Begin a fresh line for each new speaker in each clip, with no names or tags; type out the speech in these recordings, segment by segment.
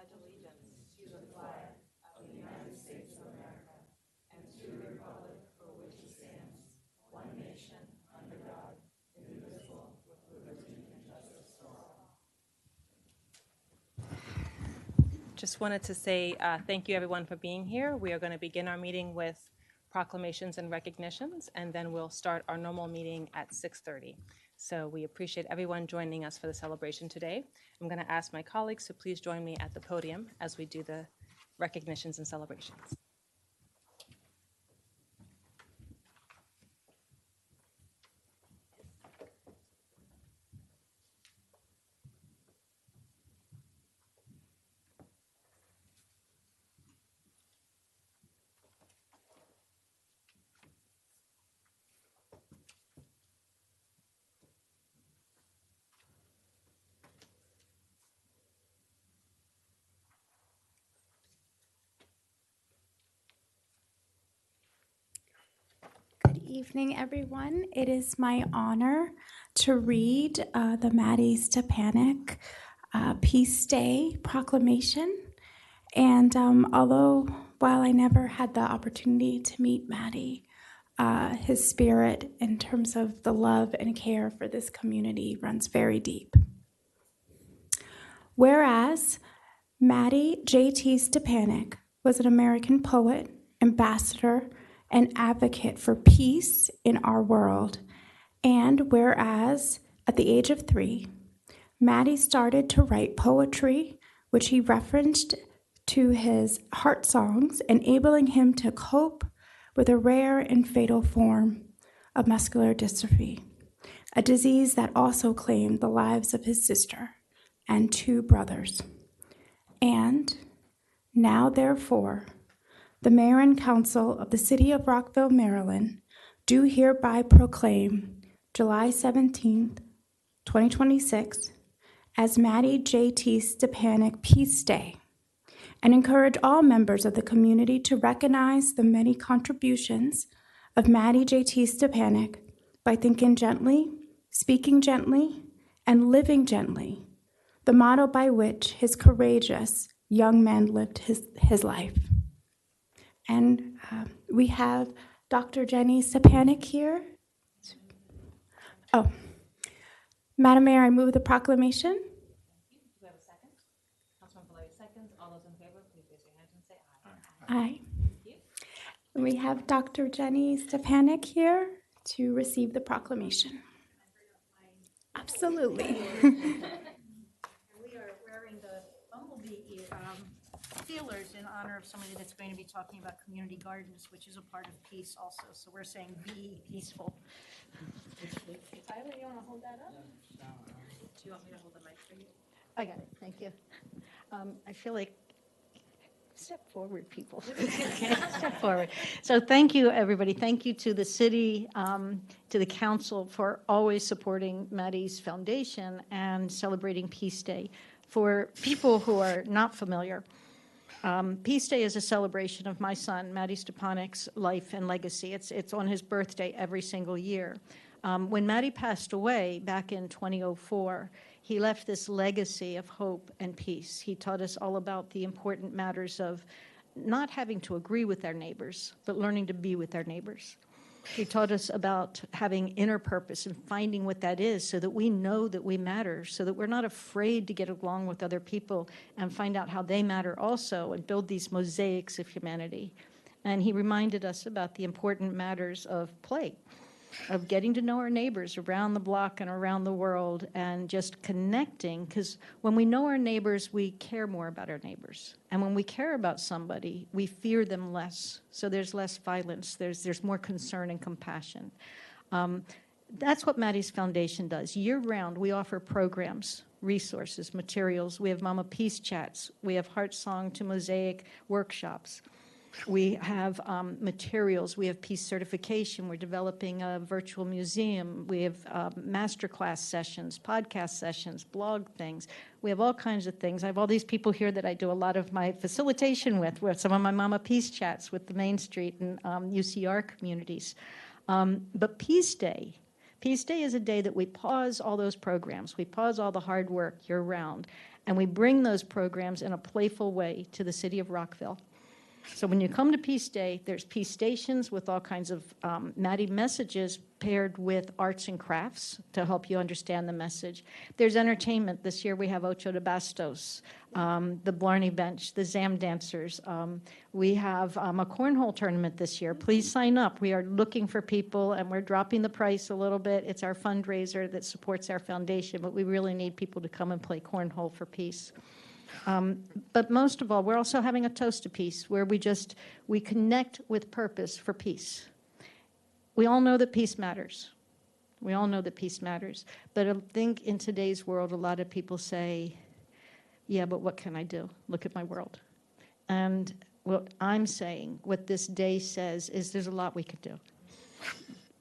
pledge allegiance to the flag of the United States of America and to the republic for which it stands, one nation, under God, indivisible, with liberty and justice for all. Just wanted to say thank you, everyone, for being here. We are going to begin our meeting with proclamations and recognitions, and then we'll start our normal meeting at 6:30. So we appreciate everyone joining us for the celebration today. I'm going to ask my colleagues to please join me at the podium as we do the recognitions and celebrations.
Good evening, everyone. It is my honor to read the Maddie Stepanek Peace Day proclamation. And while I never had the opportunity to meet Maddie, his spirit in terms of the love and care for this community runs very deep. Whereas Maddie J.T. Stepanek was an American poet, ambassador, and advocate for peace in our world. And whereas at the age of 3, Maddie started to write poetry, which he referenced to his heart songs, enabling him to cope with a rare and fatal form of muscular dystrophy, a disease that also claimed the lives of his sister and 2 brothers. And now, therefore, the Mayor and Council of the City of Rockville, Maryland, do hereby proclaim July 17th, 2026, as Maddie J.T. Stepanek Peace Day, and encourage all members of the community to recognize the many contributions of Maddie J.T. Stepanek by thinking gently, speaking gently, and living gently, the motto by which his courageous young man lived his life. And we have Dr. Jenny Stepanek here. Oh, Madam Mayor, I move the proclamation.
Thank you. Do we have a second? Councilman Valeri seconds. All those in favor, please raise your hands and say aye.
Aye.
Thank you.
And we have Dr. Jenny Stepanek here to receive the proclamation. Absolutely.
We are wearing the bumblebee feelers in honor of somebody that's going to be talking about community gardens, which is a part of peace also. So we're saying be peaceful. Tyler, you want to hold that up?
Do you want me to hold the mic for you?
I got it. Thank you. I feel like step forward, people. Step forward. So thank you, everybody. Thank you to the city, to the council for always supporting Maddie's Foundation and celebrating Peace Day. For people who are not familiar, Peace Day is a celebration of my son, Maddie Stepanek's life and legacy. It's on his birthday every single year. When Maddie passed away back in 2004, he left this legacy of hope and peace. He taught us all about the important matters of not having to agree with our neighbors, but learning to be with our neighbors. He taught us about having inner purpose and finding what that is so that we know that we matter, so that we're not afraid to get along with other people and find out how they matter also and build these mosaics of humanity. And he reminded us about the important matters of play, of getting to know our neighbors around the block and around the world and just connecting, because when we know our neighbors, we care more about our neighbors. And when we care about somebody, we fear them less. So there's less violence. There's more concern and compassion. That's what Maddie's Foundation does. Year-round, we offer programs, resources, materials. We have Mama Peace Chats. We have Heart Song to Mosaic workshops. We have materials. We have peace certification. We're developing a virtual museum. We have masterclass sessions, podcast sessions, blog things. We have all kinds of things. I have all these people here that I do a lot of my facilitation with some of my Mama Peace Chats with the Main Street and UCR communities. But Peace Day Peace Day is a day that we pause all those programs. We pause all the hard work year-round, and we bring those programs in a playful way to the city of Rockville. So when you come to Peace Day, there's peace stations with all kinds of Maddie messages paired with arts and crafts to help you understand the message. There's entertainment. This year we have Ocho de Bastos, the Blarney Bench, the Zam Dancers. We have a cornhole tournament this year. Please sign up. We are looking for people, and we're dropping the price a little bit. It's our fundraiser that supports our foundation, but we really need people to come and play cornhole for peace. But most of all, we're also having a toast to peace where we connect with purpose for peace. We all know that peace matters. We all know that peace matters. But I think in today's world, a lot of people say, yeah, but what can I do? Look at my world. And what I'm saying, what this day says, is there's a lot we could do.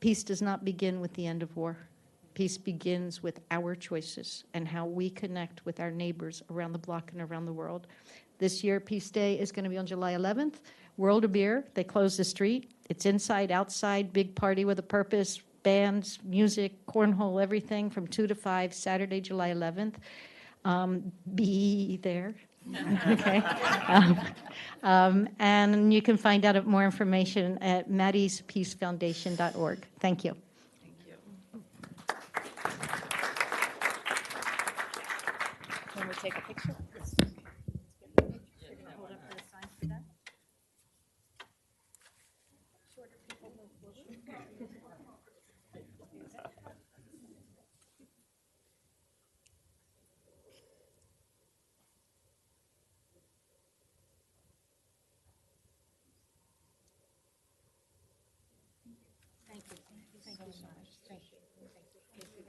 Peace does not begin with the end of war. Peace begins with our choices and how we connect with our neighbors around the block and around the world. This year, Peace Day is going to be on July 11th. World of Beer, they close the street. It's inside, outside, big party with a purpose, bands, music, cornhole, everything from 2 to 5, Saturday, July 11th. Be there. Okay. And you can find out more information at maddiespeacefoundation.org. Thank you.
Can we take a picture?
Thank you. Thank you so much. Thank you. Thank you.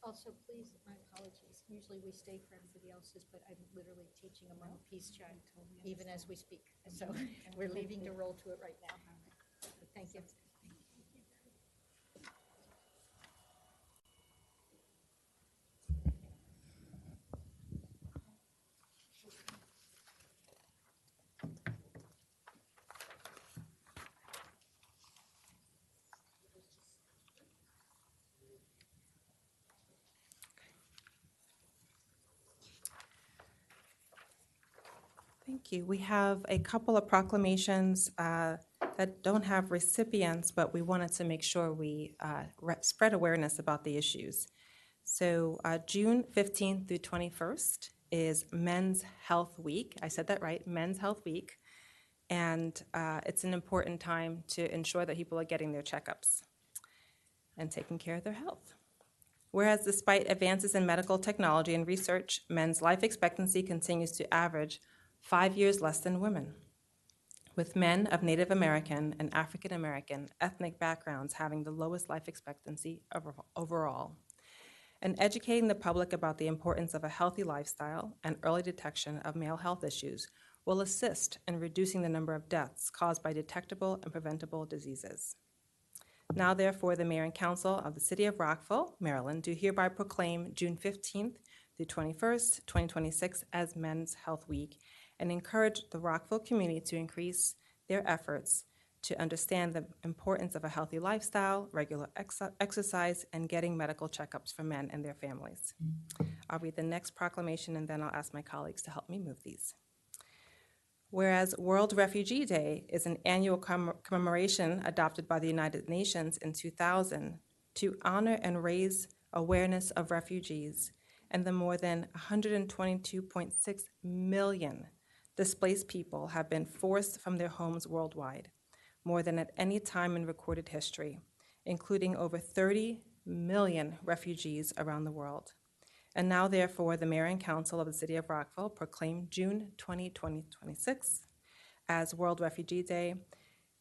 Also, please, my apologies. Usually we stay for everybody else's, but I'm literally teaching them on a peace chat even as we speak. So we're leaving to roll to it right now. Thank you.
Thank you. We have a couple of proclamations that don't have recipients, but we wanted to make sure we spread awareness about the issues. So June 15th through 21st is Men's Health Week. I said that right, Men's Health Week. And it's an important time to ensure that people are getting their checkups and taking care of their health. Whereas despite advances in medical technology and research, men's life expectancy continues to average 5 years less than women, with men of Native American and African American ethnic backgrounds having the lowest life expectancy overall. And educating the public about the importance of a healthy lifestyle and early detection of male health issues will assist in reducing the number of deaths caused by detectable and preventable diseases. Now, therefore, the Mayor and Council of the City of Rockville, Maryland, do hereby proclaim June 15th through 21st, 2026 as Men's Health Week and encourage the Rockville community to increase their efforts to understand the importance of a healthy lifestyle, regular exercise, and getting medical checkups for men and their families. I'll read the next proclamation and then I'll ask my colleagues to help me move these. Whereas World Refugee Day is an annual commemoration adopted by the United Nations in 2000 to honor and raise awareness of refugees and the more than 122.6 million displaced people have been forced from their homes worldwide, more than at any time in recorded history, including over 30 million refugees around the world. And now, therefore, the Mayor and Council of the City of Rockville proclaim June 2026 as World Refugee Day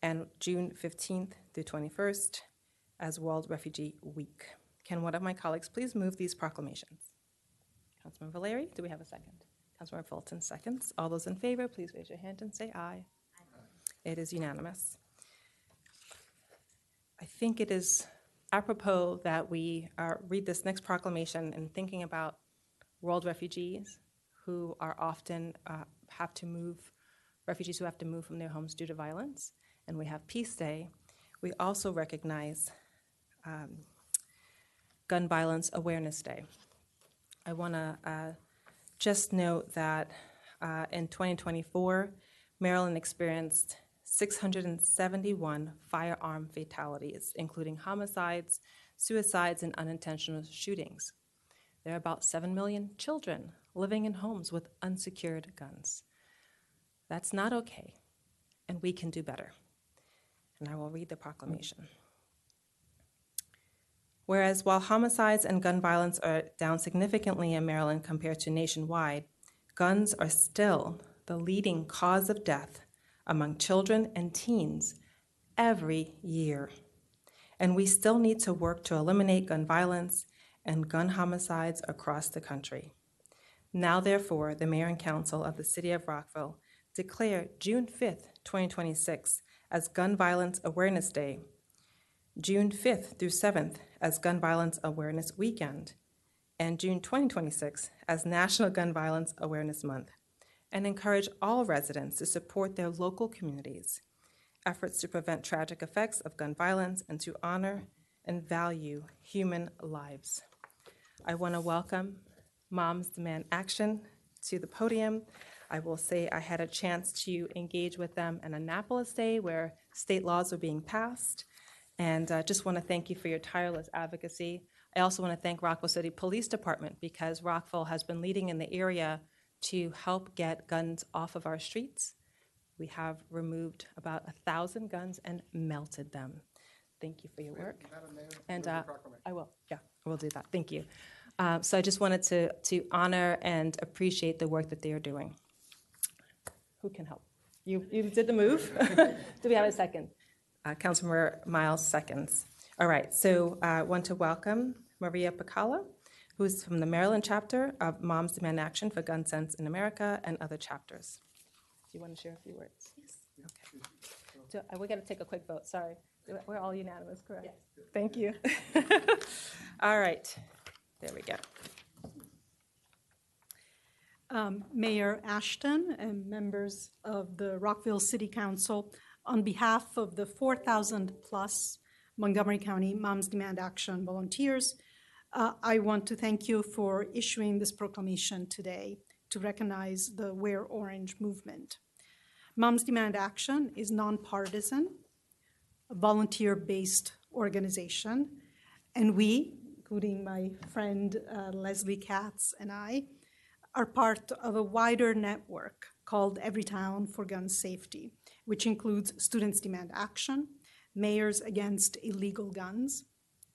and June 15th through 21st as World Refugee Week. Can one of my colleagues please move these proclamations? Councilman Valeri, do we have a second? Councilmember Fulton seconds. All those in favor, please raise your hand and say aye. It is unanimous. I think it is apropos that we read this next proclamation in thinking about world refugees who are often refugees who have to move from their homes due to violence. And we have Peace Day. We also recognize Gun Violence Awareness Day. I want to just note that in 2024, Maryland experienced 671 firearm fatalities, including homicides, suicides, and unintentional shootings. There are about 7 million children living in homes with unsecured guns. That's not okay, and we can do better. And I will read the proclamation. Whereas while homicides and gun violence are down significantly in Maryland compared to nationwide, guns are still the leading cause of death among children and teens every year. And we still need to work to eliminate gun violence and gun homicides across the country. Now, therefore, the Mayor and Council of the City of Rockville declare June 5th, 2026 as Gun Violence Awareness Day, June 5th through 7th as Gun Violence Awareness Weekend, and June 2026 as National Gun Violence Awareness Month, and encourage all residents to support their local communities' efforts to prevent tragic effects of gun violence and to honor and value human lives. I want to welcome Moms Demand Action to the podium. I will say I had a chance to engage with them on Annapolis Day where state laws were being passed, and just want to thank you for your tireless advocacy. I also want to thank Rockville City Police Department because Rockville has been leading in the area to help get guns off of our streets. We have removed about 1,000 guns and melted them. Thank you for your work.
Madam Mayor,
And
I
I will do that. Thank you. So I just wanted to honor and appreciate the work that they are doing. Who can help? You did the move? Do we have a second? Councilmember Miles seconds. All right, so I want to welcome Maria Pacala, who's from the Maryland chapter of Moms Demand Action for Gun Sense in America and other chapters. Do you want to share a few words? Yes. Okay. So we got to take a quick vote, sorry. We're all unanimous, correct? Yes. Thank you. All right, there we go.
Mayor Ashton and members of the Rockville City Council, on behalf of the 4,000 plus Montgomery County Moms Demand Action volunteers, I want to thank you for issuing this proclamation today to recognize the Wear Orange movement. Moms Demand Action is nonpartisan, a volunteer-based organization, and we, including my friend Leslie Katz and I, are part of a wider network called Everytown for Gun Safety, which includes Students Demand Action, Mayors Against Illegal Guns,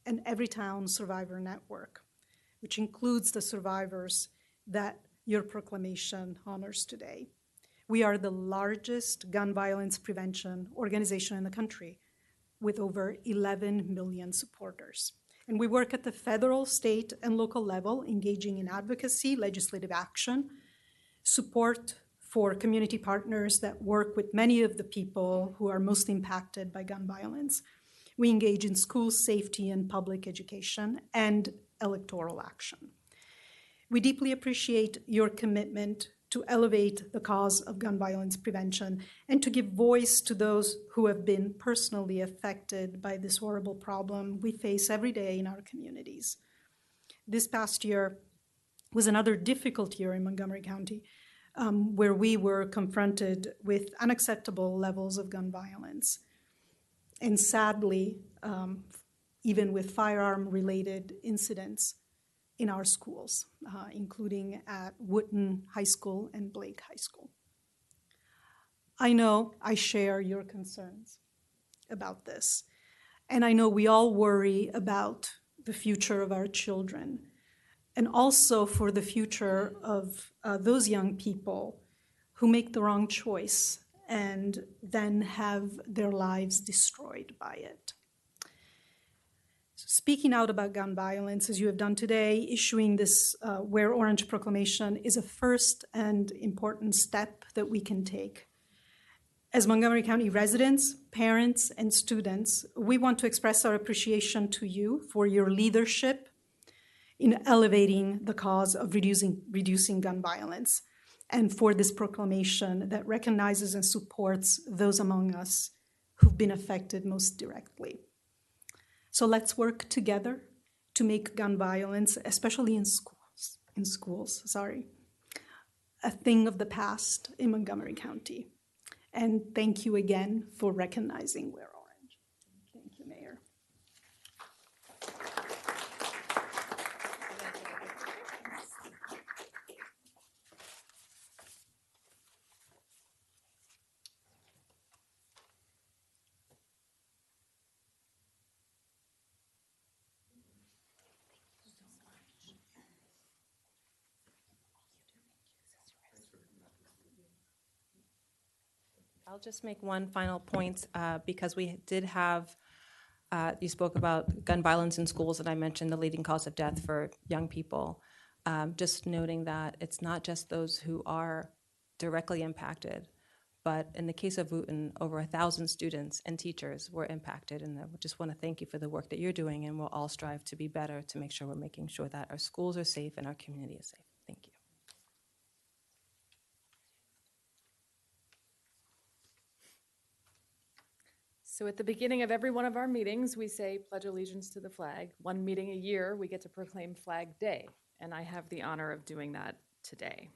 and Everytown Survivor Network, which includes the survivors that your proclamation honors today. We are the largest gun violence prevention organization in the country with over 11 million supporters. And we work at the federal, state, and local level, engaging in advocacy, legislative action, support for community partners that work with many of the people who are most impacted by gun violence. We engage in school safety and public education and electoral action. We deeply appreciate your commitment to elevate the cause of gun violence prevention and to give voice to those who have been personally affected by this horrible problem we face every day in our communities. This past year was another difficult year in Montgomery County, where we were confronted with unacceptable levels of gun violence. And sadly, even with firearm-related incidents in our schools, including at Wootton High School and Blake High School. I know I share your concerns about this, and I know we all worry about the future of our children, and also for the future of those young people who make the wrong choice and then have their lives destroyed by it. Speaking out about gun violence, as you have done today, issuing this Wear Orange proclamation is a first and important step that we can take. As Montgomery County residents, parents, and students, we want to express our appreciation to you for your leadership in elevating the cause of reducing gun violence, and for this proclamation that recognizes and supports those among us who've been affected most directly. So let's work together to make gun violence, especially in schools, a thing of the past in Montgomery County. And thank you again for recognizing Wear Orange. Thank you, Mayor.
I'll just make one final point because we did have, you spoke about gun violence in schools, and I mentioned the leading cause of death for young people. Just noting that it's not just those who are directly impacted, but in the case of Wooten, over 1,000 students and teachers were impacted. And I just want to thank you for the work that you're doing, and we'll all strive to be better to make sure we're making sure that our schools are safe and our community is safe. Thank you.
So at the beginning of every one of our meetings, we say pledge allegiance to the flag. One meeting a year, we get to proclaim Flag Day, and I have the honor of doing that today.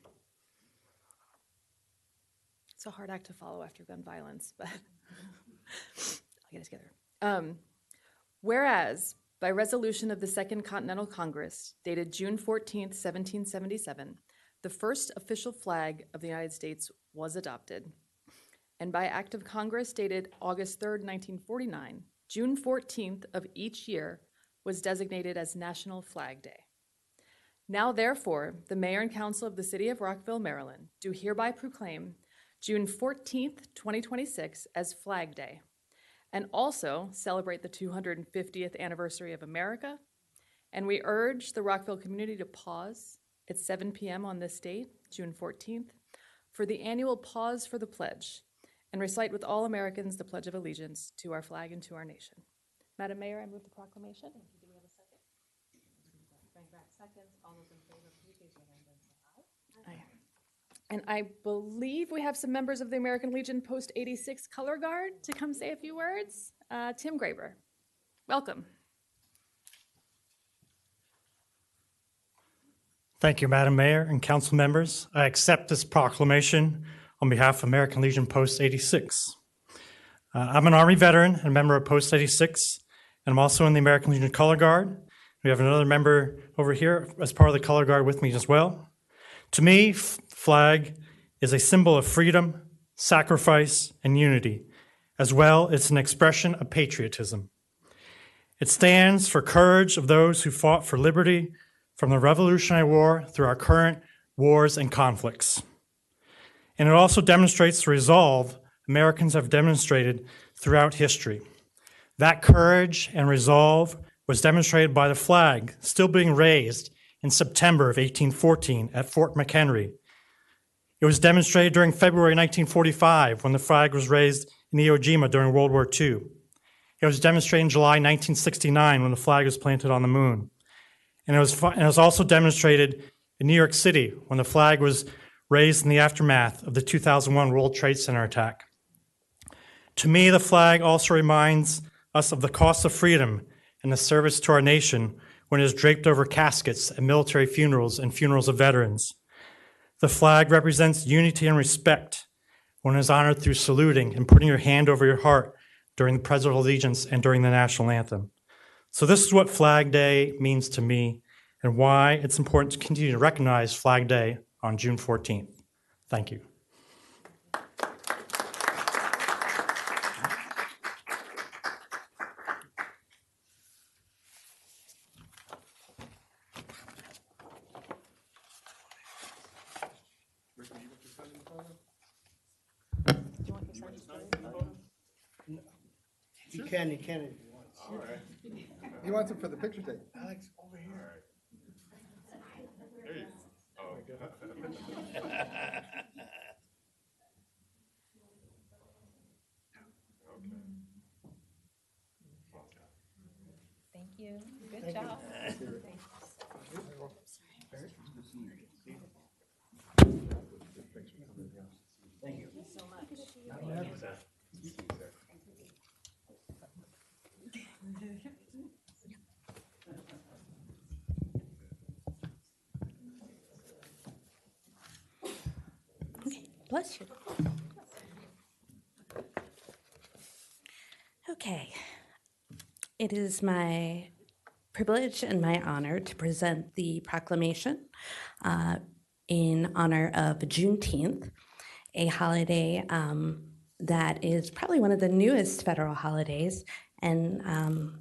It's a hard act to follow after gun violence, but I'll get it together. Whereas, by resolution of the Second Continental Congress, dated June 14th, 1777, the first official flag of the United States was adopted. And by act of Congress dated August 3rd, 1949, June 14th of each year was designated as National Flag Day. Now, therefore, the Mayor and Council of the City of Rockville, Maryland, do hereby proclaim June 14th, 2026 as Flag Day, and also celebrate the 250th anniversary of America. And we urge the Rockville community to pause at 7 p.m. on this date, June 14th, for the annual Pause for the Pledge, and recite with all Americans the Pledge of Allegiance to our flag and to our nation. Madam Mayor, I move the proclamation.
Do we have a second? Frank Rapp seconds. All those in favor, please raise your hand and say aye.
Aye. And I believe we have some members of the American Legion Post 86 Color Guard to come say a few words. Tim Graber, welcome.
Thank you, Madam Mayor and council members. I accept this proclamation on behalf of American Legion Post 86. I'm an Army veteran and a member of Post 86, and I'm also in the American Legion Color Guard. We have another member over here as part of the Color Guard with me as well. To me, flag is a symbol of freedom, sacrifice, and unity. As well, it's an expression of patriotism. It stands for courage of those who fought for liberty from the Revolutionary War through our current wars and conflicts. And it also demonstrates the resolve Americans have demonstrated throughout history. That courage and resolve was demonstrated by the flag still being raised in September of 1814 at Fort McHenry. It was demonstrated during February 1945 when the flag was raised in Iwo Jima during World War II. It was demonstrated in July 1969 when the flag was planted on the moon. And it was also demonstrated in New York City when the flag was raised in the aftermath of the 2001 World Trade Center attack. To me, the flag also reminds us of the cost of freedom and the service to our nation when it is draped over caskets at military funerals and funerals of veterans. The flag represents unity and respect when it is honored through saluting and putting your hand over your heart during the Pledge of Allegiance and during the national anthem. So this is what Flag Day means to me and why it's important to continue to recognize Flag Day on June 14th. Thank you.
You can if you want.
All right. He wants it for the picture tape. Alex, over here. There you go. Oh.
Thank you. Good job.
Thank you.
So much.
Bless you. Okay. It is my privilege and my honor to present the proclamation in honor of Juneteenth, a holiday that is probably one of the newest federal holidays, and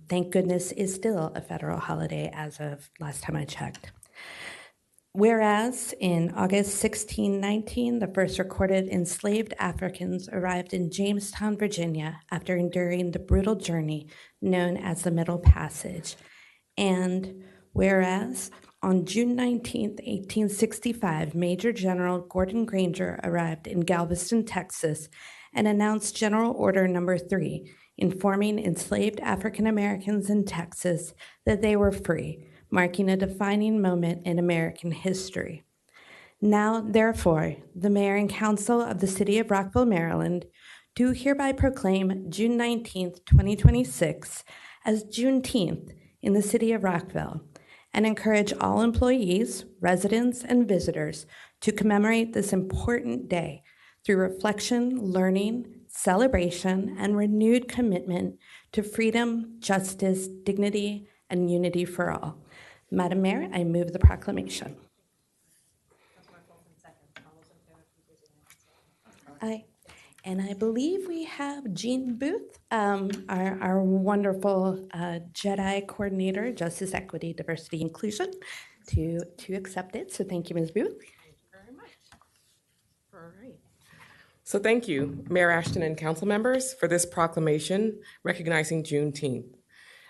thank goodness is still a federal holiday as of last time I checked. Whereas in August 1619, the first recorded enslaved Africans arrived in Jamestown, Virginia, after enduring the brutal journey known as the Middle Passage. And whereas on June 19, 1865, Major General Gordon Granger arrived in Galveston, Texas, and announced General Order Number 3, informing enslaved African Americans in Texas that they were free, marking a defining moment in American history. Now, therefore, the Mayor and Council of the City of Rockville, Maryland, do hereby proclaim June 19th, 2026 as Juneteenth in the City of Rockville, and encourage all employees, residents, and visitors to commemorate this important day through reflection, learning, celebration, and renewed commitment to freedom, justice, dignity, and unity for all. Madam Mayor, I move the proclamation. Aye. And I believe we have Jean Booth, our wonderful JEDI coordinator, Justice, Equity, Diversity, Inclusion, to accept it. So thank you, Ms. Booth.
Thank you very much. All right. So thank you, Mayor Ashton and council members, for this proclamation recognizing Juneteenth.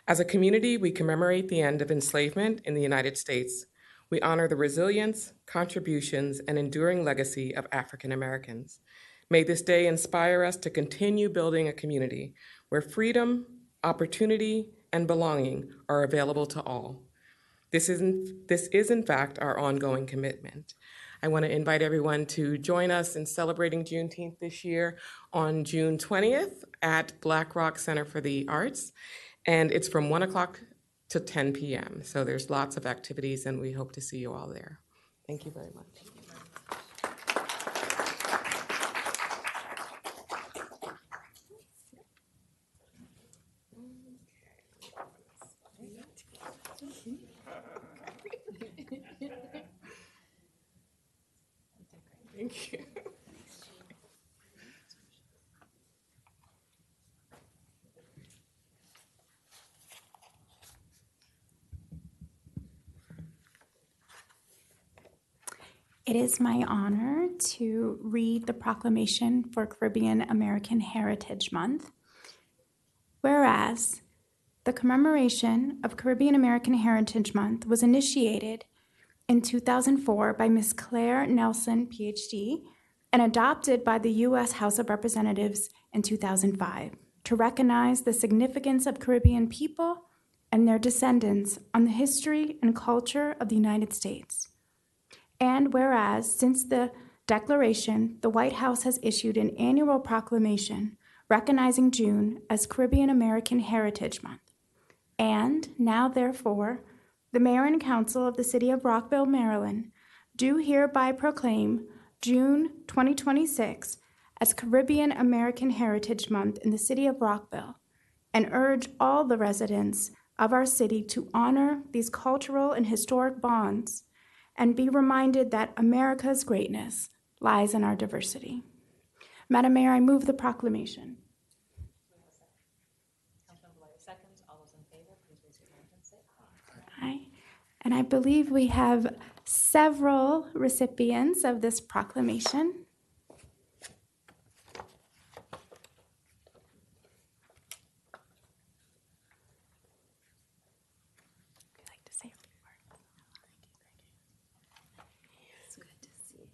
As a community, we commemorate the end of enslavement in the United States. We honor the resilience, contributions, and enduring legacy of African Americans. May this day inspire us to continue building a community where freedom, opportunity, and belonging are available to all. This is in fact our ongoing commitment. I want to invite everyone to join us in celebrating Juneteenth this year on June 20th at Black Rock Center for the Arts. And it's from 1 o'clock to 10 p.m. So there's lots of activities, and we hope to see you all there. Thank you very much. Thank you.
It is my honor to read the proclamation for Caribbean American Heritage Month. Whereas the commemoration of Caribbean American Heritage Month was initiated in 2004 by Ms. Claire Nelson, PhD, and adopted by the U.S. House of Representatives in 2005 to recognize the significance of Caribbean people and their descendants on the history and culture of the United States. And whereas, since the declaration, the White House has issued an annual proclamation recognizing June as Caribbean American Heritage Month. And now, therefore, the Mayor and Council of the City of Rockville, Maryland, do hereby proclaim June 2026 as Caribbean American Heritage Month in the City of Rockville, and urge all the residents of our city to honor these cultural and historic bonds and be reminded that America's greatness lies in our diversity. Madam Mayor, I move the proclamation. Aye. And I believe we have several recipients of this proclamation. I'd like to say a few words. It's good to see you.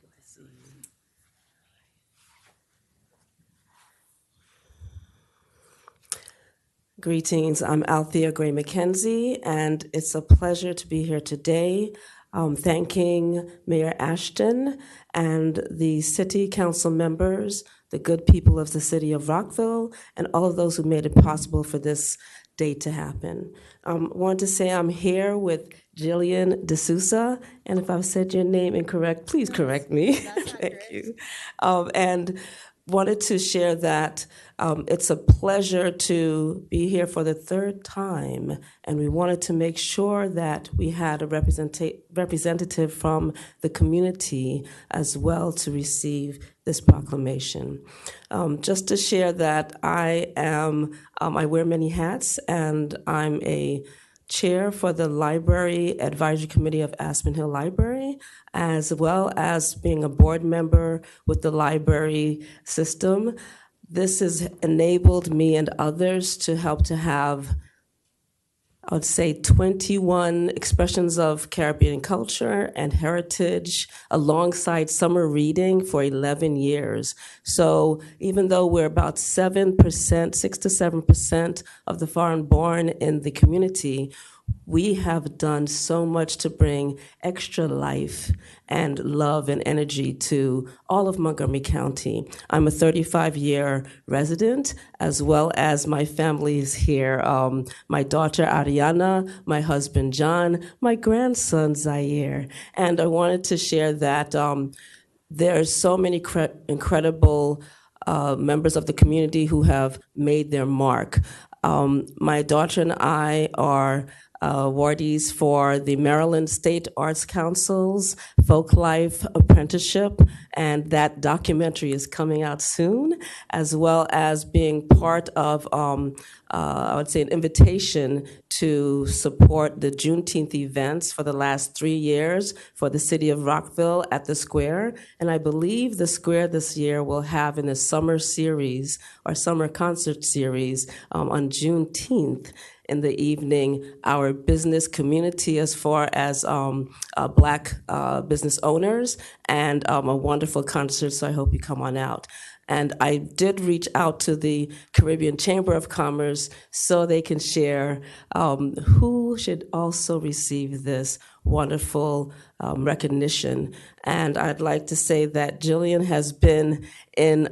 Greetings, I'm Althea Gray McKenzie, and it's a pleasure to be here today, thanking Mayor Ashton and the City Council members the good people of the city of Rockville, and all of those who made it possible for this date to happen. I want to say I'm here with Jillian D'Souza, and if I've said your name incorrect, please correct me. Thank you. And wanted to share that it's a pleasure to be here for the third time, and we wanted to make sure that we had a representative from the community as well to receive this proclamation. Just to share that I wear many hats, and I'm a chair for the Library Advisory Committee of Aspen Hill Library, as well as being a board member with the library system. This has enabled me and others to help to have, I would say, 21 expressions of Caribbean culture and heritage alongside summer reading for 11 years. So even though we're about 7%, 6 to 7% of the foreign born in the community, we have done so much to bring extra life and love and energy to all of Montgomery County. I'm a 35-year resident, as well as my family is here. My daughter Ariana, my husband John, my grandson Zaire. And I wanted to share that there are so many incredible members of the community who have made their mark. My daughter and I are awardees for the Maryland State Arts Council's Folklife Apprenticeship, and that documentary is coming out soon, as well as being part of, I would say, an invitation to support the Juneteenth events for the last 3 years for the city of Rockville at the Square. And I believe the Square this year will have in a summer series or summer concert series on Juneteenth in the evening, our business community as far as Black business owners, and a wonderful concert, so I hope you come on out. And I did reach out to the Caribbean Chamber of Commerce so they can share who should also receive this wonderful recognition. And I'd like to say that Jillian has been in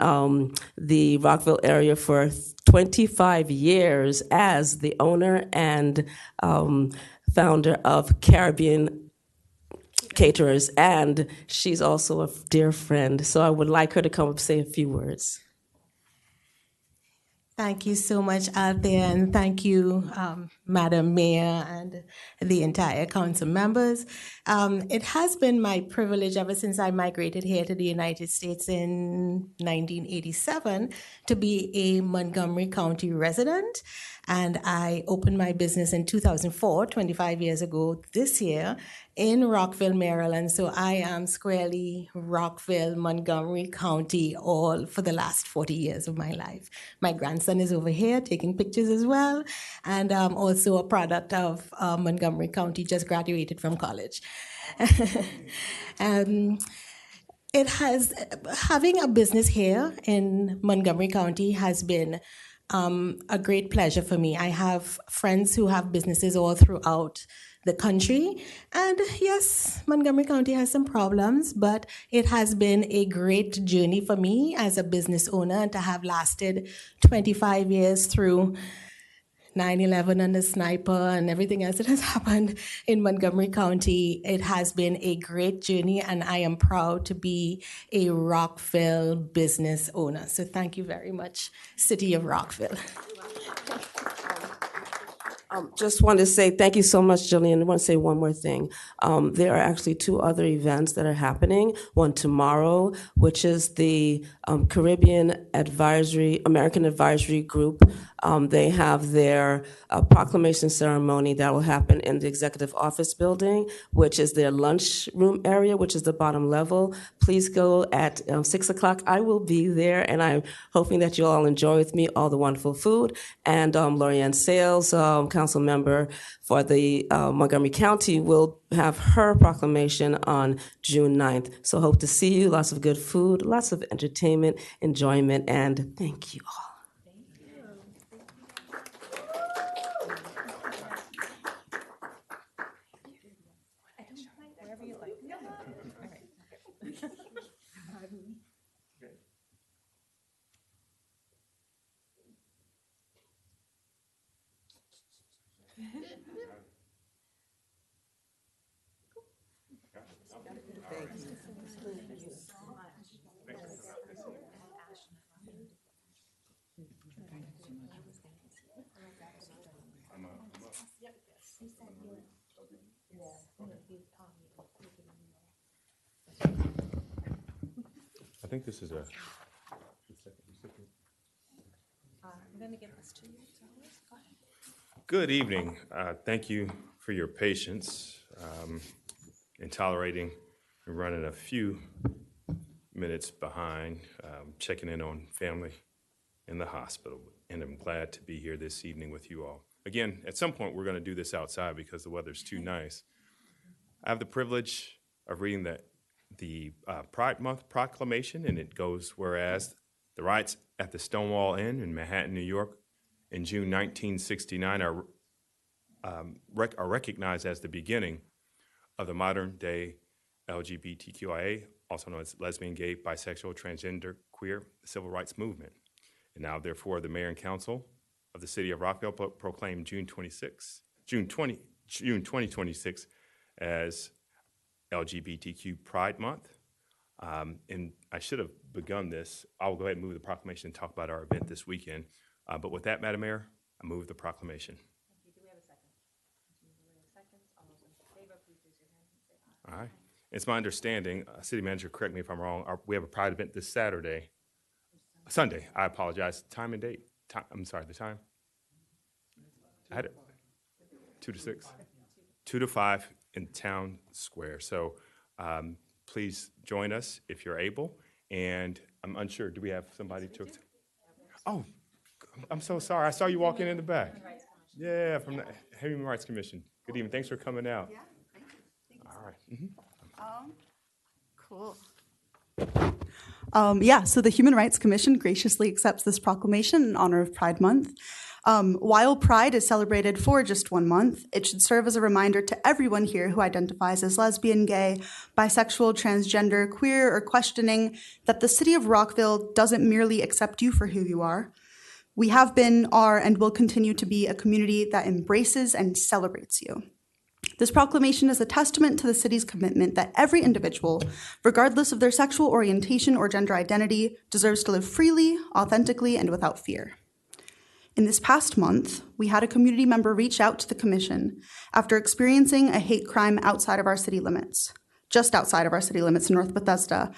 the Rockville area for 25 years as the owner and founder of Caribbean Caterers, and she's also a dear friend. So I would like her to come up and say a few words.
Thank you so much, Althea, and thank you, Madam Mayor and the entire council members. It has been my privilege ever since I migrated here to the United States in 1987 to be a Montgomery County resident. And I opened my business in 2004, 25 years ago this year, in Rockville, Maryland. So I am squarely Rockville, Montgomery County, all for the last 40 years of my life. My grandson is over here taking pictures as well, and also a product of Montgomery County, just graduated from college. Having a business here in Montgomery County has been a great pleasure for me. I have friends who have businesses all throughout the country. And yes, Montgomery County has some problems, but it has been a great journey for me as a business owner, and to have lasted 25 years through 9/11 and the sniper and everything else that has happened in Montgomery County. It has been a great journey, and I am proud to be a Rockville business owner. So thank you very much, City of Rockville.
Just want to say thank you so much, Jillian. I want to say one more thing. There are actually 2 other events that are happening. One tomorrow, which is the American Advisory Group. They have their proclamation ceremony that will happen in the Executive Office Building, which is their lunchroom area, which is the bottom level. Please go at 6 o'clock. I will be there, and I'm hoping that you all enjoy with me all the wonderful food. And Lorianne Sales, council member for the Montgomery County, will have her proclamation on June 9th. So hope to see you. Lots of good food, lots of entertainment, enjoyment, and thank you all.
I think this is a.
I'm going to give this to you. Go ahead.
Good evening. Thank you for your patience in tolerating and running a few minutes behind, checking in on family in the hospital. And I'm glad to be here this evening with you all. Again, at some point, we're going to do this outside because the weather's too nice. I have the privilege of reading the Pride Month proclamation, and it goes, whereas the riots at the Stonewall Inn in Manhattan, New York, in June 1969 are recognized as the beginning of the modern-day LGBTQIA, also known as lesbian, gay, bisexual, transgender, queer, civil rights movement. And now, therefore, the Mayor and Council of the City of Rockville proclaim June 2026 as LGBTQ Pride Month. And I should have begun this. I'll go ahead and move the proclamation and talk about our event this weekend. But with that, Madam Mayor, I move the proclamation.
Thank you. Do we have a second? Seconds. All those in favor, please raise your hand and say aye.
All right. It's my understanding, City Manager, correct me if I'm wrong, we have a Pride event this Sunday. I apologize. Time and date. I'm sorry, the time? I had it. 2 to 6? 2 to 5 in Town Square. So please join us if you're able. And I'm unsure, do we have somebody to? Oh, I'm so sorry. I saw you walking in the back. Yeah, from the Human Rights Commission. Good evening. Thanks for coming out.
Yeah, thank you. Thank you.
All right. Mm-hmm.
Cool. So the Human Rights Commission graciously accepts this proclamation in honor of Pride Month. While Pride is celebrated for just 1 month, it should serve as a reminder to everyone here who identifies as lesbian, gay, bisexual, transgender, queer, or questioning that the City of Rockville doesn't merely accept you for who you are. We have been, are, and will continue to be a community that embraces and celebrates you. This proclamation is a testament to the city's commitment that every individual, regardless of their sexual orientation or gender identity, deserves to live freely, authentically, and without fear. In this past month, we had a community member reach out to the commission after experiencing a hate crime outside of our city limits, just outside of our city limits in North Bethesda.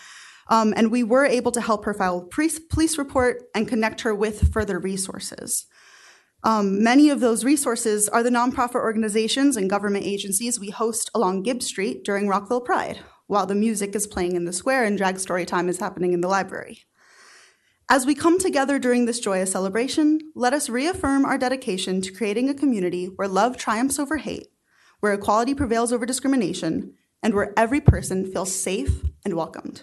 And we were able to help her file a police report and connect her with further resources. Many of those resources are the nonprofit organizations and government agencies we host along Gibb Street during Rockville Pride, while the music is playing in the square and drag story time is happening in the library. As we come together during this joyous celebration, let us reaffirm our dedication to creating a community where love triumphs over hate, where equality prevails over discrimination, and where every person feels safe and welcomed.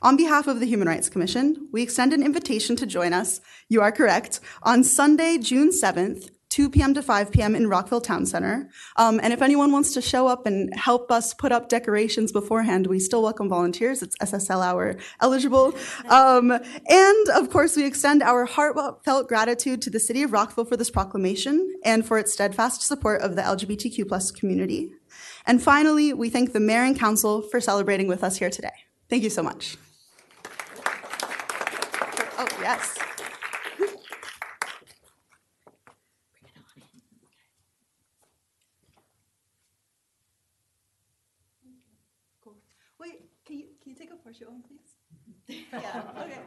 On behalf of the Human Rights Commission, we extend an invitation to join us, you are correct, on Sunday, June 7th, 2 p.m. to 5 p.m. in Rockville Town Center. And if anyone wants to show up and help us put up decorations beforehand, we still welcome volunteers. It's SSL hour eligible. And of course, we extend our heartfelt gratitude to the City of Rockville for this proclamation and for its steadfast support of the LGBTQ+ community. And finally, we thank the Mayor and Council for celebrating with us here today. Thank you so much. Oh, yes. Cool. Wait, can you take a portrait one, please? Yeah, okay.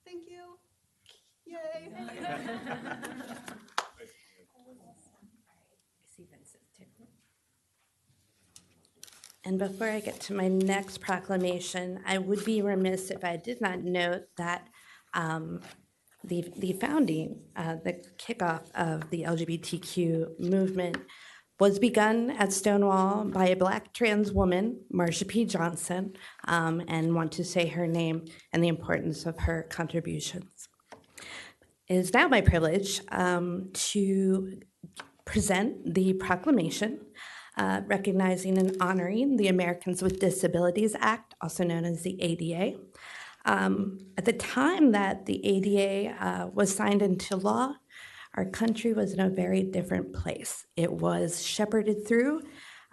Thank you. Yay.
And before I get to my next proclamation, I would be remiss if I did not note that the founding, the kickoff of the LGBTQ movement was begun at Stonewall by a Black trans woman, Marsha P. Johnson, and want to say her name and the importance of her contributions. It is now my privilege to present the proclamation recognizing and honoring the Americans with Disabilities Act, also known as the ADA. At the time that the ADA was signed into law, our country was in a very different place. It was shepherded through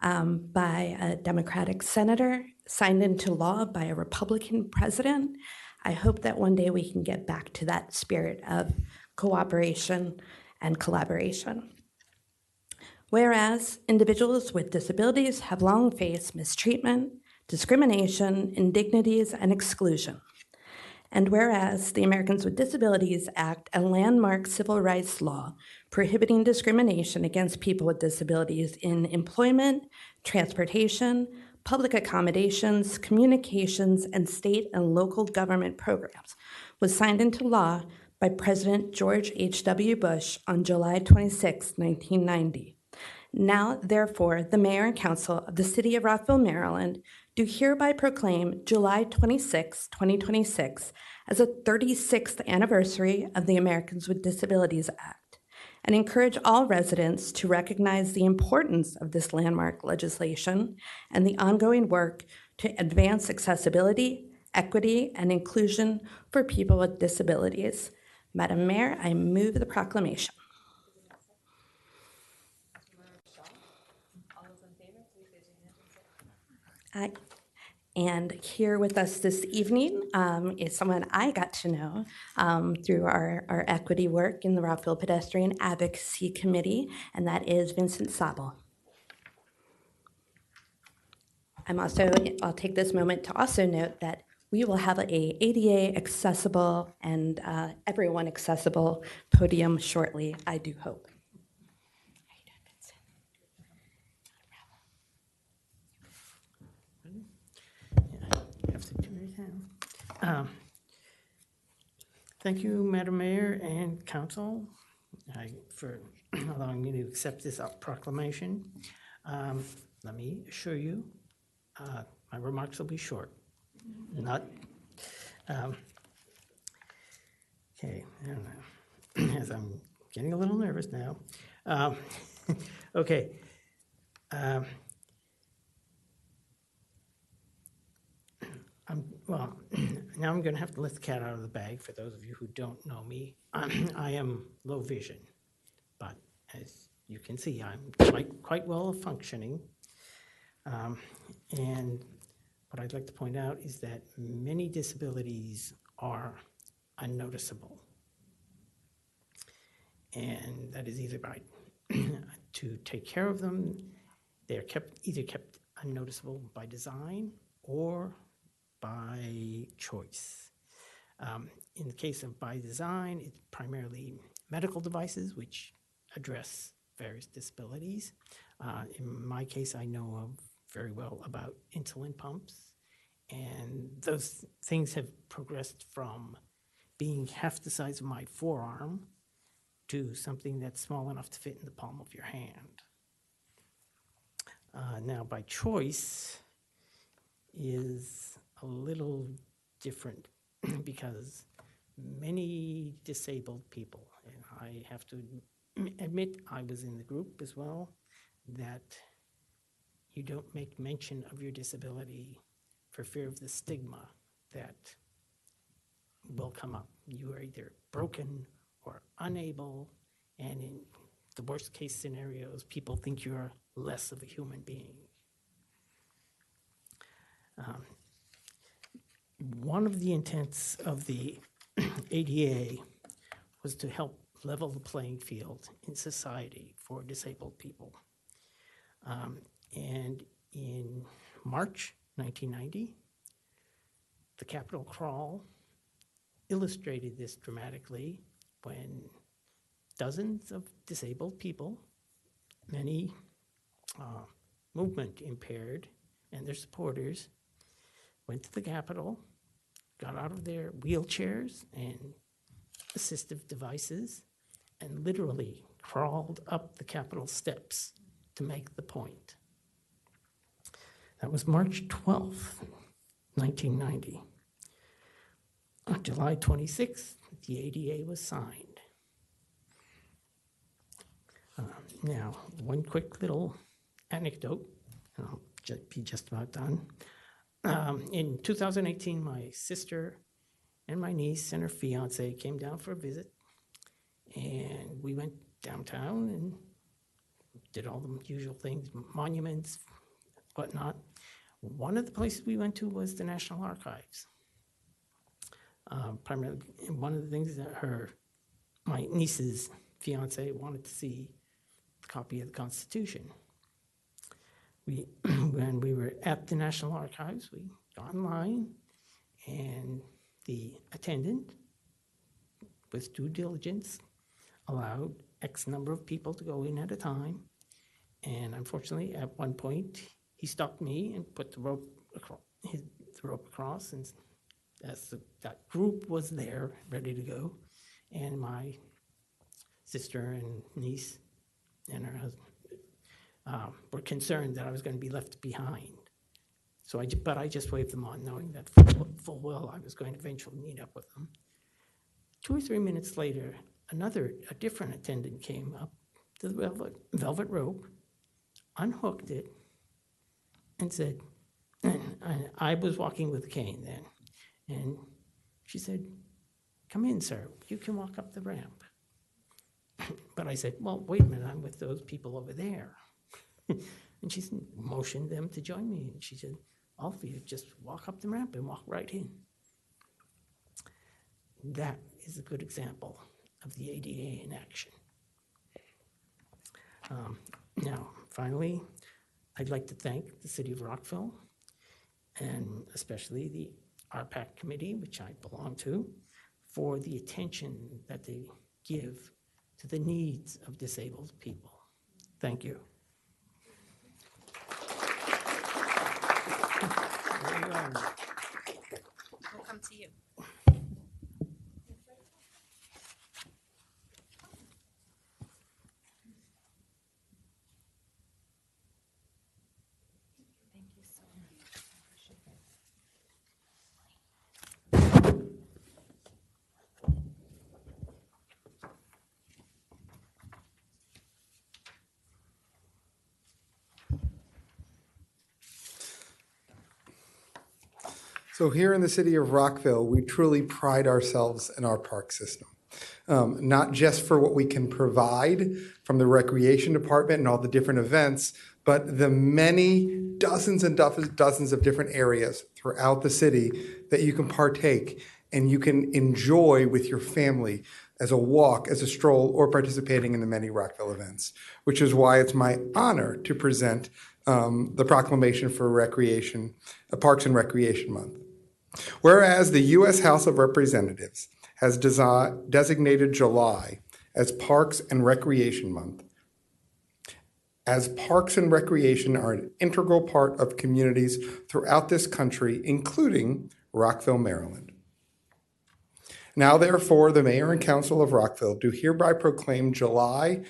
by a Democratic senator, signed into law by a Republican president. I hope that one day we can get back to that spirit of cooperation and collaboration. Whereas individuals with disabilities have long faced mistreatment, discrimination, indignities, and exclusion. And whereas the Americans with Disabilities Act, a landmark civil rights law prohibiting discrimination against people with disabilities in employment, transportation, public accommodations, communications, and state and local government programs, was signed into law by President George H.W. Bush on July 26, 1990. Now, therefore, the Mayor and Council of the City of Rockville, Maryland, do hereby proclaim July 26, 2026 as a 36th anniversary of the Americans with Disabilities Act, and encourage all residents to recognize the importance of this landmark legislation and the ongoing work to advance accessibility, equity, and inclusion for people with disabilities. Madam Mayor, I move the proclamation. Aye. And here with us this evening is someone I got to know through our equity work in the Rockville Pedestrian Advocacy Committee, and that is Vincent Sabo. I'll take this moment to also note that we will have a ADA accessible and everyone accessible podium shortly, I do hope. How you doing, Vincent?
Have to turn it down. Thank you, Madam Mayor and Council, for allowing me to accept this proclamation. Let me assure you, my remarks will be short. Not, okay, I don't know, as I'm getting a little nervous now. Okay. Well, now I'm going to have to let the cat out of the bag for those of you who don't know me. I am low vision, but as you can see, I'm quite well functioning. And what I'd like to point out is that many disabilities are unnoticeable. And that is either by, to take care of them, they're either kept unnoticeable by design or by choice. In the case of by design, it's primarily medical devices which address various disabilities. In my case, I know of very well about insulin pumps, and those things have progressed from being half the size of my forearm to something that's small enough to fit in the palm of your hand. Now, by choice is a little different because many disabled people, and I have to admit I was in the group as well, that you don't make mention of your disability for fear of the stigma that will come up. You are either broken or unable, and in the worst case scenarios, people think you're less of a human being. One of the intents of the ADA was to help level the playing field in society for disabled people. And in March 1990, the Capitol Crawl illustrated this dramatically when dozens of disabled people, many movement impaired, and their supporters went to the Capitol, got out of their wheelchairs and assistive devices, and literally crawled up the Capitol steps to make the point. That was March 12th, 1990. On July 26th, the ADA was signed. Now, one quick little anecdote, and I'll be just about done. In 2018, my sister and my niece and her fiance came down for a visit, and we went downtown and did all the usual things, monuments, whatnot. One of the places we went to was the National Archives. Primarily, one of the things that my niece's fiance wanted to see a copy of the Constitution. when we were at the National Archives, we got in line, and the attendant, with due diligence, allowed X number of people to go in at a time. And unfortunately, at one point, he stopped me and put the rope across, and as that group was there, ready to go, and my sister and niece and her husband were concerned that I was going to be left behind. So but I just waved them on, knowing that full well I was going to eventually meet up with them. 2 or 3 minutes later, a different attendant came up to the velvet rope, unhooked it, and said, and I was walking with a cane then, and she said, "Come in, sir, you can walk up the ramp." But I said, "Well, wait a minute, I'm with those people over there." And she motioned them to join me, and she said, "All of you just walk up the ramp and walk right in." That is a good example of the ADA in action. Now, finally, I'd like to thank the City of Rockville, and especially the RPAC committee, which I belong to, for the attention that they give to the needs of disabled people. Thank you.
We'll come to you. Thank you so much.
So here in the city of Rockville, we truly pride ourselves in our park system. Not just for what we can provide from the recreation department and all the different events, but the many dozens and dozens of different areas throughout the city that you can partake and you can enjoy with your family as a walk, as a stroll, or participating in the many Rockville events, which is why it's my honor to present the proclamation for Parks and Recreation Month. Whereas the U.S. House of Representatives has designated July as Parks and Recreation Month, as parks and recreation are an integral part of communities throughout this country, including Rockville, Maryland. Now, therefore, the Mayor and Council of Rockville do hereby proclaim July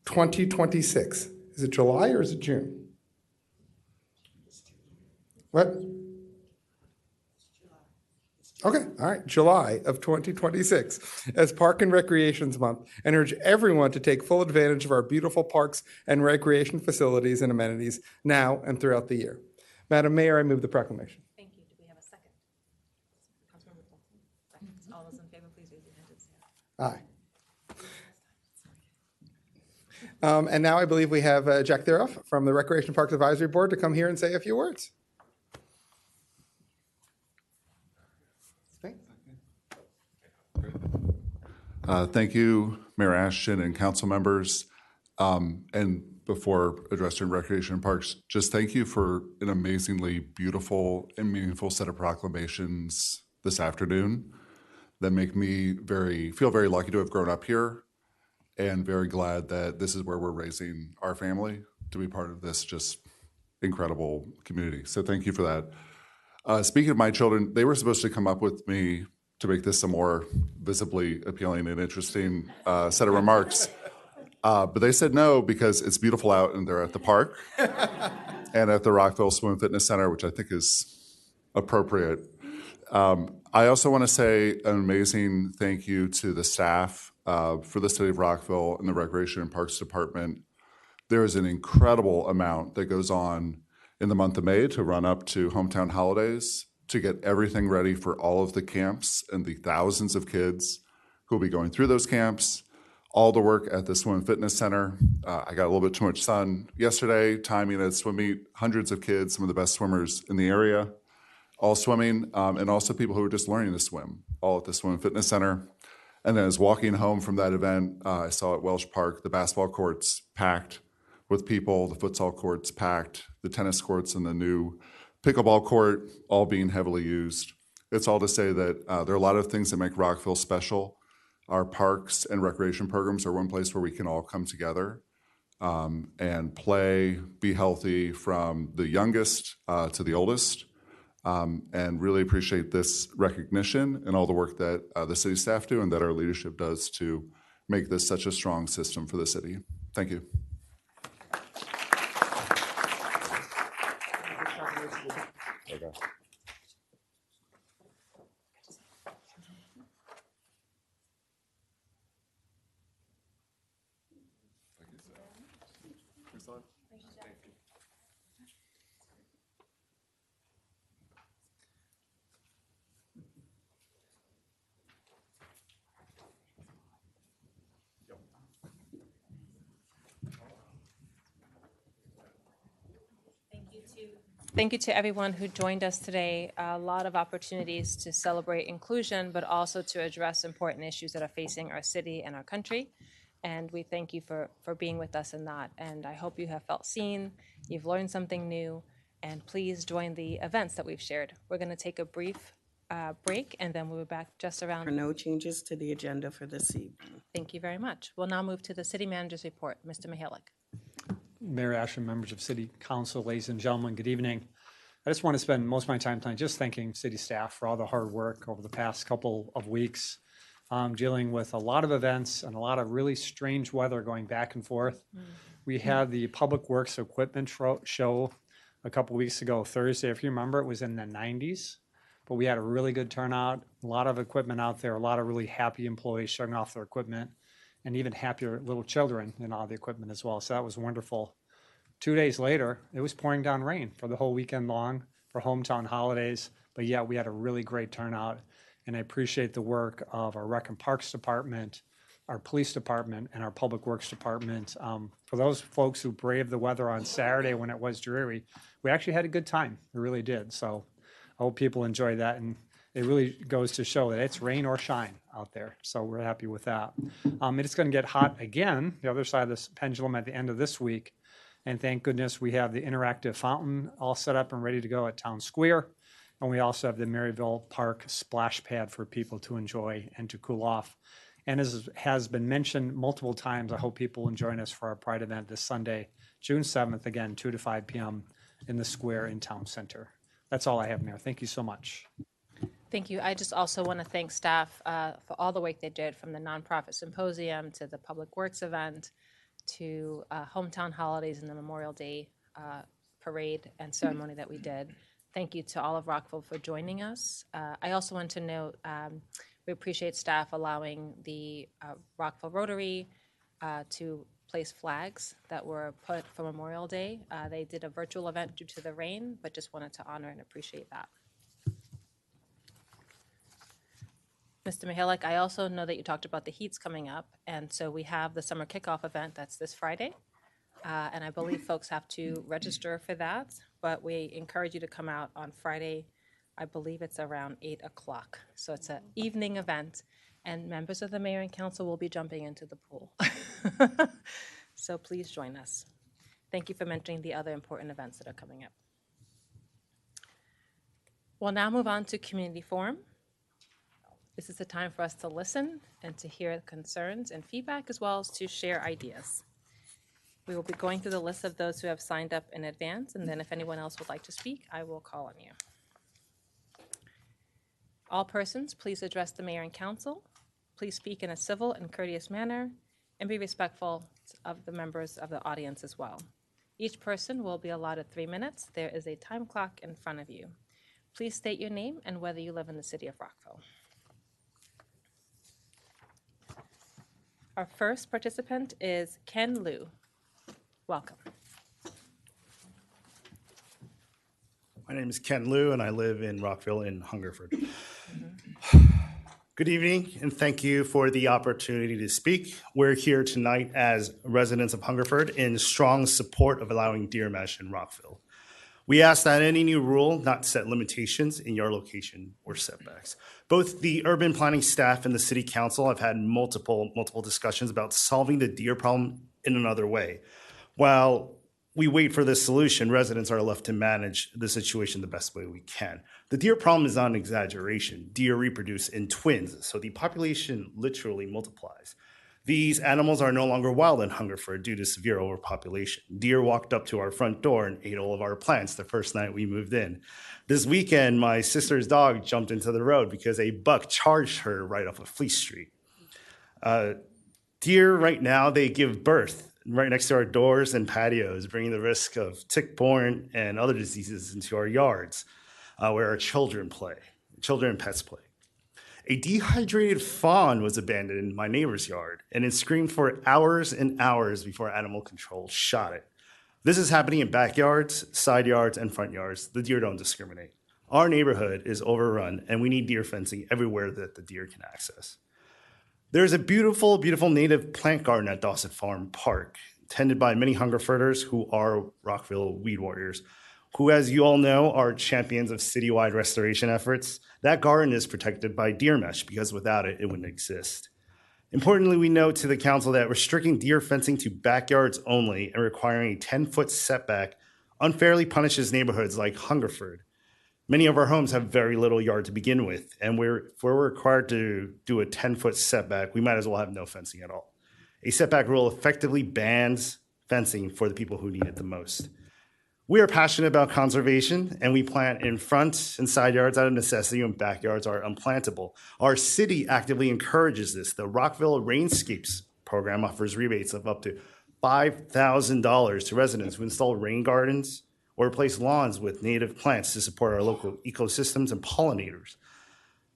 2026. Is it July or is it June? What? Okay, all right, July of 2026 as Park and Recreations Month, and urge everyone to take full advantage of our beautiful parks and recreation facilities and amenities now and throughout the year. Madam Mayor, I move the proclamation.
Thank you. Do we have a second? Councilmember Bolton? Second. All those in favor, please raise your hand and say aye.
And now I believe we have Jack Theroff from the Recreation Parks Advisory Board to come here and say a few words.
Thank you, Mayor Ashton and council members. And before addressing Recreation and Parks, just thank you for an amazingly beautiful and meaningful set of proclamations this afternoon that make me feel very lucky to have grown up here and very glad that this is where we're raising our family to be part of this just incredible community. So thank you for that. Speaking of my children, they were supposed to come up with me to make this a more visibly appealing and interesting set of remarks. But they said no because it's beautiful out and they're at the park and at the Rockville Swim Fitness Center, which I think is appropriate. I also want to say an amazing thank you to the staff for the City of Rockville and the Recreation and Parks Department. There is an incredible amount that goes on in the month of May to run up to hometown holidays, to get everything ready for all of the camps and the thousands of kids who will be going through those camps, all the work at the Swim Fitness Center. I got a little bit too much sun yesterday, timing at swim meet, hundreds of kids, some of the best swimmers in the area, all swimming, and also people who are just learning to swim, all at the Swim Fitness Center. And then as walking home from that event, I saw at Welsh Park, the basketball courts packed with people, the futsal courts packed, the tennis courts and the new pickleball court all being heavily used. It's all to say that there are a lot of things that make Rockville special. Our parks and recreation programs are one place where we can all come together and play, be healthy from the youngest to the oldest, and really appreciate this recognition and all the work that the city staff do and that our leadership does to make this such a strong system for the city. Thank you.
Okay.
Thank you to everyone who joined us today. A lot of opportunities to celebrate inclusion, but also to address important issues that are facing our city and our country. And we thank you for being with us in that. And I hope you have felt seen, you've learned something new, and please join the events that we've shared. We're going to take a brief break, and then we'll be back just around.
There are no changes to the agenda for this evening.
Thank you very much. We'll now move to the city manager's report. Mr. Mihalik.
Mayor Ashton, members of City Council, ladies and gentlemen, good evening. I just want to spend most of my time tonight just thanking city staff for all the hard work over the past couple of weeks, dealing with a lot of events and a lot of really strange weather going back and forth. We had the Public Works Equipment Show a couple weeks ago, Thursday. If you remember, it was in the 90s, but we had a really good turnout, a lot of equipment out there, a lot of really happy employees showing off their equipment, and even happier little children in all the equipment as well. So that was wonderful. 2 days later, it was pouring down rain for the whole weekend long for hometown holidays, but yeah, we had a really great turnout, and I appreciate the work of our Rec and Parks Department, our Police Department, and our Public Works Department. For those folks who braved the weather on Saturday when it was dreary, we actually had a good time. We really did. So I hope people enjoy that, and it really goes to show that it's rain or shine out there. So we're happy with that. It's going to get hot again, the other side of this pendulum at the end of this week. And thank goodness we have the interactive fountain all set up and ready to go at Town Square. And we also have the Maryville Park splash pad for people to enjoy and to cool off. And as has been mentioned multiple times, I hope people will join us for our Pride event this Sunday, June 7th, again, 2 to 5 p.m. in the square in Town Center. That's all I have, Mayor. Thank you so much.
Thank you. I just also want to thank staff for all the work they did, from the nonprofit symposium to the Public Works event to hometown holidays and the Memorial Day parade and ceremony that we did. Thank you to all of Rockville for joining us. I also want to note we appreciate staff allowing the Rockville Rotary to place flags that were put for Memorial Day. They did a virtual event due to the rain, but just wanted to honor and appreciate that. Mr. Mihalik, I also know that you talked about the heats coming up, and so we have the summer kickoff event that's this Friday, and I believe folks have to register for that, but we encourage you to come out on Friday. I believe it's around 8 o'clock, so it's an evening event, and members of the mayor and council will be jumping into the pool. So please join us. Thank you for mentioning the other important events that are coming up. We'll now move on to community forum. This is the time for us to listen and to hear concerns and feedback, as well as to share ideas. We will be going through the list of those who have signed up in advance, and then if anyone else would like to speak, I will call on you. All persons, please address the mayor and council. Please speak in a civil and courteous manner, and be respectful of the members of the audience as well. Each person will be allotted 3 minutes. There is a time clock in front of you. Please state your name and whether you live in the city of Rockville. Our first participant is Ken Liu. Welcome.
My name is Ken Liu, and I live in Rockville in Hungerford. Good evening, and thank you for the opportunity to speak. We're here tonight as residents of Hungerford in strong support of allowing deer mesh in Rockville. We ask that any new rule not set limitations in your location or setbacks. Both the urban planning staff and the city council have had multiple discussions about solving the deer problem in another way. While we wait for this solution, residents are left to manage the situation the best way we can. The deer problem is not an exaggeration. Deer reproduce in twins, so the population literally multiplies. These animals are no longer wild in Hungerford due to severe overpopulation. Deer walked up to our front door and ate all of our plants the first night we moved in. This weekend, my sister's dog jumped into the road because a buck charged her right off of Fleece Street. Deer right now, they give birth right next to our doors and patios, bringing the risk of tick-borne and other diseases into our yards where our children and pets play. A dehydrated fawn was abandoned in my neighbor's yard, and it screamed for hours and hours before animal control shot it. This is happening in backyards, side yards, and front yards. The deer don't discriminate. Our neighborhood is overrun, and we need deer fencing everywhere that the deer can access. There's a beautiful, beautiful native plant garden at Dawson Farm Park, tended by many Hungerforders who are Rockville weed warriors, who, as you all know, are champions of citywide restoration efforts. That garden is protected by deer mesh because without it, it wouldn't exist. Importantly, we note to the council that restricting deer fencing to backyards only and requiring a 10-foot setback unfairly punishes neighborhoods like Hungerford. Many of our homes have very little yard to begin with, and if we're required to do a 10-foot setback, we might as well have no fencing at all. A setback rule effectively bans fencing for the people who need it the most. We are passionate about conservation, and we plant in front and side yards out of necessity when backyards are unplantable. Our city actively encourages this. The Rockville Rainscapes program offers rebates of up to $5,000 to residents who install rain gardens or replace lawns with native plants to support our local ecosystems and pollinators.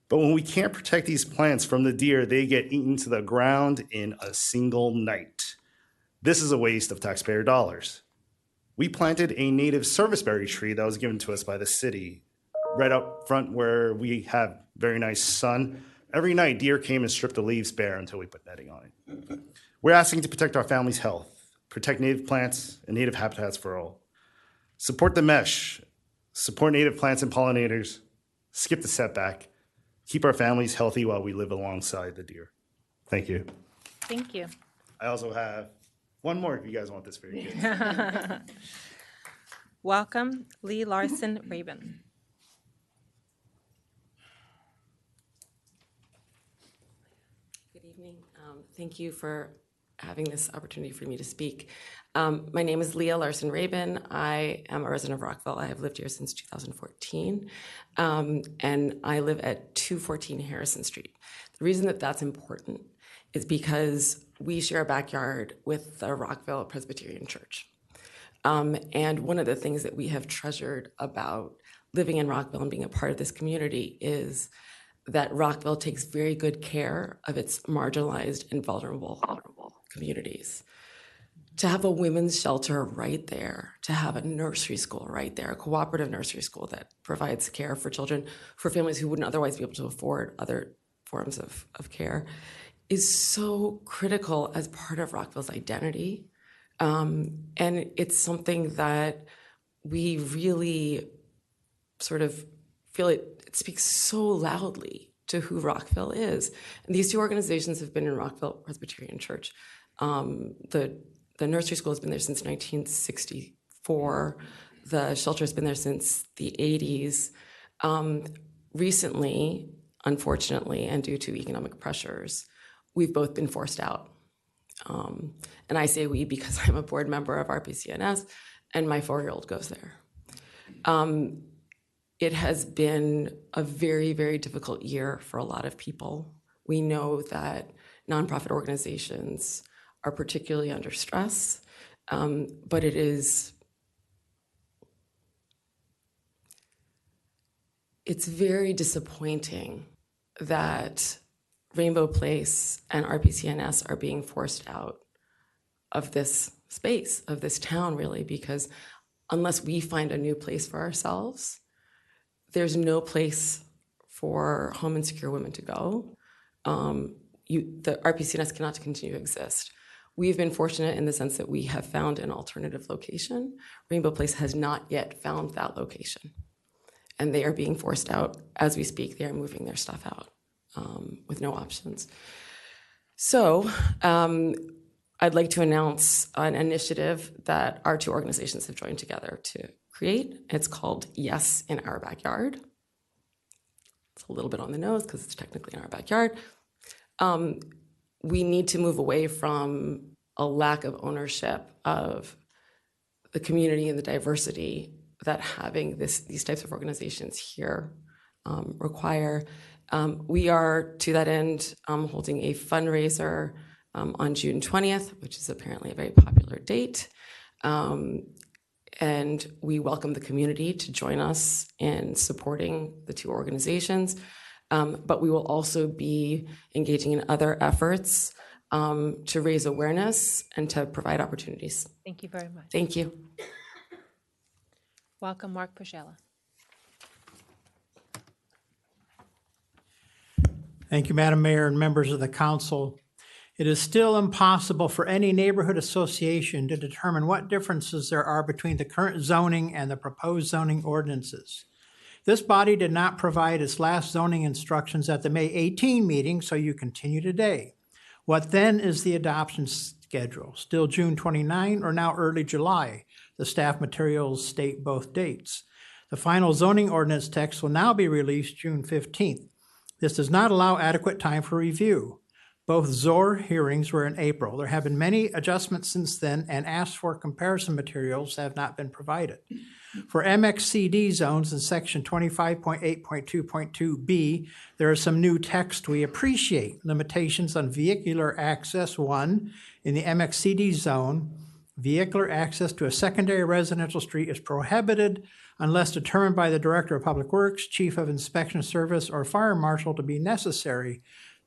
But when we can't protect these plants from the deer, they get eaten to the ground in a single night. This is a waste of taxpayer dollars. We planted a native serviceberry tree that was given to us by the city right up front where we have very nice sun. Every night, deer came and stripped the leaves bare until we put netting on it. We're asking to protect our family's health, protect native plants and native habitats for all. Support the mesh, support native plants and pollinators, skip the setback, keep our families healthy while we live alongside the deer. Thank you.
Thank you.
I also have one more if you guys want this very good.
Welcome, Lee Larson Rabin.
Good evening. Thank you for having this opportunity for me to speak. My name is Leah Larson Rabin. I am a resident of Rockville. I have lived here since 2014, and I live at 214 Harrison Street. The reason that that's important is because we share a backyard with the Rockville Presbyterian Church. And one of the things that we have treasured about living in Rockville and being a part of this community is that Rockville takes very good care of its marginalized and vulnerable communities. To have a women's shelter right there, to have a nursery school right there, a cooperative nursery school that provides care for children, for families who wouldn't otherwise be able to afford other forms of care, is so critical as part of Rockville's identity. And it's something that we really sort of feel it speaks so loudly to who Rockville is. And these two organizations have been in Rockville Presbyterian Church. The nursery school has been there since 1964. The shelter has been there since the 80s. Recently, unfortunately, and due to economic pressures, we've both been forced out. And I say we because I'm a board member of RPCNS and my 4-year-old goes there. It has been a very, very difficult year for a lot of people. We know that nonprofit organizations are particularly under stress, but it's very disappointing that Rainbow Place and RPCNS are being forced out of this space, of this town, really, because unless we find a new place for ourselves, there's no place for home insecure women to go. The RPCNS cannot continue to exist. We've been fortunate in the sense that we have found an alternative location. Rainbow Place has not yet found that location. And they are being forced out as we speak. They are moving their stuff out with no options. So I'd like to announce an initiative that our two organizations have joined together to create. It's called Yes in Our Backyard. It's a little bit on the nose because it's technically in our backyard. We need to move away from a lack of ownership of the community and the diversity that having these types of organizations here require. We are, to that end, holding a fundraiser on June 20th, which is apparently a very popular date. And we welcome the community to join us in supporting the two organizations. But we will also be engaging in other efforts to raise awareness and to provide opportunities.
Thank you very much.
Thank you.
Welcome, Mark Pashela.
Thank you, Madam Mayor and members of the council. It is still impossible for any neighborhood association to determine what differences there are between the current zoning and the proposed zoning ordinances. This body did not provide its last zoning instructions at the May 18 meeting, so you continue today. What then is the adoption schedule? Still June 29 or now early July? The staff materials state both dates. The final zoning ordinance text will now be released June 15th. This does not allow adequate time for review. Both ZOR hearings were in April. There have been many adjustments since then, and asked for comparison materials have not been provided. For MXCD zones in section 25.8.2.2b, there is some new text we appreciate. Limitations on vehicular access. 1, in the MXCD zone, vehicular access to a secondary residential street is prohibited unless determined by the Director of Public Works, Chief of Inspection Service, or Fire Marshal to be necessary.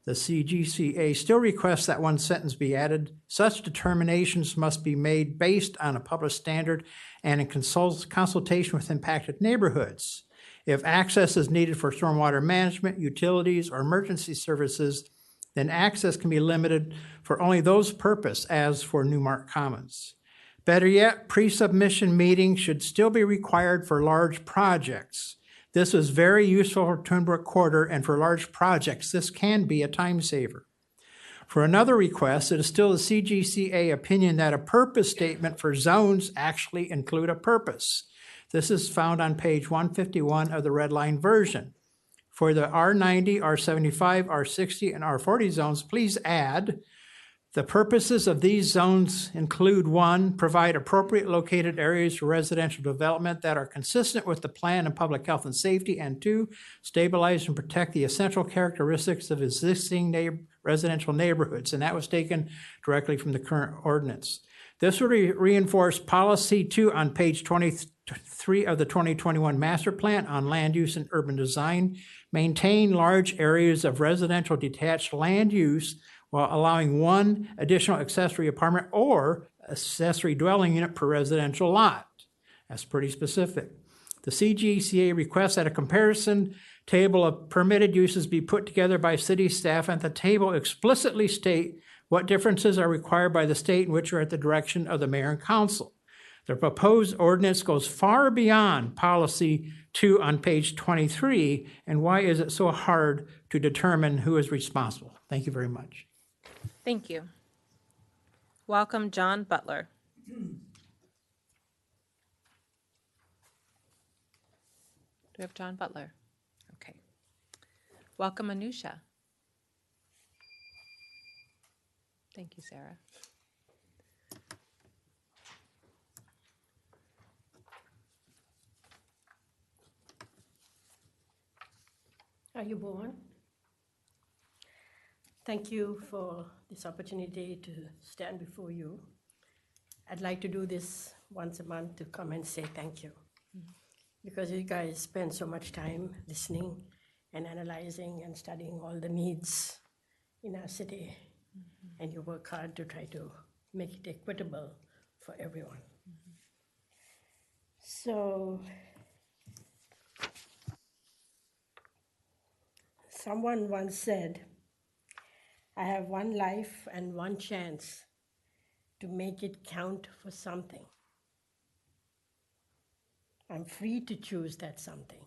The CGCA still requests that one sentence be added. Such determinations must be made based on a published standard and in consultation with impacted neighborhoods. If access is needed for stormwater management, utilities, or emergency services, then access can be limited for only those purposes, as for Newmark Commons. Better yet, pre-submission meetings should still be required for large projects. This is very useful for Twinbrook Quarter, and for large projects, this can be a time saver. For another request, it is still the CGCA opinion that a purpose statement for zones actually include a purpose. This is found on page 151 of the red line version. For the R90, R75, R60, and R40 zones, please add, the purposes of these zones include 1, provide appropriate located areas for residential development that are consistent with the plan and public health and safety, and 2, stabilize and protect the essential characteristics of existing residential neighborhoods. And that was taken directly from the current ordinance. This would reinforce policy 2 on page 23 of the 2021 master plan on land use and urban design. Maintain large areas of residential detached land use while allowing 1 additional accessory apartment or accessory dwelling unit per residential lot. That's pretty specific. The CGCA requests that a comparison table of permitted uses be put together by city staff, and the table explicitly state what differences are required by the state and which are at the direction of the mayor and council. The proposed ordinance goes far beyond policy 2 on page 23, and why is it so hard to determine who is responsible? Thank you very much.
Thank you. Welcome, John Butler. Do we have John Butler? Okay. Welcome, Anusha. Thank you, Sarah.
Are you born? Thank you for this opportunity to stand before you. I'd like to do this once a month to come and say thank you. Because you guys spend so much time listening and analyzing and studying all the needs in our city. And you work hard to try to make it equitable for everyone. So, someone once said, I have one life and one chance to make it count for something. I'm free to choose that something.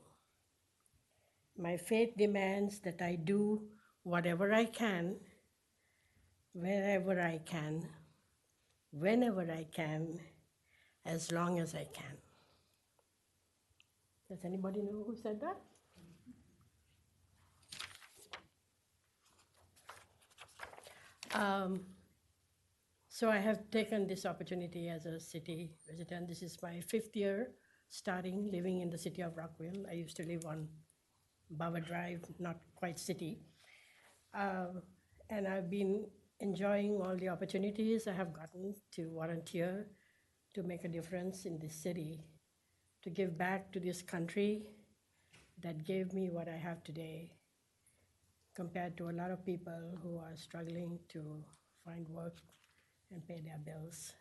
My faith demands that I do whatever I can, wherever I can, whenever I can, as long as I can. Does anybody know who said that? So I have taken this opportunity as a city resident. This is my 5th year starting living in the city of Rockville. I used to live on Bauer Drive, not quite city. And I've been enjoying all the opportunities I have gotten to volunteer, to make a difference in this city, to give back to this country that gave me what I have today, compared to a lot of people who are struggling to find work and pay their bills.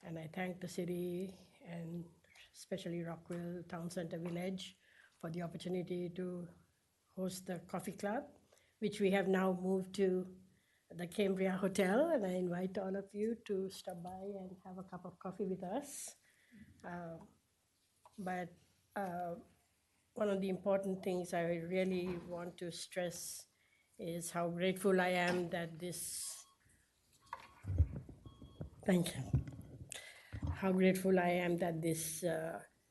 And I thank the city and especially Rockville Town Center Village for the opportunity to host the coffee club, which we have now moved to the Cambria Hotel, and I invite all of you to stop by and have a cup of coffee with us. But one of the important things I really want to stress is how grateful I am that thank you. How grateful I am that this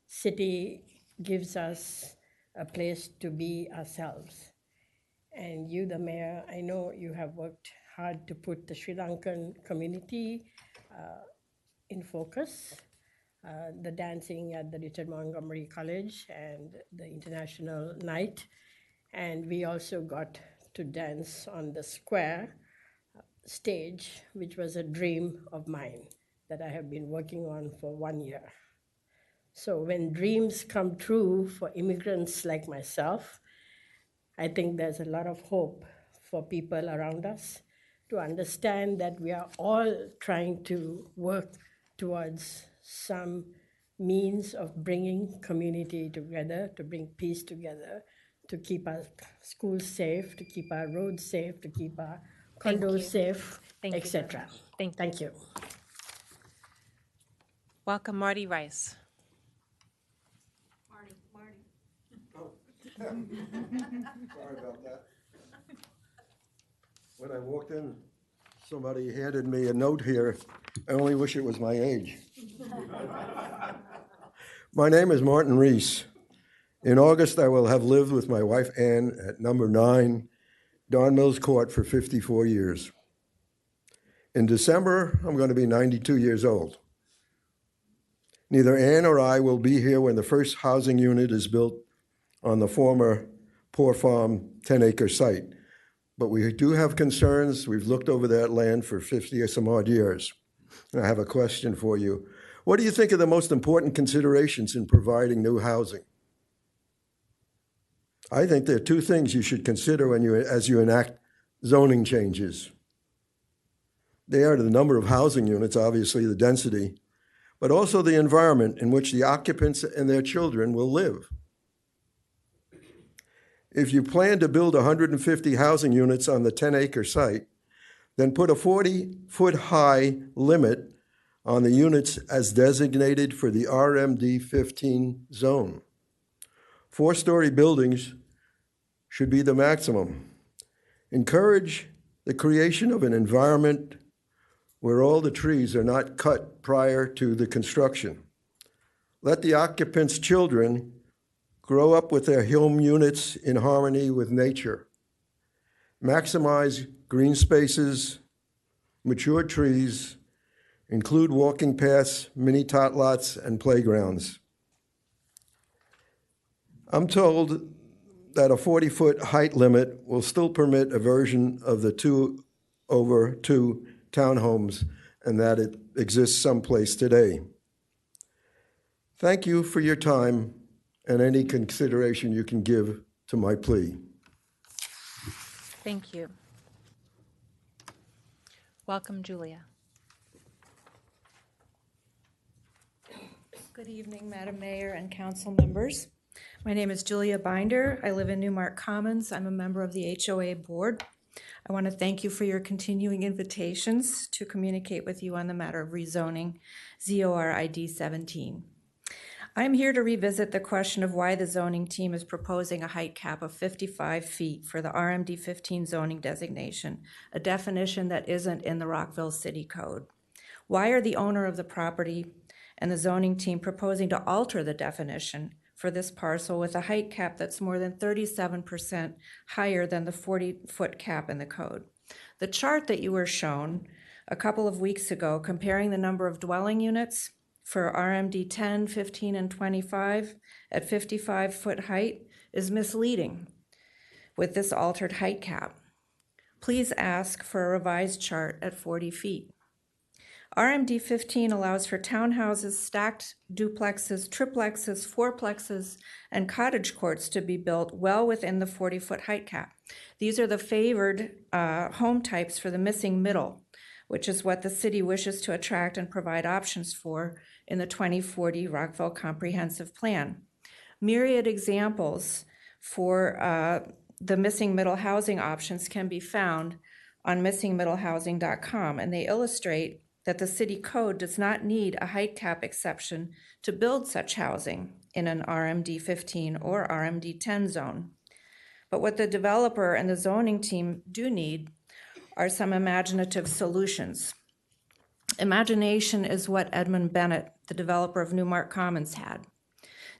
city gives us a place to be ourselves. And you, the mayor, I know you have worked hard to put the Sri Lankan community in focus. The dancing at the Richard Montgomery College and the International Night. And we also got to dance on the square stage, which was a dream of mine that I have been working on for 1 year. So when dreams come true for immigrants like myself, I think there's a lot of hope for people around us to understand that we are all trying to work towards some means of bringing community together, to bring peace together, to keep our schools safe, to keep our roads safe, to keep our condos safe, etc. Thank you.
Welcome, Marty Rice.
Sorry about that. When I walked in, somebody handed me a note here. I only wish it was my age. My name is Martin Reese. In August, I will have lived with my wife Ann at number 9 Don Mills Court for 54 years. In December, I'm going to be 92 years old. Neither Ann or I will be here when the first housing unit is built on the former Poor Farm 10-acre site. But we do have concerns. We've looked over that land for 50 or some odd years. And I have a question for you. What do you think are the most important considerations in providing new housing? I think there are 2 things you should consider as you enact zoning changes. They are the number of housing units, obviously the density, but also the environment in which the occupants and their children will live. If you plan to build 150 housing units on the 10-acre site, then put a 40-foot high limit on the units as designated for the RMD 15 zone. 4-story buildings should be the maximum. Encourage the creation of an environment where all the trees are not cut prior to the construction. Let the occupants' children grow up with their home units in harmony with nature. Maximize green spaces, mature trees, include walking paths, mini tot lots, and playgrounds. I'm told that a 40-foot height limit will still permit a version of the 2-over-2 townhomes, and that it exists someplace today. Thank you for your time and any consideration you can give to my plea.
Thank you. Welcome, Julia.
Good evening, Madam Mayor and council members. My name is Julia Binder. I live in Newmark Commons. I'm a member of the HOA board. I want to thank you for your continuing invitations to communicate with you on the matter of rezoning ZOR ID 17. I'm here to revisit the question of why the zoning team is proposing a height cap of 55 feet for the RMD 15 zoning designation, a definition that isn't in the Rockville City Code. Why are the owner of the property and the zoning team proposing to alter the definition for this parcel with a height cap that's more than 37% higher than the 40-foot cap in the code? The chart that you were shown a couple of weeks ago comparing the number of dwelling units for RMD 10, 15, and 25 at 55-foot height is misleading with this altered height cap. Please ask for a revised chart at 40 feet. RMD 15 allows for townhouses, stacked duplexes, triplexes, fourplexes, and cottage courts to be built well within the 40-foot height cap. These are the favored home types for the missing middle, which is what the city wishes to attract and provide options for in the 2040 Rockville Comprehensive Plan. Myriad examples for the missing middle housing options can be found on missingmiddlehousing.com, and they illustrate that the city code does not need a height cap exception to build such housing in an RMD 15 or RMD 10 zone. But what the developer and the zoning team do need are some imaginative solutions. Imagination is what Edmund Bennett, the developer of Newmark Commons, had.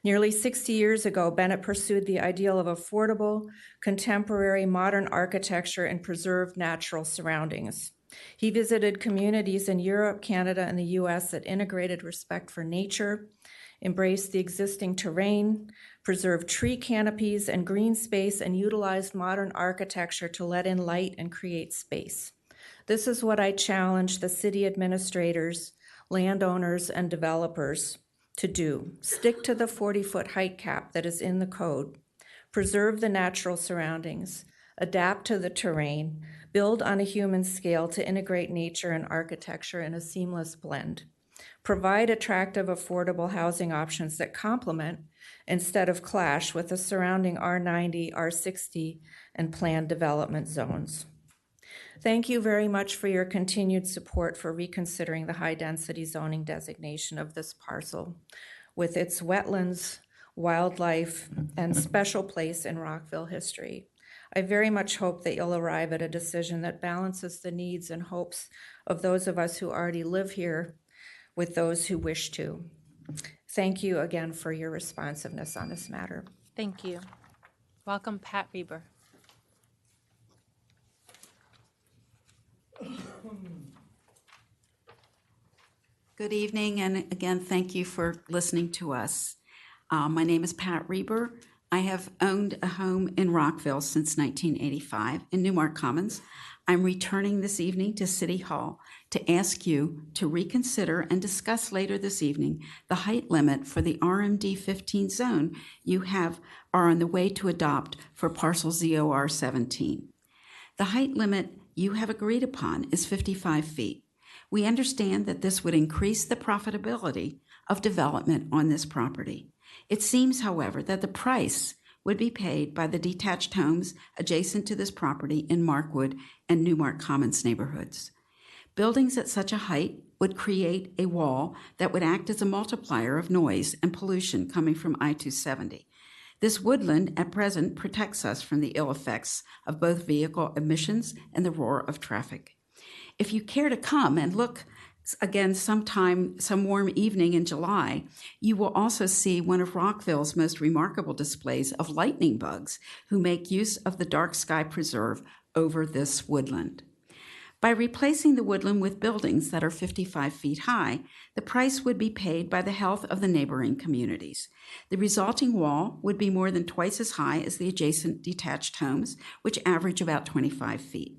Nearly 60 years ago, Bennett pursued the ideal of affordable, contemporary, modern architecture in preserved natural surroundings. He visited communities in Europe, Canada, and the US that integrated respect for nature, embraced the existing terrain, preserved tree canopies and green space, and utilized modern architecture to let in light and create space. This is what I challenge the city administrators, landowners, and developers to do. Stick to the 40-foot height cap that is in the code. Preserve the natural surroundings. Adapt to the terrain. Build on a human scale to integrate nature and architecture in a seamless blend. Provide attractive, affordable housing options that complement instead of clash with the surrounding R90, R60, and planned development zones. Thank you very much for your continued support for reconsidering the high-density zoning designation of this parcel with its wetlands, wildlife, and special place in Rockville history. I very much hope that you'll arrive at a decision that balances the needs and hopes of those of us who already live here with those who wish to. Thank you again for your responsiveness on this matter.
Thank you. Welcome, Pat Reber.
Good evening, and again, thank you for listening to us. My name is Pat Reber. I have owned a home in Rockville since 1985 in Newmark Commons. I'm returning this evening to City Hall to ask you to reconsider and discuss later this evening the height limit for the RMD 15 zone you are on the way to adopt for parcel ZOR 17. The height limit you have agreed upon is 55 feet. We understand that this would increase the profitability of development on this property. It seems, however, that the price would be paid by the detached homes adjacent to this property in Markwood and Newmark Commons neighborhoods. Buildings at such a height would create a wall that would act as a multiplier of noise and pollution coming from I-270. This woodland at present protects us from the ill effects of both vehicle emissions and the roar of traffic. If you care to come and look again sometime, some warm evening in July, you will also see one of Rockville's most remarkable displays of lightning bugs who make use of the dark sky preserve over this woodland. By replacing the woodland with buildings that are 55 feet high, the price would be paid by the health of the neighboring communities. The resulting wall would be more than twice as high as the adjacent detached homes, which average about 25 feet.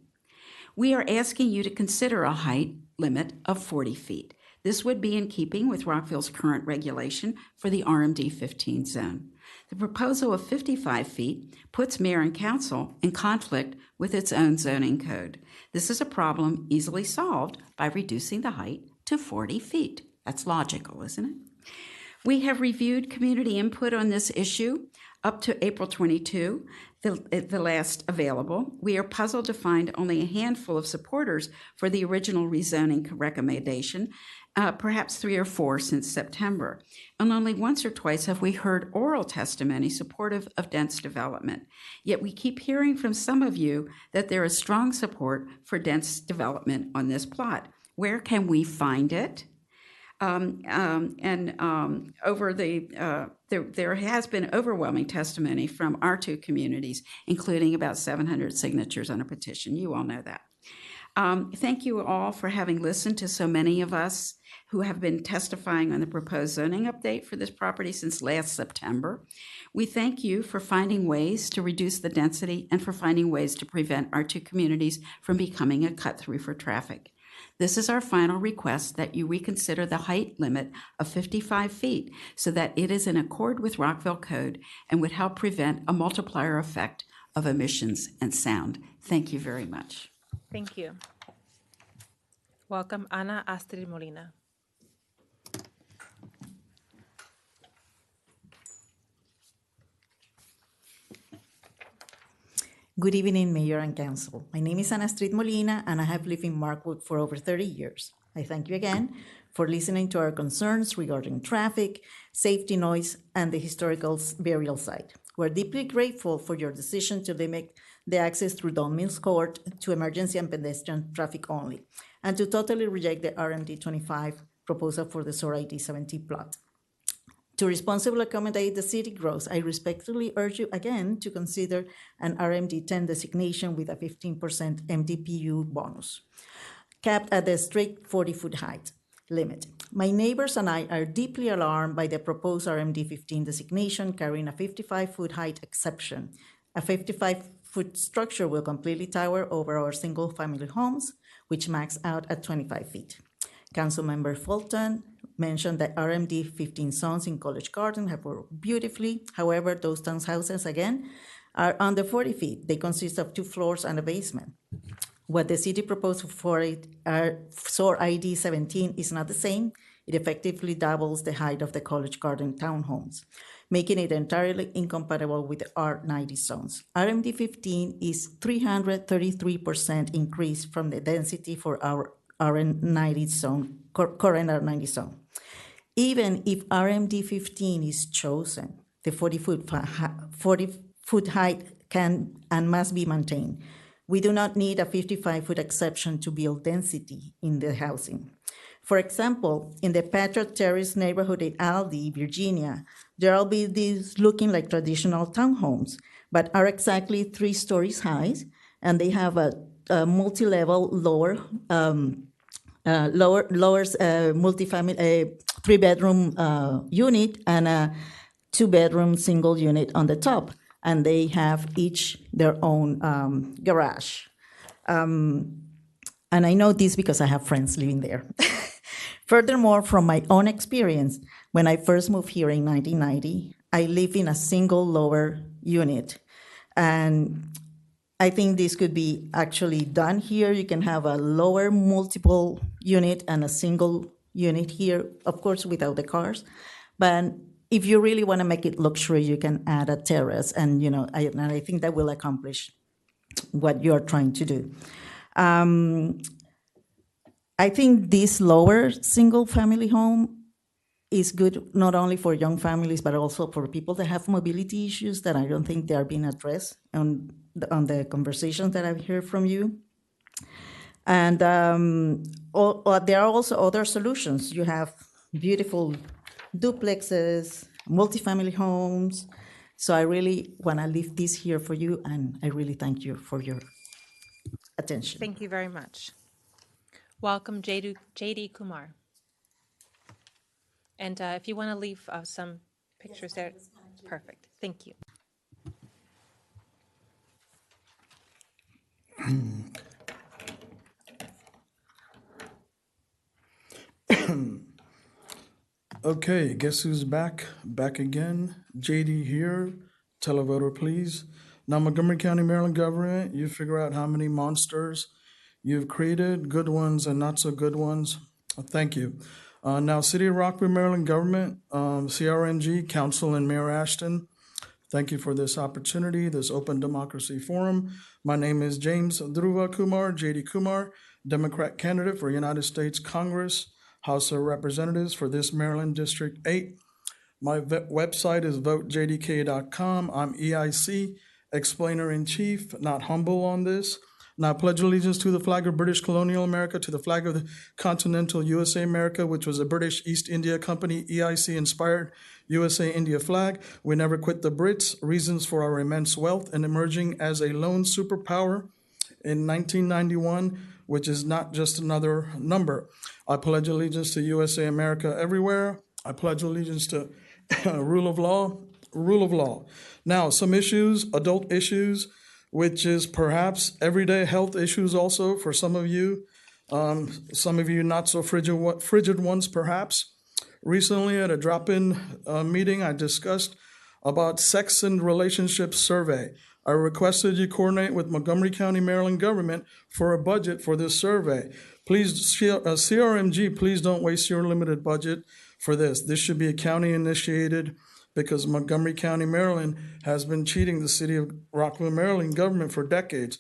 We are asking you to consider a height limit of 40 feet. This would be in keeping with Rockville's current regulation for the RMD 15 zone. The proposal of 55 feet puts mayor and council in conflict with its own zoning code. This is a problem easily solved by reducing the height to 40 feet. That's logical, isn't it? We have reviewed community input on this issue up to April 22, the last available. We are puzzled to find only a handful of supporters for the original rezoning recommendation, perhaps 3 or 4 since September. And only once or twice have we heard oral testimony supportive of dense development. Yet we keep hearing from some of you that there is strong support for dense development on this plot. Where can we find it? There has been overwhelming testimony from our two communities, including about 700 signatures on a petition. You all know that. Thank you all for having listened to so many of us who have been testifying on the proposed zoning update for this property since last September. We thank you for finding ways to reduce the density and for finding ways to prevent our two communities from becoming a cut-through for traffic. This is our final request that you reconsider the height limit of 55 feet so that it is in accord with Rockville Code and would help prevent a multiplier effect of emissions and sound. Thank you very much.
Thank you. Welcome, Ana Astrid Molina.
Good evening, Mayor and Council. My name is Ana Astrid Molina, and I have lived in Markwood for over 30 years. I thank you again for listening to our concerns regarding traffic, safety, noise, and the historical burial site. We're deeply grateful for your decision to limit the access through Don Mills Court to emergency and pedestrian traffic only, and to totally reject the RMD 25 proposal for the SOAR ID 70 plot. To responsibly accommodate the city growth, I respectfully urge you again to consider an RMD 10 designation with a 15% MDPU bonus, capped at the strict 40-foot height limit. My neighbors and I are deeply alarmed by the proposed RMD 15 designation carrying a 55-foot height exception. A 55-foot structure will completely tower over our single-family homes, which max out at 25 feet. Councilmember Fulton mentioned that RMD 15 zones in College Garden have worked beautifully. However, those townhouses, again, are under 40 feet. They consist of 2 floors and a basement. What the city proposed for SOAR ID 17 is not the same. It effectively doubles the height of the College Garden townhomes, making it entirely incompatible with the R90 zones. RMD 15 is 333% increase from the density for our R90 zone, current R90 zone. Even if RMD 15 is chosen, the 40-foot height can and must be maintained. We do not need a 55-foot exception to build density in the housing. For example, in the Patriot Terrace neighborhood in Aldie, Virginia, there are buildings looking like traditional townhomes, but are exactly 3 stories high, and they have a multi-level multi-family 3-bedroom unit and a 2-bedroom single unit on the top, and they have each their own garage. And I know this because I have friends living there. Furthermore, from my own experience, when I first moved here in 1990, I lived in a single lower unit. And I think this could be actually done here. You can have a lower multiple unit and a single unit here, of course, without the cars. But if you really want to make it luxury, you can add a terrace. And, I think that will accomplish what you're trying to do. I think this lower single-family home is good not only for young families, but also for people that have mobility issues that I don't think they are being addressed on the conversations that I've heard from you. And there are also other solutions. You have beautiful duplexes, multifamily homes. So I really want to leave this here for you, and I really thank you for your attention.
Thank you very much. Welcome, J.D. Kumar. And if you want to leave some pictures there, perfect. Thank you.
Okay, guess who's back? Back again. JD here. Televoter, please. Now, Montgomery County, Maryland government, you figure out how many monsters you've created, good ones and not so good ones. Thank you. Now, City of Rockville, Maryland government, CRNG, Council and Mayor Ashton, thank you for this opportunity, this open democracy forum. My name is James Dhruva Kumar, JD Kumar, Democrat candidate for United States Congress, House of Representatives for this Maryland District 8. My website is votejdk.com. I'm EIC, explainer in chief, not humble on this. Now I pledge allegiance to the flag of British colonial America, to the flag of the continental USA America, which was a British East India Company EIC inspired USA India flag. We never quit the Brits. Reasons for our immense wealth and emerging as a lone superpower in 1991, which is not just another number. I pledge allegiance to USA America everywhere. I pledge allegiance to rule of law, rule of law. Now, some issues, adult issues, which is perhaps everyday health issues also for some of you not so frigid ones perhaps. Recently at a drop-in meeting, I discussed about sex and relationships survey. I requested you coordinate with Montgomery County, Maryland government for a budget for this survey. Please, CRMG, please don't waste your limited budget for this. This should be a county initiated because Montgomery County, Maryland has been cheating the city of Rockville, Maryland government for decades.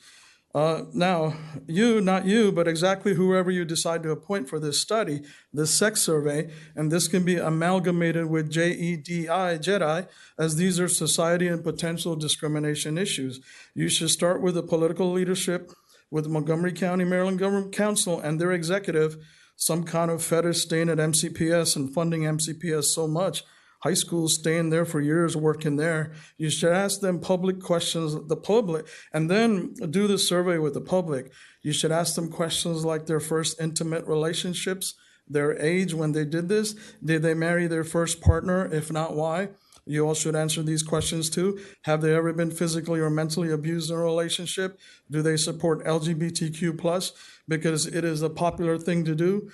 Now, not you, but exactly whoever you decide to appoint for this study, this sex survey, and this can be amalgamated with JEDI, as these are society and potential discrimination issues. You should start with the political leadership, with Montgomery County, Maryland Government Council and their executive, some kind of fetish staying at MCPS and funding MCPS so much. High schools staying there for years, working there. You should ask them public questions, the public, and then do the survey with the public. You should ask them questions like their first intimate relationships, their age when they did this. Did they marry their first partner? If not, why? You all should answer these questions too. Have they ever been physically or mentally abused in a relationship? Do they support LGBTQ+? Because it is a popular thing to do.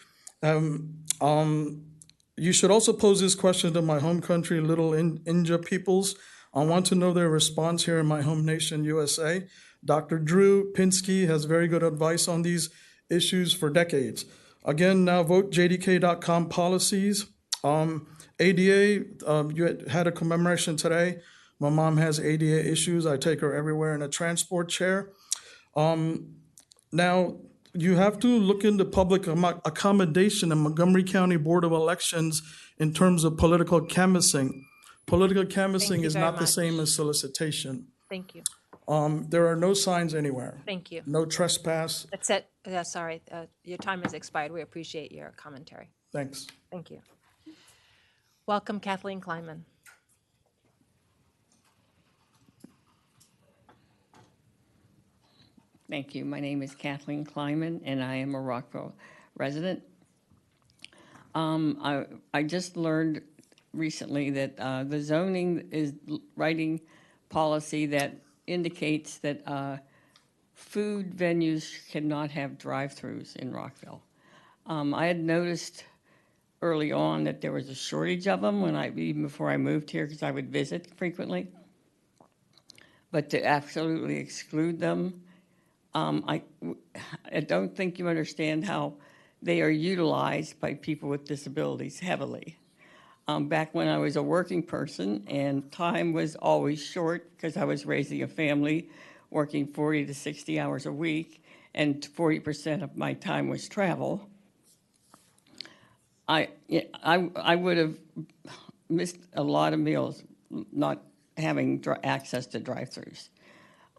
You should also pose this question to my home country, little Inja peoples. I want to know their response here in my home nation, USA. Dr. Drew Pinsky has very good advice on these issues for decades. Again, now vote JDK.com policies. ADA, you had a commemoration today. My mom has ADA issues. I take her everywhere in a transport chair. Now, you have to look into public accommodation in Montgomery County Board of Elections in terms of political canvassing. Political canvassing is not the same as solicitation.
Thank you.
There are no signs anywhere.
Thank you.
No trespass.
That's it. Sorry, your time has expired. We appreciate your commentary.
Thanks.
Thank you. Welcome, Kathleen Kleinman.
Thank you. My name is Kathleen Kleinman, and I am a Rockville resident. I just learned recently that the zoning is writing policy that indicates that food venues cannot have drive-throughs in Rockville. I had noticed early on that there was a shortage of them even before I moved here, because I would visit frequently. But to absolutely exclude them, I don't think you understand how they are utilized by people with disabilities heavily. Back when I was a working person and time was always short because I was raising a family, working 40 to 60 hours a week, and 40% of my time was travel, I would have missed a lot of meals not having access to drive-thrus.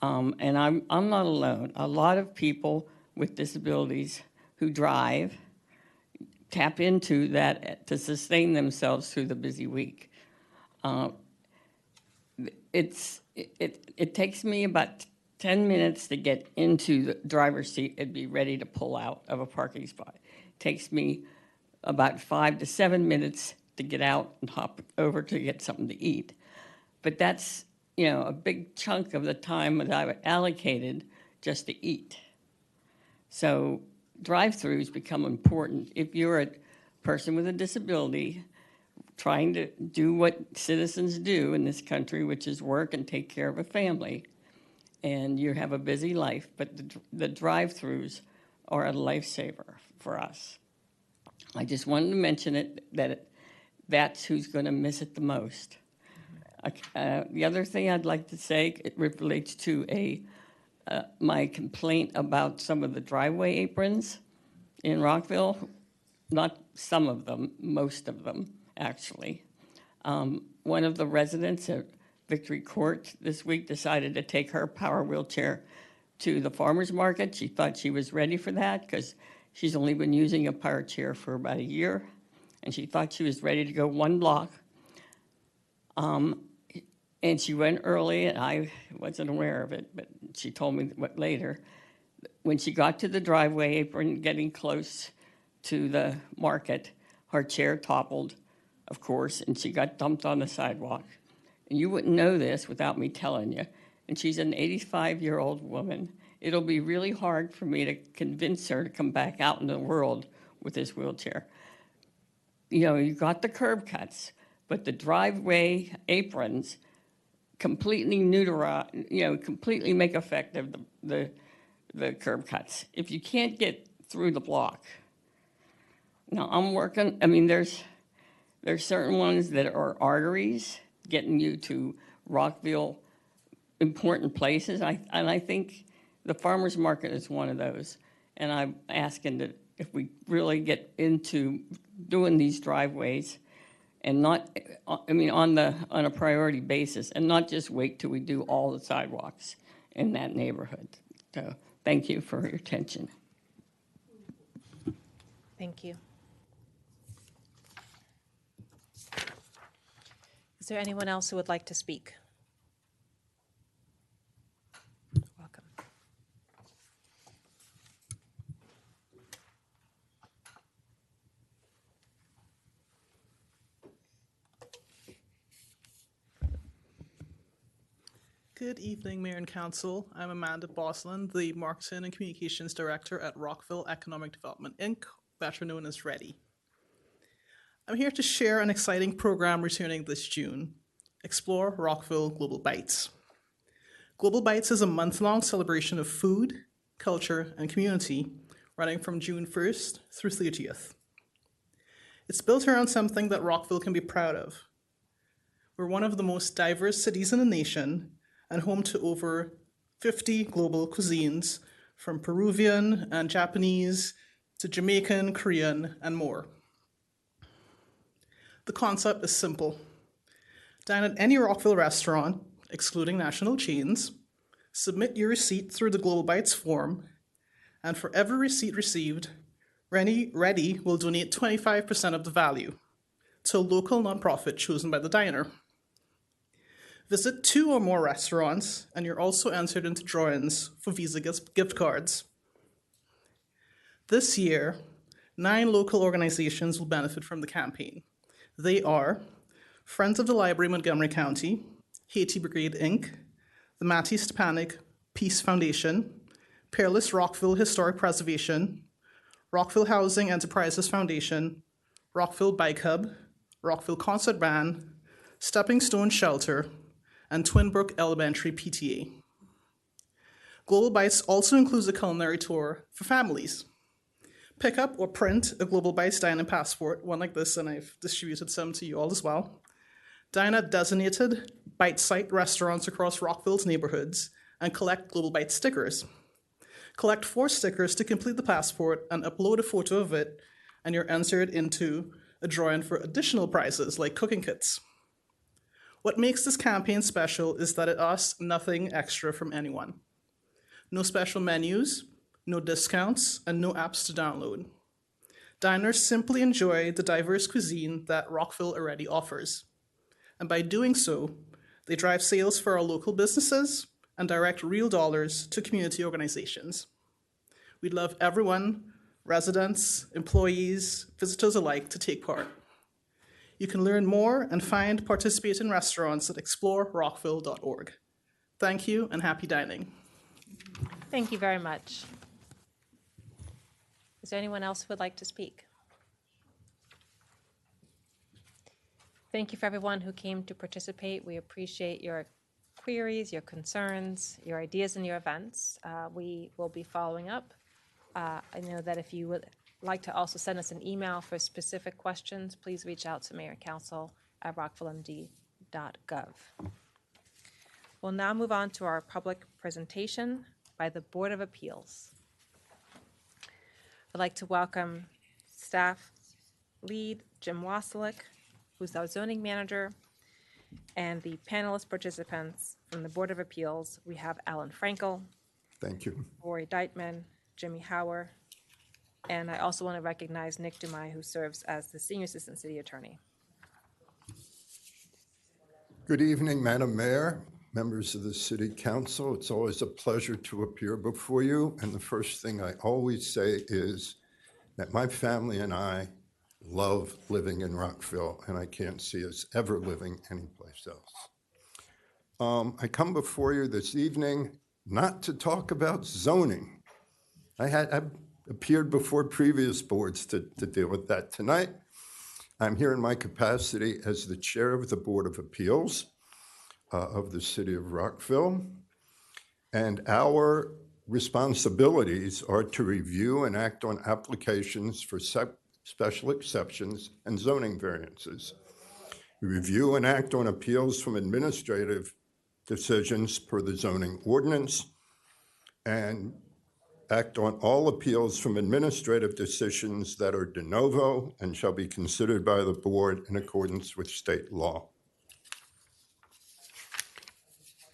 And I'm not alone. A lot of people with disabilities who drive tap into that to sustain themselves through the busy week. It takes me about 10 minutes to get into the driver's seat and be ready to pull out of a parking spot. It takes me about 5 to 7 minutes to get out and hop over to get something to eat. But that's, a big chunk of the time that I've allocated just to eat. So drive-throughs become important. If you're a person with a disability trying to do what citizens do in this country, which is work and take care of a family, and you have a busy life, but the drive-throughs are a lifesaver for us. I just wanted to mention it, that's who's going to miss it the most. The other thing I'd like to say, it relates to my complaint about some of the driveway aprons in Rockville. Not some of them, most of them, actually. One of the residents at Victory Court this week decided to take her power wheelchair to the farmer's market. She thought she was ready for that because she's only been using a power chair for about a year, and she thought she was ready to go 1 block. And she went early, and I wasn't aware of it, but she told me what later. When she got to the driveway apron, getting close to the market, her chair toppled, of course, and she got dumped on the sidewalk. And you wouldn't know this without me telling you. And she's an 85-year-old woman. It'll be really hard for me to convince her to come back out in the world with this wheelchair. You know, you got the curb cuts, but the driveway aprons completely completely make effective the curb cuts. If you can't get through the block, now I'm working. I mean, there's certain ones that are arteries getting you to Rockville, important places. And I think the farmers market is one of those. And I'm asking that if we really get into doing these driveways, and not, I mean, on a priority basis, and not just wait till we do all the sidewalks in that neighborhood. So thank you for your attention.
Thank you. Is there anyone else who would like to speak? Welcome.
Good evening, Mayor and Council. I'm Amanda Boslin, the Marketing and Communications Director at Rockville Economic Development, Inc., better known as READY. I'm here to share an exciting program returning this June, Explore Rockville Global Bites. Global Bites is a month-long celebration of food, culture, and community running from June 1st through 30th. It's built around something that Rockville can be proud of. We're one of the most diverse cities in the nation and home to over 50 global cuisines, from Peruvian and Japanese to Jamaican, Korean, and more. The concept is simple. Dine at any Rockville restaurant, excluding national chains, submit your receipt through the Global Bites form, and for every receipt received, Ready will donate 25% of the value to a local nonprofit chosen by the diner. Visit 2 or more restaurants, and you're also entered into drawings for Visa gift cards. This year, 9 local organizations will benefit from the campaign. They are Friends of the Library Montgomery County, Haiti Brigade Inc., the Mattie Stepanek Peace Foundation, Peerless Rockville Historic Preservation, Rockville Housing Enterprises Foundation, Rockville Bike Hub, Rockville Concert Band, Stepping Stone Shelter, and Twin Brook Elementary PTA. Global Bites also includes a culinary tour for families. Pick up or print a Global Bites dining passport, one like this, and I've distributed some to you all as well. Dine at designated Bite site restaurants across Rockville's neighborhoods and collect Global Bites stickers. Collect 4 stickers to complete the passport and upload a photo of it, and you're entered into a drawing for additional prizes like cooking kits. What makes this campaign special is that it asks nothing extra from anyone. No special menus, no discounts, and no apps to download. Diners simply enjoy the diverse cuisine that Rockville already offers. And by doing so, they drive sales for our local businesses and direct real dollars to community organizations. We'd love everyone, residents, employees, visitors alike, to take part. You can learn more and find participating restaurants at explorerockville.org. Thank you and happy dining.
Thank you very much. Is there anyone else who would like to speak? Thank you for everyone who came to participate. We appreciate your queries, your concerns, your ideas, and your events. We will be following up. I know that if you would like to also send us an email for specific questions, please reach out to Mayor and Council at rockvillemd.gov. We'll now move on to our public presentation by the Board of Appeals. I'd like to welcome staff lead Jim Wasilek, who's our zoning manager, and the panelist participants from the Board of Appeals. We have Alan Frankel,
Thank you.
Roy Deitman, Jimmy Hauer, and I also want to recognize Nick Dumais, who serves as the Senior Assistant City Attorney.
Good evening, Madam Mayor, members of the City Council. It's always a pleasure to appear before you. And the first thing I always say is that my family and I love living in Rockville, and I can't see us ever living anyplace else. I come before you this evening not to talk about zoning. I've appeared before previous boards to deal with that. Tonight, I'm here in my capacity as the chair of the Board of Appeals of the City of Rockville, and our responsibilities are to review and act on applications for special exceptions and zoning variances. We review and act on appeals from administrative decisions per the zoning ordinance, and act on all appeals from administrative decisions that are de novo and shall be considered by the board in accordance with state law.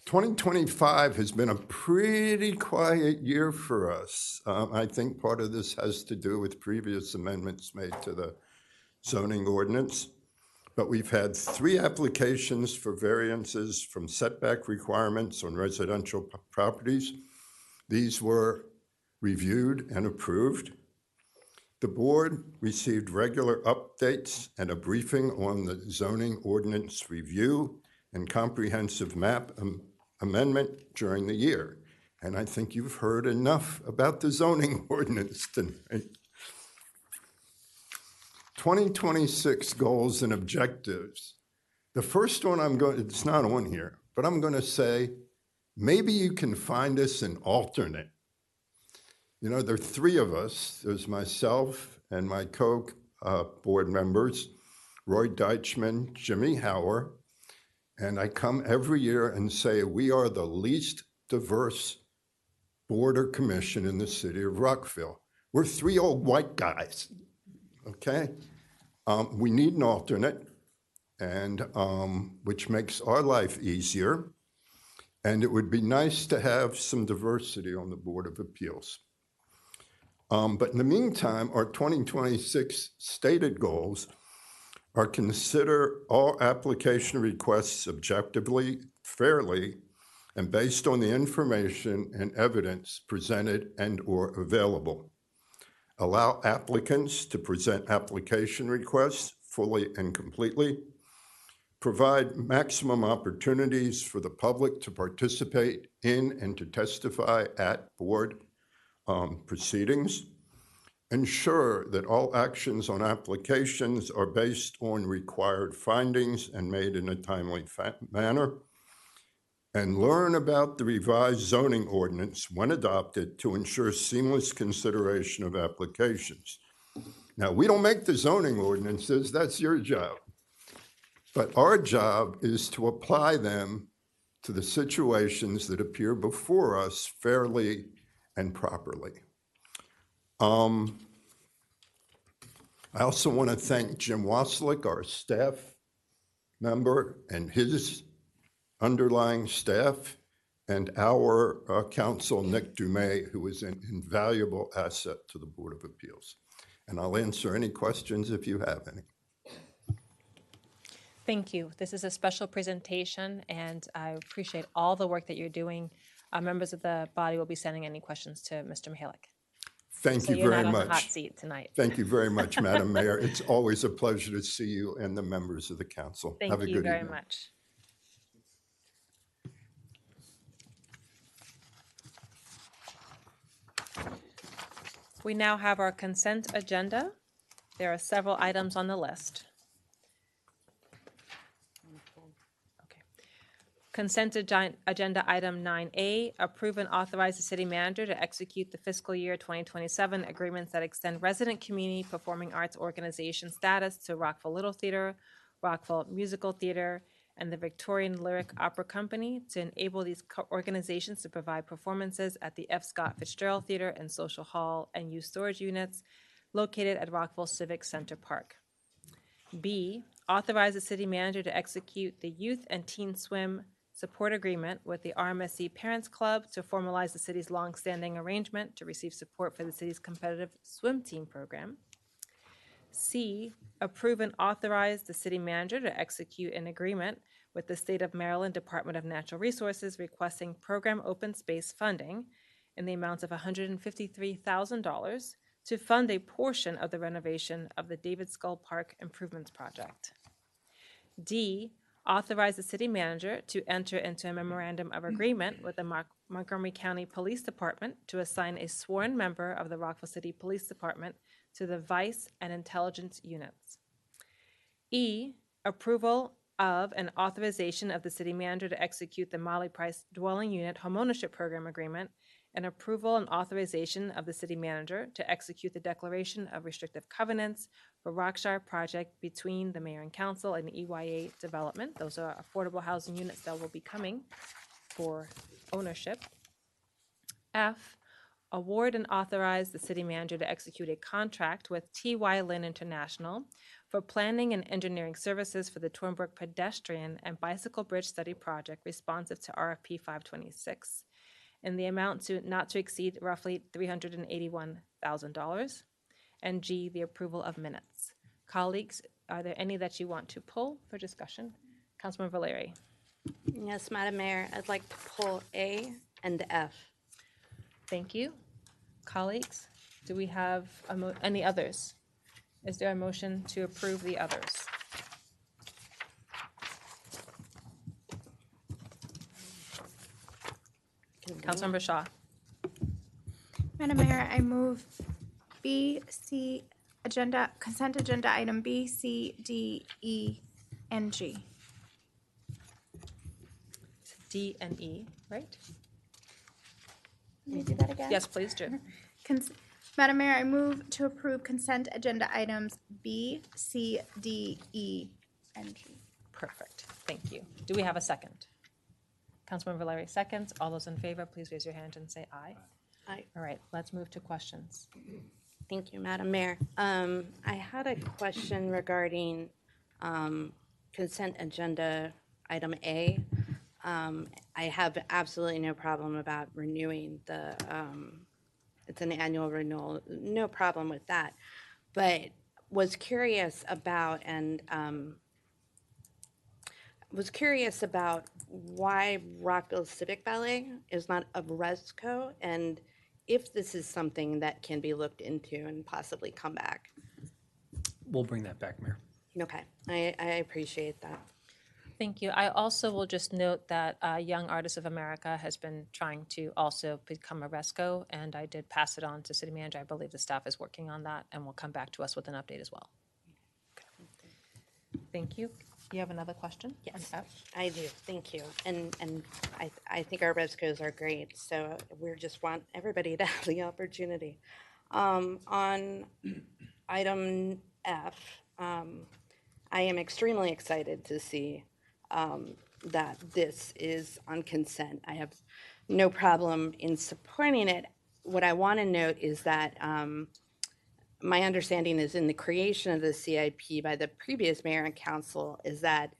2025 has been a pretty quiet year for us. I think part of this has to do with previous amendments made to the zoning ordinance. But we've had 3 applications for variances from setback requirements on residential properties. These were reviewed and approved. The board received regular updates and a briefing on the zoning ordinance review and comprehensive map amendment during the year. And I think you've heard enough about the zoning ordinance tonight. 2026 goals and objectives. The first one it's not on here, but I'm going to say, maybe you can find us an alternate. You know, there are 3 of us. There's myself and my co-board members, Roy Deitman, Jimmy Hauer, and I come every year and say we are the least diverse board or commission in the city of Rockville. We're 3 old white guys, okay? We need an alternate, and which makes our life easier, and it would be nice to have some diversity on the Board of Appeals. But in the meantime, our 2026 stated goals are consider all application requests objectively, fairly, and based on the information and evidence presented and or available. Allow applicants to present application requests fully and completely. Provide maximum opportunities for the public to participate in and to testify at board proceedings. Ensure that all actions on applications are based on required findings and made in a timely manner. And learn about the revised zoning ordinance when adopted to ensure seamless consideration of applications. Now, we don't make the zoning ordinances, that's your job. But our job is to apply them to the situations that appear before us fairly and properly. I also want to thank Jim Waslick, our staff member, and his underlying staff, and our counsel, Nick Dumais, who is an invaluable asset to the Board of Appeals. And I'll answer any questions if you have any.
Thank you. This is a special presentation, and I appreciate all the work that you're doing. Members of the body will be sending any questions to Mr. Mihalik.
Thank you
you're
very
not
much.
on the hot seat tonight.
Thank you very much, Madam Mayor. It's always a pleasure to see you and the members of the council.
Thank
Have a
you
good
very
evening.
much. We now have our consent agenda. There are several items on the list. Consent agenda item 9A, approve and authorize the city manager to execute the fiscal year 2027 agreements that extend resident community performing arts organization status to Rockville Little Theater, Rockville Musical Theater, and the Victorian Lyric Opera Company to enable these organizations to provide performances at the F. Scott Fitzgerald Theater and Social Hall and youth storage units located at Rockville Civic Center Park. B, authorize the city manager to execute the youth and teen swim support agreement with the RMSC Parents Club to formalize the city's longstanding arrangement to receive support for the city's competitive swim team program. C, approve and authorize the city manager to execute an agreement with the State of Maryland Department of Natural Resources requesting program open space funding in the amount of $153,000 to fund a portion of the renovation of the David Skull Park Improvements Project. D, authorize the city manager to enter into a memorandum of agreement with the Montgomery County Police Department to assign a sworn member of the Rockville City Police Department to the Vice and Intelligence units. E, approval of an authorization of the city manager to execute the Molly Price Dwelling Unit Homeownership Program Agreement, and approval and authorization of the city manager to execute the declaration of restrictive covenants for Rockshire project between the mayor and council and EYA Development. Those are affordable housing units that will be coming for ownership. F, award and authorize the city manager to execute a contract with T.Y. Lin International for planning and engineering services for the Tornbrook Pedestrian and Bicycle Bridge Study Project responsive to RFP 526 in the amount not to exceed roughly $381,000. And G, the approval of minutes. Colleagues, are there any that you want to pull for discussion? Councilman Valeri.
Yes, Madam Mayor, I'd like to pull A and F.
Thank you. Colleagues, do we have any others? Is there a motion to approve the others? Councilmember Shaw.
Madam Mayor, I move consent agenda item B, C, D, E, and G.
D and E, right?
Can you do that again?
Yes, please do.
Madam Mayor, I move to approve consent agenda items B, C, D, E, and G.
Perfect. Thank you. Do we have a second? Councilman Valeri seconds. All those in favor, please raise your hand and say aye.
Aye.
All right, let's move to questions.
Thank you, Madam Mayor. I had a question regarding consent agenda item A. I have absolutely no problem about renewing it's an annual renewal, no problem with that. But was curious about why Rockville Civic Ballet is not a RESCO, and if this is something that can be looked into and possibly come back.
We'll bring that back, Mayor.
Okay, I appreciate that.
Thank you. I also will just note that Young Artists of America has been trying to also become a RESCO, and I did pass it on to City Manager. I believe the staff is working on that and will come back to us with an update as well. Okay. Thank you. You have another question?
Yes, I do. Thank you. And I think our RESCOs are great, so we just want everybody to have the opportunity. On item F, I am extremely excited to see that this is on consent. I have no problem in supporting it. What I want to note is that my understanding is in the creation of the CIP by the previous mayor and council is that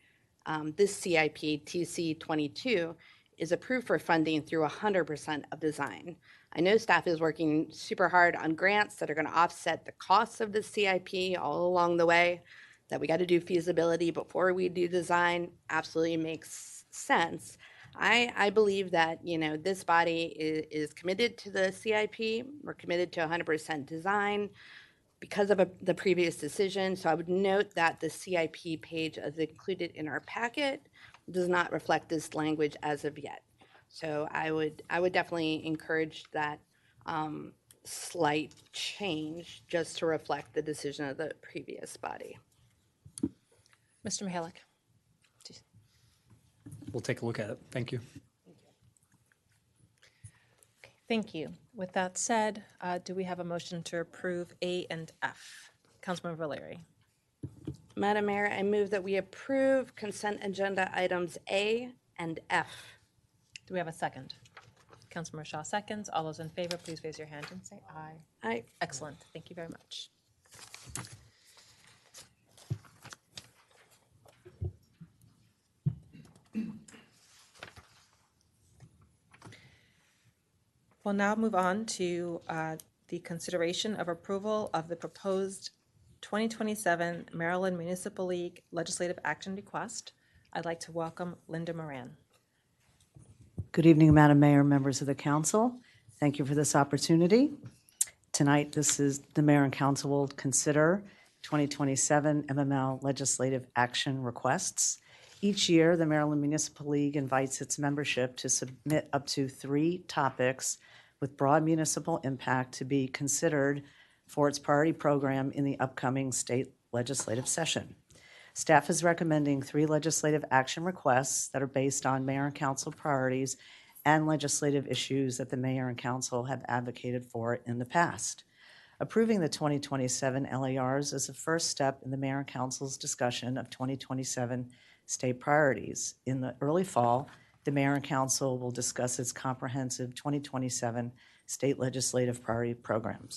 this CIP, TC 22, is approved for funding through 100% of design. I know staff is working super hard on grants that are going to offset the costs of the CIP all along the way, that we got to do feasibility before we do design. Absolutely makes sense. I believe that, this body is committed to the CIP. We're committed to 100% design because of the previous decision. So I would note that the CIP page as included in our packet does not reflect this language as of yet. So I would definitely encourage that slight change just to reflect the decision of the previous body.
Mr. Mihalik.
We'll take a look at it. Thank you.
Thank you. With that said, do we have a motion to approve A and F? Councilman Valeri.
Madam Mayor, I move that we approve consent agenda items A and F.
Do we have a second? Councilmember Shaw seconds. All those in favor, please raise your hand and say aye.
Aye.
Excellent. Thank you very much. We'll now move on to the consideration of approval of the proposed 2027 Maryland Municipal League Legislative Action Request. I'd like to welcome Linda Moran.
Good evening, Madam Mayor, members of the council. Thank you for this opportunity. Tonight, the mayor and council will consider 2027 MML legislative action requests. Each year, the Maryland Municipal League invites its membership to submit up to 3 topics with broad municipal impact to be considered for its priority program in the upcoming state legislative session. Staff is recommending 3 legislative action requests that are based on mayor and council priorities and legislative issues that the mayor and council have advocated for in the past. Approving the 2027 LARs is a first step in the mayor and council's discussion of 2027 state priorities. In the early fall, the mayor and council will discuss its comprehensive 2027 state legislative priority program.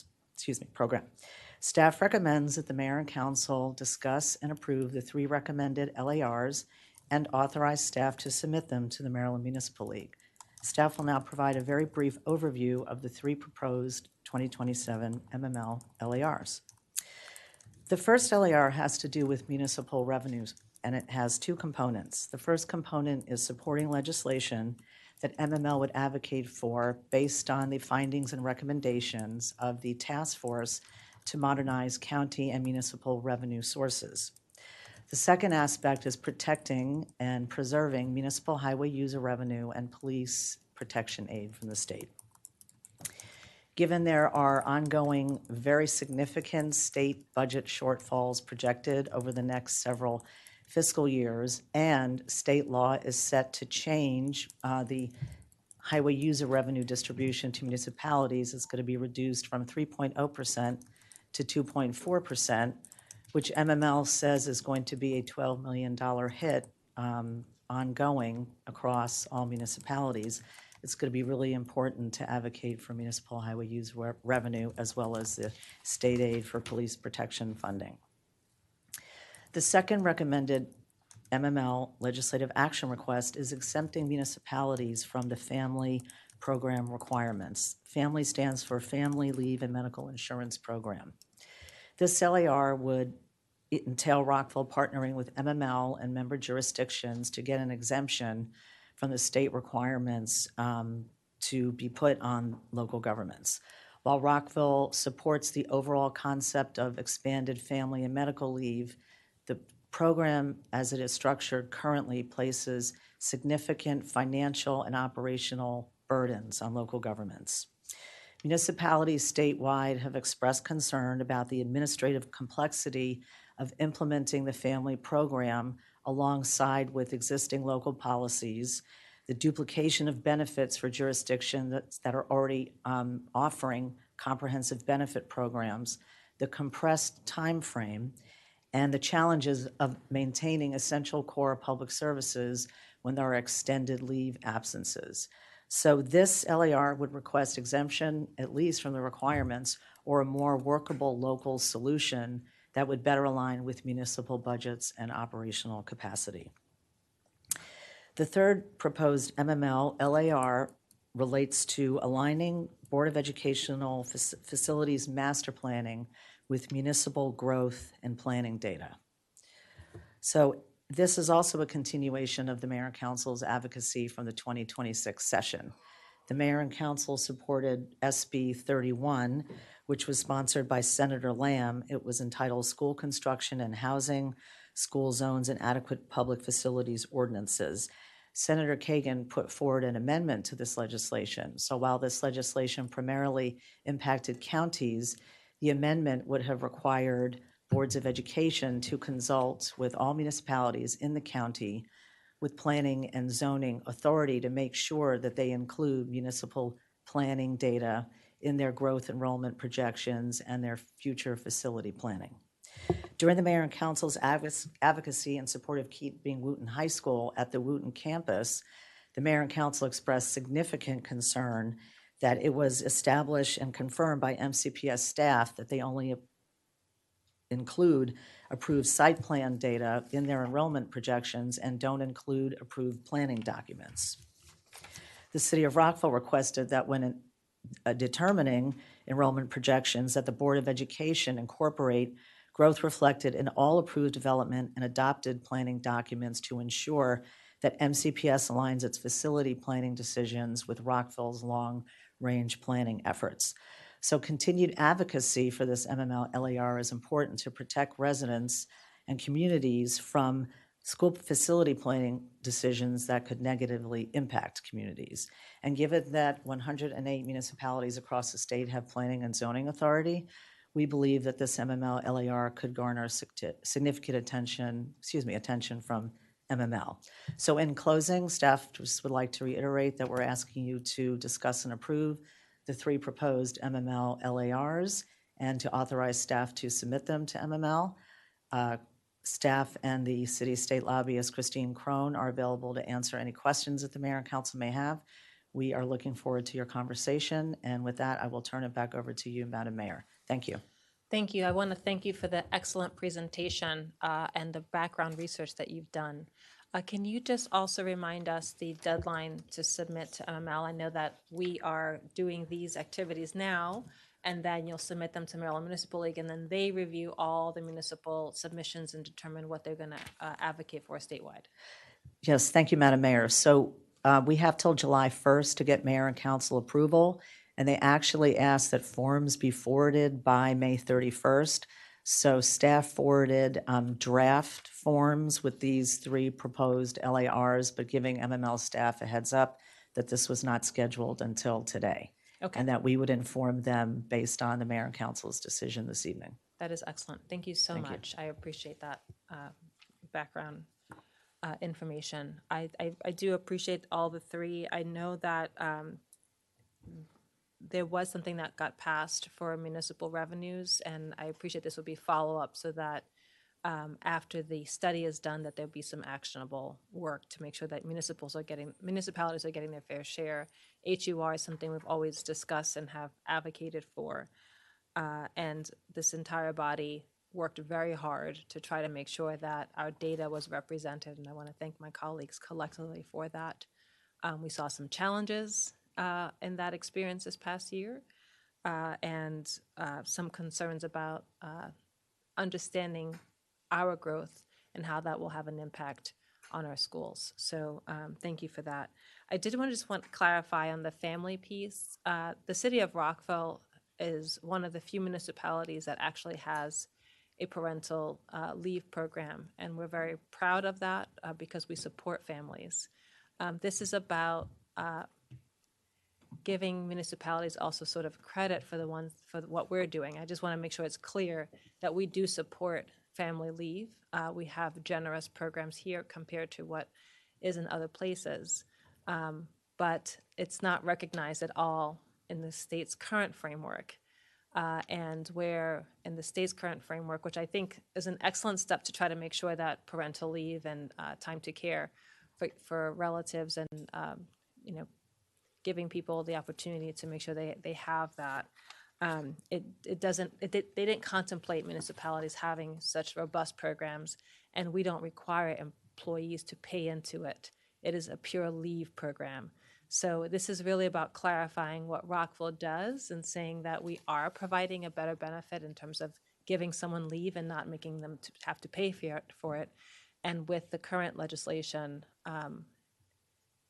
Staff recommends that the mayor and council discuss and approve the 3 recommended LARs and authorize staff to submit them to the Maryland Municipal League. Staff will now provide a very brief overview of the 3 proposed 2027 MML LARs. The first LAR has to do with municipal revenues, and it has 2 components. The first component is supporting legislation that MML would advocate for based on the findings and recommendations of the task force to modernize county and municipal revenue sources. The second aspect is protecting and preserving municipal highway user revenue and police protection aid from the state. Given there are ongoing, very significant state budget shortfalls projected over the next several fiscal years, and state law is set to change the highway user revenue distribution to municipalities, it's going to be reduced from 3.0% to 2.4%, which MML says is going to be a $12 million hit ongoing across all municipalities. It's going to be really important to advocate for municipal highway use revenue as well as the state aid for police protection funding. The second recommended MML legislative action request is exempting municipalities from the family program requirements. Family stands for Family Leave and Medical Insurance Program. This LAR would entail Rockville partnering with MML and member jurisdictions to get an exemption from the state requirements to be put on local governments. While Rockville supports the overall concept of expanded family and medical leave, the program as it is structured currently places significant financial and operational burdens on local governments. Municipalities statewide have expressed concern about the administrative complexity of implementing the family program alongside with existing local policies, the duplication of benefits for jurisdictions that are already offering comprehensive benefit programs, the compressed time frame, and the challenges of maintaining essential core public services when there are extended leave absences. So this LAR would request exemption, at least from the requirements, or a more workable local solution that would better align with municipal budgets and operational capacity. The third proposed MML LAR relates to aligning Board of Educational Facilities master planning with municipal growth and planning data. So this is also a continuation of the Mayor and Council's advocacy from the 2026 session. The Mayor and Council supported SB 31, which was sponsored by Senator Lamb. It was entitled School Construction and Housing, School Zones and Adequate Public Facilities Ordinances. Senator Kagan put forward an amendment to this legislation. So while this legislation primarily impacted counties, the amendment would have required boards of education to consult with all municipalities in the county with planning and zoning authority to make sure that they include municipal planning data in their growth enrollment projections and their future facility planning. During the Mayor and Council's advocacy in support of keeping Wooten High School at the Wooten campus, the Mayor and Council expressed significant concern that it was established and confirmed by MCPS staff that they only include approved site plan data in their enrollment projections and don't include approved planning documents. The City of Rockville requested that when determining enrollment projections that the Board of Education incorporate growth reflected in all approved development and adopted planning documents to ensure that MCPS aligns its facility planning decisions with Rockville's long-range planning efforts. So continued advocacy for this MML LAR is important to protect residents and communities from school facility planning decisions that could negatively impact communities. And given that 108 municipalities across the state have planning and zoning authority, we believe that this MML LAR could garner significant attention from MML. So in closing, staff just would like to reiterate that we're asking you to discuss and approve the 3 proposed MML LARs and to authorize staff to submit them to MML. Staff and the city state lobbyist, Christine Crone, are available to answer any questions that the mayor and council may have. We are looking forward to your conversation. And with that, I will turn it back over to you, Madam Mayor. Thank you.
Thank you. I want to thank you for the excellent presentation and the background research that you've done. Can you just also remind us the deadline to submit to MML? I know that we are doing these activities now, and then you'll submit them to Maryland Municipal League, and then they review all the municipal submissions and determine what they're going to advocate for statewide.
Yes, thank you, Madam Mayor. So we have till July 1st to get mayor and council approval, and they actually asked that forms be forwarded by May 31st. So staff forwarded draft forms with these 3 proposed LARs, but giving MML staff a heads up that this was not scheduled until today.
Okay.
And that we would inform them based on the mayor and council's decision this evening.
That is excellent. Thank you so much. I appreciate that background information. I do appreciate all the 3. I know that there was something that got passed for municipal revenues, and I appreciate this will be follow-up so that after the study is done, that there'll be some actionable work to make sure that municipalities are getting their fair share. HUR is something we've always discussed and have advocated for, and this entire body worked very hard to try to make sure that our data was represented, and I want to thank my colleagues collectively for that. We saw some challenges in that experience this past year, and some concerns about understanding our growth and how that will have an impact on our schools. So thank you for that. I did want to clarify on the family piece. The city of Rockville is one of the few municipalities that actually has a parental leave program, and we're very proud of that because we support families. This is about giving municipalities also sort of credit for what we're doing. I just want to make sure it's clear that we do support family leave. We have generous programs here compared to what is in other places, but it's not recognized at all in the state's current framework. And where in the state's current framework, which I think is an excellent step to try to make sure that parental leave and time to care for relatives and giving people the opportunity to make sure they have that. They didn't contemplate municipalities having such robust programs, and we don't require employees to pay into it. It is a pure leave program. So this is really about clarifying what Rockville does and saying that we are providing a better benefit in terms of giving someone leave and not making them have to pay for it. And with the current legislation,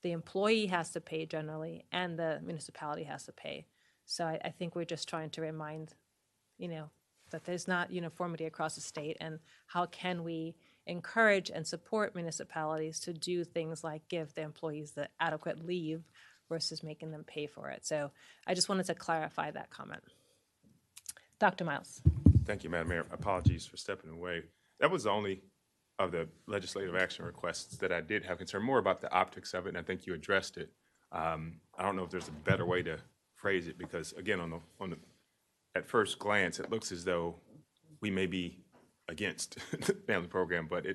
the employee has to pay generally, and the municipality has to pay. So I think we're just trying to remind, that there's not uniformity across the state, and how can we encourage and support municipalities to do things like give their employees the adequate leave versus making them pay for it. So I just wanted to clarify that comment. Dr. Miles.
Thank you, Madam Mayor. Apologies for stepping away. That was the only of the legislative action requests that I did have concern more about the optics of it, and I think you addressed it. I don't know if there's a better way to phrase it, because again, at first glance, it looks as though we may be against the family program, but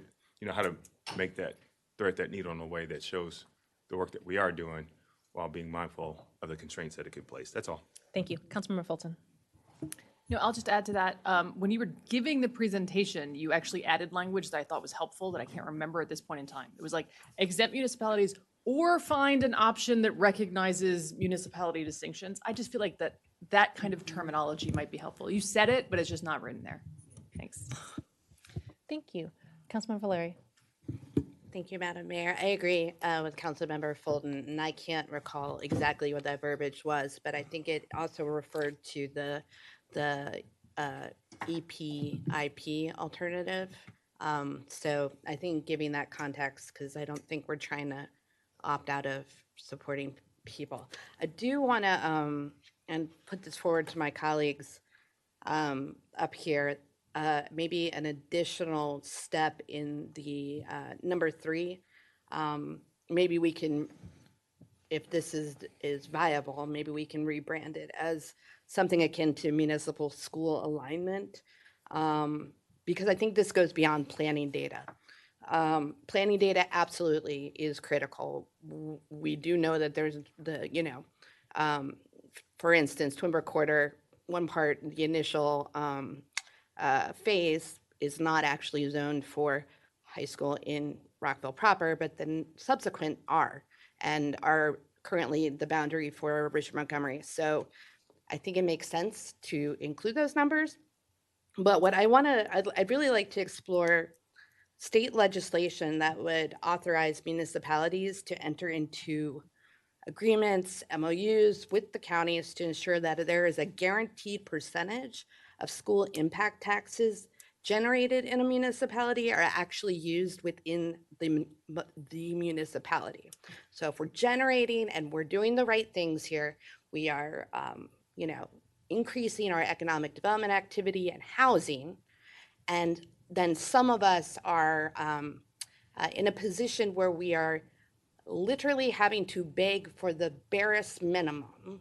how to make that, thread that needle in a way that shows the work that we are doing while being mindful of the constraints that it could place. That's all.
Thank you. Councilmember Fulton.
I'll just add to that. When you were giving the presentation, you actually added language that I thought was helpful that I can't remember at this point in time. It was like exempt municipalities or find an option that recognizes municipality distinctions. I just feel like that kind of terminology might be helpful. You said it, but it's just not written there. Thanks.
Thank you. Councilmember Valeri.
Thank you, Madam Mayor. I agree with Councilmember Fulton, and I can't recall exactly what that verbiage was, but I think it also referred to the EPIP alternative. So I think giving that context, because I don't think we're trying to opt out of supporting people. I do want to and put this forward to my colleagues up here. Maybe an additional step in the number 3. Maybe we can, if this is viable, maybe we can rebrand it as something akin to municipal school alignment, because I think this goes beyond planning data. Planning data absolutely is critical. We do know that there's for instance, Twin Brook Quarter, one part, the initial phase is not actually zoned for high school in Rockville proper, but then subsequent are, and are currently the boundary for Richard Montgomery. So I think it makes sense to include those numbers. But what I'd really like to explore state legislation that would authorize municipalities to enter into agreements, MOUs with the counties to ensure that there is a guaranteed percentage of school impact taxes generated in a municipality are actually used within the municipality. So if we're generating and we're doing the right things here, we are, increasing our economic development activity and housing, and then some of us are in a position where we are literally having to beg for the barest minimum,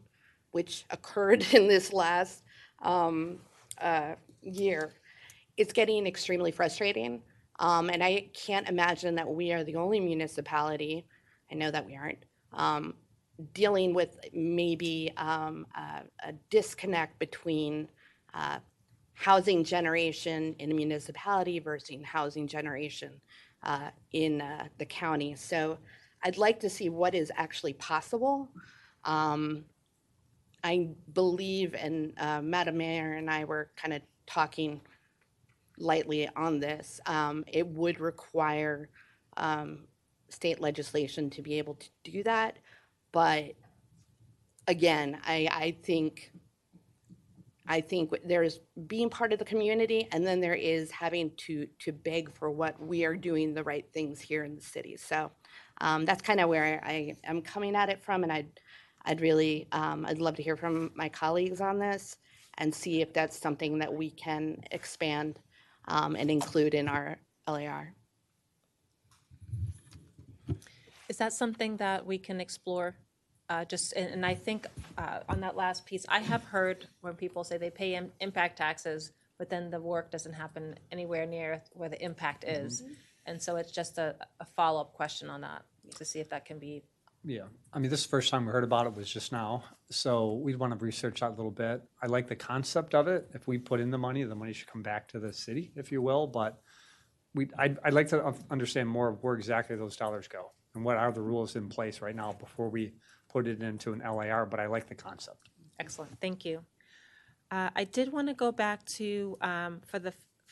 which occurred in this last year. It's getting extremely frustrating. And I can't imagine that we are the only municipality, I know that we aren't, dealing with maybe a disconnect between housing generation in a municipality versus housing generation in the county. So I'd like to see what is actually possible. I believe, and Madam Mayor and I were kind of talking lightly on this, it would require state legislation to be able to do that. But again, I think there's being part of the community, and then there is having to beg for what we are doing the right things here in the city. So that's kind of where I am coming at it from, and I'd really I'd love to hear from my colleagues on this and see if that's something that we can expand and include in our LAR.
Is that something that we can explore? And I think on that last piece, I have heard when people say they pay impact taxes, but then the work doesn't happen anywhere near where the impact is. And so it's just a follow-up question on that to see if that can be.
Yeah, I mean, this is the first time we heard about it was just now, so we'd want to research that a little bit. I like the concept of it. If we put in the money should come back to the city, if you will, but I'd like to understand more of where exactly those dollars go and what are the rules in place right now before we put it into an LAR, but I like the concept.
Excellent, thank you. I did want to go back to, for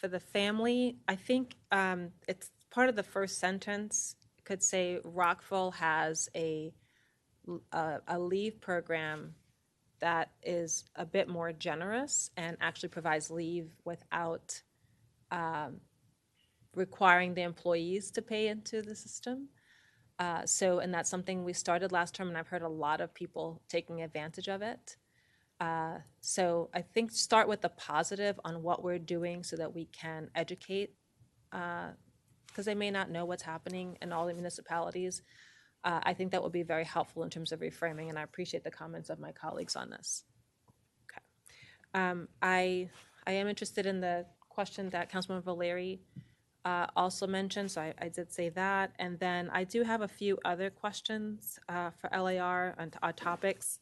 the family, I think it's part of the first sentence could say Rockville has a leave program that is a bit more generous and actually provides leave without requiring the employees to pay into the system. And that's something we started last term, and I've heard a lot of people taking advantage of it. So I think start with the positive on what we're doing so that we can educate, because they may not know what's happening in all the municipalities. I think that will be very helpful in terms of reframing, and I appreciate the comments of my colleagues on this. Okay. I am interested in the question that Councilman Valeri also mentioned, so I did say that. And then I do have a few other questions for LAR and topics.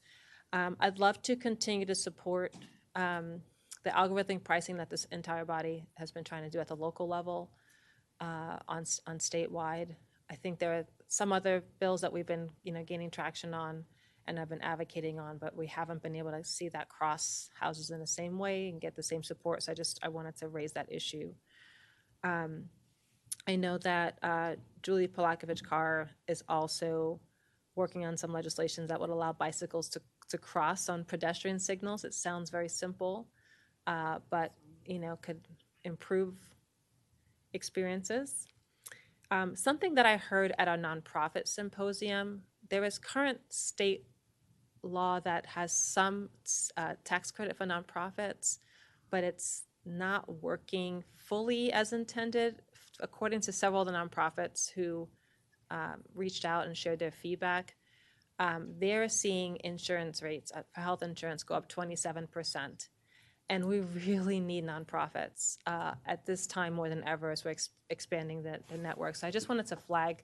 I'd love to continue to support the algorithmic pricing that this entire body has been trying to do at the local level on statewide. I think there are some other bills that we've been, gaining traction on and have been advocating on, but we haven't been able to see that cross houses in the same way and get the same support. So I wanted to raise that issue. I know that Julie Polakovich-Carr is also working on some legislation that would allow bicycles to cross on pedestrian signals. It sounds very simple, but could improve experiences. Something that I heard at our nonprofit symposium, there is current state law that has some tax credit for nonprofits, but it's not working fully as intended. According to several of the nonprofits who reached out and shared their feedback, they're seeing insurance rates for health insurance go up 27%. And we really need nonprofits at this time more than ever as we're expanding the network. So I just wanted to flag,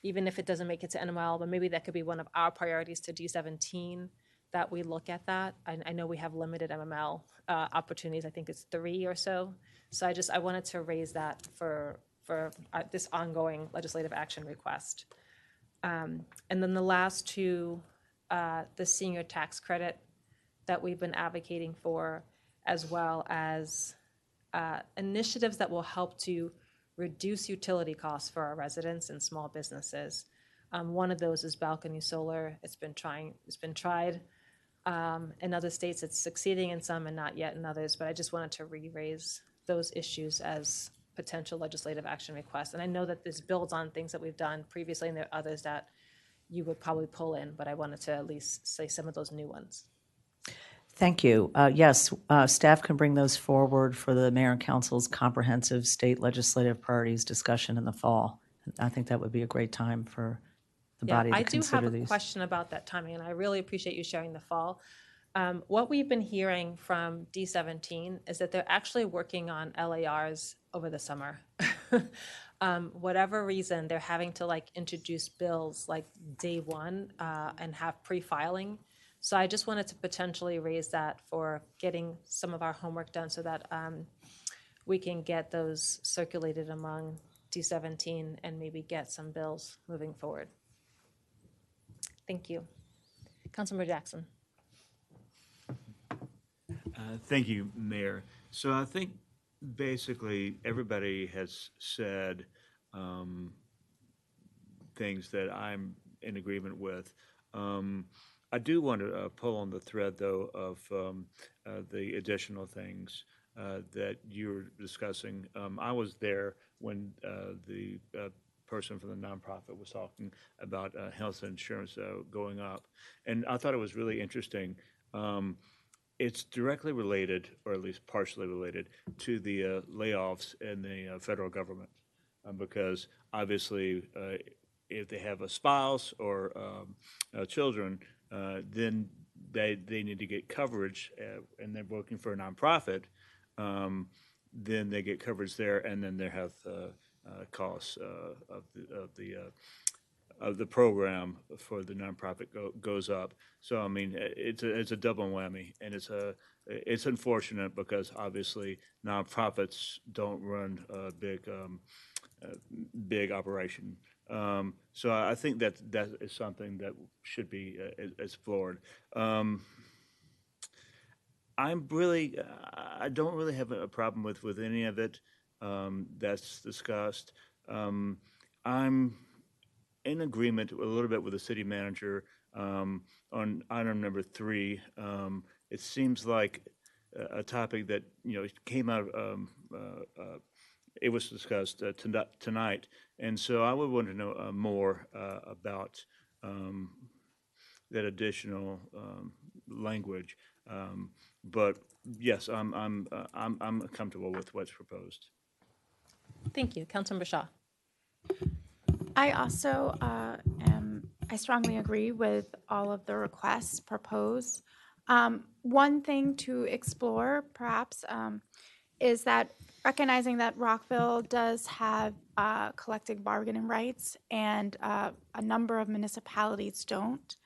even if it doesn't make it to NML, but maybe that could be one of our priorities to D17, that we look at that. I know we have limited MML opportunities. I think it's 3 or so. So I wanted to raise that for this ongoing legislative action request. And then the last two, the senior tax credit that we've been advocating for, as well as initiatives that will help to reduce utility costs for our residents and small businesses. One of those is balcony solar. It's been tried in other states. It's succeeding in some and not yet in others, but I just wanted to re-raise those issues as potential legislative action requests. And I know that this builds on things that we've done previously, and there are others that you would probably pull in, but I wanted to at least say some of those new ones.
Thank you. Yes, staff can bring those forward for the Mayor and Council's comprehensive state legislative priorities discussion in the fall. I think that would be a great time for the body to consider
I do have
these.
a question about that timing, and I really appreciate you sharing the fall. What we've been hearing from D17 is that they're actually working on LARs over the summer. Whatever reason, they're having to introduce bills day one and have pre-filing. So I just wanted to potentially raise that for getting some of our homework done so that we can get those circulated among D17 and maybe get some bills moving forward. Thank you. Councilmember Jackson.
Thank you, Mayor. So I think basically everybody has said things that I'm in agreement with. I do want to pull on the thread, though, of the additional things that you're discussing. I was there when the person from the nonprofit was talking about health insurance going up, and I thought it was really interesting. It's directly related, or at least partially related, to the layoffs in the federal government, because obviously if they have a spouse or children, then they need to get coverage, and they're working for a nonprofit, then they get coverage there, and then their health costs of the program for the nonprofit goes up. So I mean, it's a double whammy, and it's unfortunate because obviously nonprofits don't run a big operation. So I think that is something that should be explored. I don't really have a problem with any of it that's discussed. I'm in agreement a little bit with the city manager on item number 3. It seems like a topic that came out of it was discussed tonight, and so I would want to know more about that additional language. But yes, I'm comfortable with what's proposed.
Thank you, Councilmember Shaw.
I also I strongly agree with all of the requests proposed. One thing to explore, perhaps, is that recognizing that Rockville does have collective bargaining rights, and a number of municipalities don't.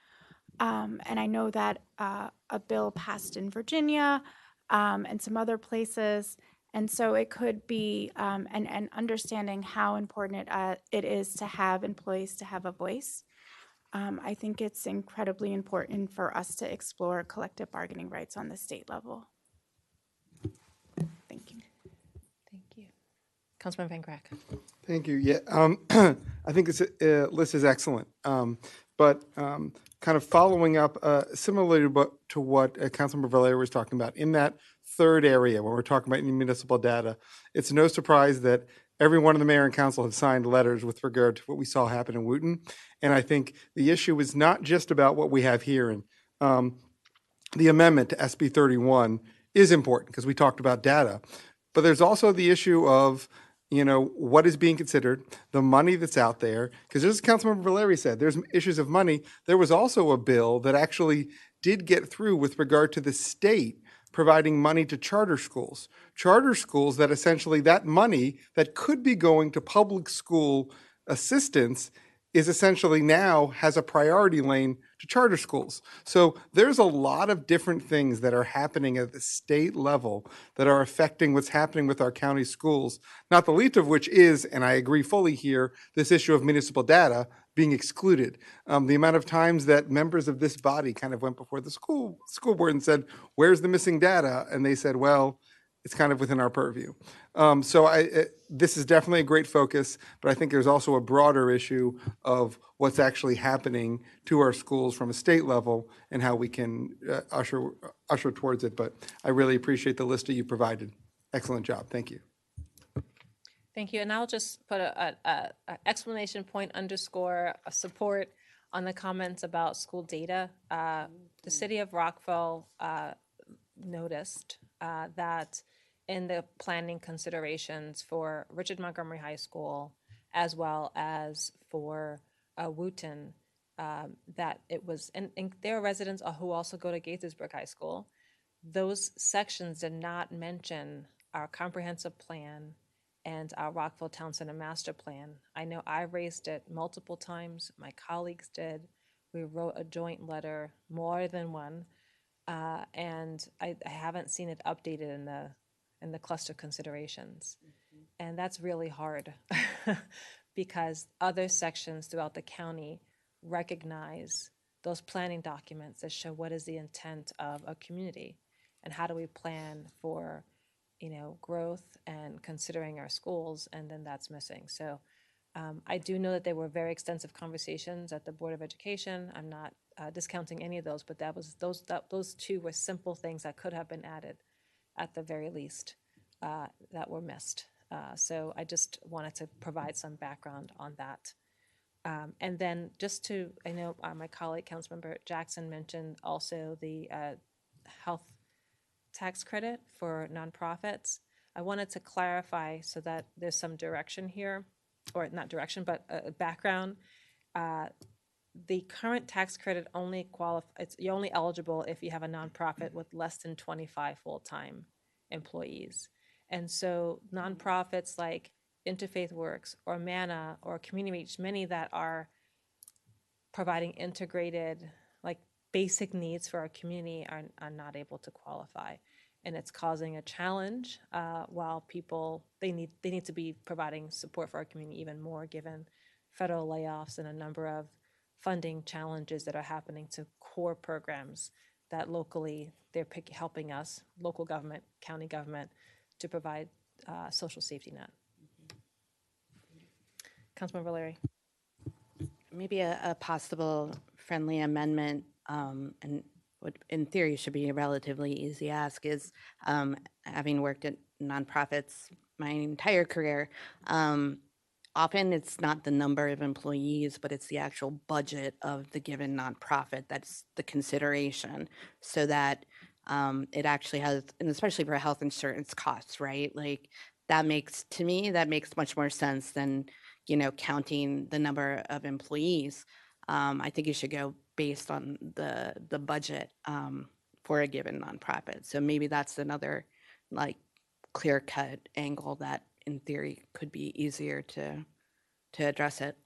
And I know that a bill passed in Virginia and some other places And so it could be, and understanding how important it is to have employees to have a voice. I think it's incredibly important for us to explore collective bargaining rights on the state level. Thank you.
Thank you. Councilman Van Grack.
Thank you. Yeah, I think this list is excellent. Kind of following up similarly to what Councilmember Valera was talking about, in that third area, when we're talking about municipal data, it's no surprise that every one of the mayor and council have signed letters with regard to what we saw happen in Wooten. And I think the issue is not just about what we have here. And the amendment to SB 31 is important because we talked about data. But there's also the issue of, what is being considered, the money that's out there. Because as Councilmember Valeri said, there's issues of money. There was also a bill that actually did get through with regard to the state providing money to charter schools. Charter schools that essentially that money that could be going to public school assistance is essentially now has a priority lane to charter schools. So there's a lot of different things that are happening at the state level that are affecting what's happening with our county schools, not the least of which is, and I agree fully here, this issue of municipal data being excluded. The amount of times that members of this body kind of went before the school board and said, where's the missing data? And they said, well, it's kind of within our purview. This is definitely a great focus, but I think there's also a broader issue of what's actually happening to our schools from a state level and how we can usher towards it. But I really appreciate the list that you provided. Excellent job. Thank you.
Thank you. And I'll just put a exclamation point underscore a support on the comments about school data. The city of Rockville noticed that in the planning considerations for Richard Montgomery High School, as well as for Wooten, that it was, and there are residents who also go to Gaithersburg High School. Those sections did not mention our comprehensive plan and our Rockville Town Center Master Plan. I know I raised it multiple times. My colleagues did. We wrote a joint letter, more than one, and I haven't seen it updated in the cluster considerations. And that's really hard because other sections throughout the county recognize those planning documents that show what is the intent of a community and how do we plan for growth and considering our schools, and then that's missing. So I do know that there were very extensive conversations at the Board of Education. I'm not discounting any of those, but those two were simple things that could have been added at the very least that were missed. So I just wanted to provide some background on that. And then I know my colleague, Councilmember Jackson, mentioned also the health tax credit for nonprofits. I wanted to clarify so that there's some direction here, or not direction, but a background. The current tax credit you're only eligible if you have a nonprofit with less than 25 full-time employees. And so nonprofits like Interfaith Works or MANA or Community Reach, many that are providing integrated, like basic needs for our community are not able to qualify. And it's causing a challenge while they need to be providing support for our community even more given federal layoffs and a number of funding challenges that are happening to core programs that locally they're helping us, local government, county government, to provide social safety net. Councilman Valeri.
Maybe a possible friendly amendment, and what in theory should be a relatively easy ask, is having worked at nonprofits my entire career, often it's not the number of employees, but it's the actual budget of the given nonprofit that's the consideration, so that it actually has, and especially for health insurance costs, right? Like that makes much more sense than counting the number of employees. I think you should go based on the budget for a given nonprofit. So maybe that's another clear-cut angle that in theory could be easier to address it.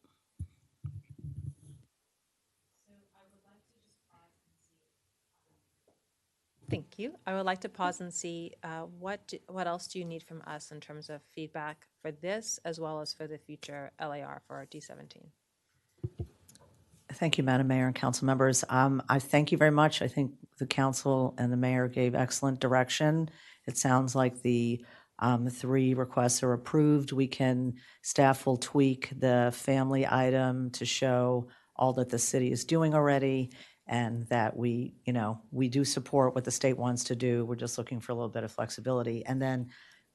Thank you. I would like to pause and see what else do you need from us in terms of feedback for this as well as for the future LAR for our D17?
Thank you, Madam Mayor and council members. I thank you very much. I think the council and the mayor gave excellent direction. It sounds like the 3 requests are approved. Staff will tweak the family item to show all that the city is doing already, and that we do support what the state wants to do. We're just looking for a little bit of flexibility. And then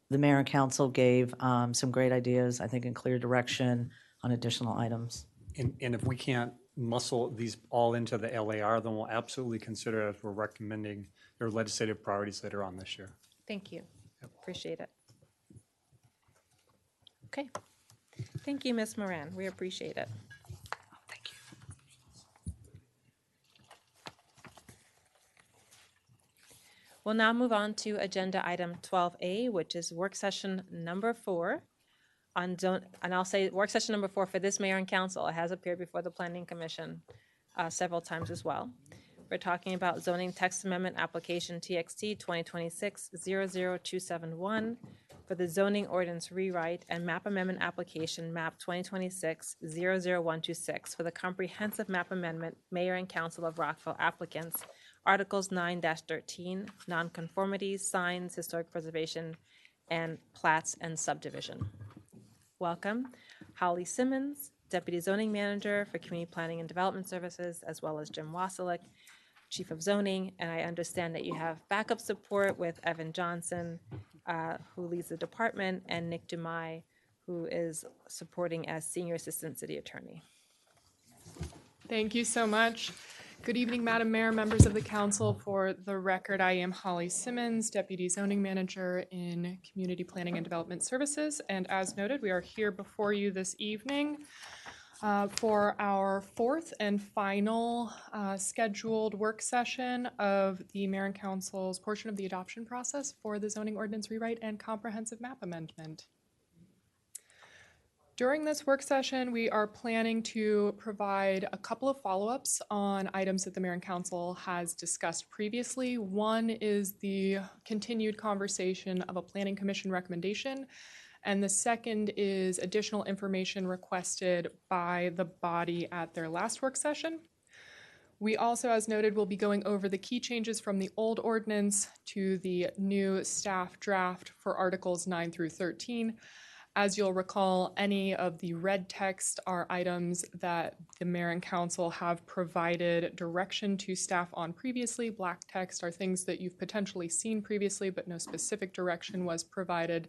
the mayor and council gave some great ideas, I think, in clear direction on additional items.
And if we can't muscle these all into the LAR, then we'll absolutely consider it as we're recommending their legislative priorities later on this year.
Thank you. Appreciate it. Okay. Thank you, Ms. Moran. We appreciate it.
Thank you.
We'll now move on to agenda item 12A, which is work session number 4 on zone, and I'll say work session number 4 for this mayor and council. It has appeared before the Planning Commission several times as well. We're talking about zoning text amendment application TXT 2026-00271 for the zoning ordinance rewrite and map amendment application map 2026-00126 for the comprehensive map amendment mayor and council of Rockville applicants, Articles 9-13, nonconformities, signs, historic preservation, and plats and subdivision. Welcome, Holly Simmons, Deputy Zoning Manager for Community Planning and Development Services, as well as Jim Wasilick, Chief of Zoning, and I understand that you have backup support with Evan Johnson, who leads the department, and Nick Dumai, who is supporting as Senior Assistant City Attorney.
Thank you so much. Good evening, Madam Mayor, members of the council. For the record, I am Holly Simmons, Deputy Zoning Manager in Community Planning and Development Services, and as noted, we are here before you this evening for our 4th and final scheduled work session of the Mayor and Council's portion of the adoption process for the zoning ordinance rewrite and comprehensive map amendment. During this work session, we are planning to provide a couple of follow-ups on items that the Mayor and Council has discussed previously. One is the continued conversation of a Planning Commission recommendation, and the second is additional information requested by the body at their last work session. We also, as noted, will be going over the key changes from the old ordinance to the new staff draft for Articles 9 through 13. As you'll recall, any of the red text are items that the Mayor and Council have provided direction to staff on previously. Black text are things that you've potentially seen previously, but no specific direction was provided.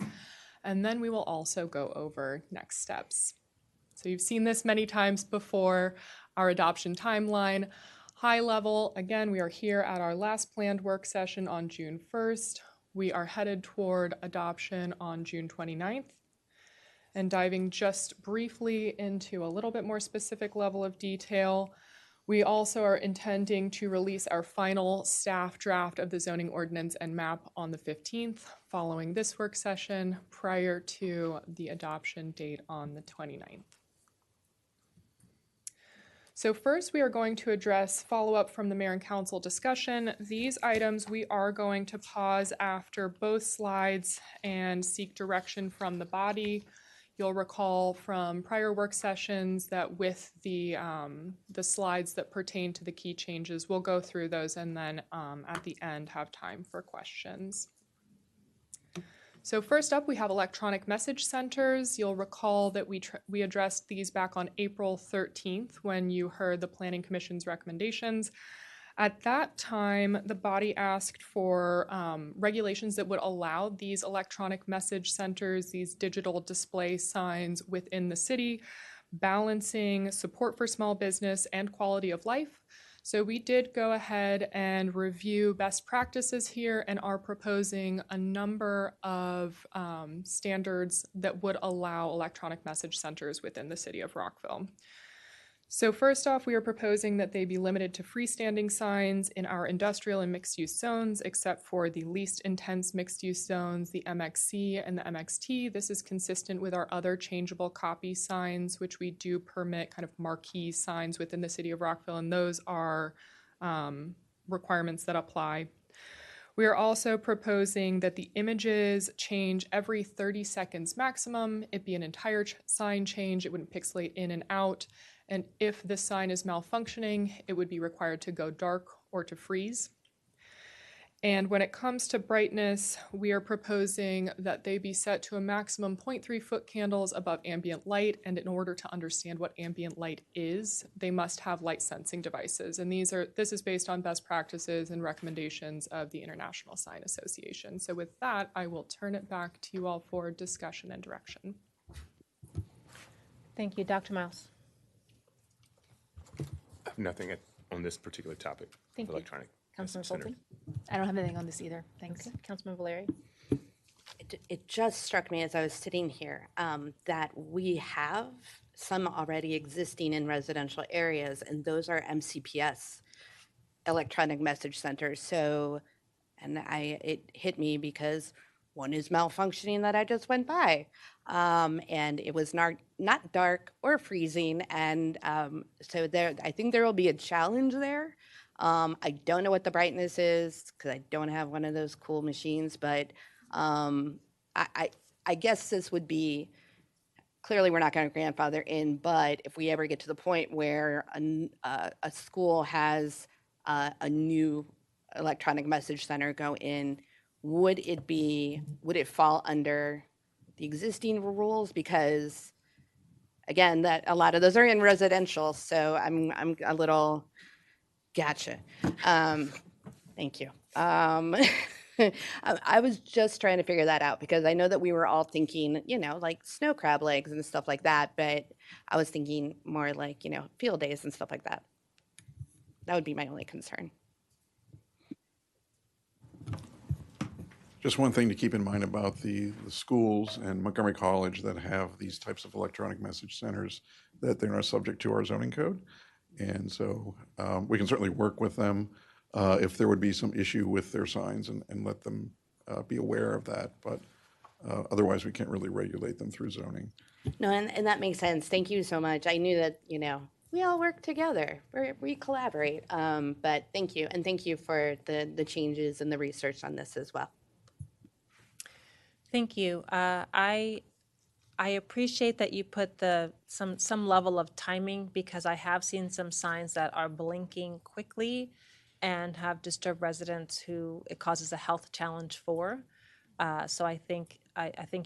And then we will also go over next steps. So you've seen this many times before, our adoption timeline. High level, again, we are here at our last planned work session on June 1st. We are headed toward adoption on June 29th. And diving just briefly into a little bit more specific level of detail, we also are intending to release our final staff draft of the zoning ordinance and map on the 15th, following this work session, prior to the adoption date on the 29th. So first, we are going to address follow-up from the Mayor and Council discussion. These items we are going to pause after both slides and seek direction from the body. You'll recall from prior work sessions that with the slides that pertain to the key changes, we'll go through those and then at the end have time for questions. So first up, we have electronic message centers. You'll recall that we addressed these back on April 13th when you heard the Planning Commission's recommendations. At that time, the body asked for regulations that would allow these electronic message centers, these digital display signs within the city, balancing support for small business and quality of life. So we did go ahead and review best practices here and are proposing a number of standards that would allow electronic message centers within the city of Rockville. So first off, we are proposing that they be limited to freestanding signs in our industrial and mixed-use zones, except for the least intense mixed-use zones, the MXC and the MXT. This is consistent with our other changeable copy signs, which we do permit kind of marquee signs within the city of Rockville, and those are requirements that apply. We are also proposing that the images change every 30 seconds maximum. It be an entire sign change. It wouldn't pixelate in and out. And if the sign is malfunctioning, it would be required to go dark or to freeze. And when it comes to brightness, we are proposing that they be set to a maximum 0.3 foot candles above ambient light. And in order to understand what ambient light is, they must have light sensing devices. And this is based on best practices and recommendations of the International Sign Association. So with that, I will turn it back to you all for discussion and direction.
Thank you. Dr. Miles.
I have nothing on this particular topic.
Thank you.
Electronic.
Councilman
Message center.
Fulton?
I don't have anything on this either. Thanks.
Okay. Councilman Valeri?
It just struck me as I was sitting here that we have some already existing in residential areas, and those are MCPS, electronic message centers. So, and it hit me because one is malfunctioning that I just went by, and it was not dark or freezing, and so I think there will be a challenge there. I don't know what the brightness is because I don't have one of those cool machines, but I guess this would be, clearly we're not going to grandfather in, but if we ever get to the point where a school has a new electronic message center go in, would it fall under the existing rules? Because again, that a lot of those are in residential, so I'm a little. Gotcha. Thank you. I was just trying to figure that out because I know that we were all thinking, like snow crab legs and stuff like that, but I was thinking more like, field days and stuff like that. That would be my only concern.
Just one thing to keep in mind about the schools and Montgomery College that have these types of electronic message centers, that they're not subject to our zoning code. And so we can certainly work with them if there would be some issue with their signs and let them be aware of that. But otherwise, we can't really regulate them through zoning.
No, and that makes sense. Thank you so much. I knew that, we all work together. We collaborate. But thank you. And thank you for the changes and the research on this as well.
Thank you. I appreciate that you put some level of timing because I have seen some signs that are blinking quickly and have disturbed residents who it causes a health challenge for. So I think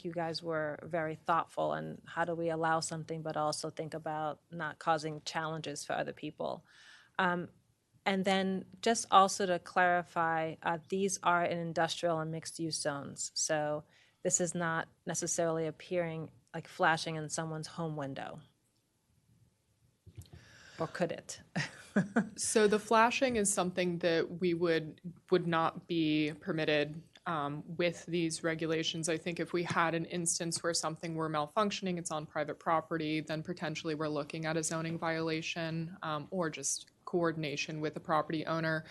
you guys were very thoughtful in how do we allow something, but also think about not causing challenges for other people. And then just also to clarify, these are in industrial and mixed use zones. So this is not necessarily appearing like flashing in someone's home window. Or could it?
So the flashing is something that we would not be permitted with these regulations. I think if we had an instance where something were malfunctioning, it's on private property, then potentially we're looking at a zoning violation or just coordination with the property owner.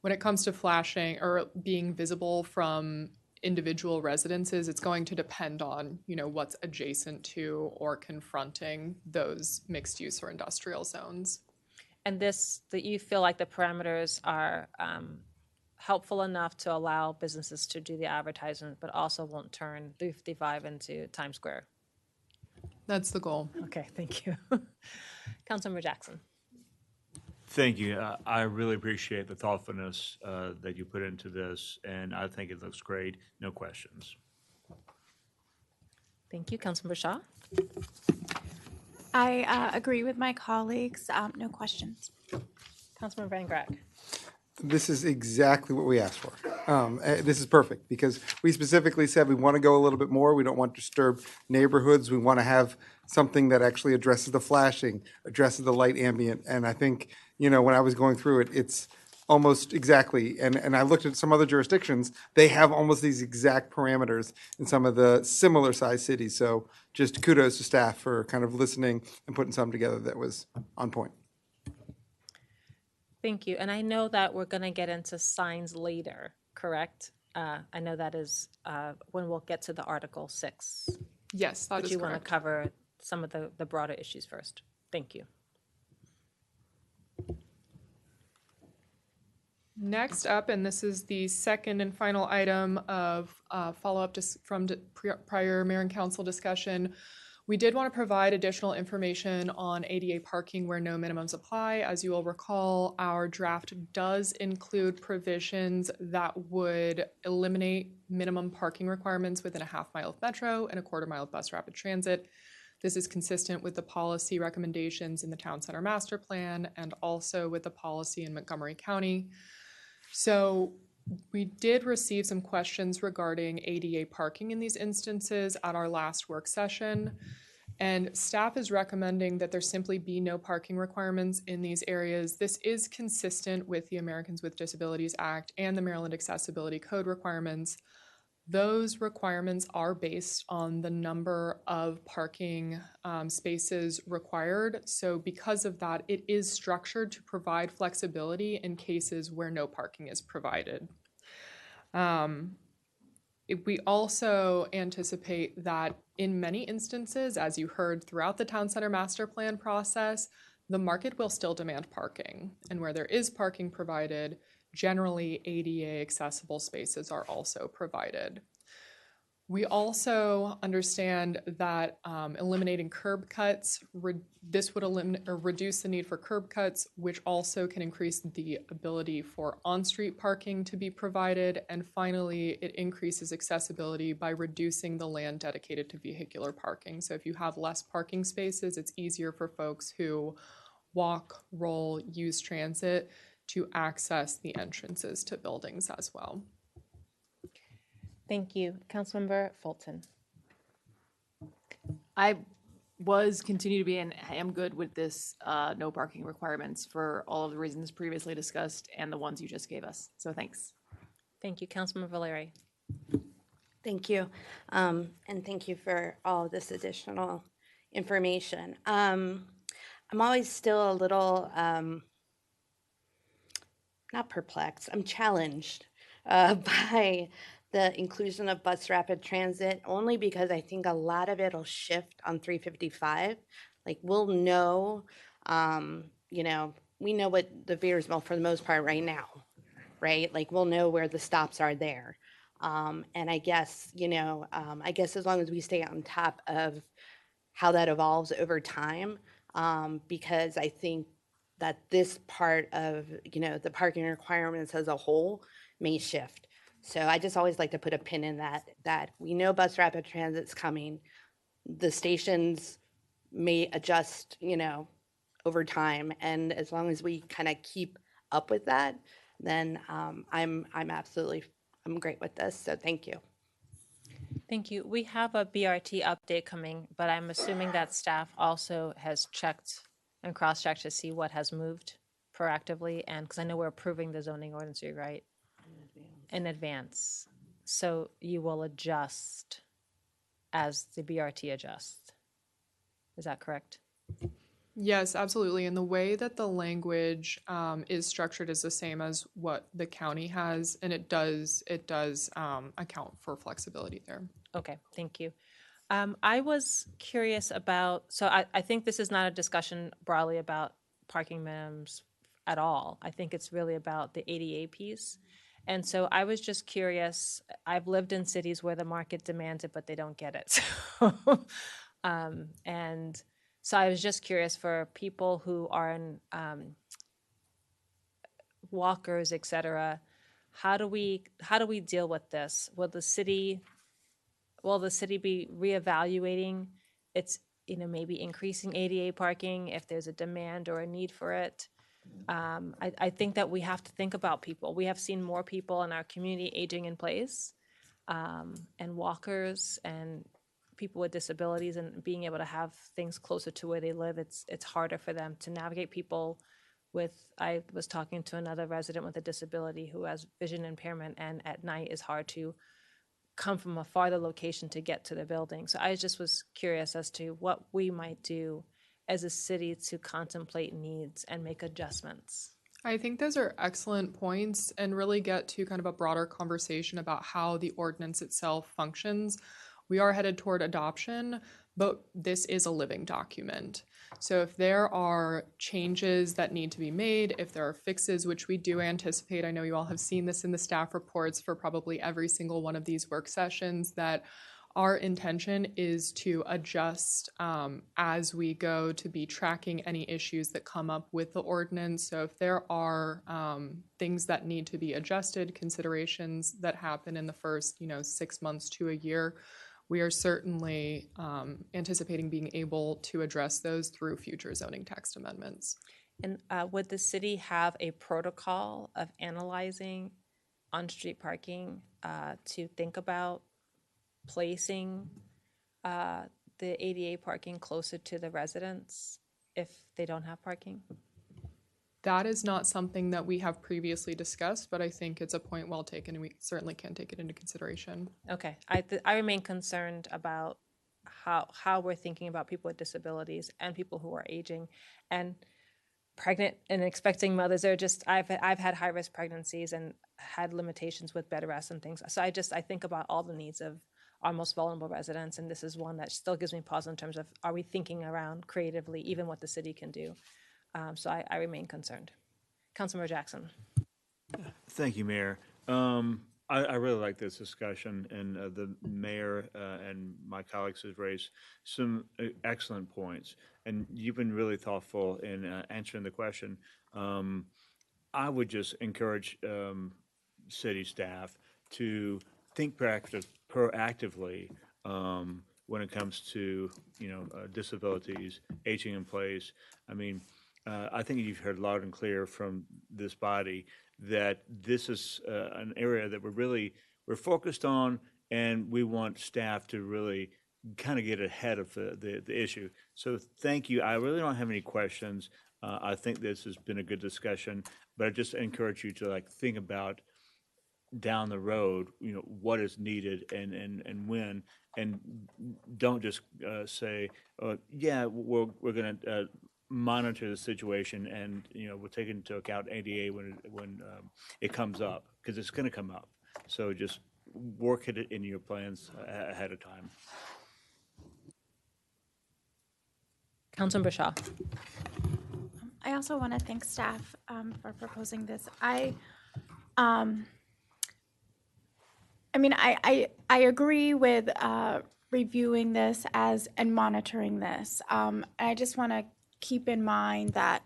When it comes to flashing or being visible from individual residences, it's going to depend on, what's adjacent to or confronting those mixed use or industrial zones.
And that you feel like the parameters are helpful enough to allow businesses to do the advertisement, but also won't turn 355 into Times Square.
That's the goal.
Okay, thank you. Councilmember Jackson.
Thank you. I really appreciate the thoughtfulness that you put into this, and I think it looks great. No questions.
Thank you. Councilmember Shaw.
I agree with my colleagues. No questions.
Councilmember Van Grack.
This is exactly what we asked for. This is perfect because we specifically said we want to go a little bit more. We don't want to disturb neighborhoods. We want to have something that actually addresses the flashing, addresses the light ambient. And I think, when I was going through it, it's almost exactly. And I looked at some other jurisdictions. They have almost these exact parameters in some of the similar sized cities. So just kudos to staff for kind of listening and putting something together that was on point.
Thank you. And I know that we're going to get into signs later, correct? I know that is when we'll get to the Article 6.
Yes, that is correct.
But you want to cover some of the broader issues first. Thank you.
Next up, and this is the second and final item of follow-up from prior mayor and council discussion. We did want to provide additional information on ADA parking where no minimums apply. As you will recall, our draft does include provisions that would eliminate minimum parking requirements within a half-mile of metro and a quarter-mile of bus rapid transit. This is consistent with the policy recommendations in the Town Center Master Plan and also with the policy in Montgomery County. So we did receive some questions regarding ADA parking in these instances at our last work session, and staff is recommending that there simply be no parking requirements in these areas. This is consistent with the Americans with Disabilities Act and the Maryland Accessibility Code requirements. Those requirements are based on the number of parking spaces required. So because of that, it is structured to provide flexibility in cases where no parking is provided. We also anticipate that in many instances, as you heard throughout the Town Center Master Plan process, the market will still demand parking. And where there is parking provided, generally ADA accessible spaces are also provided. We also understand that eliminating curb cuts, this would eliminate or reduce the need for curb cuts, which also can increase the ability for on-street parking to be provided. And finally, it increases accessibility by reducing the land dedicated to vehicular parking. So if you have less parking spaces, it's easier for folks who walk, roll, use transit to access the entrances to buildings as well.
Thank you. Councilmember Fulton.
I continue to be, and I am good with this no parking requirements for all of the reasons previously discussed and the ones you just gave us. So thanks.
Thank you. Councilmember Valeri.
Thank you. And thank you for all this additional information. I'm always still a little, not perplexed, I'm challenged by the inclusion of bus rapid transit, only because I think a lot of it will shift on 355. Like we'll know, we know what the Viersville for the most part right now, right? Like we'll know where the stops are there. And I guess, as long as we stay on top of how that evolves over time, because I think that this part of, the parking requirements as a whole may shift. So I just always like to put a pin in that we know bus rapid transit's coming. The stations may adjust, over time. And as long as we kind of keep up with that, then I'm great with this. So thank you.
Thank you. We have a BRT update coming, but I'm assuming that staff also has checked and cross-checked to see what has moved proactively. And because I know we're approving the zoning ordinance, right? In advance. So you will adjust as the BRT adjusts. Is that correct?
Yes, absolutely. And the way that the language is structured is the same as what the county has, and it does account for flexibility there.
Okay, thank you. I was curious about, so I think this is not a discussion broadly about parking minimums at all. I think it's really about the ADA piece. And so I was just curious, I've lived in cities where the market demands it, but they don't get it. And so I was just curious for people who are in walkers, et cetera, how do we deal with this? Will the city be reevaluating its, maybe increasing ADA parking if there's a demand or a need for it? I think that we have to think about people. We have seen more people in our community aging in place, and walkers and people with disabilities, and being able to have things closer to where they live. It's harder for them to navigate. People I was talking to another resident with a disability who has vision impairment, and at night is hard to come from a farther location to get to the building. So I just was curious as to what we might do as a city to contemplate needs and make adjustments.
I think those are excellent points and really get to kind of a broader conversation about how the ordinance itself functions. We are headed toward adoption, but this is a living document. So if there are changes that need to be made, if there are fixes, which we do anticipate, I know you all have seen this in the staff reports for probably every single one of these work sessions, that our intention is to adjust as we go, to be tracking any issues that come up with the ordinance. So if there are things that need to be adjusted, considerations that happen in the first 6 months to a year, we are certainly anticipating being able to address those through future zoning text amendments.
And would the city have a protocol of analyzing on-street parking to think about placing the ADA parking closer to the residents if they don't have parking?
That is not something that we have previously discussed, but I think it's a point well taken, and we certainly can take it into consideration.
Okay, I remain concerned about how we're thinking about people with disabilities and people who are aging and pregnant and expecting mothers. I've had high risk pregnancies and had limitations with bed rest and things. So I think about all the needs of our most vulnerable residents, and this is one that still gives me pause in terms of, are we thinking around creatively even what the city can do? So I remain concerned. Councilmember Jackson.
Thank you, Mayor. I really like this discussion, and the mayor and my colleagues have raised some excellent points, and you've been really thoughtful in answering the question. I would just encourage city staff to think proactively when it comes to disabilities, aging in place. I mean, I think you've heard loud and clear from this body that this is an area that we're focused on, and we want staff to really kind of get ahead of the issue. So thank you. I really don't have any questions. I think this has been a good discussion, but I just encourage you to think about down the road, what is needed and when, and don't just say, yeah, we're going to monitor the situation, and we'll take into account ADA when it comes up, because it's going to come up. So just work it in your plans ahead of time.
Councilmember Shaw.
I also want to thank staff for proposing this. I agree with reviewing this and monitoring this. I just want to keep in mind that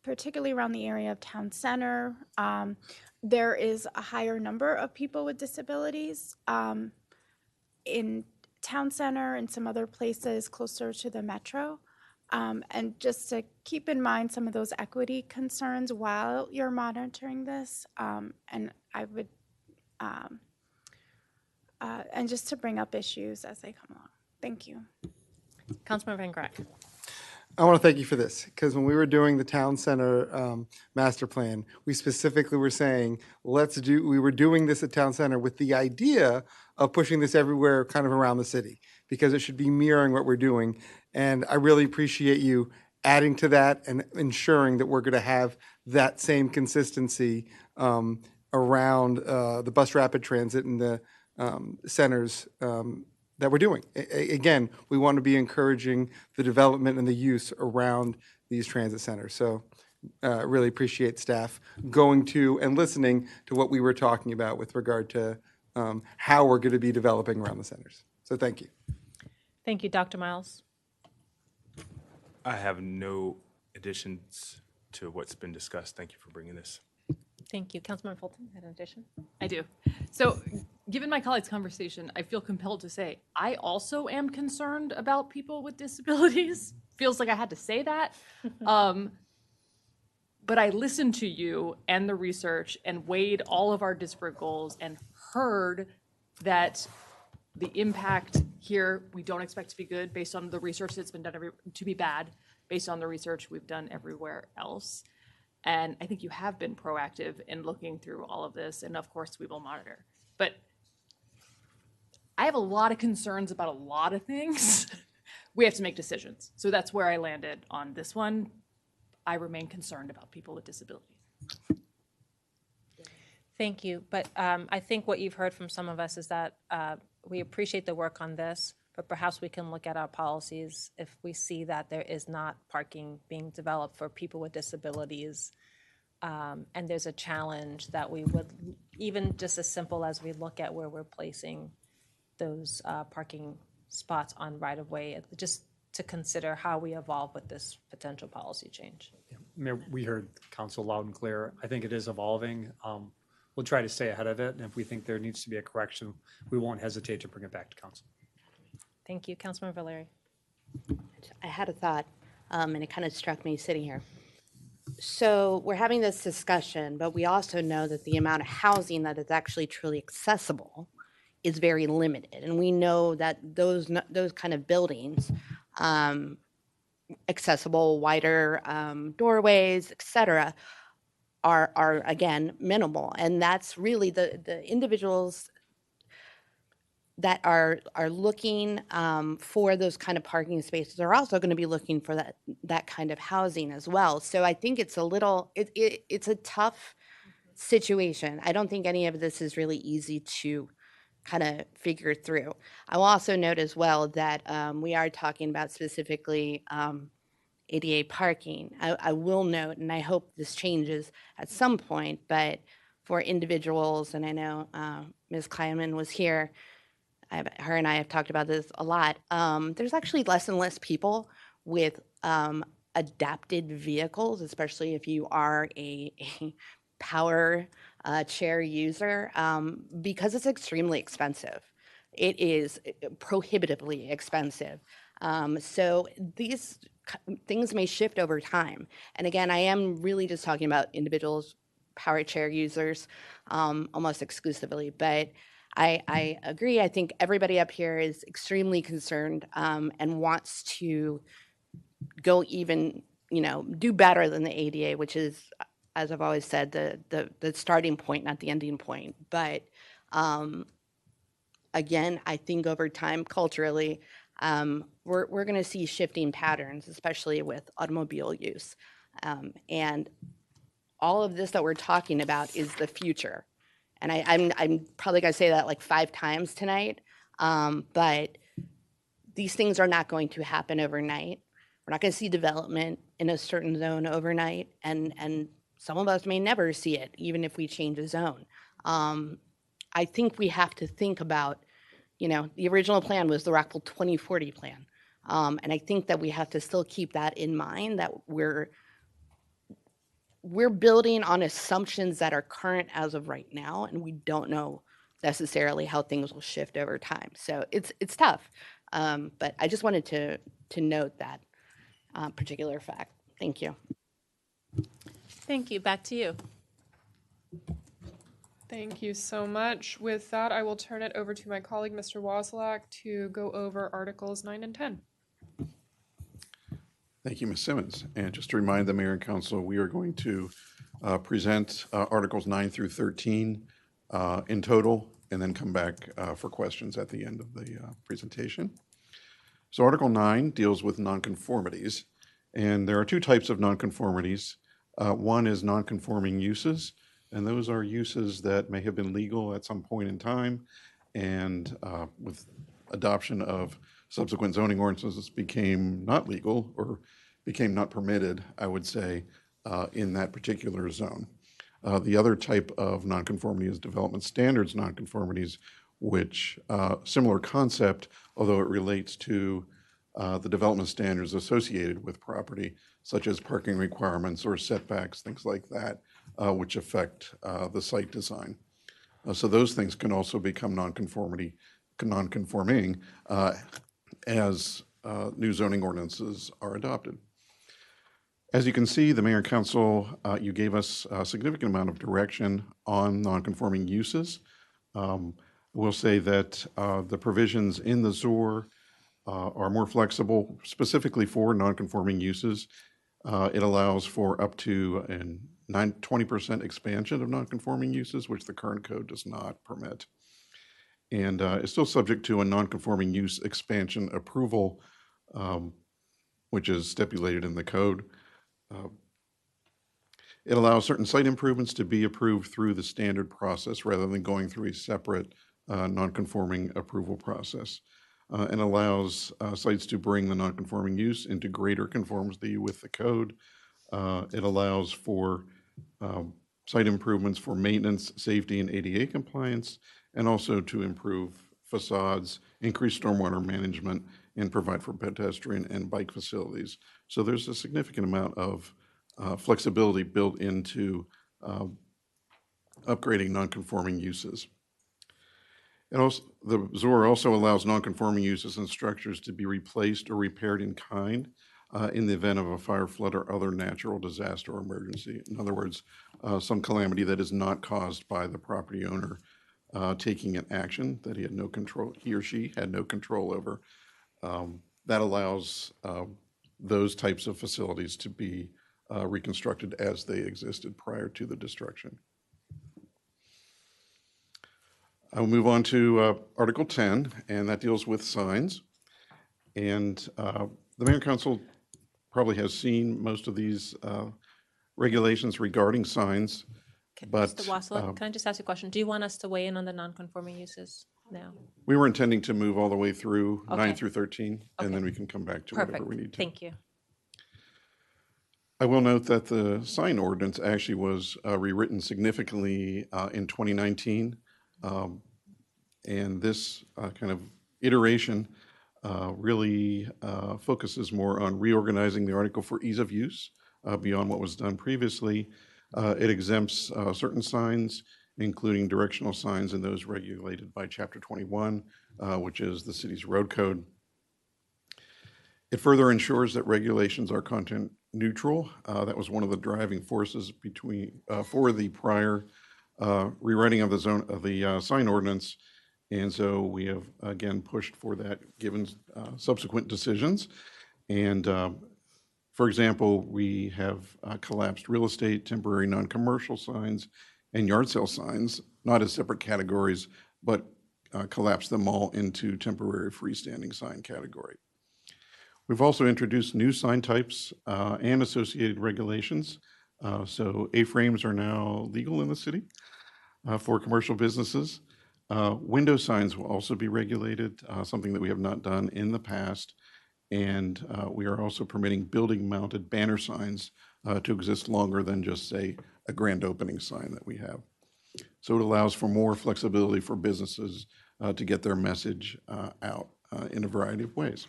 particularly around the area of town center, there is a higher number of people with disabilities in town center and some other places closer to the metro. And just to keep in mind some of those equity concerns while you're monitoring this, and I would and just to bring up issues as they come along. Thank you.
Councilmember Van Grack.
I want to thank you for this, because when we were doing the town center master plan, we specifically were saying, we were doing this at town center with the idea of pushing this everywhere kind of around the city, because it should be mirroring what we're doing. And I really appreciate you adding to that and ensuring that we're going to have that same consistency around the bus rapid transit and the centers that we're doing. Again, we want to be encouraging the development and the use around these transit centers. So really appreciate staff going to and listening to what we were talking about with regard to how we're going to be developing around the centers. So thank you.
Thank you, Dr. Miles.
I have no additions to what's been discussed. Thank you for bringing this.
Thank you. Councilmember Fulton had an addition?
I do. So given my colleague's conversation, I feel compelled to say, I also am concerned about people with disabilities. Feels like I had to say that. But I listened to you and the research and weighed all of our disparate goals and heard that the impact here, we don't expect to be good based on the research that's been done, to be bad based on the research we've done everywhere else. And I think you have been proactive in looking through all of this, and of course we will monitor. But I have a lot of concerns about a lot of things. We have to make decisions. So that's where I landed on this one. I remain concerned about people with disabilities.
Thank you. But I think what you've heard from some of us is that we appreciate the work on this, but perhaps we can look at our policies if we see that there is not parking being developed for people with disabilities. And there's a challenge that we would, even just as simple as we look at where we're placing those parking spots on right-of-way, just to consider how we evolve with this potential policy change.
Mayor, we heard council loud and clear. I think it is evolving. We'll try to stay ahead of it, and if we think there needs to be a correction, we won't hesitate to bring it back to council.
Thank you. Councilman Valeri.
I had a thought, and it kind of struck me sitting here. So we're having this discussion, but we also know that the amount of housing that is actually truly accessible is very limited. And we know that those kind of buildings, accessible, wider doorways, et cetera, are again minimal. And that's really the individuals that are looking for those kind of parking spaces are also going to be looking for that kind of housing as well. So I think it's a little, it's a tough situation. I don't think any of this is really easy to kind of figure through. I will also note as well that we are talking about specifically ADA parking. I will note, and I hope this changes at some point, but for individuals, and I know Ms. Kleiman was here, her and I have talked about this a lot, there's actually less and less people with adapted vehicles, especially if you are a power chair user, because it's extremely expensive. It is prohibitively expensive. So these things may shift over time. And again, I am really just talking about individuals, power chair users, almost exclusively. But I agree. I think everybody up here is extremely concerned and wants to go even, do better than the ADA, which is, as I've always said, the starting point, not the ending point. But again, I think over time, culturally, we're going to see shifting patterns, especially with automobile use. And all of this that we're talking about is the future. And I'm probably going to say that like 5 times tonight, but these things are not going to happen overnight. We're not going to see development in a certain zone overnight, and some of us may never see it, even if we change a zone. I think we have to think about, the original plan was the Rockville 2040 plan. And I think that we have to still keep that in mind, that we're building on assumptions that are current as of right now, and we don't know necessarily how things will shift over time. So it's tough, but I just wanted to note that particular fact. Thank you.
Thank you. Back to you.
Thank you so much. With that, I will turn it over to my colleague, Mr. Woslak, to go over Articles 9 and 10.
Thank you, Ms. Simmons. And just to remind the Mayor and Council, we are going to present Articles 9 through 13 in total, and then come back for questions at the end of the presentation. So Article 9 deals with nonconformities, and there are 2 types of nonconformities. One is nonconforming uses, and those are uses that may have been legal at some point in time, and with adoption of subsequent zoning ordinances became not legal or became not permitted, I would say, in that particular zone. The other type of nonconformity is development standards nonconformities, which similar concept, although it relates to the development standards associated with property, such as parking requirements or setbacks, things like that, which affect the site design. So those things can also become nonconforming as new zoning ordinances are adopted. As you can see, the Mayor and Council, you gave us a significant amount of direction on nonconforming uses. We'll say that the provisions in the ZOR are more flexible, specifically for nonconforming uses. It allows for up to a 20% expansion of nonconforming uses, which the current code does not permit. And it's still subject to a nonconforming use expansion approval, which is stipulated in the code. It allows certain site improvements to be approved through the standard process rather than going through a separate nonconforming approval process. and allows sites to bring the nonconforming use into greater conformity with the code. It allows for site improvements for maintenance, safety, and ADA compliance, and also to improve facades, increase stormwater management, and provide for pedestrian and bike facilities. So there's a significant amount of flexibility built into upgrading nonconforming uses. And also, the ZOR also allows nonconforming uses and structures to be replaced or repaired in kind in the event of a fire, flood, or other natural disaster or emergency. In other words, some calamity that is not caused by the property owner taking an action that he or she had no control over. That allows those types of facilities to be reconstructed as they existed prior to the destruction. I will move on to Article 10, and that deals with signs. And the Mayor and Council probably has seen most of these regulations regarding signs. But
Mr. Wassler, can I just ask you a question? Do you want us to weigh in on the non-conforming uses now?
we were intending to move all the way through 9
Okay.
through 13, and then we can come back to whatever we need to.
Thank you.
I will note that the sign ordinance actually was rewritten significantly in 2019. And this kind of iteration really focuses more on reorganizing the article for ease of use beyond what was done previously. It exempts certain signs, including directional signs and those regulated by Chapter 21, which is the city's road code. It further ensures that regulations are content neutral. That was one of the driving forces for the prior rewriting of the sign ordinance. And so we have, again, pushed for that given subsequent decisions. And for example, we have collapsed real estate, temporary non-commercial signs, and yard sale signs, not as separate categories, but collapsed them all into temporary freestanding sign category. We've also introduced new sign types and associated regulations. So A-frames are now legal in the city for commercial businesses. Window signs will also be regulated, something that we have not done in the past. And we are also permitting building-mounted banner signs to exist longer than just, say, a grand opening sign that we have. So it allows for more flexibility for businesses to get their message out in a variety of ways.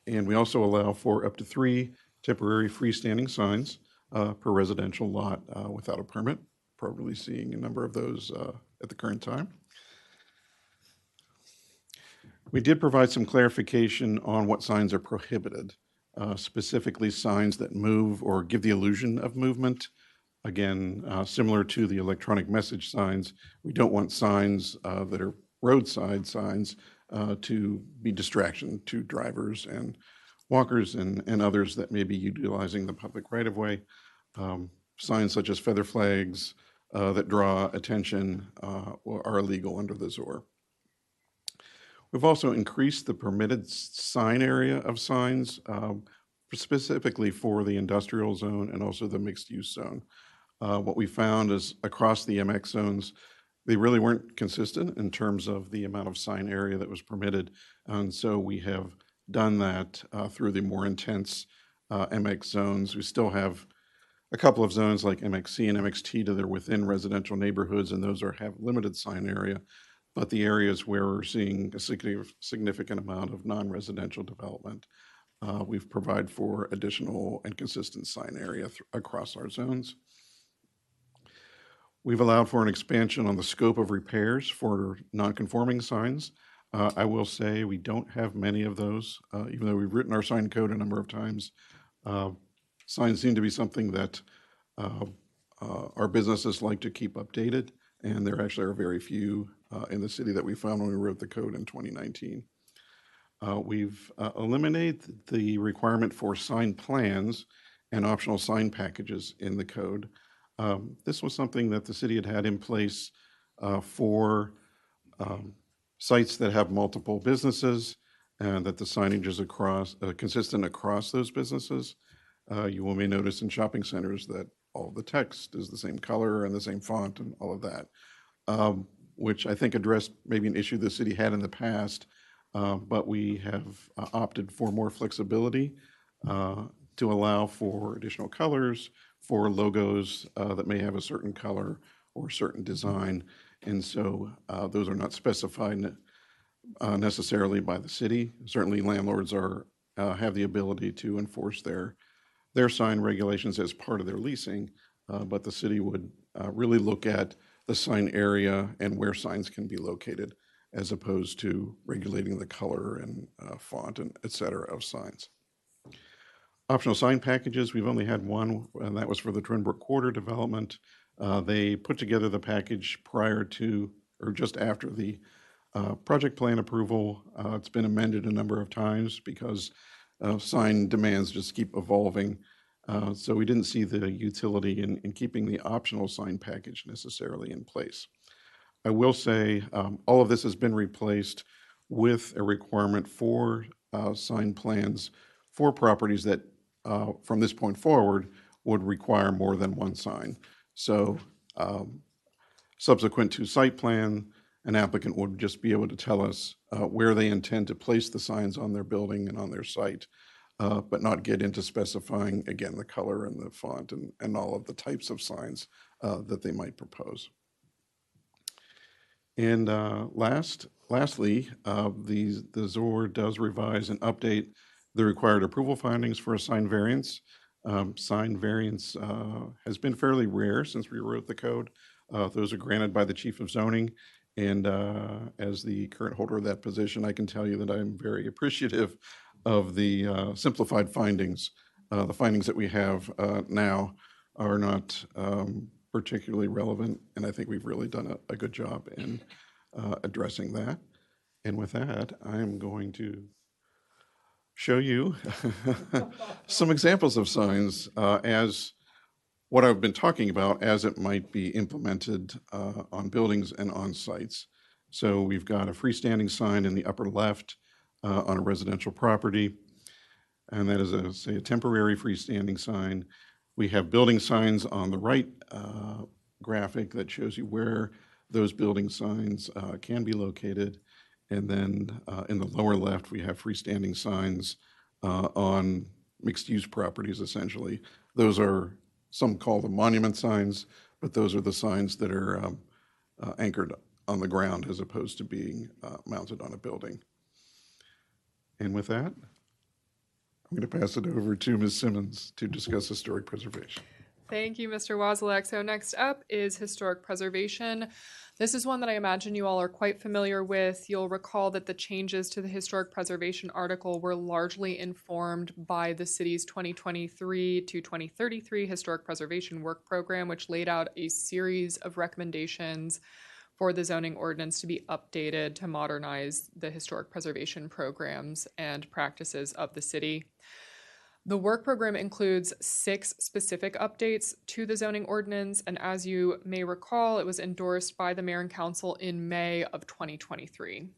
And we also allow for up to 3 temporary freestanding signs per residential lot without a permit, probably seeing a number of those at the current time. We did provide some clarification on what signs are prohibited, specifically signs that move or give the illusion of movement. Again, similar to the electronic message signs, we don't want signs that are roadside signs to be distraction to drivers and walkers and others that may be utilizing the public right-of-way. Signs such as feather flags that draw attention are illegal under the ZOR. We've also increased the permitted sign area of signs specifically for the industrial zone and also the mixed-use zone. What we found is across the MX zones, they really weren't consistent in terms of the amount of sign area that was permitted. And so we have done that through the more intense MX zones. We still have a couple of zones like MXC and MXT that are within residential neighborhoods, and those have limited sign area. But the areas where we're seeing a significant amount of non-residential development, we've provided for additional and consistent sign area across our zones. We've allowed for an expansion on the scope of repairs for non-conforming signs. I will say we don't have many of those, even though we've written our sign code a number of times. Signs seem to be something that our businesses like to keep updated, and there actually are very few in the city that we found when we wrote the code in 2019. We've eliminated the requirement for sign plans and optional sign packages in the code. This was something that the city had in place for sites that have multiple businesses and that the signage is consistent across those businesses. You may notice in shopping centers that all the text is the same color and the same font and all of that, which I think addressed maybe an issue the city had in the past but we have opted for more flexibility to allow for additional colors, for logos that may have a certain color or certain design. And so those are not specified necessarily by the city. Certainly landlords have the ability to enforce their sign regulations as part of their leasing, but the city would really look at the sign area and where signs can be located, as opposed to regulating the color and font and et cetera of signs. Optional sign packages, we've only had one, and that was for the Twinbrook Quarter development. They put together the package prior to or just after the project plan approval. It's been amended a number of times because sign demands just keep evolving. So we didn't see the utility in keeping the optional sign package necessarily in place. I will say all of this has been replaced with a requirement for sign plans for properties that from this point forward would require more than one sign. So subsequent to site plan, an applicant would just be able to tell us where they intend to place the signs on their building and on their site, but not get into specifying, again, the color and the font and all of the types of signs that they might propose. And lastly, the ZOR does revise and update the required approval findings for a sign variance. Sign variance has been fairly rare since we wrote the code. Those are granted by the chief of zoning. And as the current holder of that position, I can tell you that I'm very appreciative of the simplified findings. The findings that we have now are not particularly relevant, and I think we've really done a good job in addressing that. And with that, I'm going to show you some examples of signs as what I've been talking about as it might be implemented on buildings and on sites. So we've got a freestanding sign in the upper left on a residential property, and that is a temporary freestanding sign. We have building signs on the right graphic that shows you where those building signs can be located. And then in the lower left, we have freestanding signs on mixed-use properties, essentially. Those are, some call them monument signs, but those are the signs that are anchored on the ground as opposed to being mounted on a building. And with that, I'm going to pass it over to Ms. Simmons to discuss historic preservation.
Thank you, Mr. Wozniak. So next up is historic preservation. This is one that I imagine you all are quite familiar with. You'll recall that the changes to the historic preservation article were largely informed by the city's 2023 to 2033 historic preservation work program, which laid out a series of recommendations for the zoning ordinance to be updated to modernize the historic preservation programs and practices of the city. The work program includes 6 specific updates to the zoning ordinance, and as you may recall, it was endorsed by the mayor and council in May of 2023.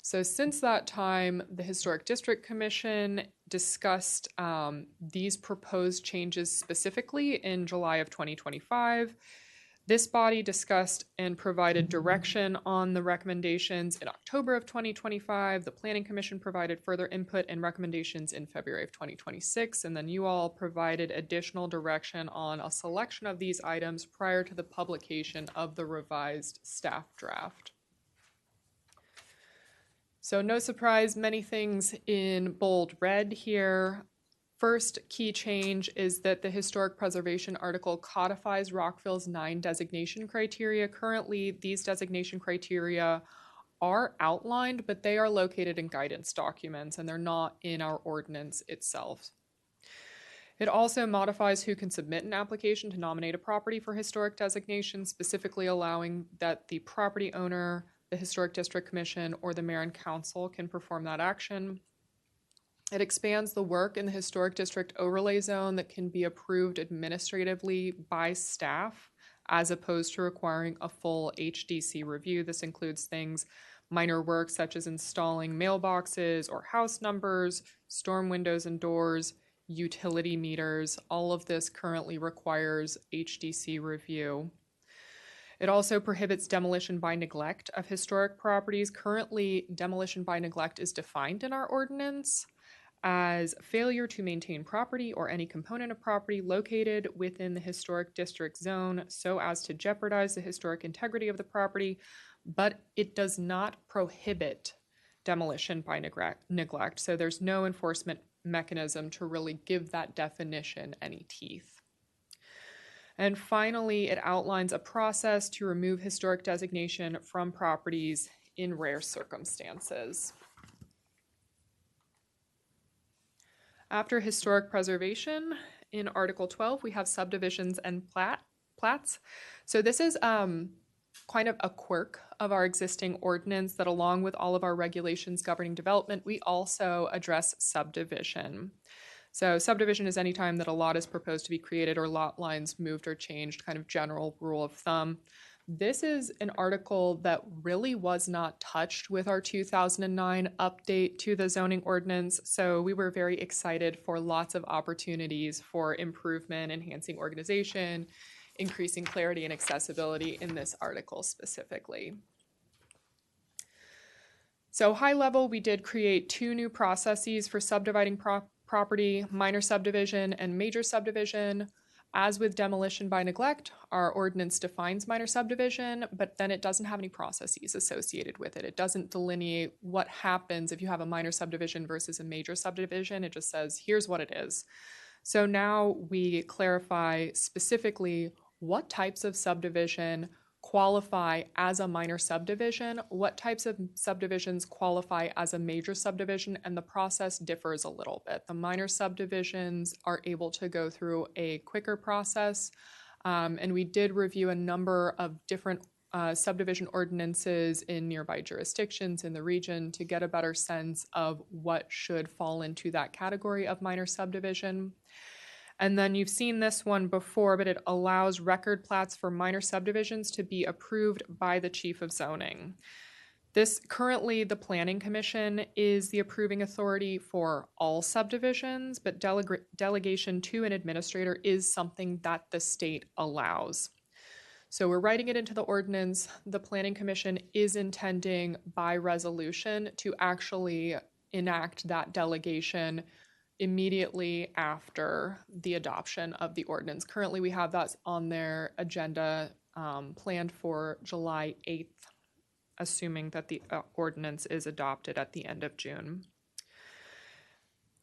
So since that time, the Historic District Commission discussed these proposed changes specifically in July of 2025. This body discussed and provided direction on the recommendations in October of 2025. The Planning Commission provided further input and recommendations in February of 2026, and then you all provided additional direction on a selection of these items prior to the publication of the revised staff draft. So no surprise, many things in bold red here. First key change is that the historic preservation article codifies Rockville's 9 designation criteria. Currently, these designation criteria are outlined, but they are located in guidance documents and they're not in our ordinance itself. It also modifies who can submit an application to nominate a property for historic designation, specifically allowing that the property owner, the Historic District Commission, or the mayor and council can perform that action. It expands the work in the Historic District Overlay Zone that can be approved administratively by staff as opposed to requiring a full HDC review. This includes things, minor work such as installing mailboxes or house numbers, storm windows and doors, utility meters. All of this currently requires HDC review. It also prohibits demolition by neglect of historic properties. Currently, demolition by neglect is defined in our ordinance as failure to maintain property or any component of property located within the historic district zone so as to jeopardize the historic integrity of the property, but it does not prohibit demolition by neglect. So there's no enforcement mechanism to really give that definition any teeth. And finally, it outlines a process to remove historic designation from properties in rare circumstances. After historic preservation, in Article 12, we have subdivisions and plats. So this is kind of a quirk of our existing ordinance that, along with all of our regulations governing development, we also address subdivision. So subdivision is any time that a lot is proposed to be created or lot lines moved or changed, kind of general rule of thumb. This is an article that really was not touched with our 2009 update to the zoning ordinance, so we were very excited for lots of opportunities for improvement, enhancing organization, increasing clarity and accessibility in this article specifically. So high level, we did create 2 new processes for subdividing property, minor subdivision and major subdivision. As with demolition by neglect, our ordinance defines minor subdivision, but then it doesn't have any processes associated with it. It doesn't delineate what happens if you have a minor subdivision versus a major subdivision. It just says, here's what it is. So now we clarify specifically what types of subdivision qualify as a minor subdivision, what types of subdivisions qualify as a major subdivision, and the process differs a little bit. The minor subdivisions are able to go through a quicker process, and we did review a number of different subdivision ordinances in nearby jurisdictions in the region to get a better sense of what should fall into that category of minor subdivision. And then you've seen this one before, but it allows record plats for minor subdivisions to be approved by the chief of zoning. This currently, the Planning Commission is the approving authority for all subdivisions, but delegation to an administrator is something that the state allows. So we're writing it into the ordinance. The Planning Commission is intending by resolution to actually enact that delegation immediately after the adoption of the ordinance. Currently, we have that on their agenda planned for July 8th, assuming that the ordinance is adopted at the end of June.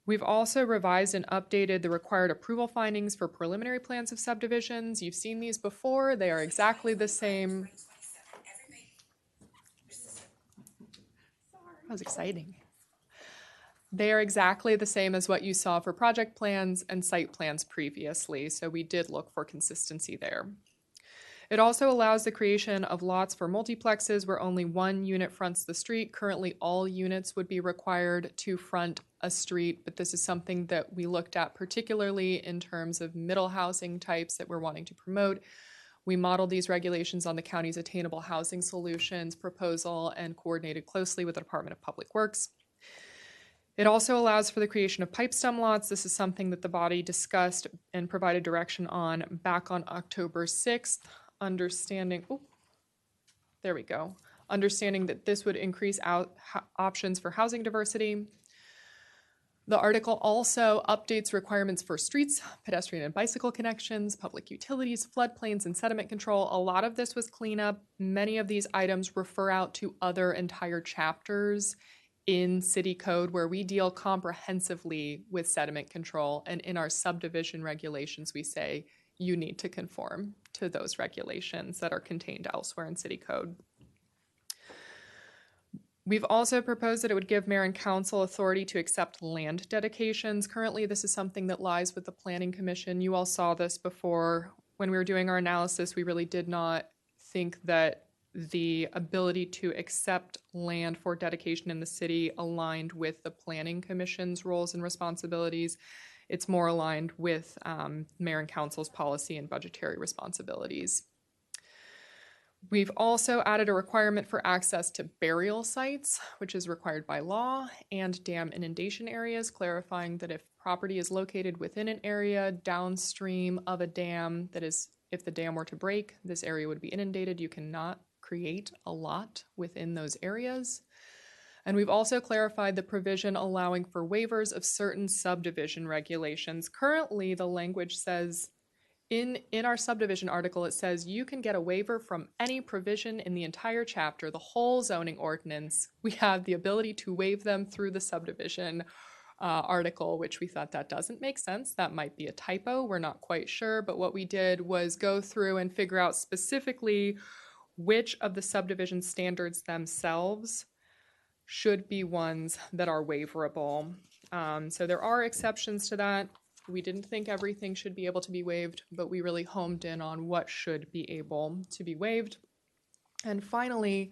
We've also revised and updated the required approval findings for preliminary plans of subdivisions. You've seen these before. They are exactly the same. That was exciting. They are exactly the same as what you saw for project plans and site plans previously, so we did look for consistency there. It also allows the creation of lots for multiplexes where only one unit fronts the street. Currently, all units would be required to front a street, but this is something that we looked at particularly in terms of middle housing types that we're wanting to promote. We modeled these regulations on the county's Attainable Housing Solutions proposal and coordinated closely with the Department of Public Works. It also allows for the creation of pipe stem lots. This is something that the body discussed and provided direction on back on October 6th, understanding that this would increase options for housing diversity. The article also updates requirements for streets, pedestrian and bicycle connections, public utilities, floodplains, and sediment control. A lot of this was cleanup. Many of these items refer out to other entire chapters in city code where we deal comprehensively with sediment control, and in our subdivision regulations we say you need to conform to those regulations that are contained elsewhere in city code. We've also proposed that it would give mayor and council authority to accept land dedications. Currently, this is something that lies with the Planning Commission. You all saw this before. When we were doing our analysis, we really did not think that the ability to accept land for dedication in the city aligned with the Planning Commission's roles and responsibilities. It's more aligned with mayor and council's policy and budgetary responsibilities. We've also added a requirement for access to burial sites, which is required by law, and dam inundation areas, clarifying that if property is located within an area downstream of a dam that is if the dam were to break, this area would be inundated. You cannot create a lot within those areas. And we've also clarified the provision allowing for waivers of certain subdivision regulations. Currently, the language says, in our subdivision article, it says you can get a waiver from any provision in the entire chapter, the whole zoning ordinance. We have the ability to waive them through the subdivision article, which we thought that doesn't make sense. That might be a typo. We're not quite sure. But what we did was go through and figure out specifically which of the subdivision standards themselves should be ones that are waiverable. So there are exceptions to that. We didn't think everything should be able to be waived, but we really homed in on what should be able to be waived. And finally,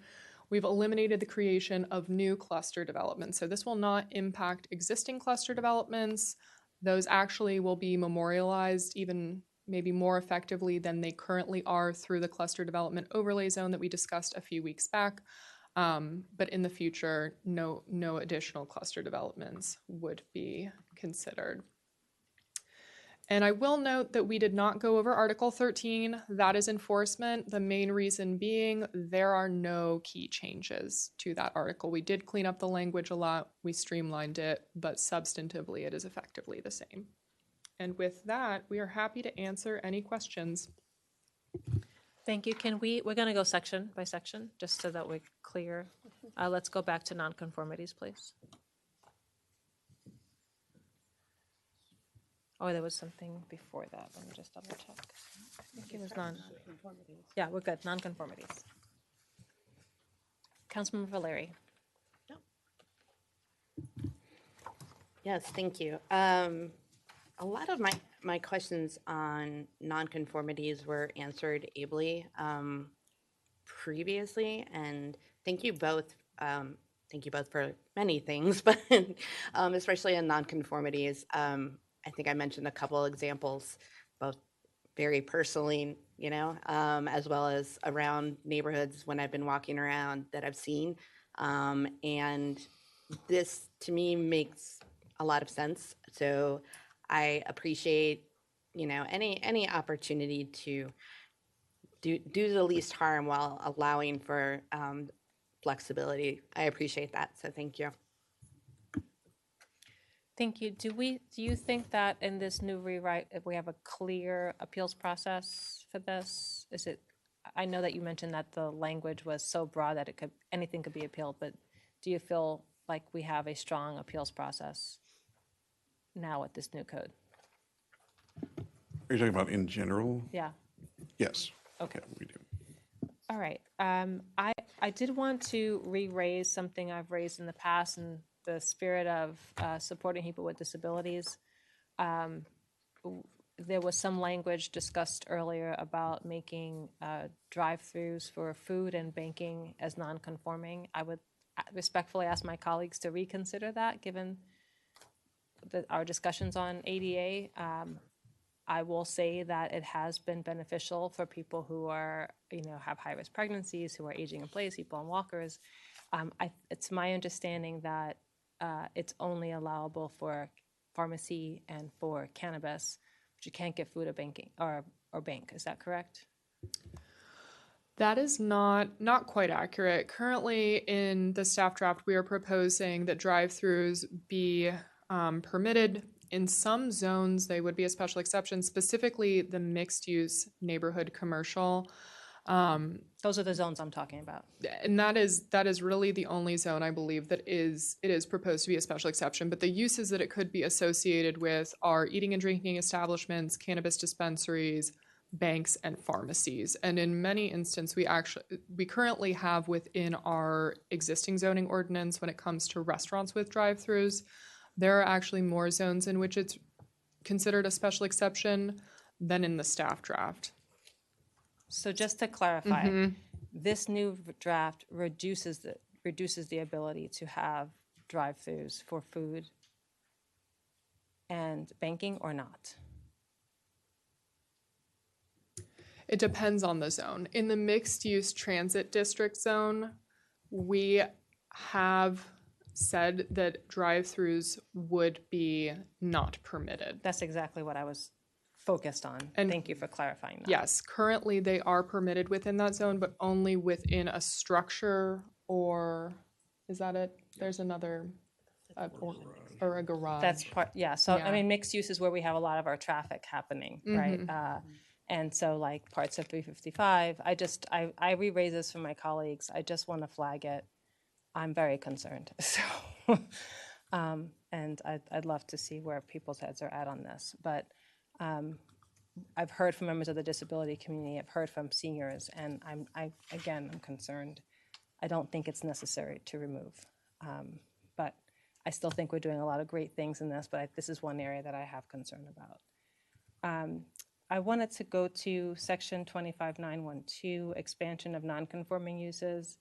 we've eliminated the creation of new cluster developments. So this will not impact existing cluster developments. Those actually will be memorialized even maybe more effectively than they currently are through the cluster development overlay zone that we discussed a few weeks back. But in the future, no additional cluster developments would be considered. And I will note that we did not go over Article 13. That is enforcement. The main reason being there are no key changes to that article. We did clean up the language a lot. We streamlined it, but substantively it is effectively the same. And with that, we are happy to answer any questions.
Thank you. We're going to go section by section, just so that we're clear. Let's go back to nonconformities, please. Oh, there was something before that. Let me just double check. I think it was Yeah, we're good. Nonconformities. Councilmember Valeri.
Yes, thank you. A lot of my questions on nonconformities were answered ably previously, and thank you both. Thank you both for many things, but especially on nonconformities. I think I mentioned a couple examples, both very personally, as well as around neighborhoods when I've been walking around that I've seen. And this, to me, makes a lot of sense. So I appreciate, any opportunity to do the least harm while allowing for flexibility. I appreciate that. So thank you.
Thank you. Do you think that in this new rewrite, if we have a clear appeals process for this? I know that you mentioned that the language was so broad that anything could be appealed, but do you feel like we have a strong appeals process now with this new code?
Are you talking about in general?
Yeah.
Yes.
Okay.
Yeah, we do.
All right. I did want to re-raise something I've raised in the past in the spirit of supporting people with disabilities. There was some language discussed earlier about making drive-throughs for food and banking as non-conforming. I would respectfully ask my colleagues to reconsider that, given our discussions on ADA. I will say that it has been beneficial for people who are, have high-risk pregnancies, who are aging in place, people on walkers. It's my understanding that it's only allowable for pharmacy and for cannabis, but you can't get food or banking or bank. Is that correct?
That is not quite accurate. Currently, in the staff draft, we are proposing that drive-throughs be permitted. In some zones, they would be a special exception, specifically the mixed-use neighborhood commercial.
Those are the zones I'm talking about.
And that is really the only zone, I believe, that it is proposed to be a special exception. But the uses that it could be associated with are eating and drinking establishments, cannabis dispensaries, banks, and pharmacies. And in many instances, we currently have within our existing zoning ordinance, when it comes to restaurants with drive-throughs, there are actually more zones in which it's considered a special exception than in the staff draft.
So just to clarify, this new draft reduces the ability to have drive-throughs for food and banking, or not?
It depends on the zone. In the mixed-use transit district zone, we have said that drive-throughs would be not permitted.
That's exactly what I was focused on.
And-
Thank you for clarifying that.
Yes, currently they are permitted within that zone, but only within a structure or, is that it? There's another, or a garage.
That's part, yeah, so, I
Yeah.
mean, mixed use is where we have a lot of our traffic happening, right? And so like parts of 355, I re-raise this for my colleagues, I just want to flag it. I'm very concerned, so, and I'd love to see where people's heads are at on this, but I've heard from members of the disability community, I've heard from seniors, and I'm concerned. I don't think it's necessary to remove, but I still think we're doing a lot of great things in this, but this is one area that I have concern about. I wanted to go to section 25912, expansion of non-conforming uses.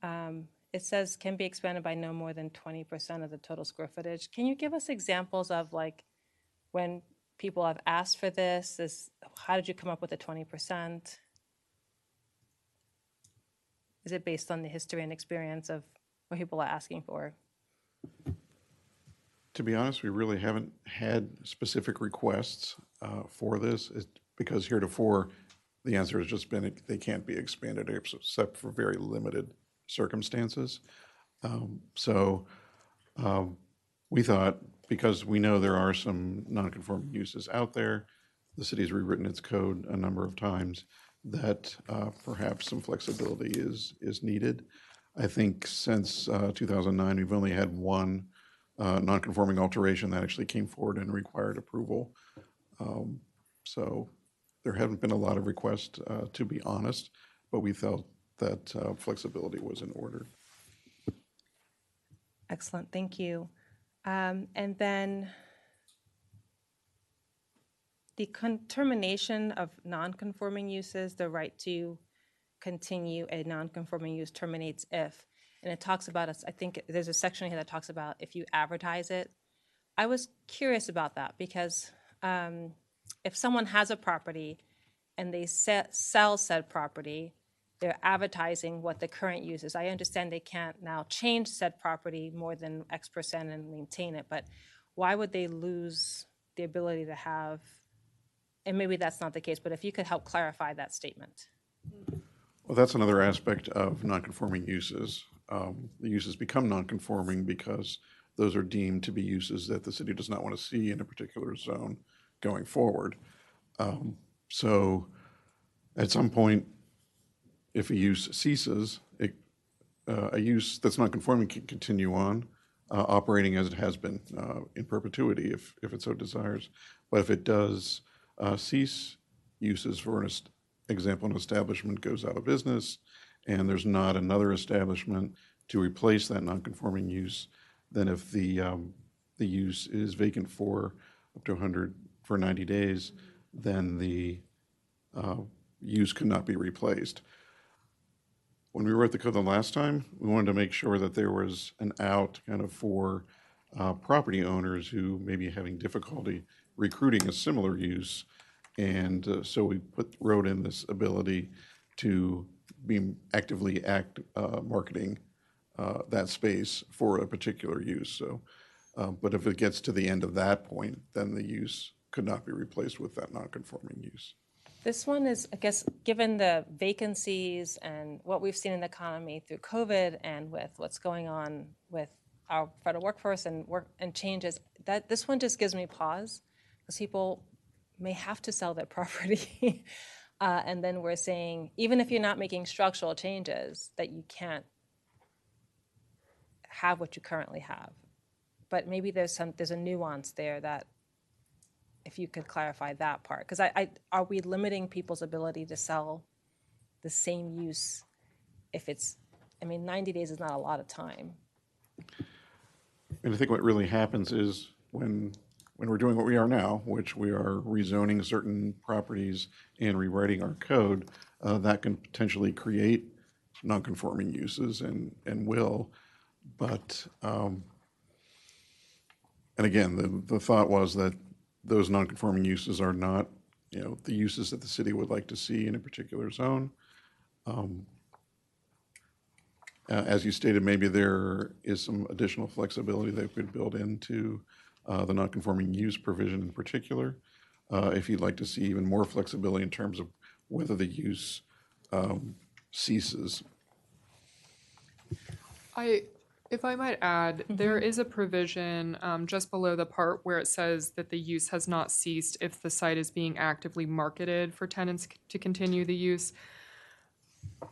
It says can be expanded by no more than 20% of the total square footage. Can you give us examples of like when people have asked for this? How did you come up with the 20%? Is it based on the history and experience of what people are asking for?
To be honest, we really haven't had specific requests for this, because heretofore, the answer has just been they can't be expanded except for very limited circumstances. We thought, because we know there are some non-conforming uses out there, the city's rewritten its code a number of times, that perhaps some flexibility is needed. I think since 2009, we've only had one non-conforming alteration that actually came forward and required approval. So there haven't been a lot of requests, to be honest, but we felt that flexibility was in order.
Excellent, thank you. And then the termination of non-conforming uses, the right to continue a non-conforming use terminates if, and it talks about us, I think there's a section here that talks about if you advertise it. I was curious about that because if someone has a property and they sell said property, they're advertising what the current use is. I understand they can't now change said property more than X% and maintain it, but why would they lose the ability to have, and maybe that's not the case, but if you could help clarify that statement.
Well, that's another aspect of non-conforming uses. The uses become non-conforming because those are deemed to be uses that the city does not want to see in a particular zone going forward. So at some point, if a use ceases, a use that's not conforming can continue on operating as it has been in perpetuity if it so desires. But if it does cease uses, for example, an establishment goes out of business and there's not another establishment to replace that non-conforming use, then if the use is vacant for up to 90 days, then the use could not be replaced. When we wrote the code the last time, we wanted to make sure that there was an out kind of for property owners who may be having difficulty recruiting a similar use. And so we wrote in this ability to be actively marketing that space for a particular use. So, but if it gets to the end of that point, then the use could not be replaced with that non-conforming use.
This one is, I guess, given the vacancies and what we've seen in the economy through COVID and with what's going on with our federal workforce and changes, that this one just gives me pause because people may have to sell their property. And then we're saying, even if you're not making structural changes, that you can't have what you currently have. But maybe there's a nuance there that if you could clarify that part, because are we limiting people's ability to sell the same use if it's, 90 days is not a lot of time.
And I think what really happens is when we're doing what we are now, which we are rezoning certain properties and rewriting our code, that can potentially create non-conforming uses and will. But, and again, the thought was that those non-conforming uses are not, the uses that the city would like to see in a particular zone. As you stated, maybe there is some additional flexibility that could build into the non-conforming use provision in particular. if you'd like to see even more flexibility in terms of whether the use ceases.
If I might add, there is a provision just below the part where it says that the use has not ceased if the site is being actively marketed for tenants to continue the use.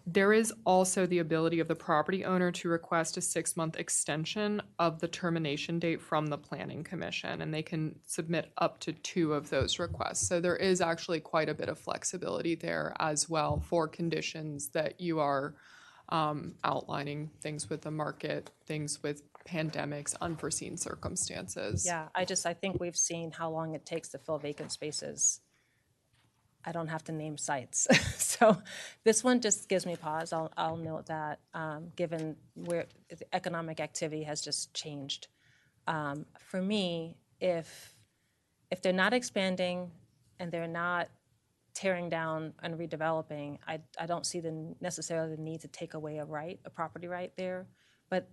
There is also the ability of the property owner to request a 6-month extension of the termination date from the Planning Commission, and they can submit up to 2 of those requests. So there is actually quite a bit of flexibility there as well for conditions that you are outlining, things with the market, things with pandemics, unforeseen circumstances.
Yeah, I think we've seen how long it takes to fill vacant spaces. I don't have to name sites. So this one just gives me pause. I'll note that, given where the economic activity has just changed. For me, if they're not expanding and they're not tearing down and redeveloping, I don't see necessarily the need to take away a property right there. But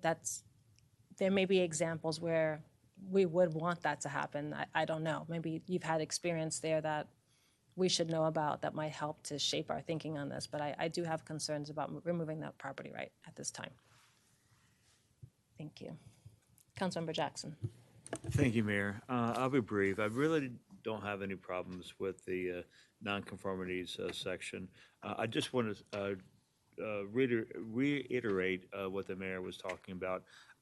there may be examples where we would want that to happen. I don't know. Maybe you've had experience there that we should know about that might help to shape our thinking on this. But I do have concerns about removing that property right at this time. Thank you. Councilmember Jackson.
Thank you, Mayor. I'll be brief. I really don't have any problems with the nonconformities section. I just want to reiterate what the mayor was talking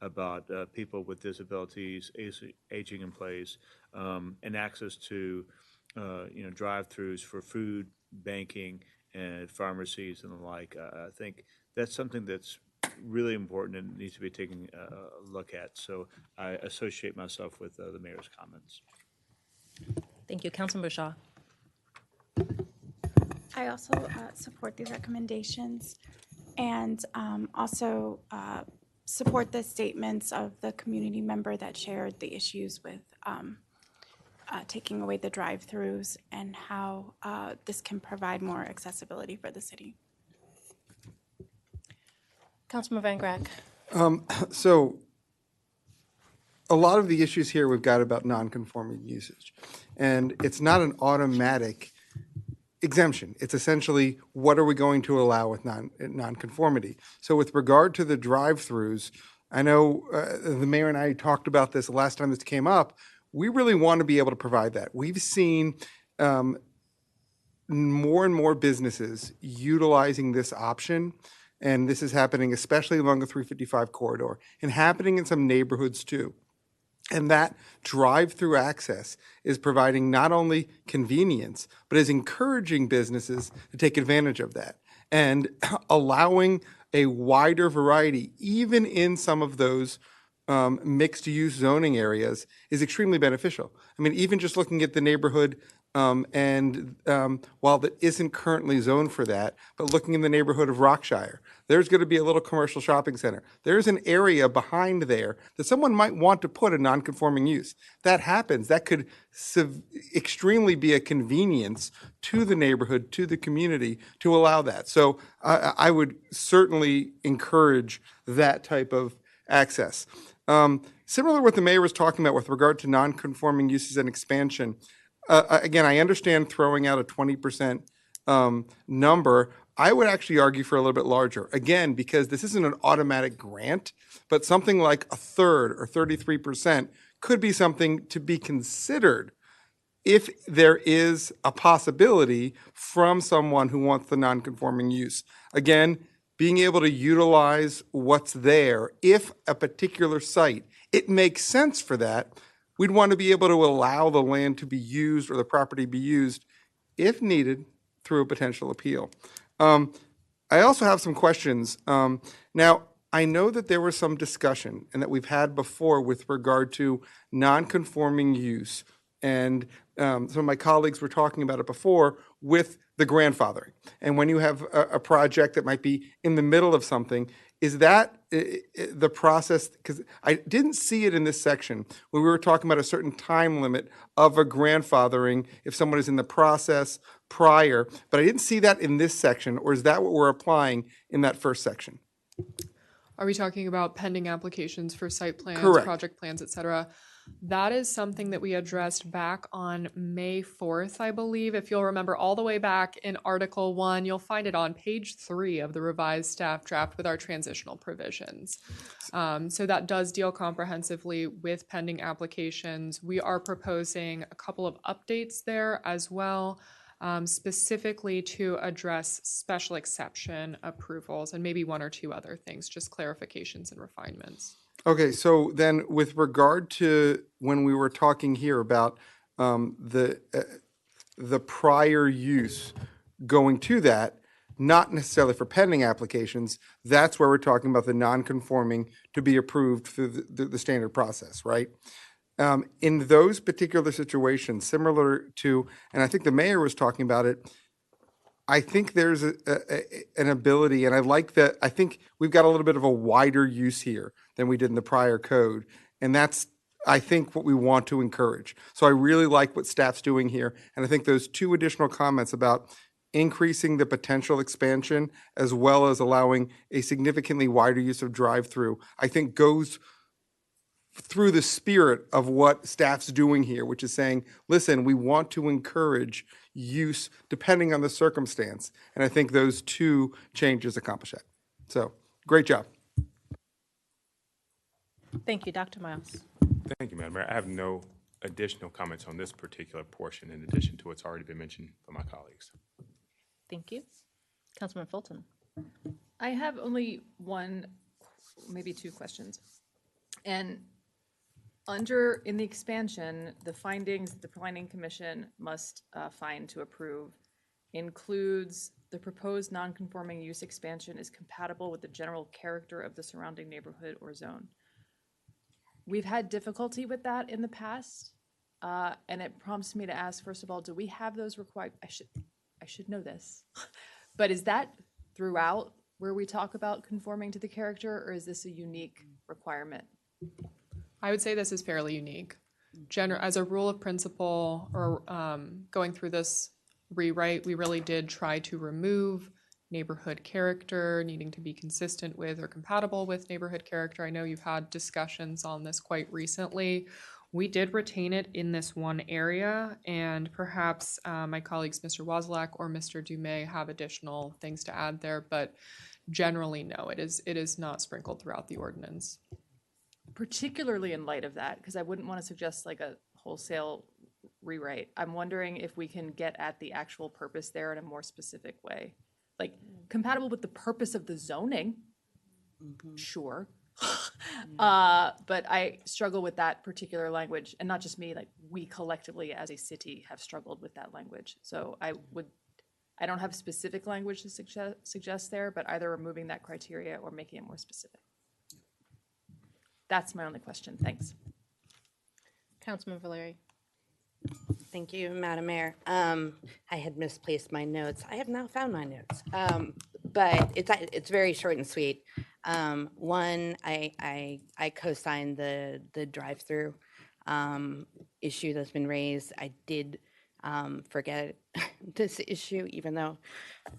about people with disabilities, aging in place, and access to drive-throughs for food, banking, and pharmacies and the like. I think that's something that's really important and needs to be taken a look at. So I associate myself with the mayor's comments.
Thank you. Councilmember Shaw.
I also support these recommendations and also support the statements of the community member that shared the issues with taking away the drive-throughs and how this can provide more accessibility for the city.
Councilman Van Grack.
So a lot of the issues here we've got about non-conforming usage, and it's not an automatic exemption. It's essentially, what are we going to allow with non-conformity? So with regard to the drive-throughs, I know the mayor and I talked about this the last time this came up. We really want to be able to provide that. We've seen more and more businesses utilizing this option, and this is happening especially along the 355 corridor and happening in some neighborhoods too. And that drive-through access is providing not only convenience, but is encouraging businesses to take advantage of that and allowing a wider variety, even in some of those mixed-use zoning areas, is extremely beneficial. I mean, even just looking at the neighborhood, while that isn't currently zoned for that, but looking in the neighborhood of Rockshire, there's going to be a little commercial shopping center. There's an area behind there that someone might want to put a non-conforming use. That happens. That could extremely be a convenience to the neighborhood, to the community, to allow that. So I would certainly encourage that type of access. Similar to what the mayor was talking about with regard to non-conforming uses and expansion, again, I understand throwing out a 20% number. I would actually argue for a little bit larger. Again, because this isn't an automatic grant, but something like a third or 33% could be something to be considered if there is a possibility from someone who wants the non-conforming use. Again, being able to utilize what's there, if a particular site, it makes sense for that, we'd want to be able to allow the land to be used or the property be used, if needed, through a potential appeal. I also have some questions. Now, I know that there was some discussion and that we've had before with regard to non-conforming use, and some of my colleagues were talking about it before with the grandfathering. And when you have a project that might be in the middle of something, is that the process? Because I didn't see it in this section when we were talking about a certain time limit of a grandfathering if someone is in the process prior, but I didn't see that in this section, or is that what we're applying in that first section?
Are we talking about pending applications for site plans,
Correct.
project plans, et cetera? That is something that we addressed back on May 4th, I believe. If you'll remember all the way back in Article 1, you'll find it on page 3 of the revised staff draft with our transitional provisions. So that does deal comprehensively with pending applications. We are proposing a couple of updates there as well, specifically to address special exception approvals and maybe one or two other things, just clarifications and refinements.
Okay, so then with regard to when we were talking here about the prior use going to that, not necessarily for pending applications, that's where we're talking about the non-conforming to be approved through the standard process, right? In those particular situations, similar to, and I think the mayor was talking about it, I think there's an ability, and I like that, I think we've got a little bit of a wider use here than we did in the prior code. And that's, I think, what we want to encourage. So I really like what staff's doing here. And I think those two additional comments about increasing the potential expansion as well as allowing a significantly wider use of drive-through, I think goes through the spirit of what staff's doing here, which is saying, listen, we want to encourage use depending on the circumstance. And I think those two changes accomplish that. So, great job.
Thank you, Dr. Miles.
Thank you, Madam Mayor. I have no additional comments on this particular portion in addition to what's already been mentioned by my colleagues.
Thank you. Councilman Fulton.
I have only one, maybe two questions. And in the expansion, the findings the Planning Commission must find to approve includes the proposed non-conforming use expansion is compatible with the general character of the surrounding neighborhood or zone. We've had difficulty with that in the past, and it prompts me to ask, first of all, do we have those required? I should know this, but is that throughout where we talk about conforming to the character, or is this a unique requirement?
I would say this is fairly unique. As a rule of principle, or going through this rewrite, we really did try to remove neighborhood character needing to be consistent with or compatible with neighborhood character. I know you've had discussions on this quite recently. We did retain it in this one area, and perhaps my colleagues, Mr. Wozlak or Mr. Dumais, have additional things to add there, but generally, no, it is not sprinkled throughout the ordinance.
Particularly in light of that, because I wouldn't want to suggest like a wholesale rewrite. I'm wondering if we can get at the actual purpose there in a more specific way. Like compatible with the purpose of the zoning, sure. But I struggle with that particular language, and not just me, like we collectively as a city have struggled with that language. So I don't have specific language to suggest there, but either removing that criteria or making it more specific. That's my only question. Thanks.
Councilman Valeri.
Thank you, Madam Mayor. I had misplaced my notes. I have now found my notes, but it's very short and sweet. One, I co-signed the drive-through issue that's been raised. I did forget this issue, even though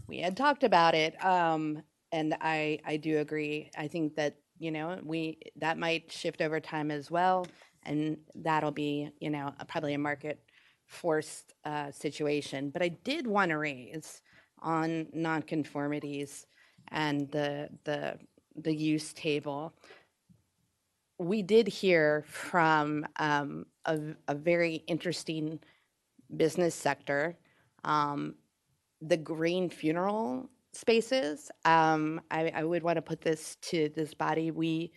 we had talked about it. And I do agree. I think that that might shift over time as well, and that'll be probably a market forced situation. But I did want to raise on nonconformities and the use table. We did hear from a very interesting business sector, the green funeral spaces. I would want to put this to this body. We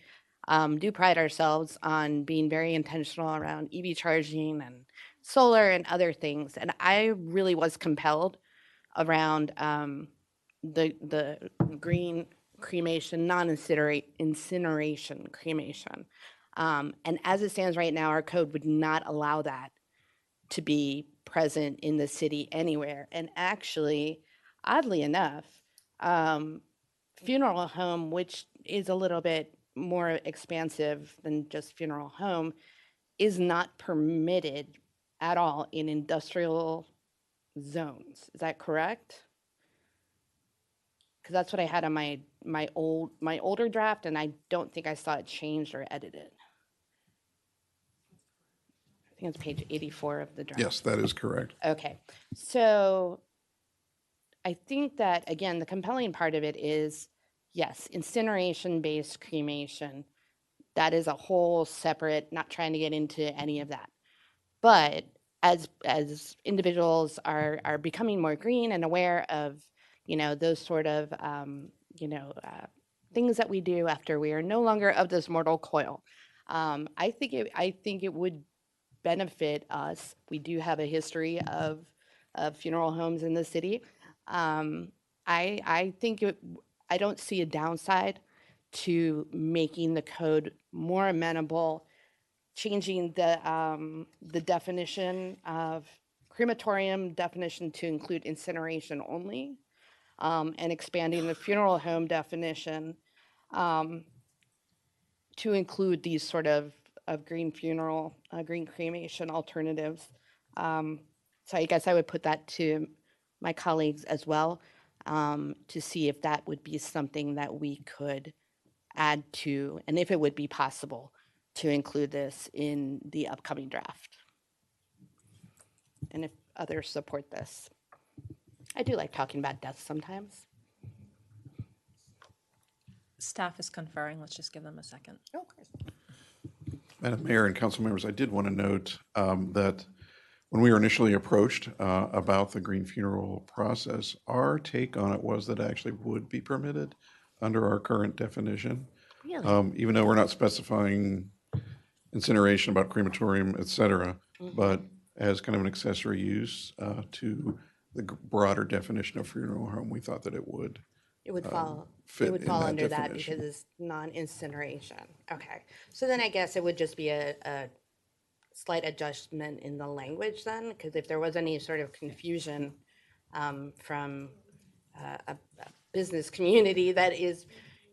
do pride ourselves on being very intentional around EV charging and solar and other things. And I really was compelled around the green cremation, non-incineration cremation. And as it stands right now, our code would not allow that to be present in the city anywhere. And actually, oddly enough, funeral home, which is a little bit more expansive than just funeral home, is not permitted at all in industrial zones. Is that correct? Because that's what I had on my older draft, and I don't think I saw it changed or edited. think it's page 84 of the draft.
Yes, that is correct.
Okay, so I think that, again, the compelling part of it is, yes, incineration-based cremation. That is a whole separate, not trying to get into any of that. But as individuals are becoming more green and aware of, those sort of, things that we do after we are no longer of this mortal coil, I think it would benefit us. We do have a history of funeral homes in the city. I think I don't see a downside to making the code more amenable, changing the definition of crematorium definition to include incineration only, and expanding the funeral home definition to include these sort of green funeral, green cremation alternatives. So I guess I would put that to my colleagues as well, to see if that would be something that we could add to, and if it would be possible to include this in the upcoming draft. And if others support this. I do like talking about death sometimes.
Staff is conferring. Let's just give them a second.
Oh, of course.
Madam Mayor and council members, I did want to note that when we were initially approached about the green funeral process, our take on it was that it actually would be permitted under our current definition.
Really?
Even though we're not specifying incineration about crematorium, et cetera, but as kind of an accessory use to the broader definition of funeral home, we thought that it would.
It would fall.
Fit
It would
in
fall
that
under that
definition.
because it's non-incineration. Okay, so then I guess it would just be a slight adjustment in the language then, because if there was any sort of confusion from a business community that is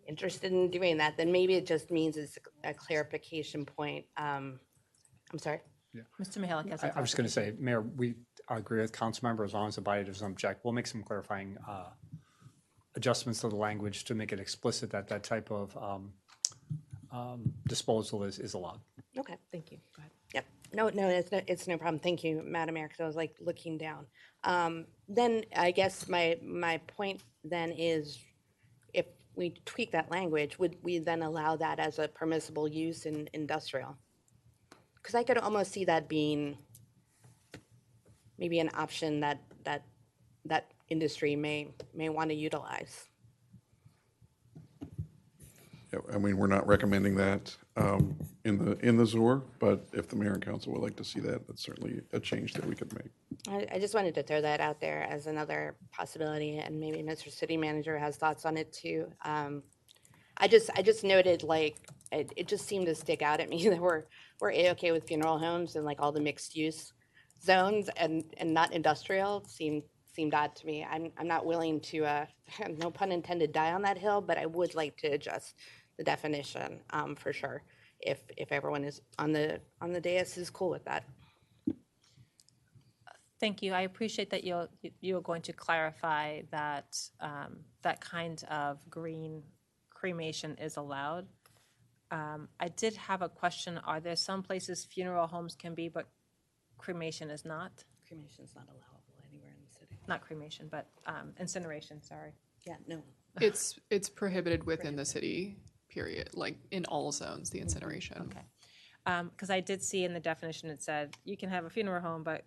interested in doing that, then maybe it just means it's a clarification point. I'm sorry.
Mr. Mihalik has a
I was just going to say, Mayor, we agree with council member as long as the body doesn't object. We'll make some clarifying adjustments to the language to make it explicit that that type of disposal is allowed.
Okay, thank you. Go ahead. Yep. No, it's no problem. Thank you, Madam Mayor, because I was like looking down. Then I guess my point then is, if we tweak that language, would we then allow that as a permissible use in industrial? Because I could almost see that being maybe an option that industry may want to utilize.
Yeah, I mean, we're not recommending that in the ZOR, but if the mayor and council would like to see that, that's certainly a change that we could make.
I just wanted to throw that out there as another possibility, and maybe Mr. City Manager has thoughts on it too. I just noted, like, it just seemed to stick out at me that we're A-okay with funeral homes and like all the mixed use zones and not industrial seemed odd to me. I'm not willing to, no pun intended, die on that hill, but I would like to adjust the definition for sure, if everyone is on the dais is cool with that.
Thank you. I appreciate that you're going to clarify that that kind of green cremation is allowed. I did have a question. Are there some places funeral homes can be, but cremation is not?
Cremation is not allowable anywhere in the city.
Not cremation, but incineration, sorry.
Yeah, no.
It's prohibited within the city, period, like in all zones, the incineration.
Okay. Because I did see in the definition it said you can have a funeral home, but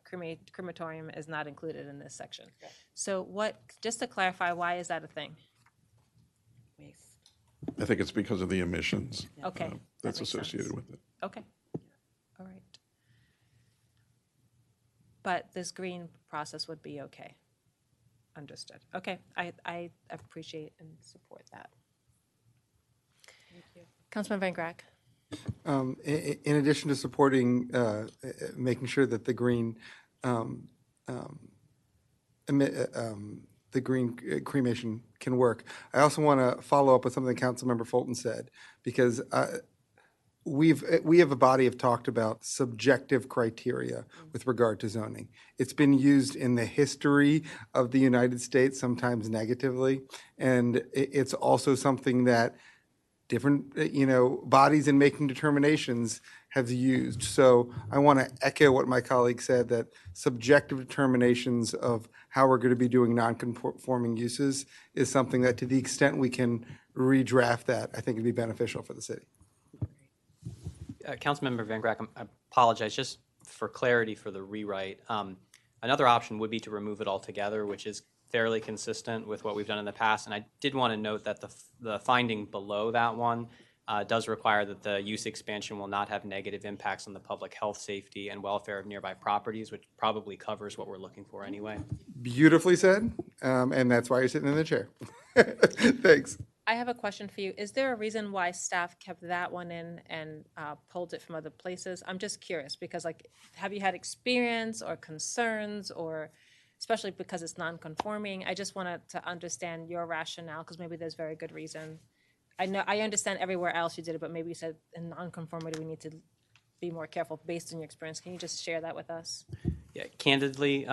crematorium is not included in this section.
Okay.
So just to clarify, why is that a thing?
I think it's because of the emissions
Okay.
that's
that makes
associated
sense.
with it.
Okay. All right. But this green process would be okay. Understood. Okay. I appreciate and support that.
Thank you.
Councilman Van Grack.
In addition to supporting, making sure that the green cremation can work, I also want to follow up with something Councilmember Fulton said, because we have a body have talked about subjective criteria with regard to zoning. It's been used in the history of the United States, sometimes negatively, and it's also something that different, bodies in making determinations have used. So I want to echo what my colleague said, that subjective determinations of how we're going to be doing non-conforming uses is something that, to the extent we can redraft that, I think it'd be beneficial for the city.
Councilmember Van Grack, I apologize, just for clarity for the rewrite. Another option would be to remove it altogether, which is fairly consistent with what we've done in the past. And I did want to note that the finding below that one does require that the use expansion will not have negative impacts on the public health, safety, and welfare of nearby properties, which probably covers what we're looking for anyway.
Beautifully said, and that's why you're sitting in the chair. Thanks.
I have a question for you. Is there a reason why staff kept that one in and pulled it from other places? I'm just curious because, have you had experience or concerns, or especially because it's non-conforming? I just wanted to understand your rationale, because maybe there's very good reason. I understand everywhere else you did it, but maybe you said in non-conformity we need to be more careful based on your experience. Can you just share that with us?
Yeah, candidly,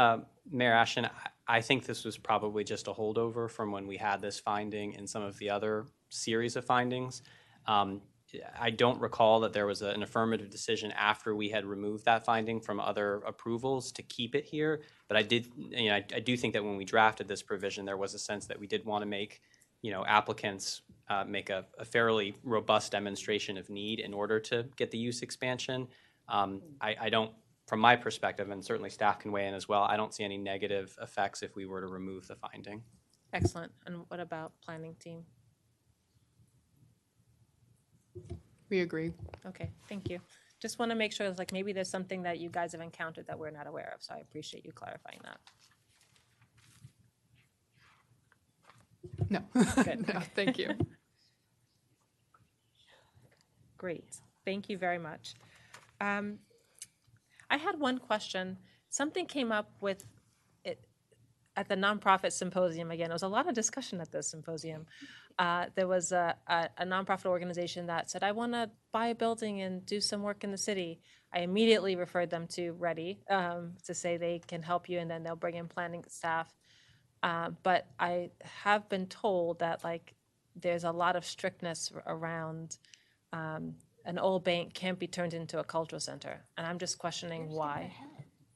Mayor Ashton, I think this was probably just a holdover from when we had this finding and some of the other series of findings. I don't recall that there was an affirmative decision after we had removed that finding from other approvals to keep it here. But I do think that when we drafted this provision, there was a sense that we did want to make, applicants make a fairly robust demonstration of need in order to get the use expansion. I don't, from my perspective, and certainly staff can weigh in as well, I don't see any negative effects if we were to remove the finding.
Excellent. And what about planning team?
We agree.
Okay, thank you. Just want to make sure, maybe there's something that you guys have encountered that we're not aware of, so I appreciate you clarifying that.
No.
Good.
No, thank you.
Great. Thank you very much. I had one question. Something came up with it at the nonprofit symposium again. There was a lot of discussion at this symposium. There was a nonprofit organization that said, I want to buy a building and do some work in the city. I immediately referred them to Ready to say they can help you, and then they'll bring in planning staff. But I have been told that there's a lot of strictness around an old bank can't be turned into a cultural center, and I'm just questioning why.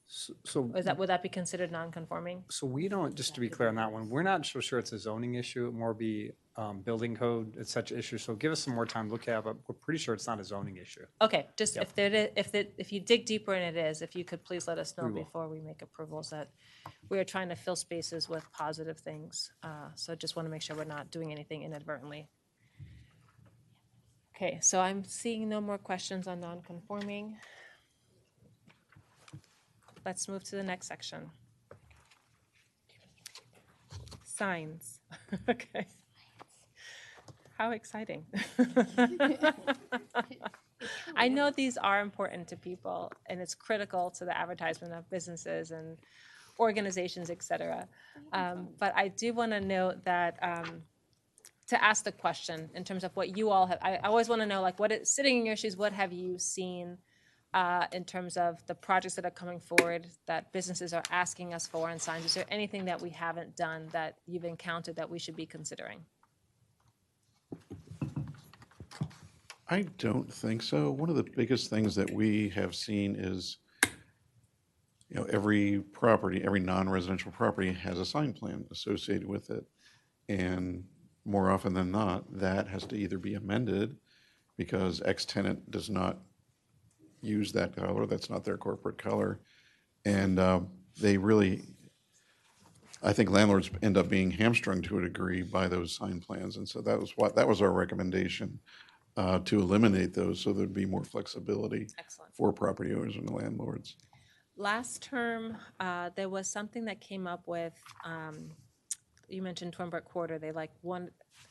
So
Would that be considered non-conforming?
So we don't, just to be clear on that one, we're not so sure it's a zoning issue, it more be building code, it's such an issue. So give us some more time to look at it, but we're pretty sure it's not a zoning issue.
Okay, just if you dig deeper and it is, if you could please let us know
We will.
before we make approvals that we are trying to fill spaces with positive things. So just want to make sure we're not doing anything inadvertently. Okay, so I'm seeing no more questions on non-conforming. Let's move to the next section. Signs. Okay. How exciting. I know these are important to people, and it's critical to the advertisement of businesses and organizations, et cetera. But I do want to note that to ask the question in terms of what you all have, I always want to know, sitting in your shoes, what have you seen in terms of the projects that are coming forward that businesses are asking us for on signs? Is there anything that we haven't done that you've encountered that we should be considering?
I don't think so. One of the biggest things that we have seen is, every property, every non-residential property has a sign plan associated with it. And more often than not, that has to either be amended because X tenant does not use that color, that's not their corporate color. And they really, I think landlords end up being hamstrung to a degree by those sign plans. And so that was our recommendation, to eliminate those so there'd be more flexibility for property owners and landlords.
Last term, there was something that came up with, you mentioned Twinbrook Quarter,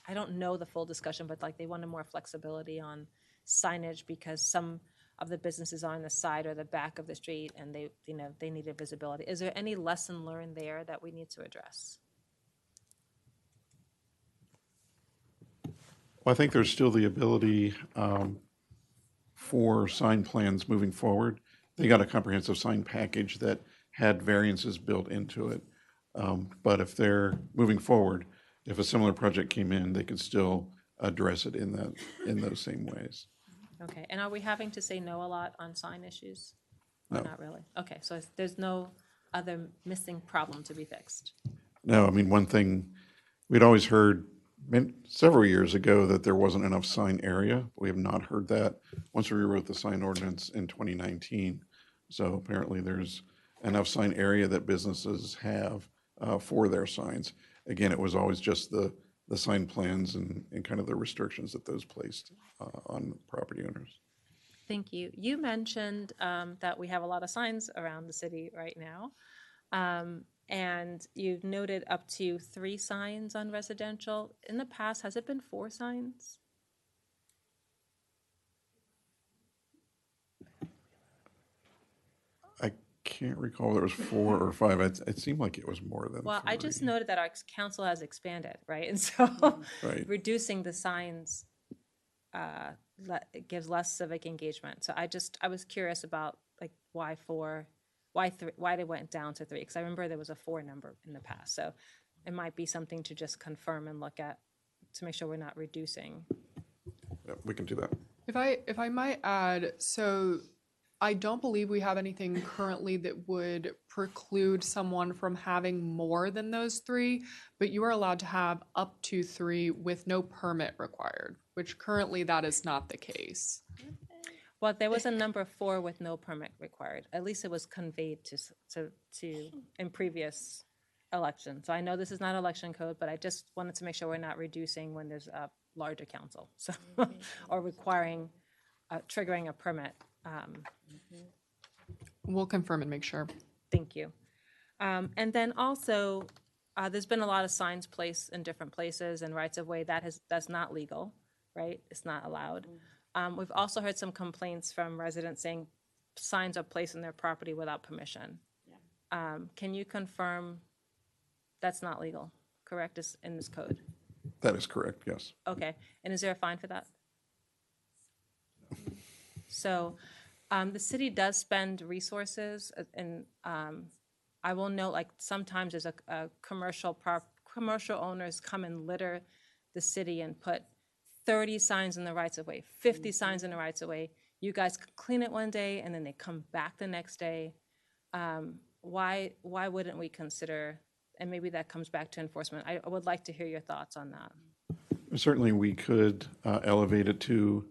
I don't know the full discussion, but they wanted more flexibility on signage because some of the businesses are on the side or the back of the street and they needed visibility. Is there any lesson learned there that we need to address?
Well, I think there's still the ability for sign plans moving forward. They got a comprehensive sign package that had variances built into it. But if they're moving forward, if a similar project came in, they could still address it in those same ways.
Okay, and are we having to say no a lot on sign issues? Or
No.
not really? Okay, so there's no other missing problem to be fixed?
No, I mean, one thing, we'd always heard several years ago that there wasn't enough sign area. We have not heard that once we rewrote the sign ordinance in 2019. So apparently there's enough sign area that businesses have for their signs. Again, it was always just the sign plans and kind of the restrictions that those placed on property owners.
Thank you. You mentioned that we have a lot of signs around the city right now. And you've noted up to 3 signs on residential. In the past, has it been 4 signs?
I can't recall whether it was 4 or 5. It seemed like it was more than
Well,
3.
I just noted that our council has expanded, right? And so
Right.
reducing the signs it gives less civic engagement. So I was curious about like why 4, why they went down to 3, because I remember there was a 4 number in the past. So it might be something to just confirm and look at to make sure we're not reducing.
Yeah, we can do that.
If I might add, so I don't believe we have anything currently that would preclude someone from having more than those 3, but you are allowed to have up to 3 with no permit required, which currently that is not the case.
Well, there was a number 4 with no permit required. At least it was conveyed to in previous elections. So I know this is not election code, but I just wanted to make sure we're not reducing when there's a larger council, so or requiring triggering a permit.
We'll confirm and make sure.
Thank you. And then also, there's been a lot of signs placed in different places and rights of way that's not legal, right? It's not allowed. We've also heard some complaints from residents saying signs are placed on their property without permission. Can you confirm that's not legal, correct, in this code?
That is correct, yes.
Okay, and is there a fine for that? So the city does spend resources, and I will note, like, sometimes there's a commercial owners come and litter the city and put 30 signs in the rights of way, 50 signs in the rights of way. You guys clean it one day and then they come back the next day. Why wouldn't we consider, and maybe that comes back to enforcement. I would like to hear your thoughts on that.
Certainly, we could elevate it to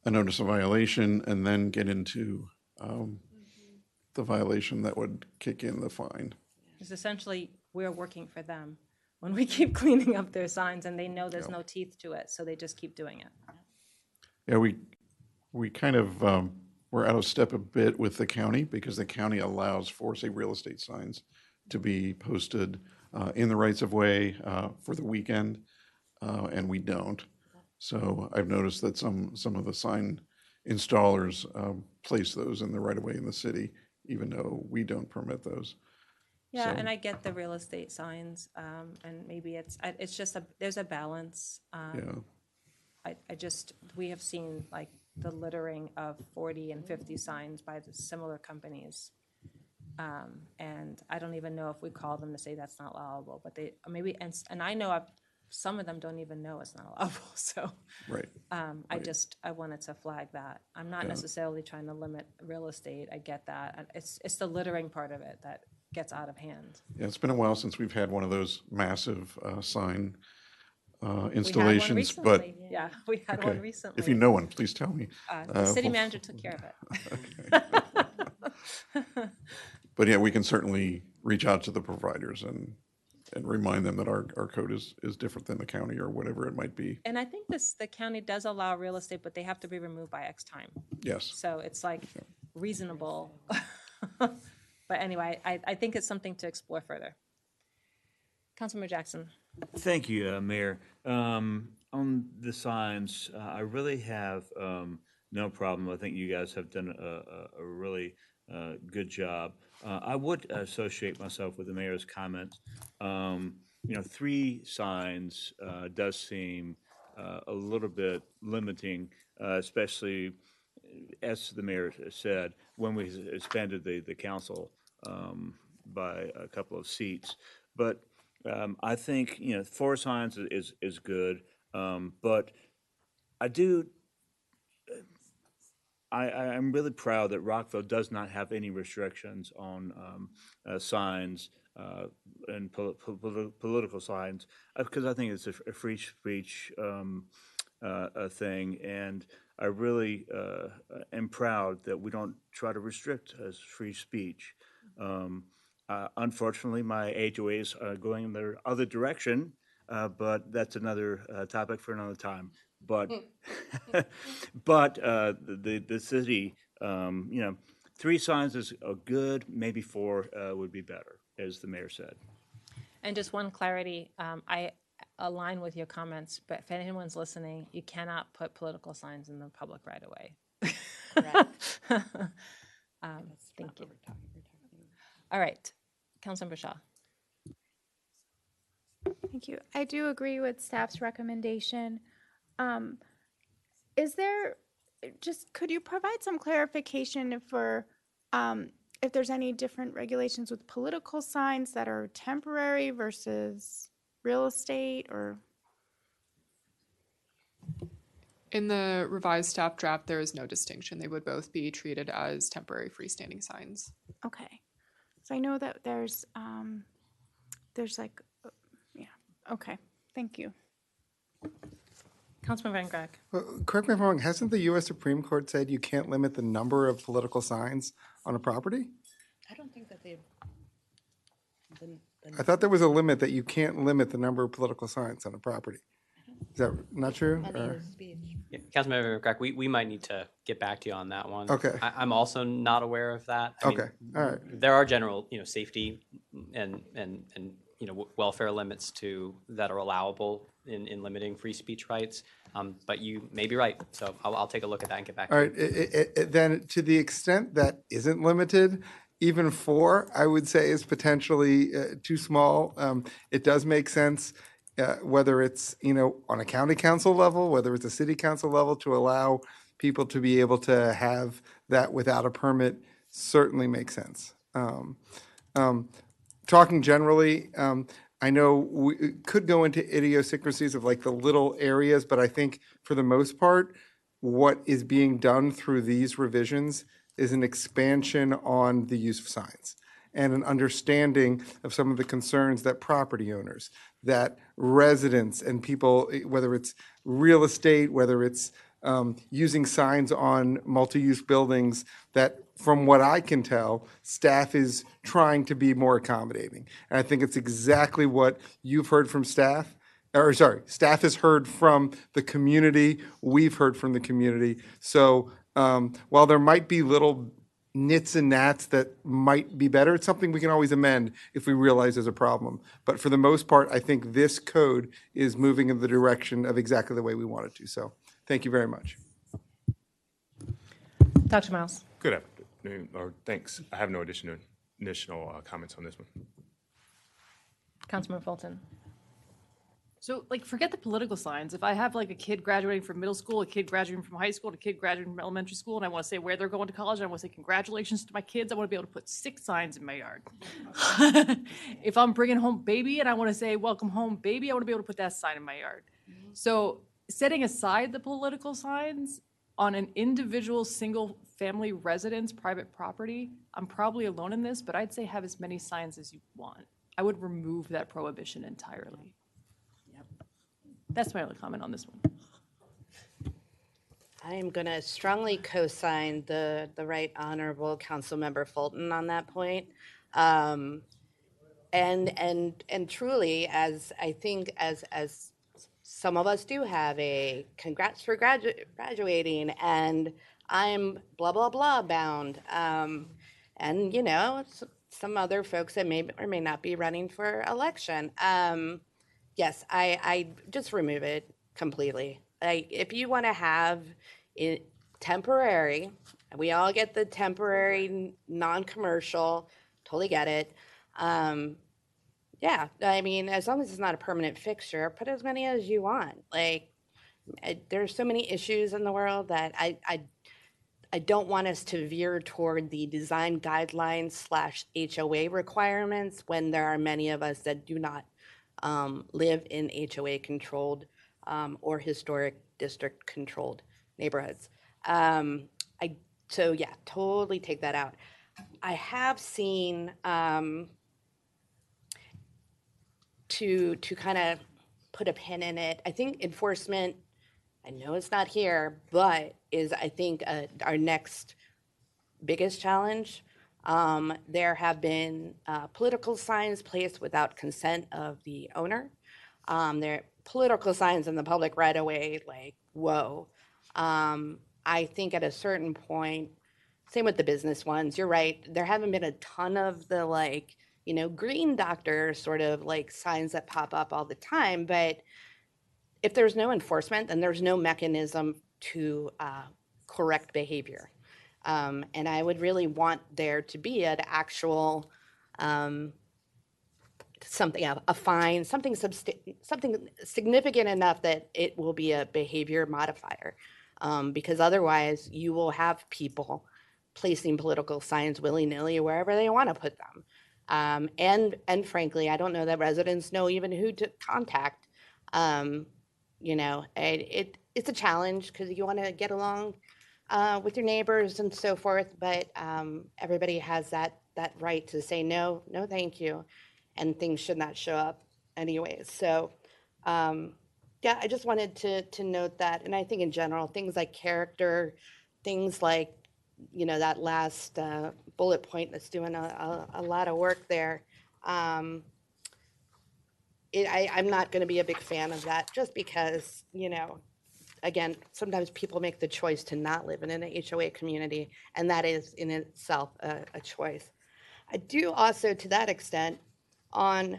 a notice of violation and then get into the violation that would kick in the fine.
Because essentially, we're working for them when we keep cleaning up their signs and they know there's no teeth to it, so they just keep doing it.
Yeah, we kind of, we're out of step a bit with the county because the county allows for, say, real estate signs to be posted in the rights of way for the weekend, and we don't. So I've noticed that some of the sign installers place those in the right of way in the city, even though we don't permit those.
Yeah,
So-
and I get the real estate signs, and maybe it's just there's a balance.
Yeah.
We have seen like the littering of 40 and 50 signs by the similar companies. And I don't even know if we call them to say that's not allowable, but they maybe, and I know some of them don't even know it's not allowable, so.
Right.
I wanted to flag that. I'm not
Yeah.
necessarily trying to limit real estate, I get that. It's the littering part of it that gets out of hand.
Yeah, it's been a while since we've had one of those massive sign
We
installations,
had one
but.
recently. Yeah, we had
Okay.
one recently.
If you know one, please tell me.
The city manager took care of it.
But yeah, we can certainly reach out to the providers and remind them that our code is different than the county or whatever it might be.
And I think the county does allow real estate, but they have to be removed by X time.
Yes.
So it's like reasonable. But anyway, I think it's something to explore further. Councilmember Jackson.
Thank you, Mayor. On the signs, I really have no problem. I think you guys have done a really good job. I would associate myself with the mayor's comments. 3 signs does seem a little bit limiting, especially as the mayor said, when we expanded the council by a couple of seats. But I think 4 signs is good, but I do. I'm really proud that Rockville does not have any restrictions on signs and political signs, because I think it's a free speech a thing, and I really am proud that we don't try to restrict free speech. Unfortunately, my HOAs are going in the other direction, but that's another topic for another time. But but the city, you know, 3 signs is good. Maybe 4 would be better, as the mayor said.
And just one clarity, I align with your comments, but if anyone's listening, you cannot put political signs in the public right away. Thank you. All right, Councilmember Shaw.
Thank you. I do agree with staff's recommendation. Is there, could you provide some clarification for if there's any different regulations with political signs that are temporary versus real estate or?
In the revised staff draft, there is no distinction. They would both be treated as temporary freestanding signs.
Okay. So I know that there's like, yeah, okay, thank you.
Councilman Van Grack.
Well, correct me if I'm wrong, hasn't the U.S. Supreme Court said you can't limit the number of political signs on a property?
I don't think that they've.
I thought there was a limit that you can't limit the number of political signs on a property. Is that not true? Or-
Yeah, Councilmember McCrack, we might need to get back to you on that one.
Okay.
I'm also not aware of that. I mean,
Okay, all right.
There are general, safety and welfare limits that are allowable in limiting free speech rights. But you may be right, so I'll take a look at that and get back to
All
you.
right, then to the extent that isn't limited, even 4, I would say is potentially too small. It does make sense, whether it's, on a county council level, whether it's a city council level, to allow people to be able to have that without a permit certainly makes sense. Talking generally, I know we could go into idiosyncrasies of like the little areas, but I think for the most part, what is being done through these revisions is an expansion on the use of signs and an understanding of some of the concerns that property owners, that residents and people, whether it's real estate, whether it's using signs on multi-use buildings, that from what I can tell, staff is trying to be more accommodating. And I think it's exactly what you've heard from staff, or sorry, staff has heard from the community, we've heard from the community. So while there might be little nits and gnats that might be better, it's something we can always amend if we realize there's a problem. But for the most part, I think this code is moving in the direction of exactly the way we want it to. So thank you very much.
Dr. Miles.
Good afternoon, or thanks. I have no additional comments on this one.
Councilman Fulton.
So, forget the political signs. If I have a kid graduating from middle school, a kid graduating from high school, and a kid graduating from elementary school, and I want to say where they're going to college, and I want to say congratulations to my kids, I want to be able to put 6 signs in my yard. If I'm bringing home baby and I want to say welcome home baby, I want to be able to put that sign in my yard. So, setting aside the political signs on an individual single family residence, private property, I'm probably alone in this, but I'd say have as many signs as you want. I would remove that prohibition entirely. That's my only comment on this one.
I am going to strongly co-sign the Right Honorable Councilmember Fulton on that point. And truly, as I think as some of us do have a congrats for graduating, and I'm blah blah blah bound, and some other folks that may or may not be running for election. Yes, I just remove it completely. If you want to have it temporary, we all get the temporary, non-commercial, totally get it. Yeah, I mean, as long as it's not a permanent fixture, put as many as you want. There's so many issues in the world that I don't want us to veer toward the design guidelines / HOA requirements when there are many of us that do not live in HOA-controlled or historic district-controlled neighborhoods. So yeah, totally take that out. I have seen to kind of put a pin in it. I think enforcement, I know it's not here, but is I think our next biggest challenge. There have been political signs placed without consent of the owner. There are political signs in the public right away, like, whoa. I think at a certain point, same with the business ones, you're right, there haven't been a ton of the like, green doctor sort of like signs that pop up all the time, but if there's no enforcement, then there's no mechanism to correct behavior. And I would really want there to be an actual something, a fine, something significant enough that it will be a behavior modifier. Because otherwise you will have people placing political signs willy-nilly wherever they want to put them. And frankly, I don't know that residents know even who to contact. It's a challenge because you want to get along with your neighbors and so forth, but everybody has that right to say no, thank you, and things should not show up anyways. So yeah, I just wanted to note that. And I think in general, things like character, things like, that last bullet point that's doing a lot of work there. I'm not going to be a big fan of that just because, again, sometimes people make the choice to not live in an HOA community, and that is in itself a choice. I do also, to that extent, I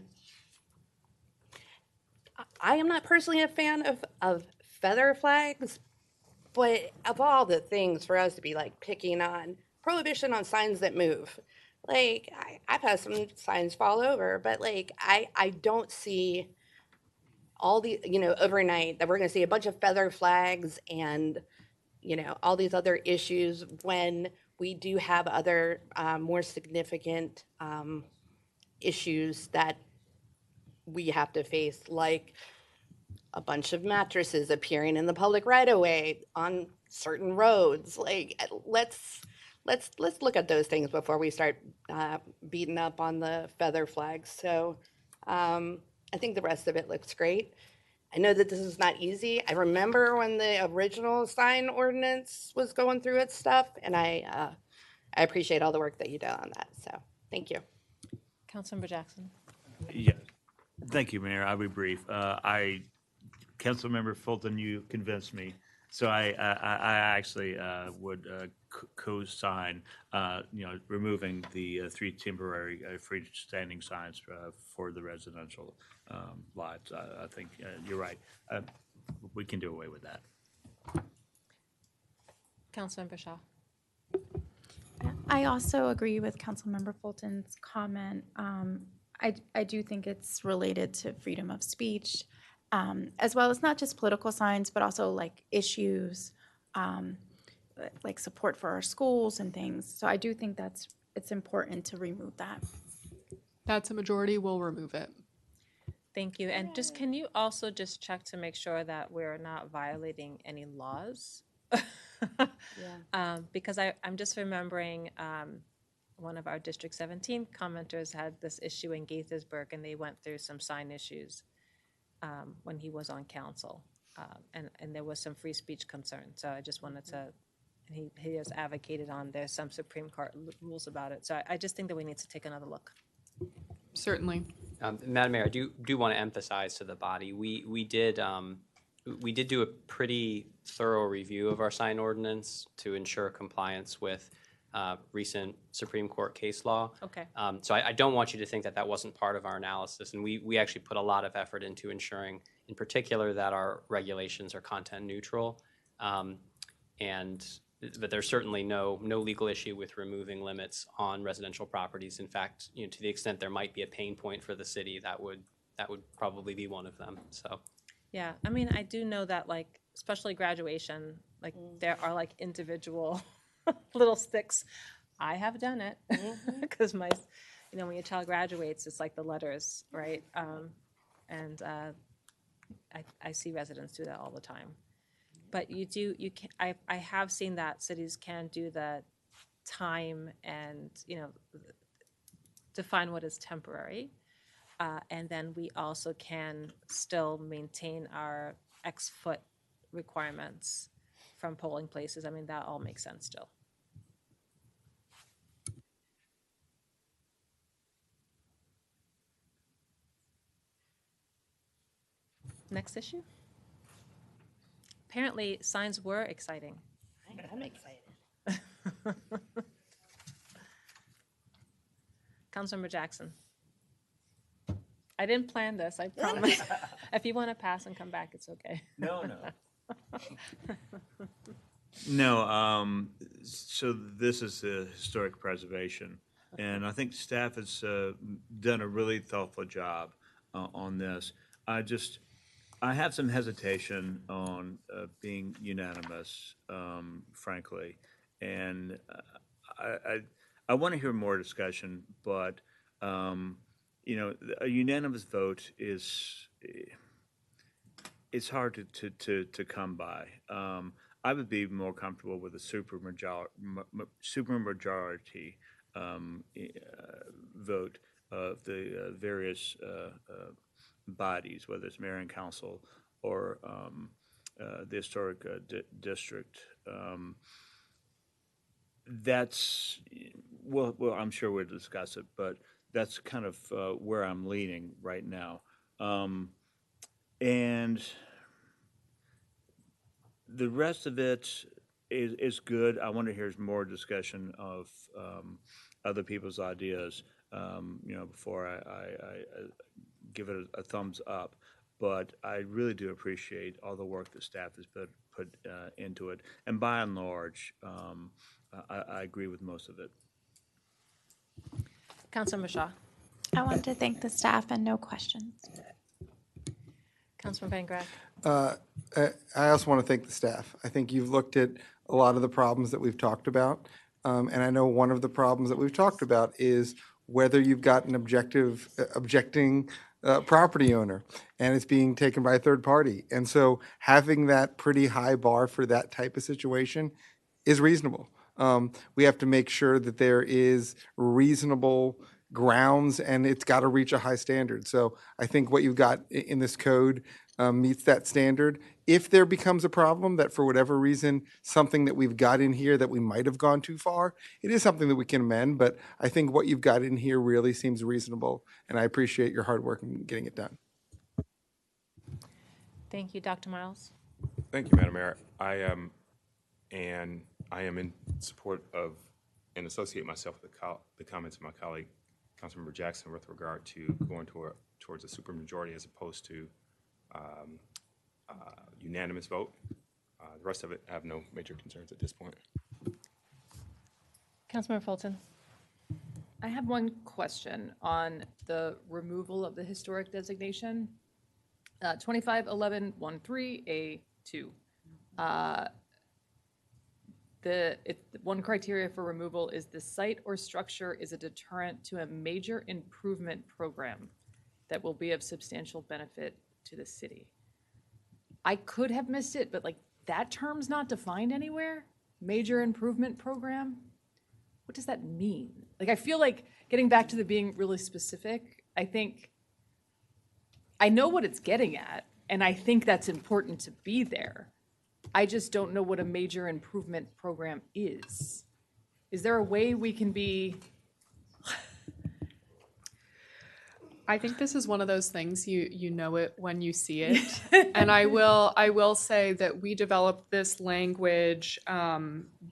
am not personally a fan of feather flags, but of all the things for us to be like picking on, prohibition on signs that move. Like, I've had some signs fall over, but like, I don't see all the, overnight that we're going to see a bunch of feather flags and, all these other issues when we do have other more significant issues that we have to face, like a bunch of mattresses appearing in the public right of way on certain roads. Like, let's look at those things before we start beating up on the feather flags. So I think the rest of it looks great. I know that this is not easy. I remember when the original sign ordinance was going through its stuff, and I appreciate all the work that you did on that. So thank you.
Councilmember Jackson.
Yeah, thank you, Mayor. I'll be brief. Councilmember Fulton, you convinced me. So I actually would co-sign, removing the 3 temporary freestanding signs for the residential lots. I think you're right. We can do away with that.
Councilmember Shaw.
I also agree with Councilmember Fulton's comment. I do think it's related to freedom of speech, as well as not just political signs, but also like issues, like support for our schools and things. So I do think it's important to remove that.
That's a majority, we'll remove it.
Thank you. And just, can you also just check to make sure that we're not violating any laws? Because I'm just remembering one of our District 17 commenters had this issue in Gaithersburg, and they went through some sign issues when he was on council, and there was some free speech concern. So I just wanted to, and he has advocated on, there's some Supreme Court rules about it. So I just think that we need to take another look.
Certainly.
Madam Mayor, I do want to emphasize to the body, we did do a pretty thorough review of our sign ordinance to ensure compliance with recent Supreme Court case law.
Okay.
So I don't want you to think that that wasn't part of our analysis, and we actually put a lot of effort into ensuring, in particular, that our regulations are content neutral, but there's certainly no legal issue with removing limits on residential properties. In fact, to the extent there might be a pain point for the city, that would probably be one of them. So.
Yeah, I mean, I do know that, like, especially graduation, like there are like individual little sticks. I have done it because my, when your child graduates, it's like the letters, right? And I see residents do that all the time. But you can, I have seen that cities can do the time and, define what is temporary. And then we also can still maintain our X foot requirements from polling places. I mean, that all makes sense still. Next issue. Apparently, signs were exciting.
I'm excited.
Councilmember Jackson. I didn't plan this, I promise. If you want to pass and come back, it's okay.
No. No, so this is historic preservation, and I think staff has done a really thoughtful job on this. I have some hesitation on being unanimous, frankly, and I want to hear more discussion, but a unanimous vote it's hard to come by. I would be more comfortable with a supermajority vote of the various bodies, whether it's mayor and council or the historic district. That's well, I'm sure we'll discuss it, but that's kind of where I'm leaning right now. And the rest of it is good. I want to hear more discussion of other people's ideas, before I give it a thumbs up. But I really do appreciate all the work that staff has put into it. And by and large, I agree with most of it.
Councilmember Shaw.
I want to thank the staff and no questions.
Councilman Van Graff.
I also want to thank the staff. I think you've looked at a lot of the problems that we've talked about. And I know one of the problems that we've talked about is whether you've got an objecting property owner and it's being taken by a third party. And so having that pretty high bar for that type of situation is reasonable. We have to make sure that there is reasonable grounds and it's got to reach a high standard. So I think what you've got in this code meets that standard. If there becomes a problem that for whatever reason, something that we've got in here that we might have gone too far, it is something that we can amend, but I think what you've got in here really seems reasonable, and I appreciate your hard work in getting it done.
Thank you, Dr. Miles.
Thank you, Madam Mayor. I am in support of and associate myself with the comments of my colleague, Councilmember Jackson, with regard to going towards a supermajority as opposed to unanimous vote. The rest of it, I have no major concerns at this point.
Councilmember Fulton.
I have one question on the removal of the historic designation. 251113A2. One criteria for removal is the site or structure is a deterrent to a major improvement program that will be of substantial benefit to the city. I could have missed it, but that term's not defined anywhere. Major improvement program. What does that mean? I feel like getting back to being really specific, I know what it's getting at, and I think that's important to be there. I just don't know what a major improvement program is. Is there a way we can be?
I think this is one of those things you know it when you see it. And I will say that we developed this language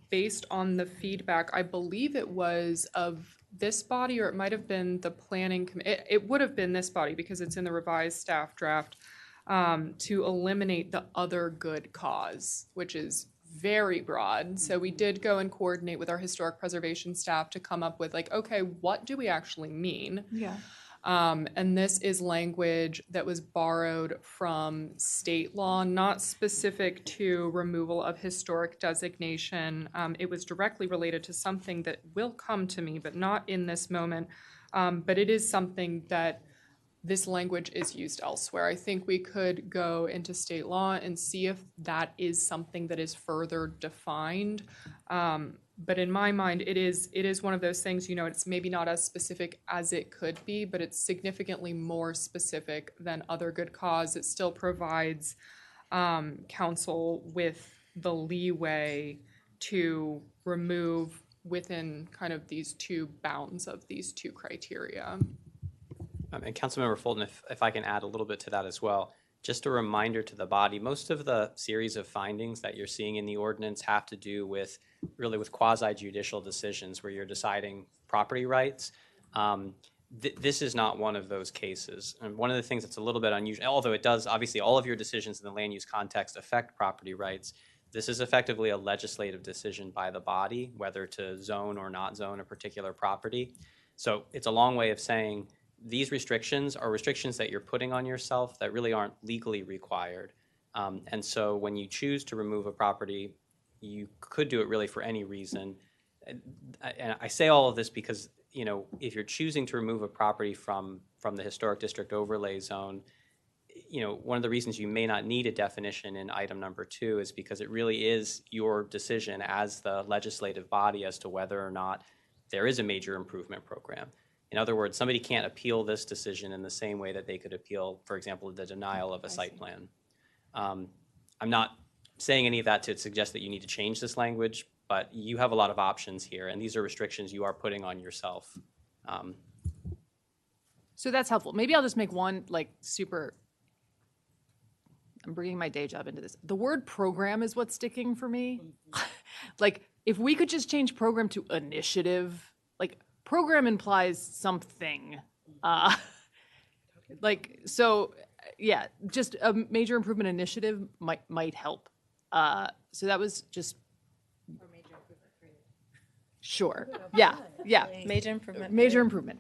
based on the feedback. I believe it was of this body, or it might have been the planning committee. It would have been this body because it's in the revised staff draft, to eliminate the other good cause, which is very broad. So we did go and coordinate with our historic preservation staff to come up with okay, what do we actually mean?
Yeah.
And this is language that was borrowed from state law, not specific to removal of historic designation. It was directly related to something that will come to me, but not in this moment. But it is something that this language is used elsewhere. I think we could go into state law and see if that is something that is further defined. But in my mind, it is one of those things, it's maybe not as specific as it could be, but it's significantly more specific than other good cause. It still provides council with the leeway to remove within kind of these two bounds of these two criteria.
And Councilmember Fulton, if I can add a little bit to that as well, just a reminder to the body, most of the series of findings that you're seeing in the ordinance have to do with really with quasi-judicial decisions where you're deciding property rights. This is not one of those cases. And one of the things that's a little bit unusual, although it does, obviously all of your decisions in the land use context affect property rights, this is effectively a legislative decision by the body, whether to zone or not zone a particular property. So it's a long way of saying these restrictions are restrictions that you're putting on yourself that really aren't legally required. And so when you choose to remove a property, you could do it really for any reason. And I say all of this because, if you're choosing to remove a property from the historic district overlay zone, one of the reasons you may not need a definition in item number 2 is because it really is your decision as the legislative body as to whether or not there is a major improvement program. In other words, somebody can't appeal this decision in the same way that they could appeal, for example, the denial of a site plan. I'm not saying any of that to suggest that you need to change this language, but you have a lot of options here, and these are restrictions you are putting on yourself.
So that's helpful. Maybe I'll just make one I'm bringing my day job into this. The word program is what's sticking for me. Like, if we could just change program to initiative, like program implies something. Yeah, just a major improvement initiative might help. So that was just. Sure. Yeah.
Major improvement.
Major improvement.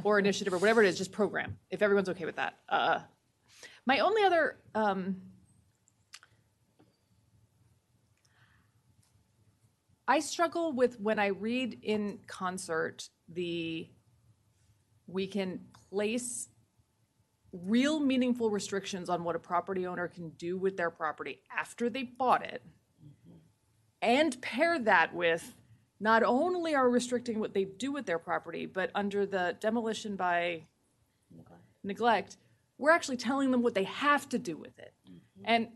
Or initiative or whatever it is, just program, if everyone's okay with that. My only other I struggle with when I read in concert we can place real meaningful restrictions on what a property owner can do with their property after they bought it, and pair that with not only are restricting what they do with their property, but under the demolition by neglect, we're actually telling them what they have to do with it. And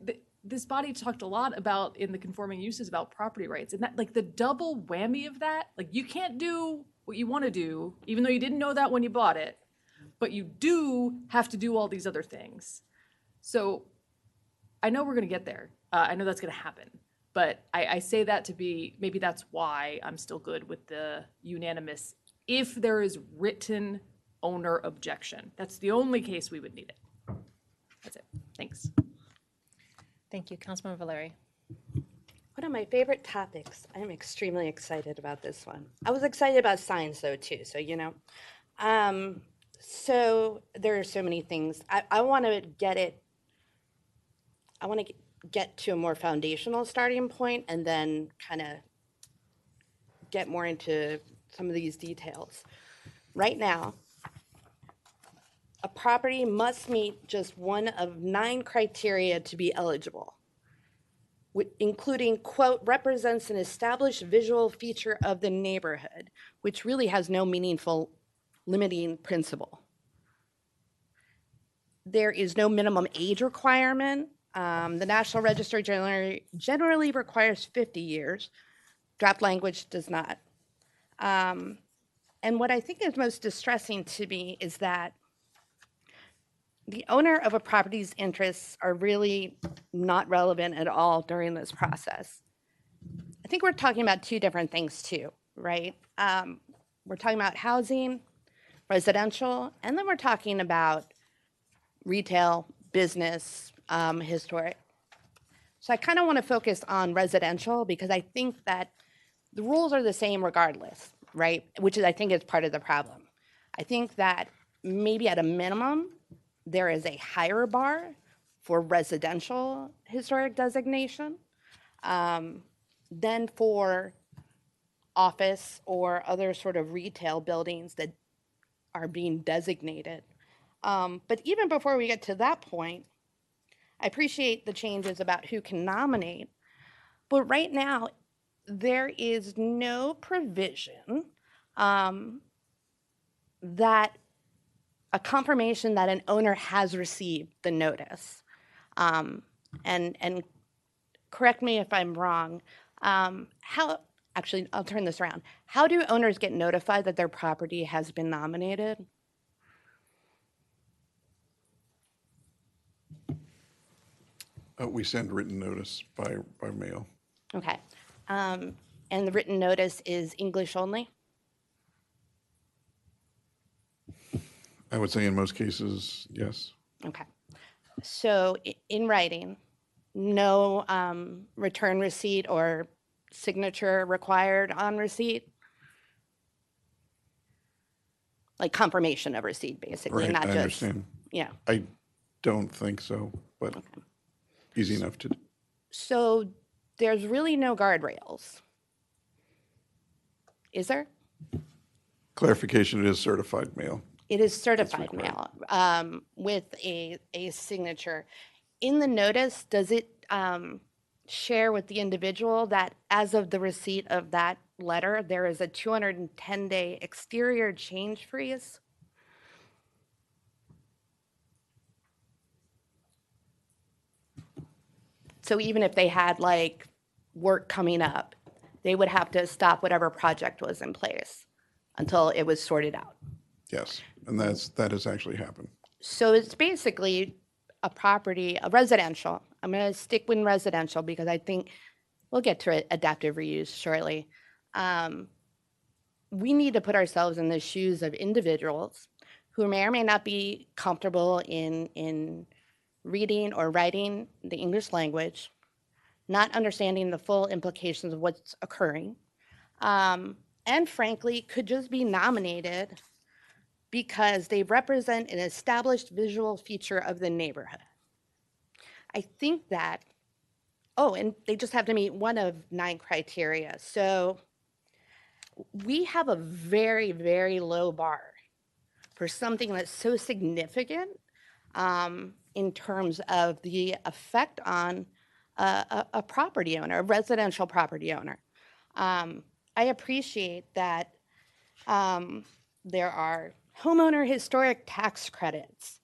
this body talked a lot about in the conforming uses about property rights, and that like the double whammy of that, like you can't do what you want to do, even though you didn't know that when you bought it, but you do have to do all these other things. So I know we're going to get there. I know that's going to happen. But I say that to be, maybe that's why I'm still good with the unanimous, if there is written owner objection. That's the only case we would need it. That's it. Thanks.
Thank you. Councilmember Valeri.
One of my favorite topics. I'm extremely excited about this one. I was excited about signs though too, so so there are so many things. I want to get to a more foundational starting point and then kind of get more into some of these details. Right now, a property must meet just one of 9 criteria to be eligible, including, quote, represents an established visual feature of the neighborhood, which really has no meaningful limiting principle. There is no minimum age requirement. The National Register generally requires 50 years. Draft language does not. And what I think is most distressing to me is that the owner of a property's interests are really not relevant at all during this process. I think we're talking about 2 different things too, right? We're talking about housing, residential, and then we're talking about retail, business, historic. So I kind of want to focus on residential because I think that the rules are the same regardless, right? Which is, I think, is part of the problem. I think that maybe at a minimum, there is a higher bar for residential historic designation than for office or other sort of retail buildings that are being designated But even before we get to that point, I appreciate the changes about who can nominate. But right now, there is no provision that a confirmation that an owner has received the notice. And correct me if I'm wrong. Actually, I'll turn this around. How do owners get notified that their property has been nominated?
We send written notice by mail.
Okay. And the written notice is English only?
I would say in most cases, yes.
Okay. So in writing, no return receipt or signature required on receipt? Like confirmation of receipt, basically,
Right,
not
I
just.
understand.
Yeah.
I don't think so, but easy enough to do.
So there's really no guardrails. Is there?
Clarification, it is certified mail.
It is certified mail with a signature. In the notice, does it share with the individual that as of the receipt of that letter, there is a 210-day exterior change freeze? So even if they had like work coming up, they would have to stop whatever project was in place until it was sorted out.
Yes, and that has actually happened.
So it's basically a property, a residential. I'm going to stick with residential because I think we'll get to adaptive reuse shortly. We need to put ourselves in the shoes of individuals who may or may not be comfortable in reading or writing the English language, not understanding the full implications of what's occurring, and frankly, could just be nominated because they represent an established visual feature of the neighborhood. I think that, and they just have to meet one of 9 criteria. So we have a very, very low bar for something that's so significant in terms of the effect on a property owner, a residential property owner. I appreciate that there are homeowner historic tax credits.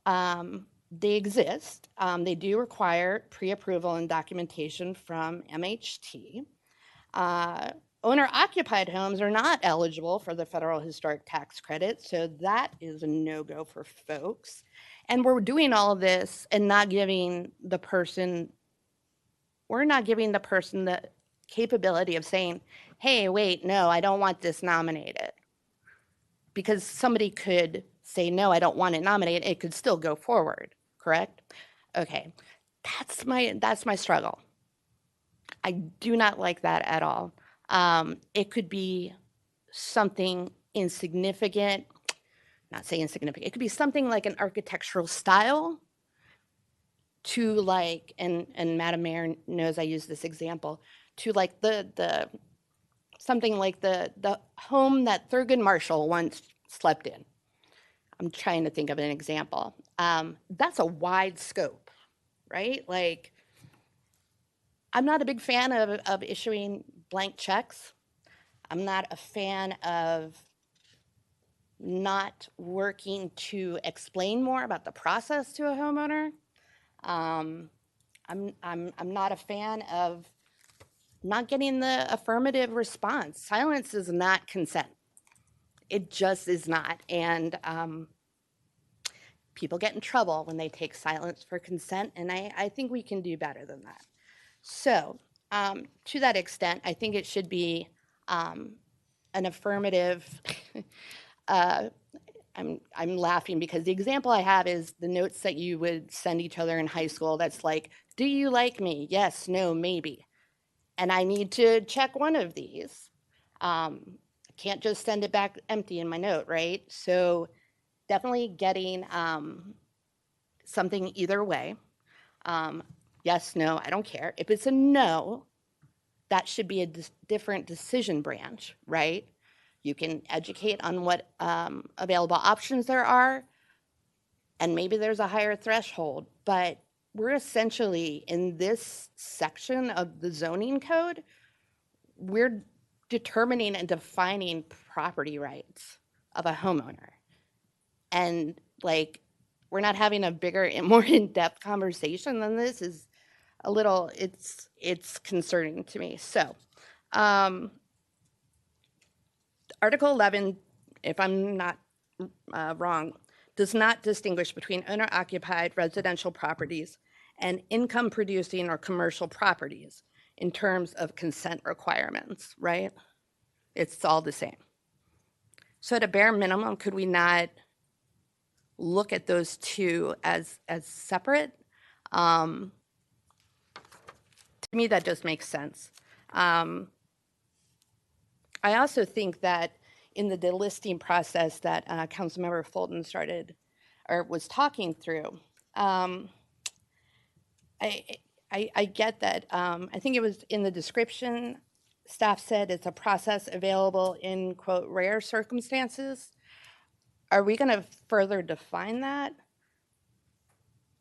They exist. They do require pre-approval and documentation from MHT. Owner-occupied homes are not eligible for the federal historic tax credit, so that is a no-go for folks. And we're doing all of this and not giving the person the capability of saying, hey, wait, no, I don't want this nominated. Because somebody could say, no, I don't want it nominated. It could still go forward, correct? Okay, that's my struggle. I do not like that at all. It could be something insignificant, not say insignificant, it could be something like an architectural style to like, and Madam Mayor knows I use this example, to like the something like the home that Thurgood Marshall once slept in. I'm trying to think of an example. That's a wide scope, right? Like, I'm not a big fan of issuing blank checks. I'm not a fan of not working to explain more about the process to a homeowner. I'm not a fan of not getting the affirmative response. Silence is not consent. It just is not. And people get in trouble when they take silence for consent, and I think we can do better than that. So to that extent, I think it should be an affirmative. I'm laughing because the example I have is the notes that you would send each other in high school that's like, do you like me? Yes, no, maybe. And I need to check one of these. I can't just send it back empty in my note, right? So definitely getting something either way. Yes, no, I don't care. If it's a no, that should be a different decision branch, right? You can educate on what available options there are,
and maybe there's a higher threshold, but we're essentially in this section of the zoning code, we're determining and defining property rights of a homeowner. And like, we're not having a bigger and more in-depth conversation than this is a little, it's concerning to me. So, Article 11, if I'm not wrong, does not distinguish between owner-occupied residential properties and income-producing or commercial properties in terms of consent requirements, right? It's all the same. So at a bare minimum, could we not look at those two as separate? To me, that just makes sense. I also think that in the delisting process that Councilmember Fulton started or was talking through, I get that. I think it was in the description, staff said it's a process available in, quote, rare circumstances. Are we going to further define that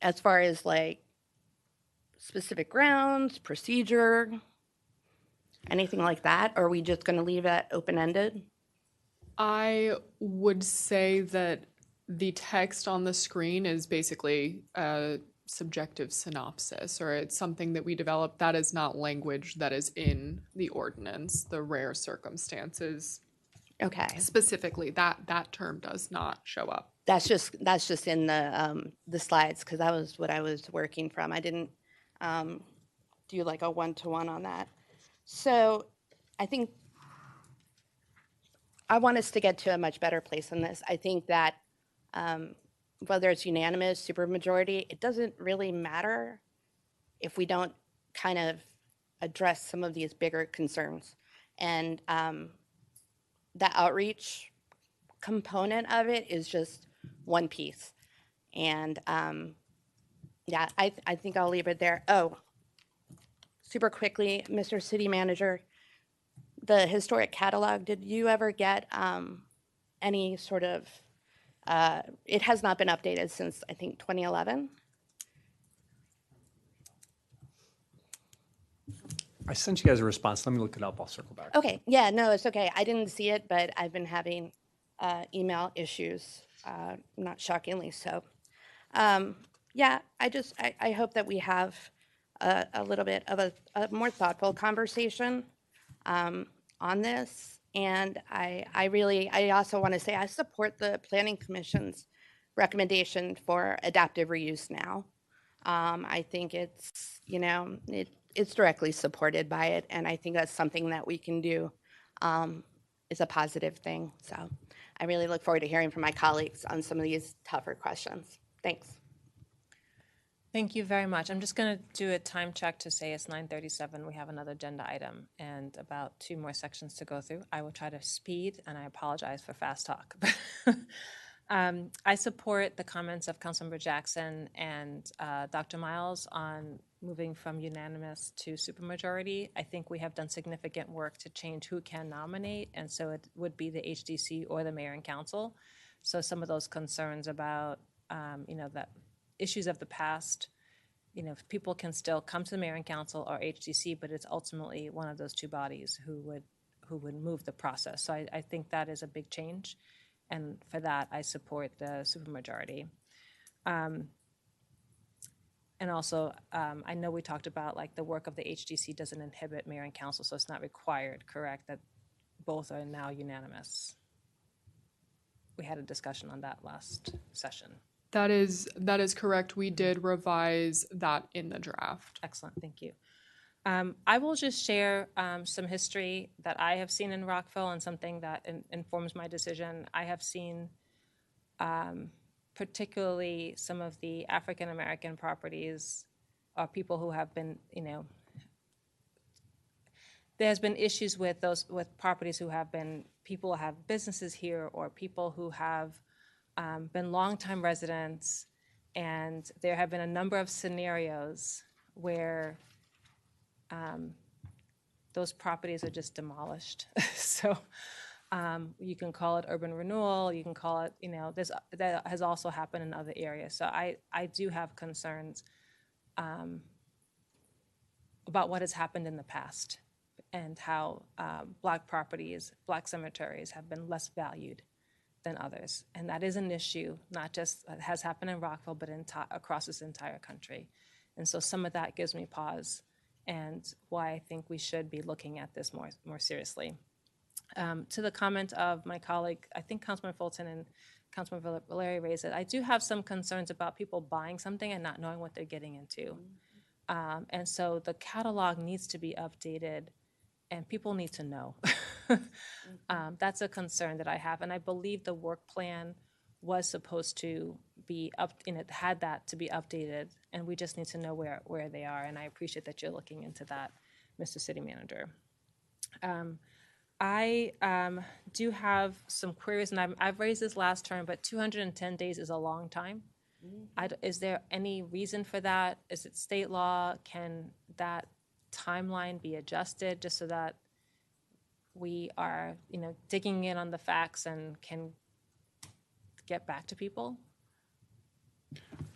as far as like specific grounds, procedure, anything like that? Or are we just going to leave it open-ended?
I would say that the text on the screen is basically a subjective synopsis, or it's something that we developed. That is not language that is in the ordinance, the rare circumstances.
Okay.
Specifically, that term does not show up.
That's just in the slides, because that was what I was working from. I didn't do like a one-to-one on that. So I think I want us to get to a much better place in this. I think that whether it's unanimous, supermajority, it doesn't really matter if we don't kind of address some of these bigger concerns. And the outreach component of it is just one piece. And yeah, I think I'll leave it there. Oh, super quickly, Mr. City Manager, the historic catalog, did you ever get any sort of, it has not been updated since, I think, 2011?
I sent you guys a response. Let me look it up. I'll circle back.
Okay, yeah, no, it's okay. I didn't see it, but I've been having email issues, not shockingly so. Yeah, I hope that we have a little bit of a more thoughtful conversation on this. And I also want to say I support the Planning Commission's recommendation for adaptive reuse now. I think it's, it's directly supported by it, and I think that's something that we can do. Is a positive thing. So I really look forward to hearing from my colleagues on some of these tougher questions. Thanks.
Thank you very much. I'm just going to do a time check to say it's 9:37. We have another agenda item and about 2 more sections to go through. I will try to speed, and I apologize for fast talk. I support the comments of Councilmember Jackson and Dr. Miles on moving from unanimous to supermajority. I think we have done significant work to change who can nominate, and so it would be the HDC or the mayor and council. So some of those concerns about, that issues of the past, people can still come to the mayor and council or HDC, but it's ultimately one of those two bodies who would move the process. So I think that is a big change. And for that, I support the supermajority. And also, I know we talked about like the work of the HDC doesn't inhibit mayor and council, so it's not required, correct, that both are now unanimous. We had a discussion on that last session.
That is correct. We did revise that in the draft.
Excellent, thank you. I will just share some history that I have seen in Rockville and something that informs my decision. I have seen particularly some of the African-American properties or people who have been, there's been issues with properties who have been, people who have businesses here or people who have been longtime residents, and there have been a number of scenarios where those properties are just demolished. So You can call it urban renewal, you can call it, that has also happened in other areas. So I do have concerns about what has happened in the past and how Black properties, Black cemeteries have been less valued than others. And that is an issue, not just has happened in Rockville, but across this entire country. And so some of that gives me pause and why I think we should be looking at this more seriously. To the comment of my colleague, I think Councilman Fulton and Councilman Valeri raised it, I do have some concerns about people buying something and not knowing what they're getting into. And so the catalog needs to be updated and people need to know. That's a concern that I have. And I believe the work plan was supposed to be it had that to be updated, and we just need to know where they are. And I appreciate that you're looking into that, Mr. City Manager. I do have some queries, and I've raised this last term, but 210 days is a long time. Is there any reason for that? Is it state law? Can that timeline be adjusted just so that we are, digging in on the facts and can get back to people?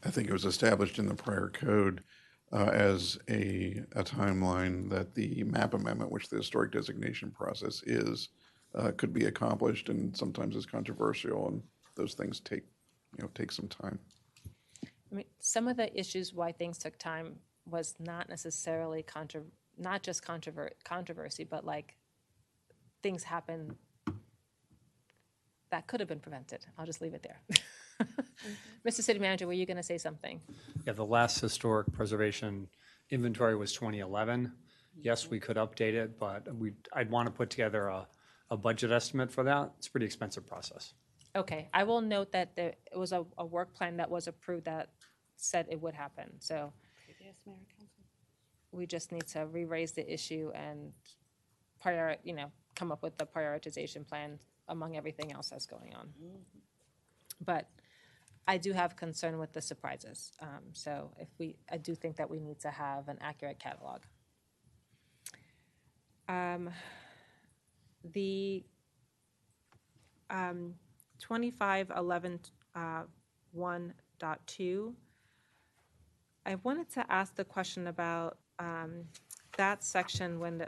I think it was established in the prior code as a timeline that the map amendment, which the historic designation process is, could be accomplished, and sometimes is controversial, and those things take some time.
I mean, some of the issues why things took time was not necessarily not just controversy, but like things happen that could have been prevented. I'll just leave it there. Mr. City Manager, were you going to say something?
Yeah, the last historic preservation inventory was 2011. Yes, we could update it, but I'd want to put together a budget estimate for that. It's a pretty expensive process.
Okay, I will note that it was a work plan that was approved that said it would happen. So we just need to re-raise the issue and come up with the prioritization plan among everything else that's going on. But I do have concern with the surprises. So I do think that we need to have an accurate catalog. The 2511.1.2, I wanted to ask the question about that section when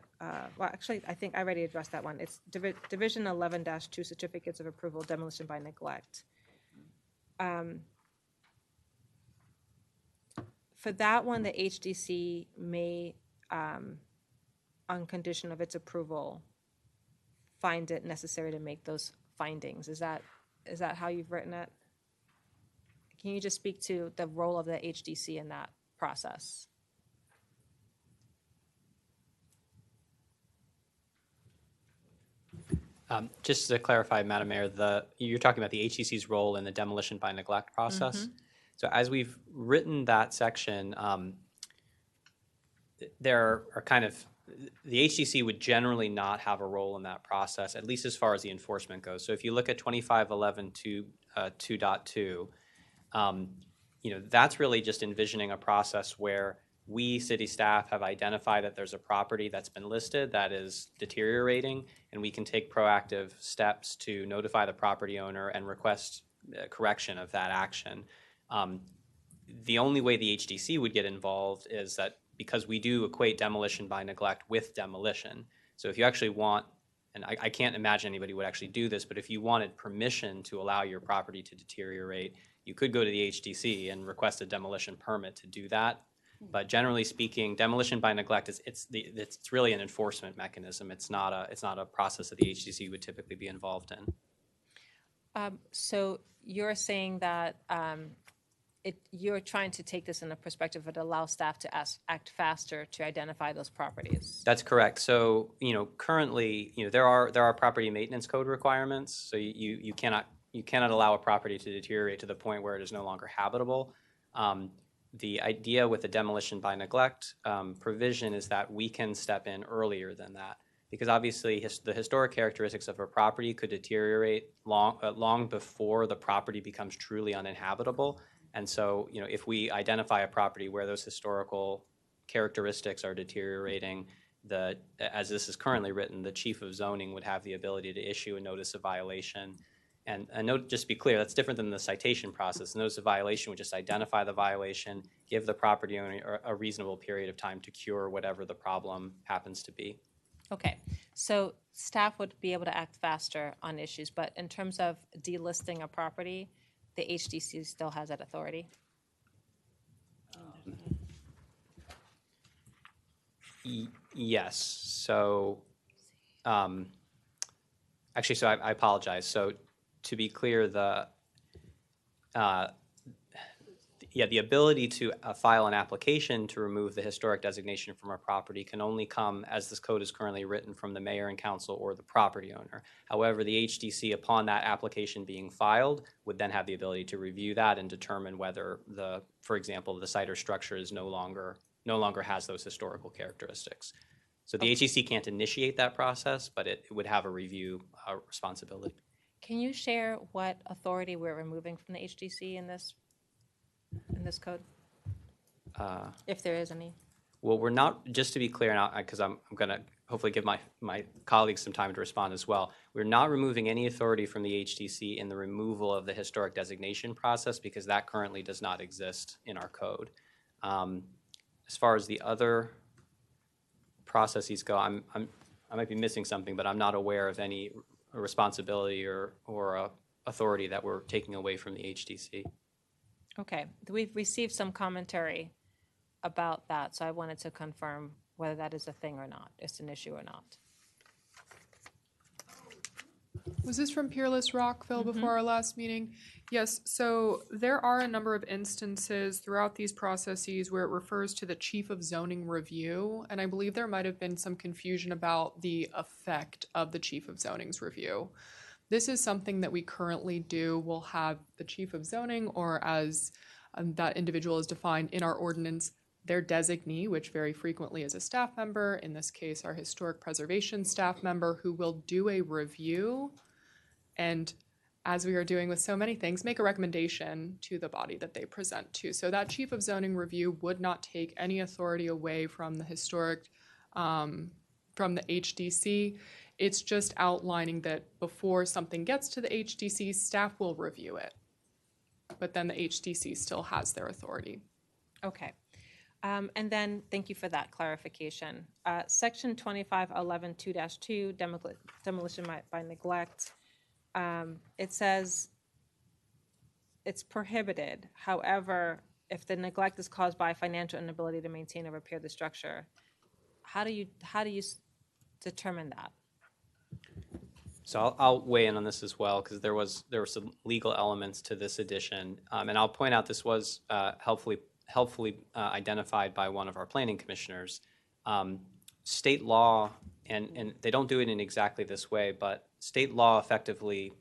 actually, I think I already addressed that one. It's Division 11-2, Certificates of Approval, Demolition by Neglect. For that one, the HDC may, on condition of its approval, find it necessary to make those findings. Is that how you've written it? Can you just speak to the role of the HDC in that process?
Just to clarify, Madam Mayor, you're talking about the HCC's role in the demolition by neglect process. So as we've written that section, there are the HCC would generally not have a role in that process, at least as far as the enforcement goes. So if you look at 2511.2.2, that's really just envisioning a process where we, city staff, have identified that there's a property that's been listed that is deteriorating, and we can take proactive steps to notify the property owner and request correction of that action. The only way the HDC would get involved is that because we do equate demolition by neglect with demolition. So if you actually want, and I can't imagine anybody would actually do this, but if you wanted permission to allow your property to deteriorate, you could go to the HDC and request a demolition permit to do that. But generally speaking, demolition by neglect it's really an enforcement mechanism. It's not a process that the HDC would typically be involved in.
So you're saying that you're trying to take this in a perspective that allows staff to act faster to identify those properties.
That's correct. So currently there are property maintenance code requirements. So you cannot allow a property to deteriorate to the point where it is no longer habitable. The idea with the demolition by neglect provision is that we can step in earlier than that, because obviously the historic characteristics of a property could deteriorate long before the property becomes truly uninhabitable. And so, if we identify a property where those historical characteristics are deteriorating, as this is currently written, the chief of zoning would have the ability to issue a notice of violation. And a note, just to be clear, that's different than the citation process. The notice of violation would just identify the violation, give the property owner a reasonable period of time to cure whatever the problem happens to be.
Okay, so staff would be able to act faster on issues, but in terms of delisting a property, the HDC still has that authority?
Yes. So, actually, so I apologize. So, to be clear, the ability to file an application to remove the historic designation from a property can only come, as this code is currently written, from the mayor and council or the property owner. However, the HDC, upon that application being filed, would then have the ability to review that and determine whether for example, the site or structure is no longer has those historical characteristics. So the HDC can't initiate that process, but it would have a review responsibility.
Can you share what authority we're removing from the HDC in this code? If there is any.
Well, we're not, just to be clear now, because I'm going to hopefully give my colleagues some time to respond as well. We're not removing any authority from the HDC in the removal of the historic designation process because that currently does not exist in our code. As far as the other processes go, I might be missing something, but I'm not aware of any responsibility or authority that we're taking away from the HDC.
Okay, we've received some commentary about that, so I wanted to confirm whether that is a thing or not, it's an issue or not.
Was this from Peerless Rockville before our last meeting? Yes, so there are a number of instances throughout these processes where it refers to the chief of zoning review, and I believe there might have been some confusion about the effect of the chief of zoning's review. This is something that we currently do. We'll have the chief of zoning, or as that individual is defined in our ordinance, their designee, which very frequently is a staff member, in this case our historic preservation staff member, who will do a review and, as we are doing with so many things, make a recommendation to the body that they present to. So that chief of zoning review would not take any authority away from the historic, from the HDC. It's just outlining that before something gets to the HDC, staff will review it. But then the HDC still has their authority.
Okay. And then, thank you for that clarification. Section 2511-2-2, demolition by neglect. It says it's prohibited. However, if the neglect is caused by financial inability to maintain or repair the structure, how do you determine that?
So I'll weigh in on this as well, because there were some legal elements to this addition, and I'll point out this was helpfully identified by one of our planning commissioners. State law, and they don't do it in exactly this way, but state law effectively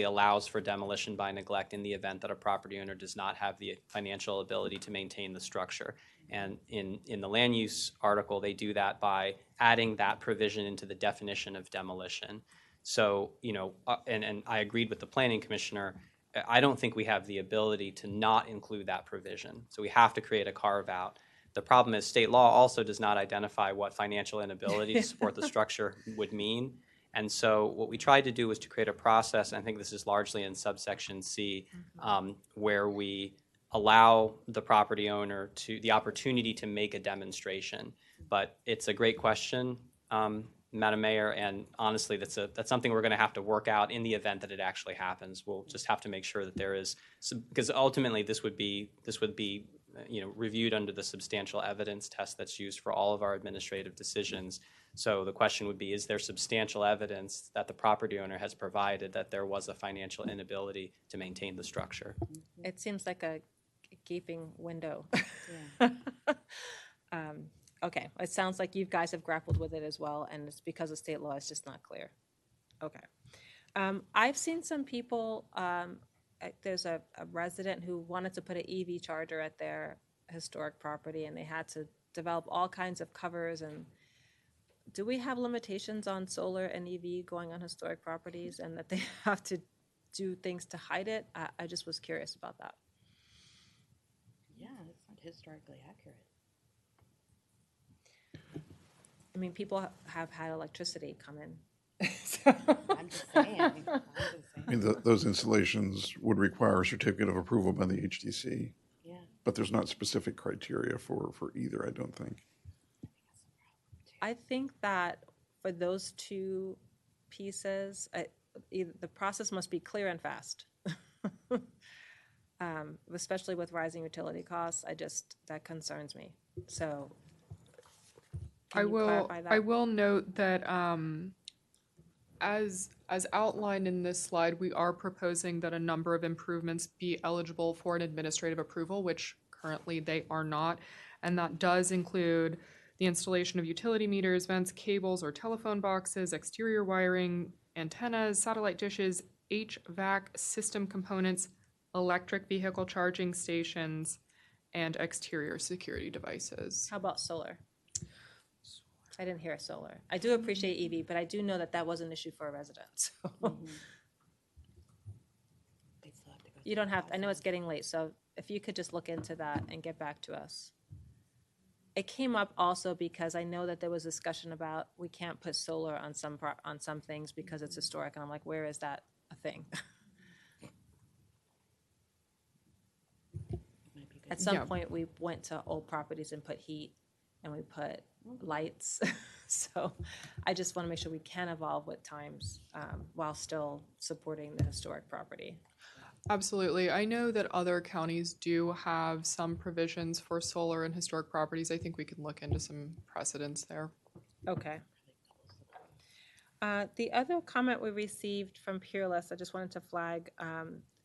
allows for demolition by neglect in the event that a property owner does not have the financial ability to maintain the structure. And in the land use article, they do that by adding that provision into the definition of demolition. So, and I agreed with the planning commissioner, I don't think we have the ability to not include that provision. So we have to create a carve out. The problem is state law also does not identify what financial inability to support the structure would mean. And so what we tried to do was to create a process, and I think this is largely in subsection C, where we allow the property owner the opportunity to make a demonstration. But it's a great question, Madam Mayor, and honestly, that's something we're going to have to work out in the event that it actually happens. We'll just have to make sure that there is, because ultimately this would be reviewed under the substantial evidence test that's used for all of our administrative decisions. So the question would be, is there substantial evidence that the property owner has provided that there was a financial inability to maintain the structure?
It seems like a gaping window. Okay, it sounds like you guys have grappled with it as well, and it's because of state law, it's just not clear. Okay. I've seen some people, there's a resident who wanted to put an EV charger at their historic property, and they had to develop all kinds of covers. And do we have limitations on solar and EV going on historic properties, and that they have to do things to hide it? I just was curious about that.
Yeah, it's not historically accurate.
I mean, people have had electricity come in.
I'm just saying.
I mean, those installations would require a certificate of approval by the HDC.
Yeah.
But there's not specific criteria for either, I don't think.
I think that for those two pieces, the process must be clear and fast. Especially with rising utility costs, that concerns me. So can you clarify that?
I will note that as outlined in this slide, we are proposing that a number of improvements be eligible for an administrative approval, which currently they are not. And that does include the installation of utility meters, vents, cables, or telephone boxes, exterior wiring, antennas, satellite dishes, HVAC system components, electric vehicle charging stations, and exterior security devices.
How about solar? I didn't hear solar. I do appreciate EV, but I do know that was an issue for a resident. So. You don't have, I know it's getting late, so if you could just look into that and get back to us. It came up also because I know that there was discussion about we can't put solar on some things because it's historic, and I'm like, where is that a thing? At some point, we went to old properties and put heat, and we put lights. So I just want to make sure we can evolve with times while still supporting the historic property.
Absolutely. I know that other counties do have some provisions for solar and historic properties. I think we can look into some precedents there.
Okay. The other comment we received from Peerless, I just wanted to flag,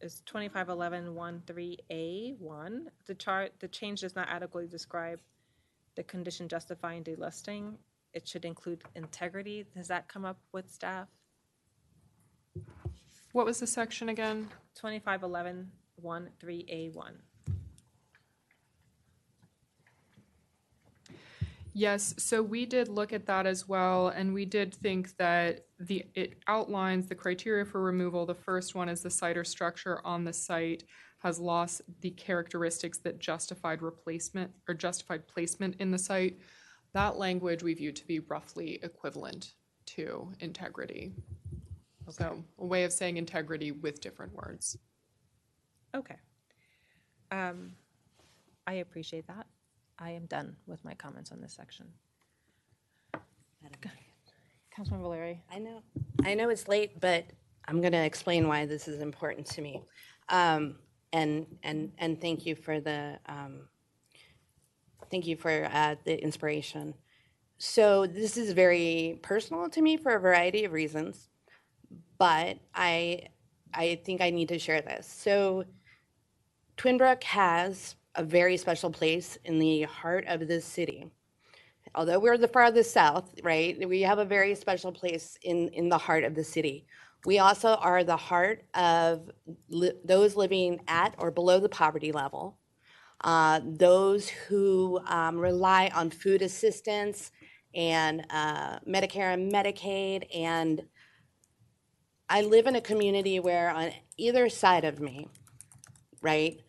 is 2511-13A1. The change does not adequately describe the condition justifying delisting. It should include integrity. Does that come up with staff?
What was the section again?
2511-13A1.
Yes, so we did look at that as well, and we did think that it outlines the criteria for removal. The first one is the site or structure on the site has lost the characteristics that justified replacement or justified placement in the site. That language we view to be roughly equivalent to integrity. Okay. So a way of saying integrity with different words.
Okay. I appreciate that. I am done with my comments on this section. Councilman Valeri.
I know it's late, but I'm going to explain why this is important to me. And thank you for the inspiration. So this is very personal to me for a variety of reasons, but I think I need to share this. So Twinbrook has a very special place in the heart of this city. Although we're the farthest south, right, we have a very special place in the heart of the city. We also are the heart of those living at or below the poverty level, those who rely on food assistance and Medicare and Medicaid. And I live in a community where on either side of me, right,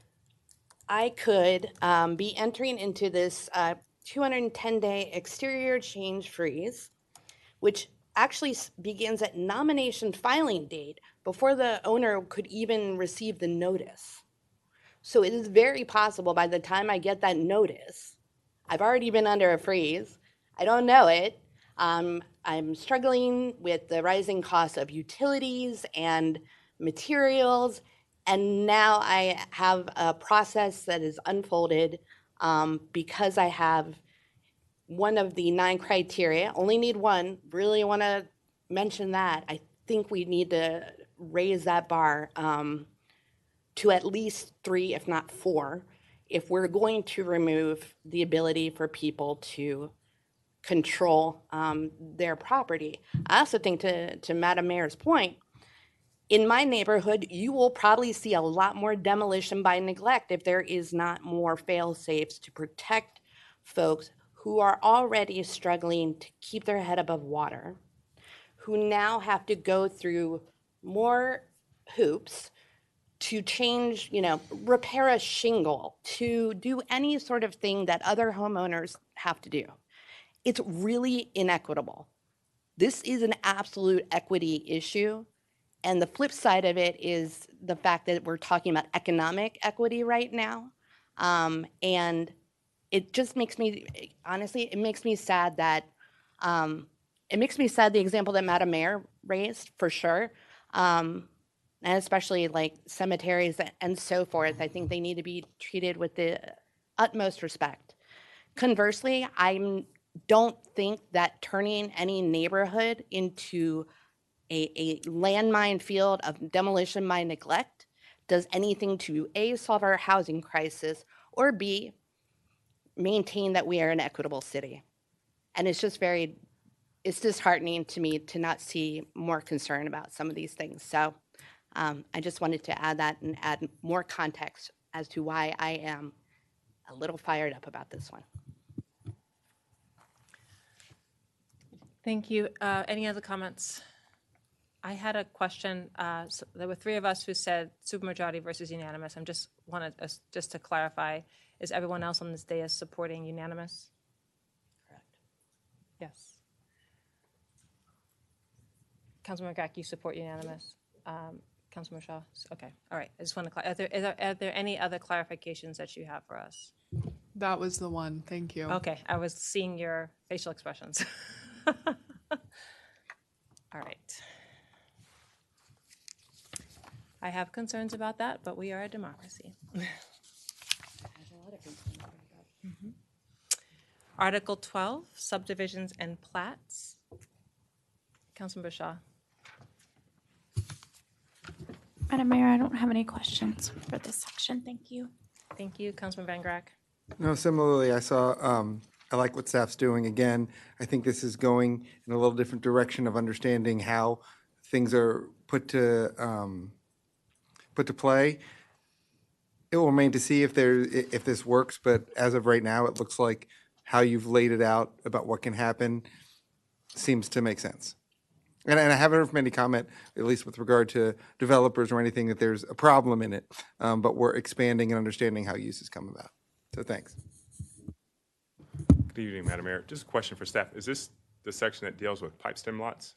I could be entering into this 210-day exterior change freeze, which actually begins at nomination filing date before the owner could even receive the notice. So it is very possible by the time I get that notice, I've already been under a freeze. I don't know it. I'm struggling with the rising cost of utilities and materials. And now I have a process that is unfolded because I have one of the 9 criteria, only need one, really want to mention that. I think we need to raise that bar to at least 3, if not 4, if we're going to remove the ability for people to control their property. I also think to Madam Mayor's point, in my neighborhood, you will probably see a lot more demolition by neglect if there is not more fail-safes to protect folks who are already struggling to keep their head above water, who now have to go through more hoops to change, repair a shingle, to do any sort of thing that other homeowners have to do. it's really inequitable. This is an absolute equity issue. And the flip side of it is the fact that we're talking about economic equity right now. And it just makes me, honestly, it makes me sad that, it makes me sad the example that Madam Mayor raised, for sure. And especially like cemeteries and so forth. I think they need to be treated with the utmost respect. Conversely, I don't think that turning any neighborhood into a landmine field of demolition by neglect does anything to A, solve our housing crisis, or B, maintain that we are an equitable city. And it's just it's disheartening to me to not see more concern about some of these things. So I just wanted to add that and add more context as to why I am a little fired up about this one.
Thank you. Any other comments? I had a question. So there were 3 of us who said supermajority versus unanimous. I'm just wanted us just to clarify: is everyone else on this dais supporting unanimous?
Correct.
Yes. Councilman McGrack, you support unanimous. Councilman Shaw. Okay. All right. I just want to. Are there any other clarifications that you have for us?
That was the one. Thank you.
Okay. I was seeing your facial expressions. All right. I have concerns about that, but we are a democracy. Article 12, subdivisions and plats. Councilman Bashaw.
Madam Mayor, I don't have any questions for this section. Thank you.
Thank you. Councilman Van Grack.
No, similarly, I like what staff's doing. Again, I think this is going in a little different direction of understanding how things are put to play. It will remain to see if this works, but as of right now, it looks like how you've laid it out about what can happen seems to make sense. And I haven't heard from any comment, at least with regard to developers or anything, that there's a problem in it, but we're expanding and understanding how uses come about. So thanks.
Good evening, Madam Mayor. Just a question for staff. Is this the section that deals with pipe stem lots?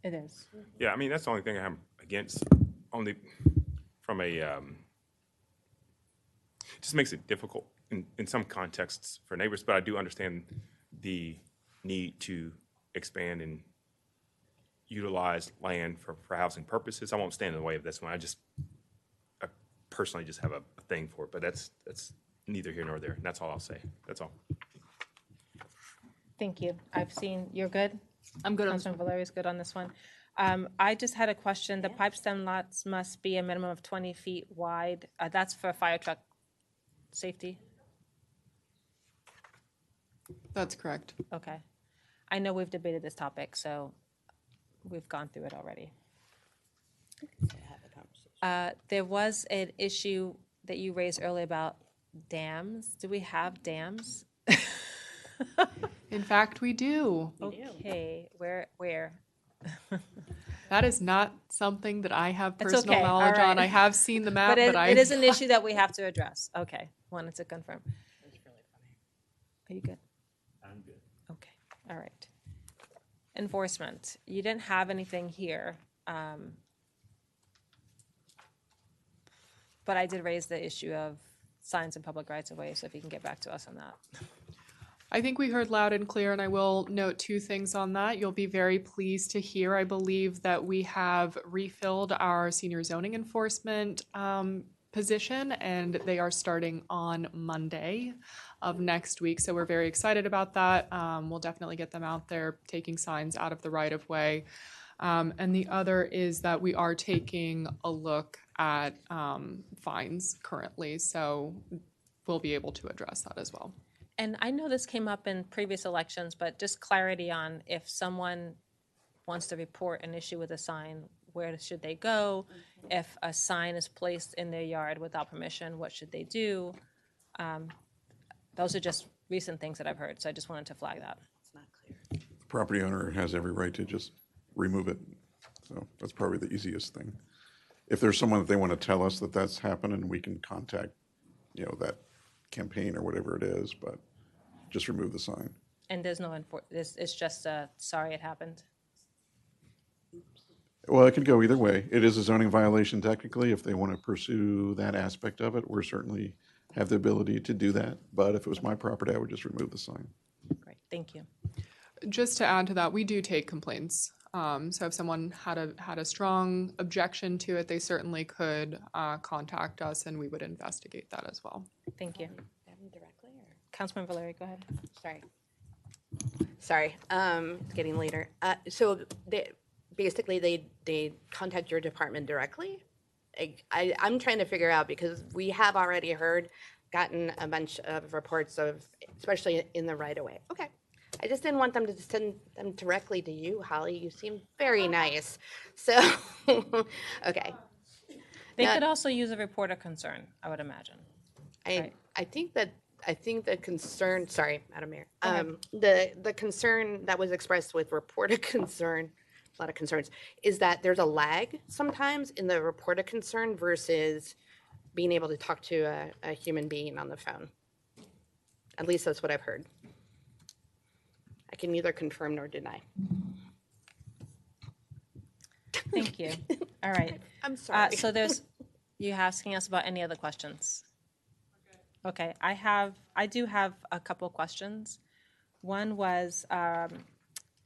It is.
Yeah, I mean, that's the only thing I have against, only from a, just makes it difficult in some contexts for neighbors, but I do understand the need to expand and utilize land for housing purposes. I won't stand in the way of this one. I personally just have a thing for it, but that's neither here nor there. And that's all I'll say. That's all.
Thank you. I've seen, you're good?
I'm good on this
Councilman Valeri's good on this one. I just had a question. The pipe stem lots must be a minimum of 20 feet wide. That's for fire truck safety?
That's correct.
Okay. I know we've debated this topic, so we've gone through it already. There was an issue that you raised earlier about dams. Do we have dams?
In fact, we do.
Okay, where?
That is not something that I have
It's
personal
okay. All
knowledge on.
right.
I have seen the map,
but
I
it is an issue that we have to address. Okay, wanted to confirm. Are you good?
I'm good.
Okay, all right. Enforcement. You didn't have anything here, but I did raise the issue of signs in public rights of way, so if you can get back to us on that.
I think we heard loud and clear, and I will note 2 things on that. You'll be very pleased to hear, I believe, that we have refilled our senior zoning enforcement position, and they are starting on Monday of next week. So we're very excited about that. We'll definitely get them out there taking signs out of the right of way. And the other is that we are taking a look at fines currently. So we'll be able to address that as well.
And I know this came up in previous elections, but just clarity on if someone wants to report an issue with a sign, where should they go? If a sign is placed in their yard without permission, what should they do? Those are just recent things that I've heard, so I just wanted to flag that.
It's not clear.
The property owner has every right to just remove it. So that's probably the easiest thing. If there's someone that they want to tell us that that's happening, we can contact, that campaign or whatever it is, but just remove the sign.
And there's no, it's just, sorry it happened.
Well, it could go either way. It is a zoning violation technically. If they want to pursue that aspect of it, we're certainly have the ability to do that. But if it was my property, I would just remove the sign.
Great, thank you.
Just to add to that, we do take complaints. So if someone had a strong objection to it, they certainly could contact us, and we would investigate that as well.
Thank you.
Directly or?
Councilman Valeri, go ahead.
Sorry, it's getting later. So they contact your department directly? I'm trying to figure out, because we have already gotten a bunch of reports of, especially in the right-of-way. Okay. I just didn't want them to send them directly to you, Holly. You seem very nice. So, okay.
They
Now,
could also use a report of concern, I would imagine.
I think the concern, sorry, Madam Mayor,
Go ahead.
the concern that was expressed with report of concern, a lot of concerns, is that there's a lag sometimes in the report of concern versus being able to talk to a human being on the phone. At least that's what I've heard. I can neither confirm nor deny.
Thank you. All right.
I'm sorry.
So you asking us about any other questions? Okay, I do have a couple questions. One was,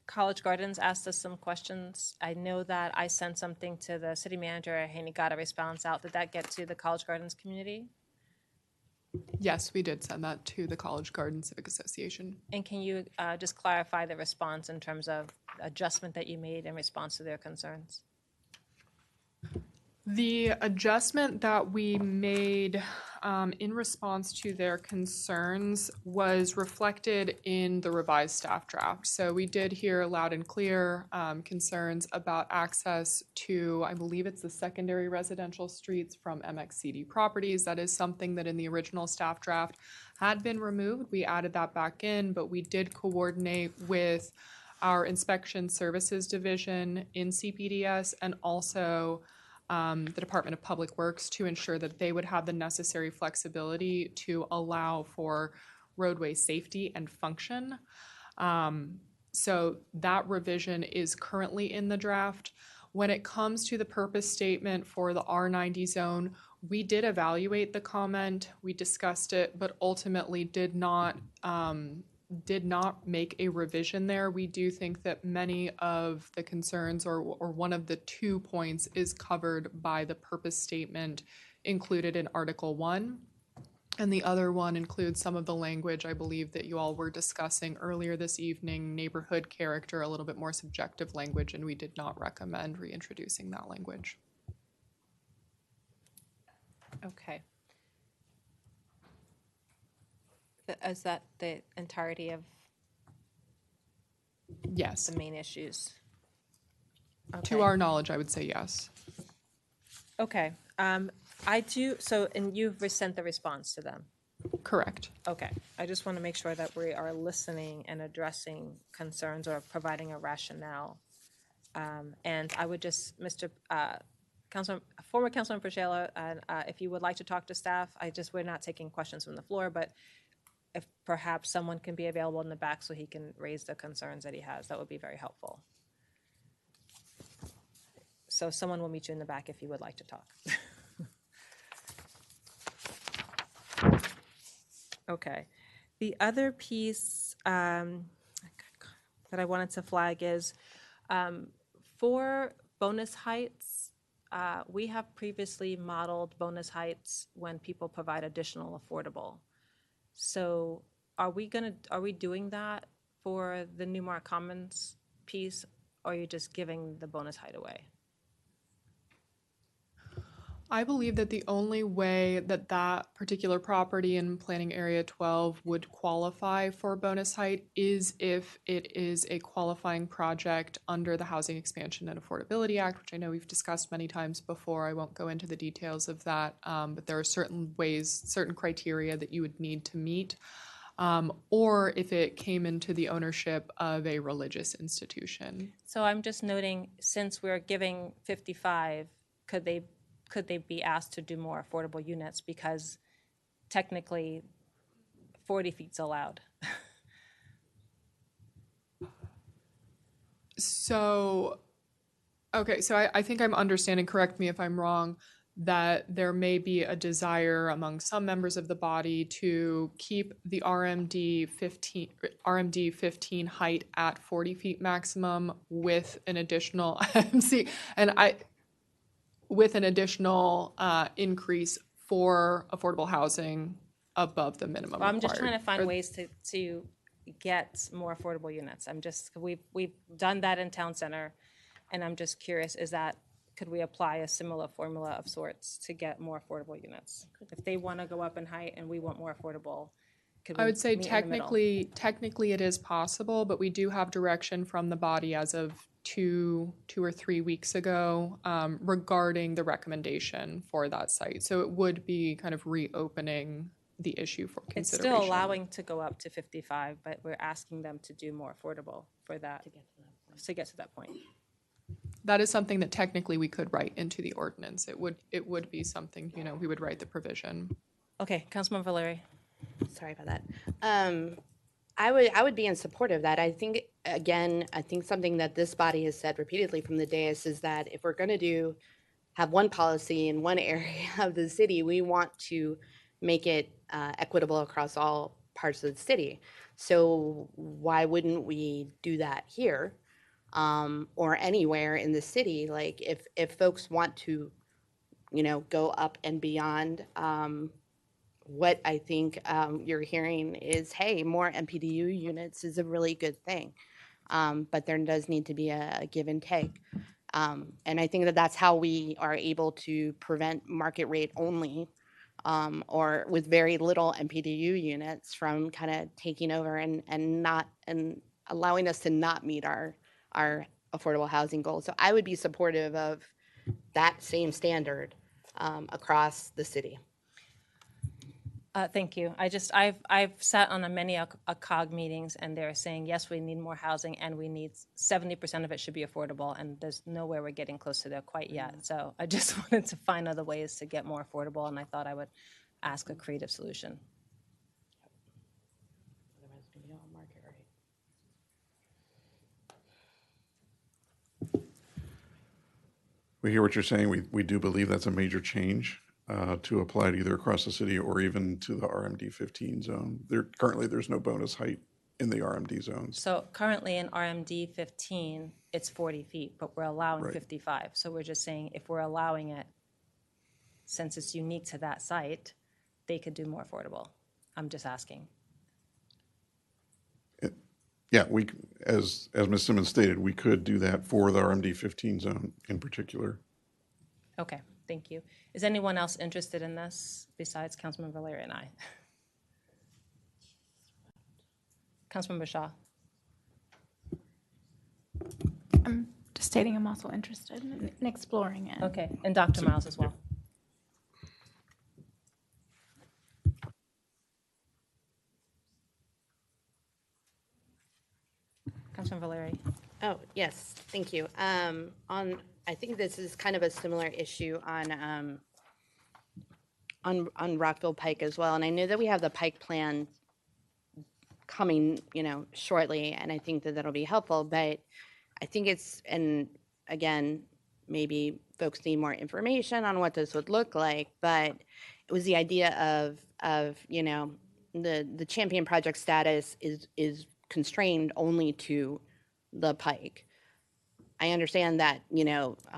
College Gardens asked us some questions. I know that I sent something to the city manager, and he got a response out. Did that get to the College Gardens community?
Yes, we did send that to the College Garden Civic Association.
And can you just clarify the response in terms of adjustment that you made in response to their concerns?
The adjustment that we made in response to their concerns was reflected in the revised staff draft. So we did hear loud and clear concerns about access to, I believe it's the secondary residential streets from MXCD properties. That is something that in the original staff draft had been removed. We added that back in, but we did coordinate with our inspection services division in CPDS and also the Department of Public Works to ensure that they would have the necessary flexibility to allow for roadway safety and function. So that revision is currently in the draft. When it comes to the purpose statement for the R90 zone, we did evaluate the comment, we discussed it, but ultimately did not make a revision there. We do think that many of the concerns or one of the 2 points is covered by the purpose statement included in Article 1. And the other one includes some of the language I believe that you all were discussing earlier this evening, neighborhood character, a little bit more subjective language, and we did not recommend reintroducing that language.
Okay. Is that the entirety of
Yes.
the main issues?
To our knowledge, I would say yes.
Okay. I do, and you've sent the response to them?
Correct.
Okay. I just want to make sure that we are listening and addressing concerns or providing a rationale. And I would just, former Councilman Purcell, if you would like to talk to staff, we're not taking questions from the floor, but if perhaps someone can be available in the back so he can raise the concerns that he has, that would be very helpful. So someone will meet you in the back if you would like to talk. Okay. The other piece that I wanted to flag is for bonus heights, we have previously modeled bonus heights when people provide additional affordable. So are we doing that for the Newmark Commons piece, or are you just giving the bonus height away?
I believe that the only way that that particular property in Planning Area 12 would qualify for bonus height is if it is a qualifying project under the Housing Expansion and Affordability Act, which I know we've discussed many times before. I won't go into the details of that, but there are certain criteria that you would need to meet. Or if it came into the ownership of a religious institution.
So I'm just noting, since we're giving 55, could they be asked to do more affordable units, because technically 40 feet's allowed?
So, okay, so I think I'm understanding, correct me if I'm wrong, that there may be a desire among some members of the body to keep the RMD 15 height at 40 feet maximum with an additional see, and with an additional increase for affordable housing above the minimum
Well,
required.
I'm just trying to find
Or-
ways to get more affordable units. We've done that in Town Center, and I'm just curious, could we apply a similar formula of sorts to get more affordable units? If they want to go up in height and we want more affordable, could we
I would say
meet in the middle?
technically it is possible, but we do have direction from the body as of two or 3 weeks ago regarding the recommendation for that site. So it would be kind of reopening the issue for
It's
consideration.
still allowing to go up to 55, but we're asking them to do more affordable for that, to get to that point.
That is something that technically we could write into the ordinance. It would be something, we would write the provision.
Okay, Councilman Valeri.
Sorry about that. I would be in support of that. I think something that this body has said repeatedly from the dais is that if we're going to have one policy in one area of the city, we want to make it equitable across all parts of the city. So why wouldn't we do that here or anywhere in the city? Like if folks want to, go up and beyond. What I think you're hearing is, hey, more MPDU units is a really good thing, but there does need to be a give and take. And I think that that's how we are able to prevent market rate only or with very little MPDU units from kind of taking over and allowing us to not meet our affordable housing goals. So I would be supportive of that same standard across the city.
Thank you. I've sat on many COG meetings, and they're saying, yes, we need more housing, and we need 70% of it should be affordable, and there's nowhere we're getting close to there quite yet. So I just wanted to find other ways to get more affordable, and I thought I would ask a creative solution.
We hear what you're saying. We do believe that's a major change to apply it either across the city or even to the RMD 15 zone. Currently, there's no bonus height in the RMD zones.
So currently in RMD 15, it's 40 feet, but we're allowing
Right.
55. So we're just saying if we're allowing it, since it's unique to that site, they could do more affordable. I'm just asking.
Yeah, as Ms. Simmons stated, we could do that for the RMD 15 zone in particular.
Okay, thank you. Is anyone else interested in this besides Councilman Valeri and I? Councilman Bashaw.
I'm just stating I'm also interested in exploring it.
Okay, and Dr. Miles as well. Councilman Valeri.
Oh, yes, thank you. I think this is kind of a similar issue on Rockville Pike as well. And I know that we have the Pike plan coming, shortly, and I think that that'll be helpful. But I think and again, maybe folks need more information on what this would look like. But it was the idea of the Champion project status is constrained only to the Pike. I understand that,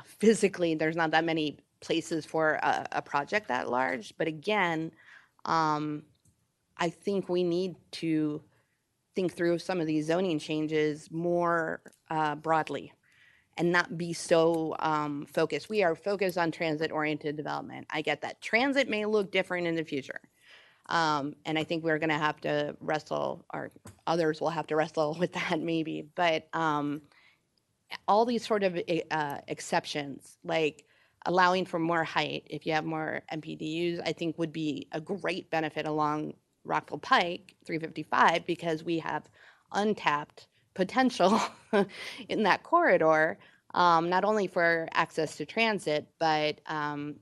physically there's not that many places for a project that large. But again, I think we need to think through some of these zoning changes more broadly and not be so focused. We are focused on transit-oriented development. I get that. Transit may look different in the future. And I think we're going to have to wrestle, or others will have to wrestle with that maybe. But all these sort of exceptions, like allowing for more height if you have more MPDUs, I think would be a great benefit along Rockville Pike 355 because we have untapped potential in that corridor, not only for access to transit, but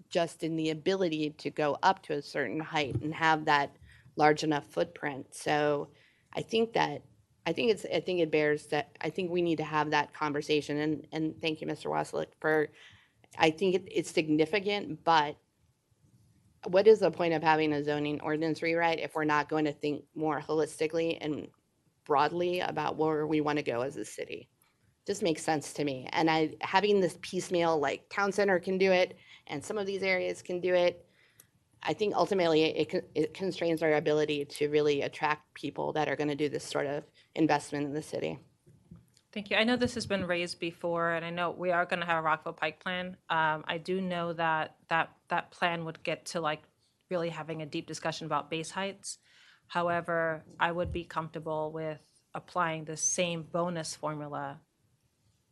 just in the ability to go up to a certain height and have that large enough footprint. So I think that I think it bears that, I think we need to have that conversation, and thank you, Mr. Waslick, for, I think it's significant, but what is the point of having a zoning ordinance rewrite if we're not going to think more holistically and broadly about where we want to go as a city? Just makes sense to me. And having this piecemeal, like town center can do it and some of these areas can do it, I think ultimately it constrains our ability to really attract people that are going to do this sort of investment in the city.
Thank you. I know this has been raised before, and I know we are going to have a Rockville Pike plan. I do know that plan would get to like really having a deep discussion about base heights. However, I would be comfortable with applying the same bonus formula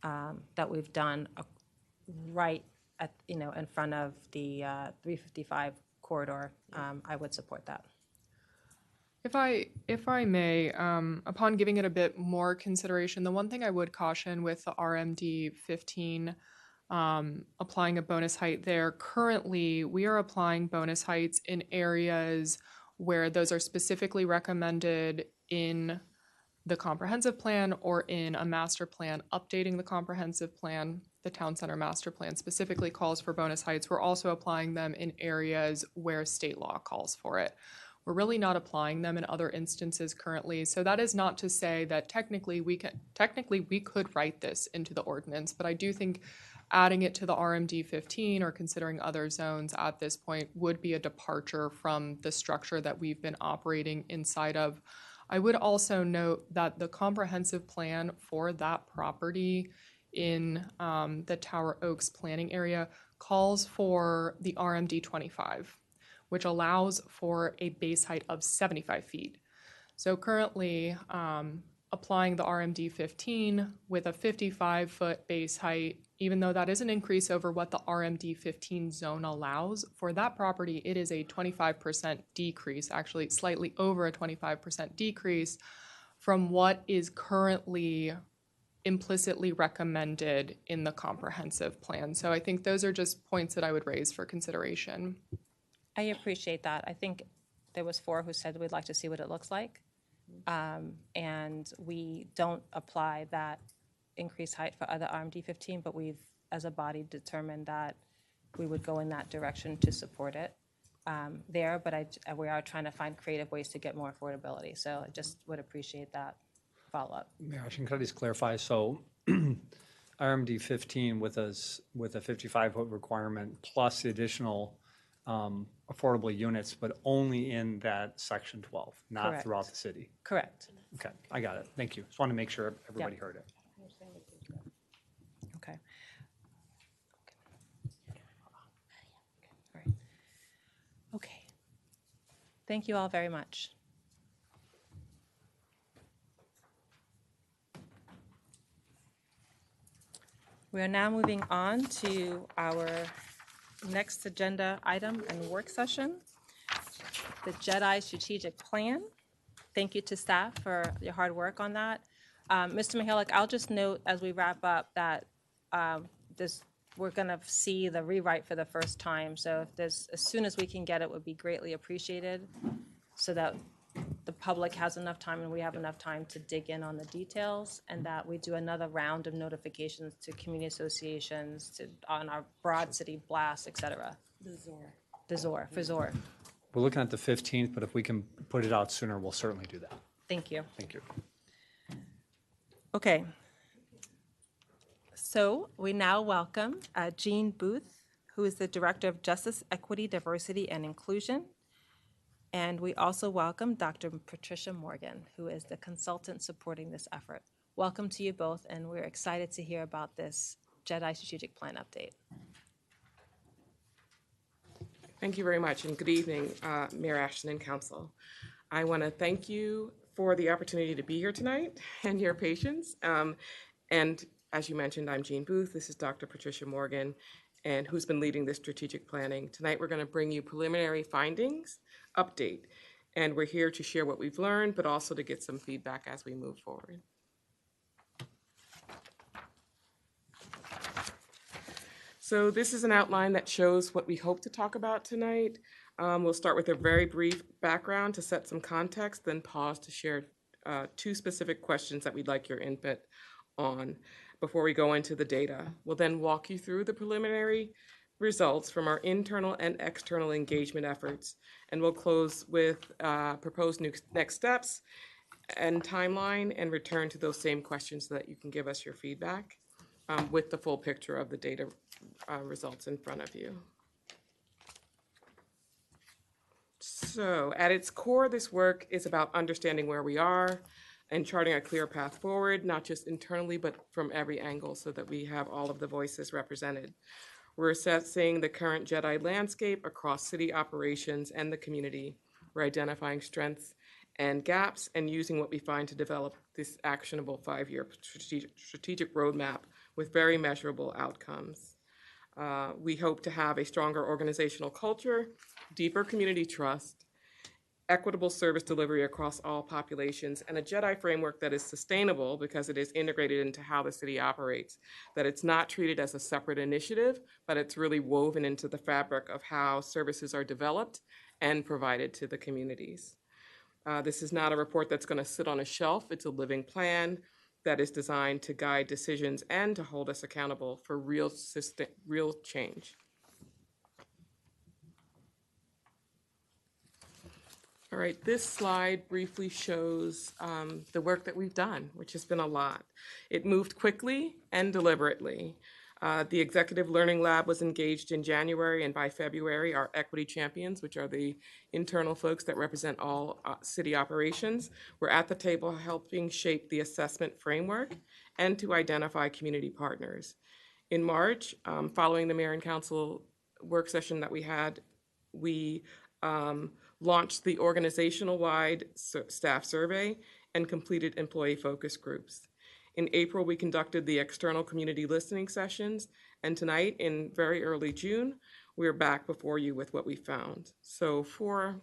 that we've done right at, in front of the 355 corridor. I would support that.
If I may, upon giving it a bit more consideration, the one thing I would caution with the RMD 15, applying a bonus height there, currently we are applying bonus heights in areas where those are specifically recommended in the comprehensive plan or in a master plan updating the comprehensive plan. The town center master plan specifically calls for bonus heights. We're also applying them in areas where state law calls for it. We're really not applying them in other instances currently. So that is not to say that technically we could write this into the ordinance, but I do think adding it to the RMD 15 or considering other zones at this point would be a departure from the structure that we've been operating inside of. I would also note that the comprehensive plan for that property in the Tower Oaks planning area calls for the RMD 25, which allows for a base height of 75 feet. So currently, applying the RMD 15 with a 55-foot base height, even though that is an increase over what the RMD 15 zone allows, for that property, it is a 25% decrease, actually slightly over a 25% decrease from what is currently implicitly recommended in the comprehensive plan. So I think those are just points that I would raise for consideration.
I appreciate that. I think there was 4 who said we'd like to see what it looks like. And we don't apply that increased height for other RMD 15, but we've, as a body, determined that we would go in that direction to support it there. But we are trying to find creative ways to get more affordability. So I just would appreciate that follow-up.
Mayor, can I just clarify? So RMD 15 with a 55-foot requirement plus the additional affordable units, but only in that section 12, not
Correct.
Throughout the city.
Correct.
Okay, I got it. Thank you. Just want to make sure everybody heard it.
Okay. All right. Okay. Thank you all very much. We are now moving on to our next agenda item and work session, the JEDI Strategic Plan. Thank you to staff for your hard work on that. Mr. Mihalik, I'll just note as we wrap up that we're going to see the rewrite for the first time. So if there's, as soon as we can get it, would be greatly appreciated so that the public has enough time and we have enough time to dig in on the details, and that we do another round of notifications to community associations, on our broad city blasts, et cetera. The ZOR, for ZOR.
We're looking at the 15th, but if we can put it out sooner, we'll certainly do that.
Thank you.
Thank you.
Okay. So we now welcome Jean Booth, who is the Director of Justice, Equity, Diversity, and Inclusion. And we also welcome Dr. Patricia Morgan, who is the consultant supporting this effort. Welcome to you both, and we're excited to hear about this JEDI Strategic Plan update.
Thank you very much, and good evening, Mayor Ashton and Council. I want to thank you for the opportunity to be here tonight and your patience. And as you mentioned, I'm Jean Booth. This is Dr. Patricia Morgan, and who's been leading this strategic planning. Tonight, we're going to bring you preliminary findings update, and we're here to share what we've learned, but also to get some feedback as we move forward. So this is an outline that shows what we hope to talk about tonight. We'll start with a very brief background to set some context, then pause to share two specific questions that we'd like your input on before we go into the data. We'll then walk you through the preliminary results from our internal and external engagement efforts, and we'll close with proposed next steps and timeline, and return to those same questions so that you can give us your feedback with the full picture of the data results in front of you. So at its core, this work is about understanding where we are and charting a clear path forward, not just internally, but from every angle so that we have all of the voices represented. We're assessing the current JEDI landscape across city operations and the community. We're identifying strengths and gaps and using what we find to develop this actionable 5-year strategic roadmap with very measurable outcomes. We hope to have a stronger organizational culture, deeper community trust, equitable service delivery across all populations, and a JEDI framework that is sustainable because it is integrated into how the city operates, that it's not treated as a separate initiative, but it's really woven into the fabric of how services are developed and provided to the communities. This is not a report that's going to sit on a shelf. It's a living plan that is designed to guide decisions and to hold us accountable for real change. All right, this slide briefly shows the work that we've done, which has been a lot. It moved quickly and deliberately. The Executive Learning Lab was engaged in January, and by February, our equity champions, which are the internal folks that represent all city operations, were at the table helping shape the assessment framework and to identify community partners. In March, following the Mayor and Council work session that we had, we launched the organizational-wide staff survey and completed employee focus groups. In April, we conducted the external community listening sessions, and tonight, in very early June, we're back before you with what we found. So 4+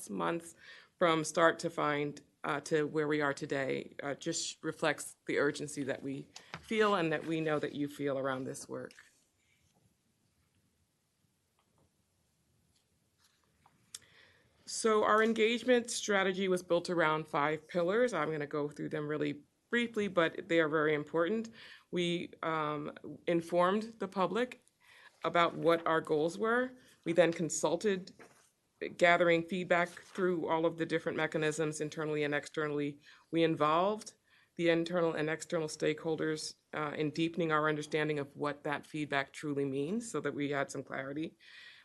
months from start to find to where we are today just reflects the urgency that we feel and that we know that you feel around this work. So our engagement strategy was built around 5 pillars. I'm going to go through them really briefly, but they are very important. We informed the public about what our goals were. We then consulted, gathering feedback through all of the different mechanisms internally and externally. We involved the internal and external stakeholders in deepening our understanding of what that feedback truly means so that we had some clarity.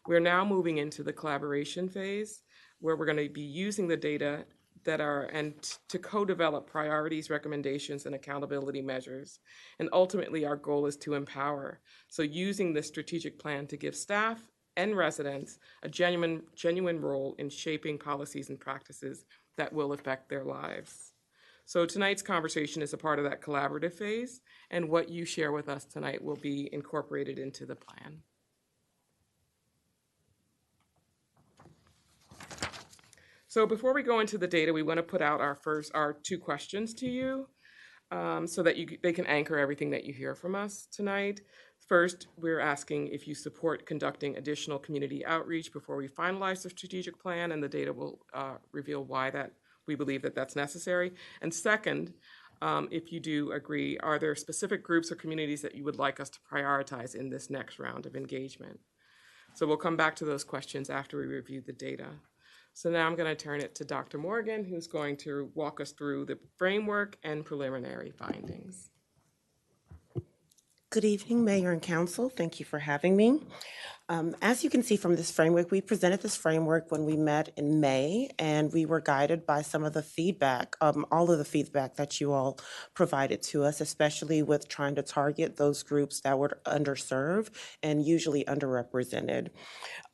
We're now moving into the collaboration phase, where we're going to be using the data that are and to co-develop priorities, recommendations, and accountability measures. And ultimately, our goal is to empower. So using this strategic plan to give staff and residents a genuine role in shaping policies and practices that will affect their lives. So tonight's conversation is a part of that collaborative phase, and what you share with us tonight will be incorporated into the plan. So before we go into the data, we want to put out our 2 questions to you so that they can anchor everything that you hear from us tonight. First, we're asking if you support conducting additional community outreach before we finalize the strategic plan, and the data will reveal why we believe that that's necessary. And second, if you do agree, are there specific groups or communities that you would like us to prioritize in this next round of engagement? So we'll come back to those questions after we review the data. So now I'm going to turn it to Dr. Morgan, who's going to walk us through the framework and preliminary findings.
Good evening, Mayor and Council. Thank you for having me. As you can see from this framework, we presented this framework when we met in May, and we were guided by some of the feedback, all of the feedback that you all provided to us, especially with trying to target those groups that were underserved and usually underrepresented.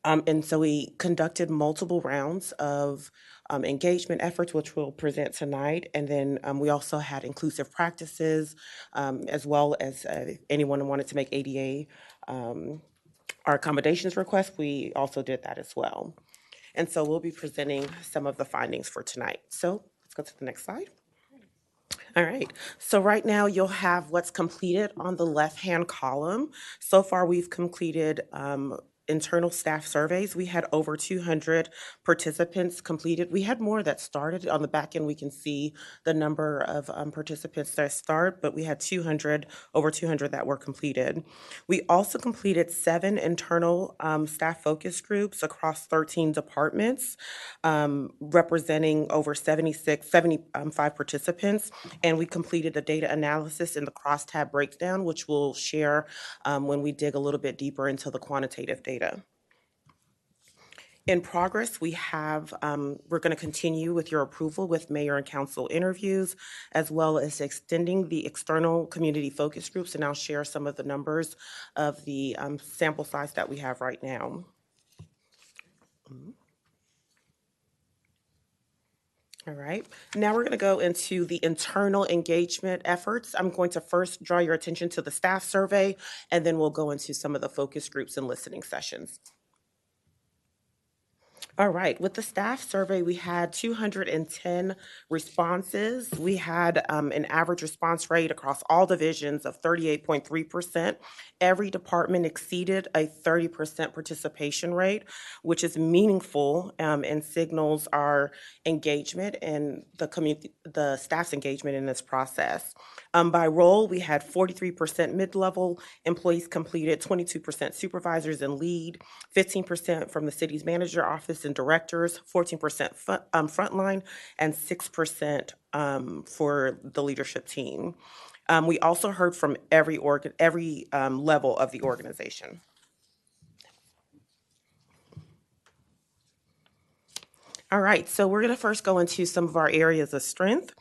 And so we conducted multiple rounds of engagement efforts, which we'll present tonight. And then we also had inclusive practices, as well as anyone who wanted to make ADA our accommodations request, we also did that as well. And so we'll be presenting some of the findings for tonight. So let's go to the next slide. All right, so right now you'll have what's completed on the left-hand column. So far we've completed internal staff surveys. We had over 200 participants completed. We had more that started. On the back end, we can see the number of participants that start, but we had over 200 that were completed. We also completed 7 internal staff focus groups across 13 departments, representing over 75 participants, and we completed the data analysis and the crosstab breakdown, which we'll share when we dig a little bit deeper into the quantitative data. In progress, we're going to continue with your approval with mayor and council interviews, as well as extending the external community focus groups, and I'll share some of the numbers of the sample size that we have right now. All right, now we're going to go into the internal engagement efforts. I'm going to first draw your attention to the staff survey, and then we'll go into some of the focus groups and listening sessions. All right, with the staff survey, we had 210 responses. We had an average response rate across all divisions of 38.3%. Every department exceeded a 30% participation rate, which is meaningful and signals our engagement and the staff's engagement in this process. By role, we had 43% mid-level employees completed, 22% supervisors and lead, 15% from the city's manager office and directors, 14% frontline, and 6% for the leadership team. We also heard from every level of the organization. All right, so we're going to first go into some of our areas of strength.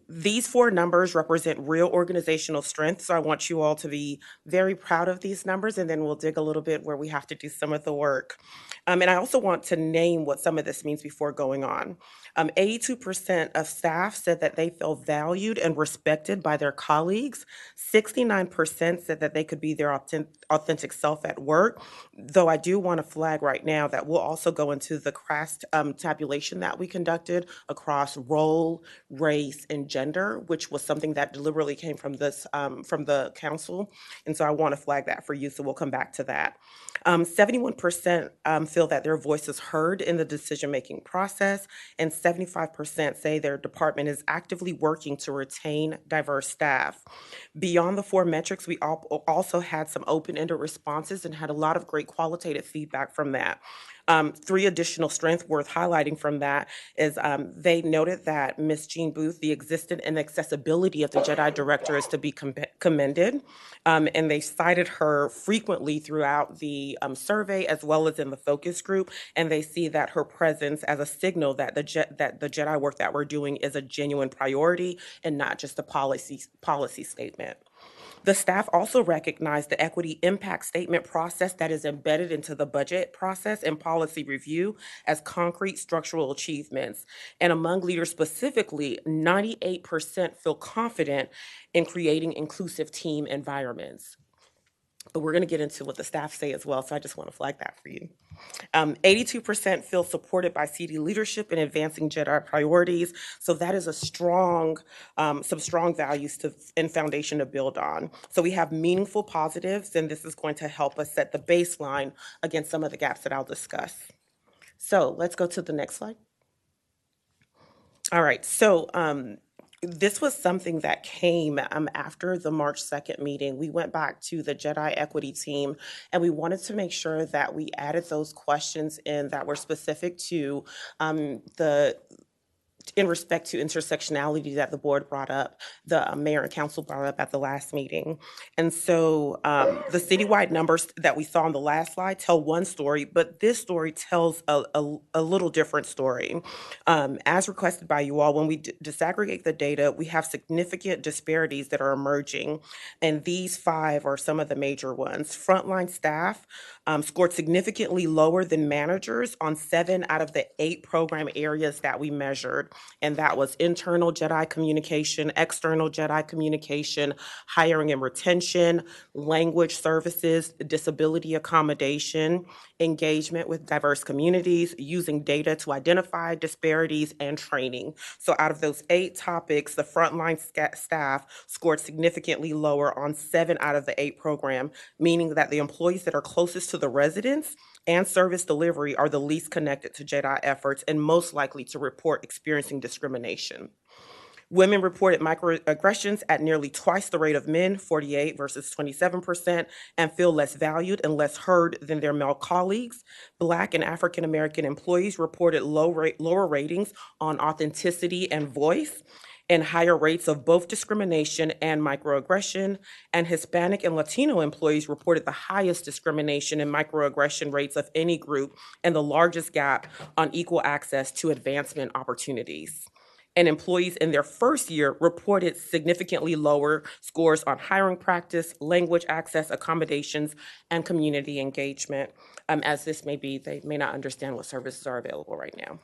These 4 numbers represent real organizational strength, so I want you all to be very proud of these numbers, and then we'll dig a little bit where we have to do some of the work. And I also want to name what some of this means before going on. 82% of staff said that they feel valued and respected by their colleagues. 69% said that they could be their authentic self at work, though I do want to flag right now that we'll also go into the CRAST tabulation that we conducted across role, race, and gender, which was something that deliberately came from the council. And so I want to flag that for you, so we'll come back to that. 71% feel that their voice is heard in the decision-making process, and 75% say their department is actively working to retain diverse staff. Beyond the 4 metrics, we also had some open-ended responses and had a lot of great qualitative feedback from that. 3 additional strengths worth highlighting from that is they noted that Ms. Jean Booth, the existence and accessibility of the JEDI director is to be commended, and they cited her frequently throughout the survey as well as in the focus group, and they see that her presence as a signal that the JEDI work that we're doing is a genuine priority and not just a policy statement. The staff also recognized the equity impact statement process that is embedded into the budget process and policy review as concrete structural achievements. And among leaders specifically, 98% feel confident in creating inclusive team environments. But we're going to get into what the staff say as well, so I just want to flag that for you. 82% feel supported by CD leadership in advancing JEDI priorities, so that is some strong values and foundation to build on. So we have meaningful positives, and this is going to help us set the baseline against some of the gaps that I'll discuss. So let's go to the next slide. All right, so this was something that came after the March 2nd meeting. We went back to the JEDI equity team, and we wanted to make sure that we added those questions in that were specific to in respect to intersectionality that the board brought up, the mayor and council brought up at the last meeting. And so the citywide numbers that we saw on the last slide tell one story, but this story tells a little different story. As requested by you all, when we disaggregate the data, we have significant disparities that are emerging, and these 5 are some of the major ones. Frontline staff scored significantly lower than managers on 7 out of the 8 program areas that we measured. and that was internal JEDI communication, external JEDI communication, hiring and retention, language services, disability accommodation, engagement with diverse communities, using data to identify disparities, and training. So out of those 8 topics, the frontline staff scored significantly lower on 7 out of the 8 program, meaning that the employees that are closest to the residents and service delivery are the least connected to JEDI efforts and most likely to report experiencing discrimination. Women reported microaggressions at nearly twice the rate of men, 48 versus 27%, and feel less valued and less heard than their male colleagues. Black and African American employees reported lower ratings on authenticity and voice, and higher rates of both discrimination and microaggression. And Hispanic and Latino employees reported the highest discrimination and microaggression rates of any group and the largest gap on equal access to advancement opportunities. And employees in their first year reported significantly lower scores on hiring practice, language access, accommodations, and community engagement. As this may be, they may not understand what services are available right now.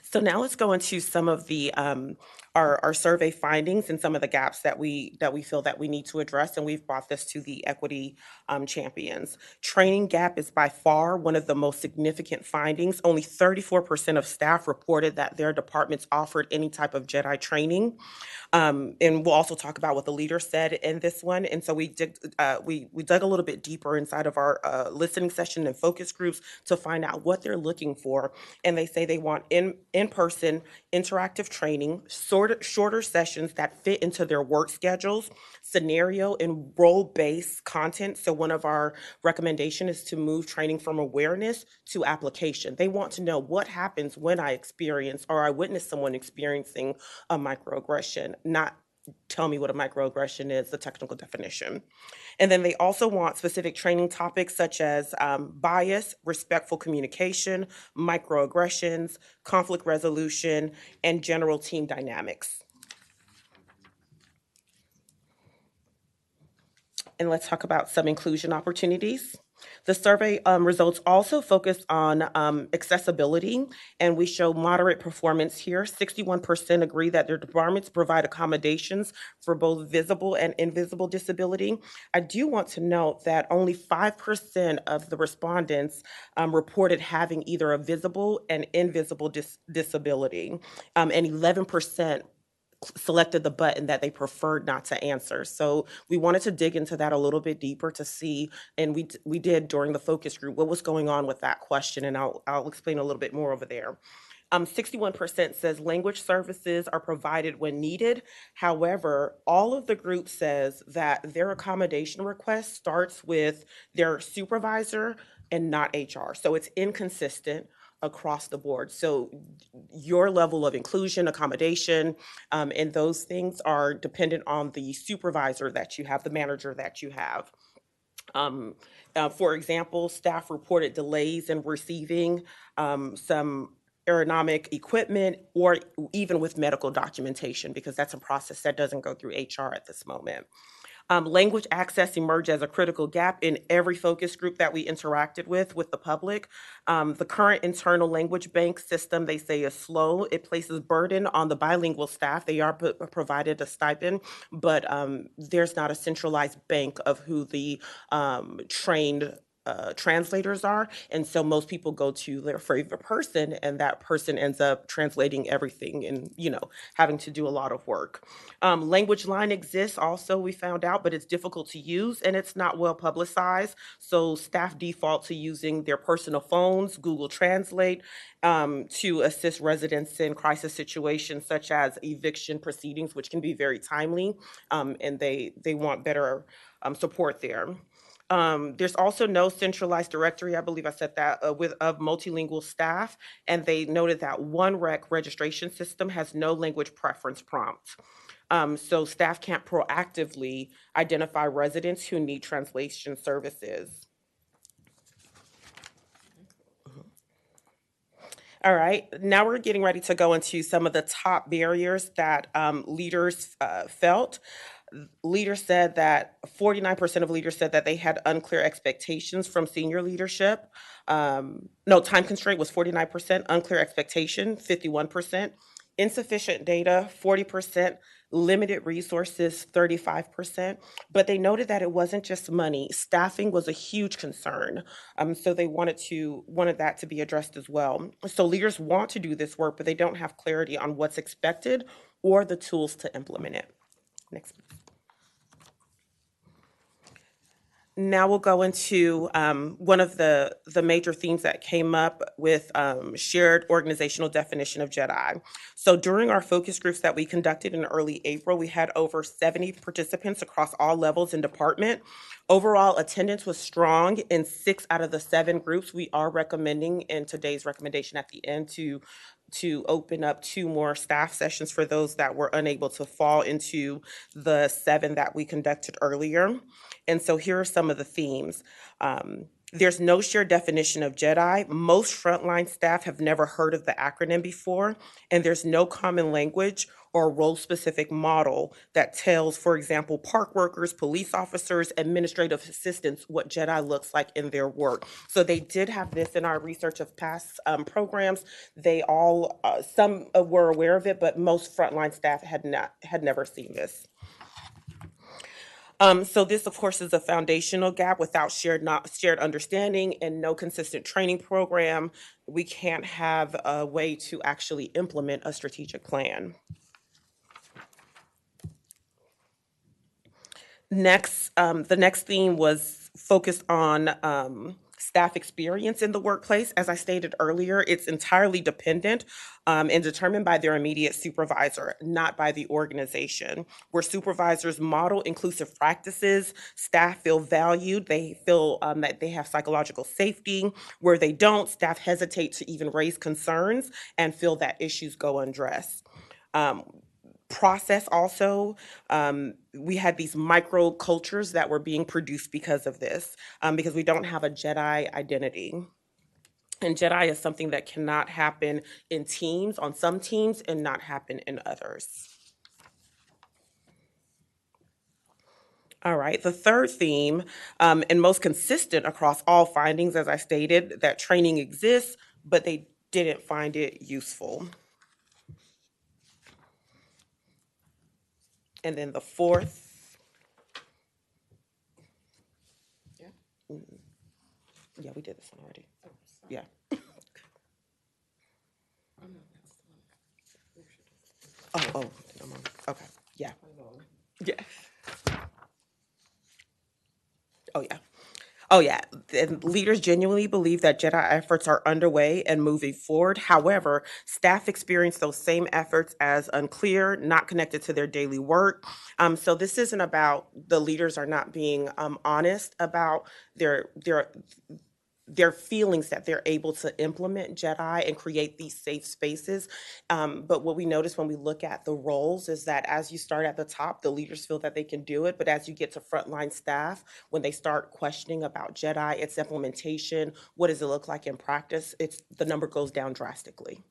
So now let's go into some of the our survey findings and some of the gaps that we feel that we need to address, and we've brought this to the equity champions. Training gap is by far one of the most significant findings. Only 34% of staff reported that their departments offered any type of JEDI training. And we'll also talk about what the leader said in this one. And so we dug a little bit deeper inside of our listening session and focus groups to find out what they're looking for. And they say they want in-person interactive training, shorter sessions that fit into their work schedules, scenario and role-based content. So one of our recommendations is to move training from awareness to application. They want to know what happens when I experience or I witness someone experiencing a microaggression, not tell me what a microaggression is, the technical definition. And then they also want specific training topics such as bias, respectful communication, microaggressions, conflict resolution, and general team dynamics. And let's talk about some inclusion opportunities. The survey results also focus on accessibility, and we show moderate performance here. 61% agree that their departments provide accommodations for both visible and invisible disability. I do want to note that only 5% of the respondents reported having either a visible and invisible disability, and 11% selected the button that they preferred not to answer. So we wanted to dig into that a little bit deeper to see, and we did during the focus group, what was going on with that question, and I'll explain a little bit more over there. 61% says language services are provided when needed. However, all of the group says that their accommodation request starts with their supervisor and not HR. So it's inconsistent across the board. So your level of inclusion, accommodation, and those things are dependent on the supervisor that you have, the manager that you have. For example, staff reported delays in receiving some ergonomic equipment or even with medical documentation, because that's a process that doesn't go through HR at this moment. Language access emerged as a critical gap in every focus group that we interacted with the public. The current internal language bank system, they say, is slow. It places burden on the bilingual staff. They are provided a stipend, but there's not a centralized bank of who the trained translators are, and so most people go to their favorite person, and that person ends up translating everything and having to do a lot of work. Language line exists also, we found out, but it's difficult to use and it's not well publicized, so staff default to using their personal phones, Google Translate, to assist residents in crisis situations such as eviction proceedings, which can be very timely, and they want better support there. There's also no centralized directory, I believe I said that, of multilingual staff, and they noted that OneRec registration system has no language preference prompt. So staff can't proactively identify residents who need translation services. All right, now we're getting ready to go into some of the top barriers that leaders felt. Leaders said that 49% of leaders said that they had unclear expectations from senior leadership. No, time constraint was 49%, unclear expectation, 51%, insufficient data, 40%, limited resources, 35%. But they noted that it wasn't just money. Staffing was a huge concern. So they wanted that to be addressed as well. So leaders want to do this work, but they don't have clarity on what's expected or the tools to implement it. Next. Now we'll go into one of the major themes that came up with shared organizational definition of JEDI. So during our focus groups that we conducted in early April, we had over 70 participants across all levels and department. Overall attendance was strong in 6 out of the 7 groups. We are recommending in today's recommendation at the end to open up 2 more staff sessions for those that were unable to fall into the 7 that we conducted earlier. And so here are some of the themes. There's no shared definition of JEDI. Most frontline staff have never heard of the acronym before, and there's no common language or role-specific model that tells, for example, park workers, police officers, administrative assistants what JEDI looks like in their work. So they did have this in our research of past programs. They all, some were aware of it, but most frontline staff had never seen this. So this, of course, is a foundational gap. Without shared understanding and no consistent training program, we can't have a way to actually implement a strategic plan. Next, the next theme was focused on staff experience in the workplace. As I stated earlier, it's entirely dependent and determined by their immediate supervisor, not by the organization. Where supervisors model inclusive practices, staff feel valued, they feel that they have psychological safety. Where they don't, staff hesitate to even raise concerns and feel that issues go unaddressed. Process also, we had these micro cultures that were being produced because of this, because we don't have a JEDI identity. And JEDI is something that cannot happen in teams, on some teams, and not happen in others. All right, the third theme, and most consistent across all findings, as I stated, that training exists, but they didn't find it useful. And then the fourth, yeah, we did this one already. Yeah. Oh, okay, yeah. Yeah. Oh, yeah. And leaders genuinely believe that JEDI efforts are underway and moving forward. However, staff experience those same efforts as unclear, not connected to their daily work. So this isn't about the leaders are not being honest about their feelings that they're able to implement JEDI and create these safe spaces. But what we notice when we look at the roles is that as you start at the top, the leaders feel that they can do it. But as you get to frontline staff, when they start questioning about JEDI, its implementation, what does it look like in practice, the number goes down drastically.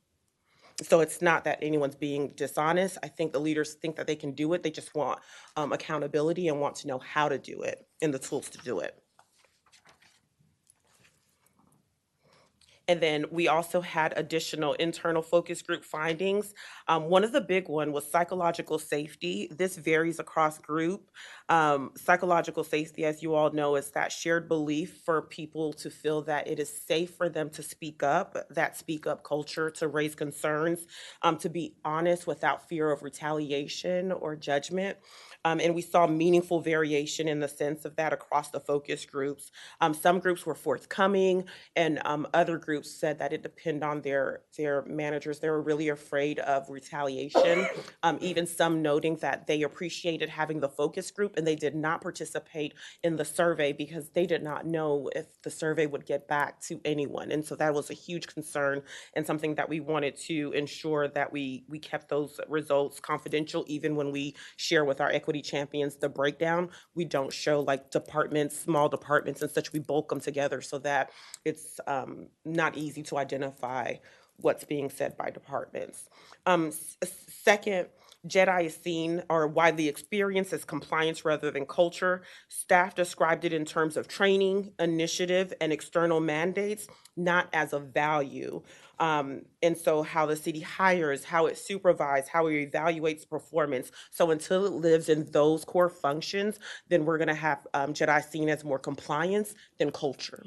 So it's not that anyone's being dishonest. I think the leaders think that they can do it. They just want accountability and want to know how to do it and the tools to do it. And then we also had additional internal focus group findings. One of the big one was psychological safety. This varies across group. Psychological safety, as you all know, is that shared belief for people to feel that it is safe for them to speak up, that speak up culture, to raise concerns, to be honest without fear of retaliation or judgment. And we saw meaningful variation in the sense of that across the focus groups. Some groups were forthcoming, and other groups said that it depended on their managers. They were really afraid of retaliation, even some noting that they appreciated having the focus group and they did not participate in the survey because they did not know if the survey would get back to anyone. And so that was a huge concern and something that we wanted to ensure that we kept those results confidential. Even when we share with our equity champions the breakdown, we don't show like departments, small departments and such. We bulk them together so that it's not easy to identify what's being said by departments. Second, Jedi is seen or widely experienced as compliance rather than culture. Staff described it in terms of training, initiative, and external mandates, not as a value. And so how the city hires, how it supervises, how it evaluates performance. So until it lives in those core functions, then we're going to have Jedi seen as more compliance than culture.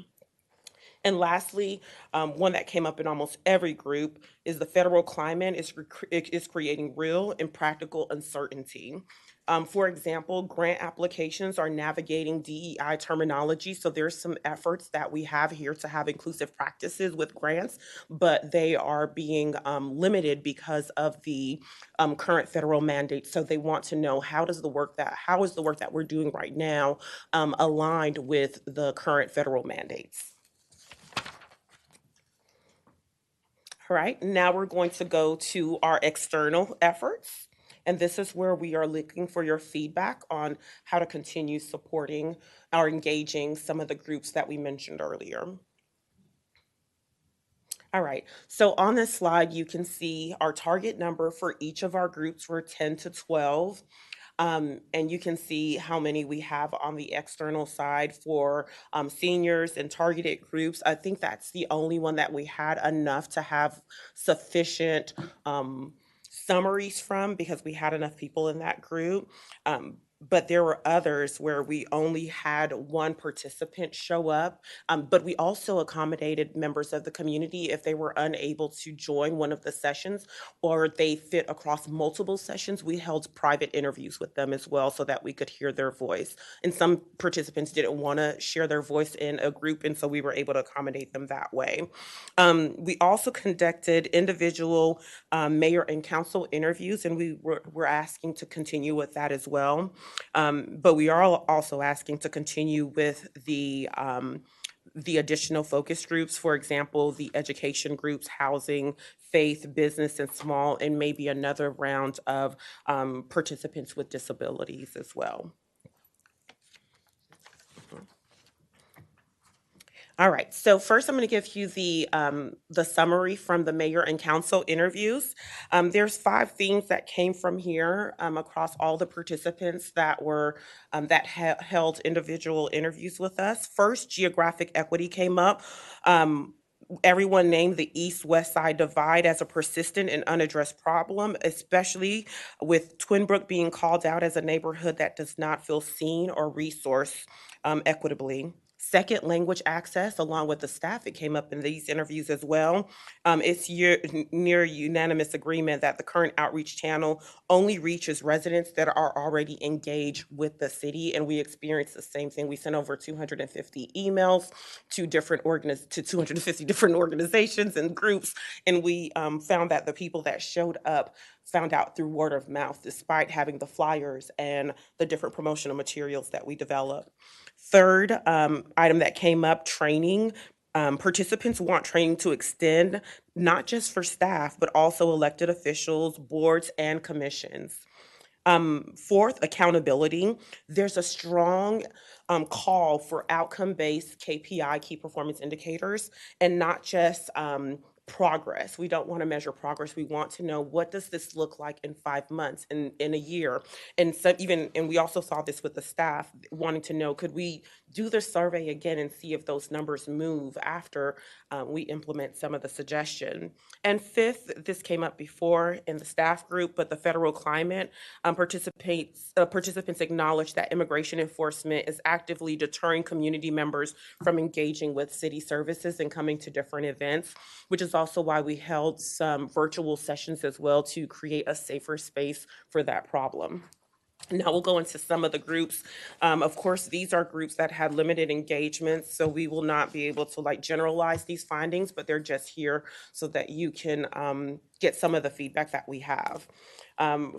And lastly, one that came up in almost every group is the federal climate is creating real and practical uncertainty. For example, grant applications are navigating DEI terminology. So there's some efforts that we have here to have inclusive practices with grants, but they are being limited because of the current federal mandate. So they want to know how is the work that we're doing right now aligned with the current federal mandates. All right, now we're going to go to our external efforts. And this is where we are looking for your feedback on how to continue supporting or engaging some of the groups that we mentioned earlier. All right, so on this slide, you can see our target number for each of our groups were 10 to 12. And you can see how many we have on the external side for seniors and targeted groups. I think that's the only one that we had enough to have sufficient summaries from because we had enough people in that group. But there were others where we only had one participant show up, but we also accommodated members of the community if they were unable to join one of the sessions or they fit across multiple sessions. We held private interviews with them as well so that we could hear their voice. And some participants didn't want to share their voice in a group, and so we were able to accommodate them that way. We also conducted individual mayor and council interviews, and we're asking to continue with that as well. But we are also asking to continue with the additional focus groups, for example, the education groups, housing, faith, business, and small, and maybe another round of participants with disabilities as well. All right, so first I'm going to give you the summary from the mayor and council interviews. There's 5 themes that came from here across all the participants that were held individual interviews with us. First, geographic equity came up. Everyone named the east-west side divide as a persistent and unaddressed problem, especially with Twinbrook being called out as a neighborhood that does not feel seen or resourced equitably. Second, language access, along with the staff, it came up in these interviews as well. It's near unanimous agreement that the current outreach channel only reaches residents that are already engaged with the city, and we experienced the same thing. We sent over 250 emails to 250 different organizations and groups, and we found that the people that showed up found out through word of mouth, despite having the flyers and the different promotional materials that we developed. Third item that came up, training. Participants want training to extend not just for staff, but also elected officials, boards, and commissions. Fourth, accountability. There's a strong call for outcome-based KPI, key performance indicators, and not just progress. We don't want to measure progress. We want to know, what does this look like in 5 months, in a year? And so and we also saw this with the staff wanting to know, could we do the survey again and see if those numbers move after we implement some of the suggestion. And fifth, this came up before in the staff group, but the federal climate, participants acknowledge that immigration enforcement is actively deterring community members from engaging with city services and coming to different events, which is also why we held some virtual sessions as well to create a safer space for that problem. Now we'll go into some of the groups. Of course, these are groups that had limited engagement, so we will not be able to generalize these findings, but they're just here so that you can get some of the feedback that we have.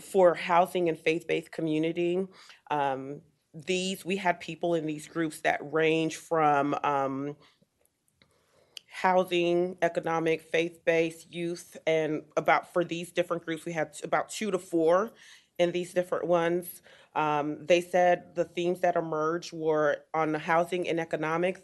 For housing and faith-based community, we had people in these groups that range from housing, economic, faith-based, youth, and for these different groups, we had about 2 to 4 in these different ones. They said the themes that emerged were on the housing and economic.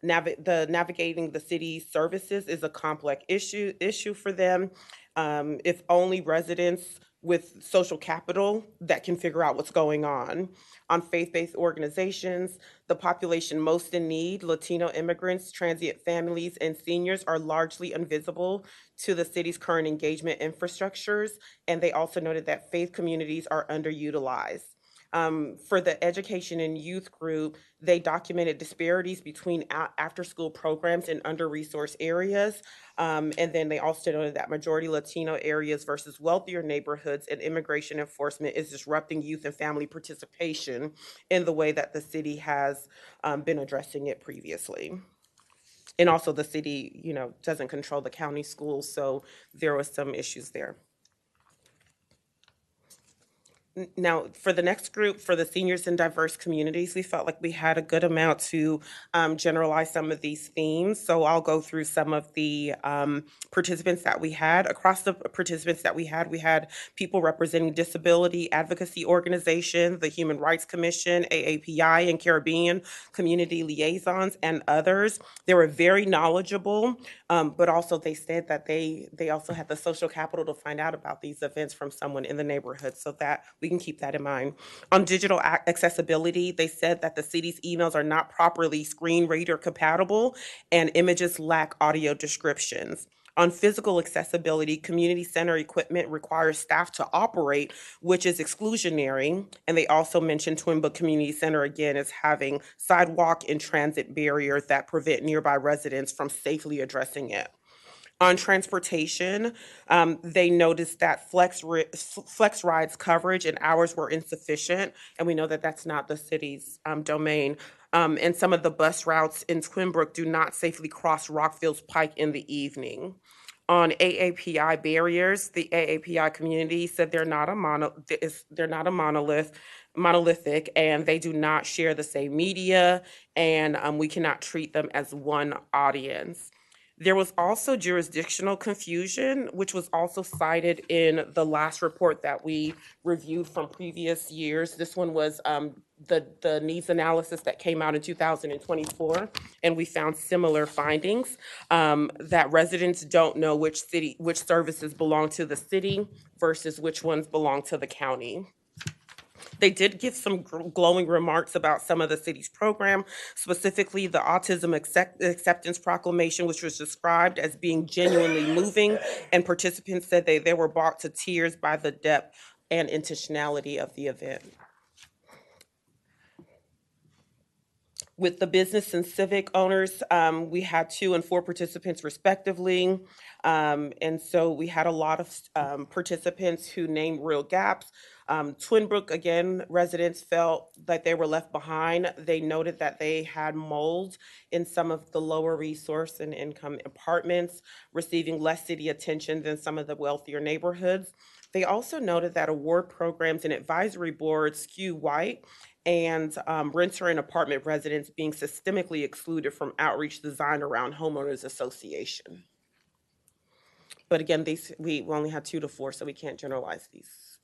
Navigating the city services is a complex issue for them. If only residents with social capital that can figure out what's going on. On faith-based organizations, the population most in need, Latino immigrants, transient families, and seniors are largely invisible to the city's current engagement infrastructures, and they also noted that faith communities are underutilized. For the education and youth group, they documented disparities between after-school programs in under-resourced areas. And then they also noted that majority Latino areas versus wealthier neighborhoods and immigration enforcement is disrupting youth and family participation in the way that the city has been addressing it previously. And also the city, doesn't control the county schools, so there was some issues there. Now, for the next group, for the seniors in diverse communities, we felt like we had a good amount to generalize some of these themes. So I'll go through some of the participants that we had. Across the participants that we had people representing disability advocacy organizations, the Human Rights Commission, AAPI, and Caribbean community liaisons, and others. They were very knowledgeable, but also they said that they also had the social capital to find out about these events from someone in the neighborhood, so that we can keep that in mind. On digital accessibility, they said that the city's emails are not properly screen reader compatible and images lack audio descriptions. On physical accessibility, community center equipment requires staff to operate, which is exclusionary. And they also mentioned Twin Brook Community Center again as having sidewalk and transit barriers that prevent nearby residents from safely addressing it. On transportation, they noticed that flex rides coverage and hours were insufficient, and we know that that's not the city's domain. And some of the bus routes in Twin Brook do not safely cross Rockville's Pike in the evening. On AAPI barriers, the AAPI community said they're not a monolithic, and they do not share the same media, and we cannot treat them as one audience. There was also jurisdictional confusion, which was also cited in the last report that we reviewed from previous years. This one was the needs analysis that came out in 2024, and we found similar findings that residents don't know which services belong to the city versus which ones belong to the county. They did give some glowing remarks about some of the city's program, specifically the Autism Acceptance Proclamation, which was described as being genuinely moving, and participants said they were brought to tears by the depth and intentionality of the event. With the business and civic owners, we had 2 and 4 participants respectively. And so we had a lot of participants who named real gaps. Twin Brook, again, residents felt that they were left behind. They noted that they had mold in some of the lower resource and income apartments, receiving less city attention than some of the wealthier neighborhoods. They also noted that award programs and advisory boards skew white, and renter and apartment residents being systemically excluded from outreach designed around homeowners association. But again, we only had 2 to 4, so we can't generalize these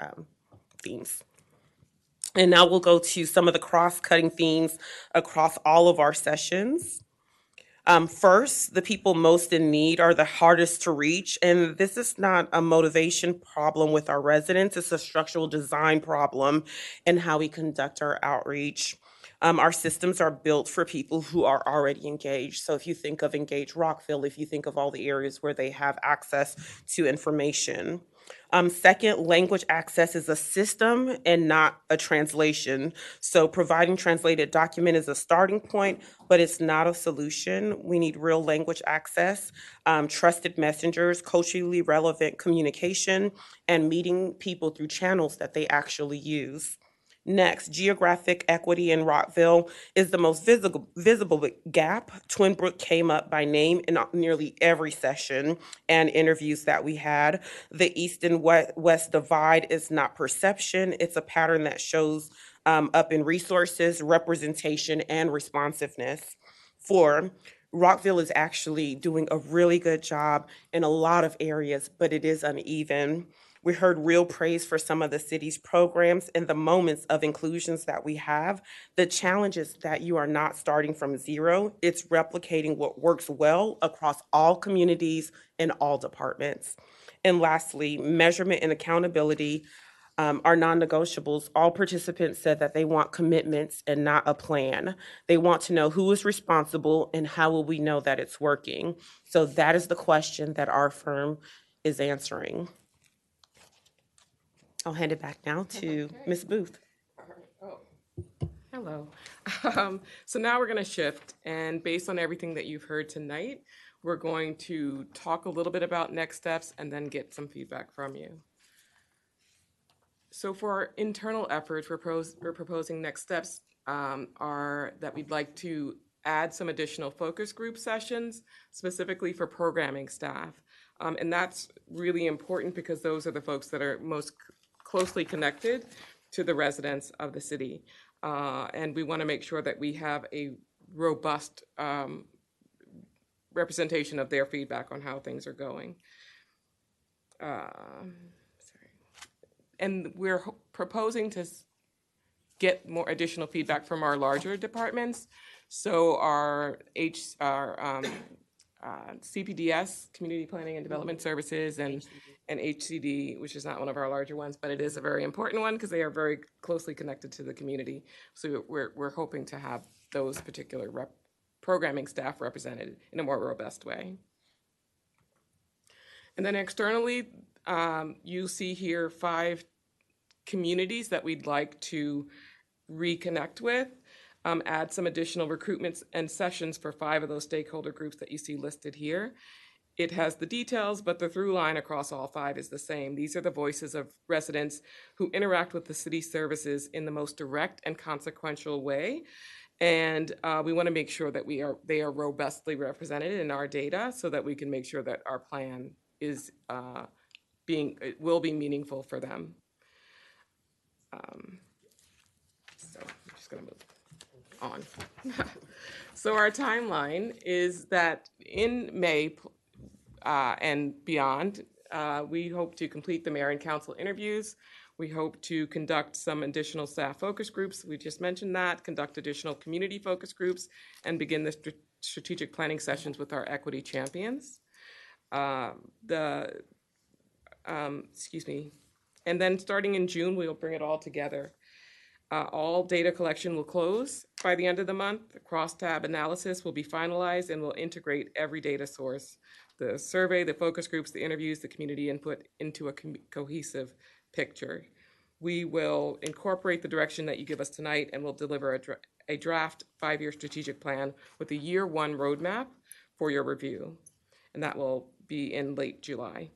themes. And now we'll go to some of the cross-cutting themes across all of our sessions. First, the people most in need are the hardest to reach, and this is not a motivation problem with our residents, it's a structural design problem in how we conduct our outreach. Our systems are built for people who are already engaged. So if you think of Engage Rockville, if you think of all the areas where they have access to information. Second, language access is a system and not a translation. So providing translated document is a starting point, but it's not a solution. We need real language access, trusted messengers, culturally relevant communication, and meeting people through channels that they actually use. Next, geographic equity in Rockville is the most visible gap. Twin Brook came up by name in nearly every session and interviews that we had. The East and West divide is not perception. It's a pattern that shows up in resources, representation, and responsiveness. 4, Rockville is actually doing a really good job in a lot of areas, but it is uneven. We heard real praise for some of the city's programs and the moments of inclusions that we have. The challenge is that you are not starting from zero. It's replicating what works well across all communities and all departments. And lastly, measurement and accountability are non-negotiables. All participants said that they want commitments and not a plan. They want to know who is responsible and how will we know that it's working. So that is the question that our firm is answering. I'll hand it back now to Ms. Booth.
Hello. So now we're going to shift, and based on everything that you've heard tonight, we're going to talk a little bit about next steps and then get some feedback from you. So for our internal efforts, we're proposing next steps are that we'd like to add some additional focus group sessions, specifically for programming staff. And that's really important because those are the folks that are most closely connected to the residents of the city. And we want to make sure that we have a robust representation of their feedback on how things are going. And we're proposing to get more additional feedback from our larger departments. So our CPDS, Community Planning and Development Services, and HCD, which is not one of our larger ones, but it is a very important one because they are very closely connected to the community. So we're hoping to have those particular programming staff represented in a more robust way. And then externally, you see here 5 communities that we'd like to reconnect with, add some additional recruitments and sessions for 5 of those stakeholder groups that you see listed here. It has the details, but the through line across all 5 is the same. These are the voices of residents who interact with the city services in the most direct and consequential way. And we want to make sure that they are robustly represented in our data so that we can make sure that our plan is it will be meaningful for them. So I'm just going to move on. So our timeline is that in May and beyond, we hope to complete the mayor and council interviews. We hope to conduct some additional staff focus groups. We just mentioned that, conduct additional community focus groups, and begin the strategic planning sessions with our equity champions. And then starting in June, we'll bring it all together. All data collection will close by the end of the month. The crosstab analysis will be finalized and will integrate every data source, the survey, the focus groups, the interviews, the community input into a cohesive picture. We will incorporate the direction that you give us tonight, and we'll deliver a draft 5-year strategic plan with a year 1 roadmap for your review. And that will be in late July.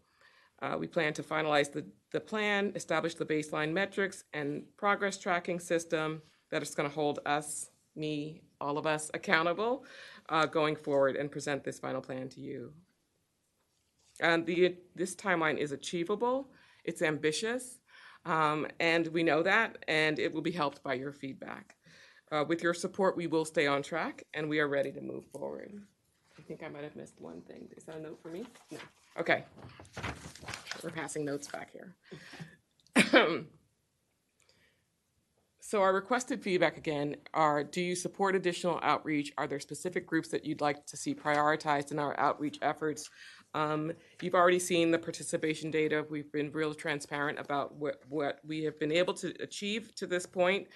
We plan to finalize the plan, establish the baseline metrics and progress tracking system that is going to hold us, me, all of us accountable going forward, and present this final plan to you. And this timeline is achievable, it's ambitious, and we know that, and it will be helped by your feedback. With your support, we will stay on track, and we are ready to move forward. I think I might have missed one thing. Is that a note for me? No. Okay. We're passing notes back here. So our requested feedback again are, do you support additional outreach? Are there specific groups that you'd like to see prioritized in our outreach efforts? You've already seen the participation data. We've been real transparent about what we have been able to achieve to this point.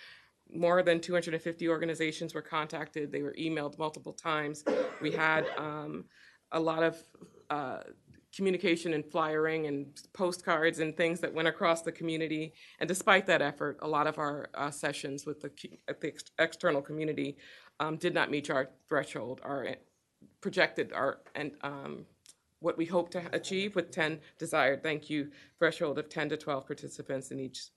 More than 250 organizations were contacted. They were emailed multiple times. We had a lot of communication and flyering and postcards and things that went across the community. And despite that effort, a lot of our sessions with the external community did not meet our threshold, our projected, what we hope to achieve with 10 desired, thank you, threshold of 10 to 12 participants in each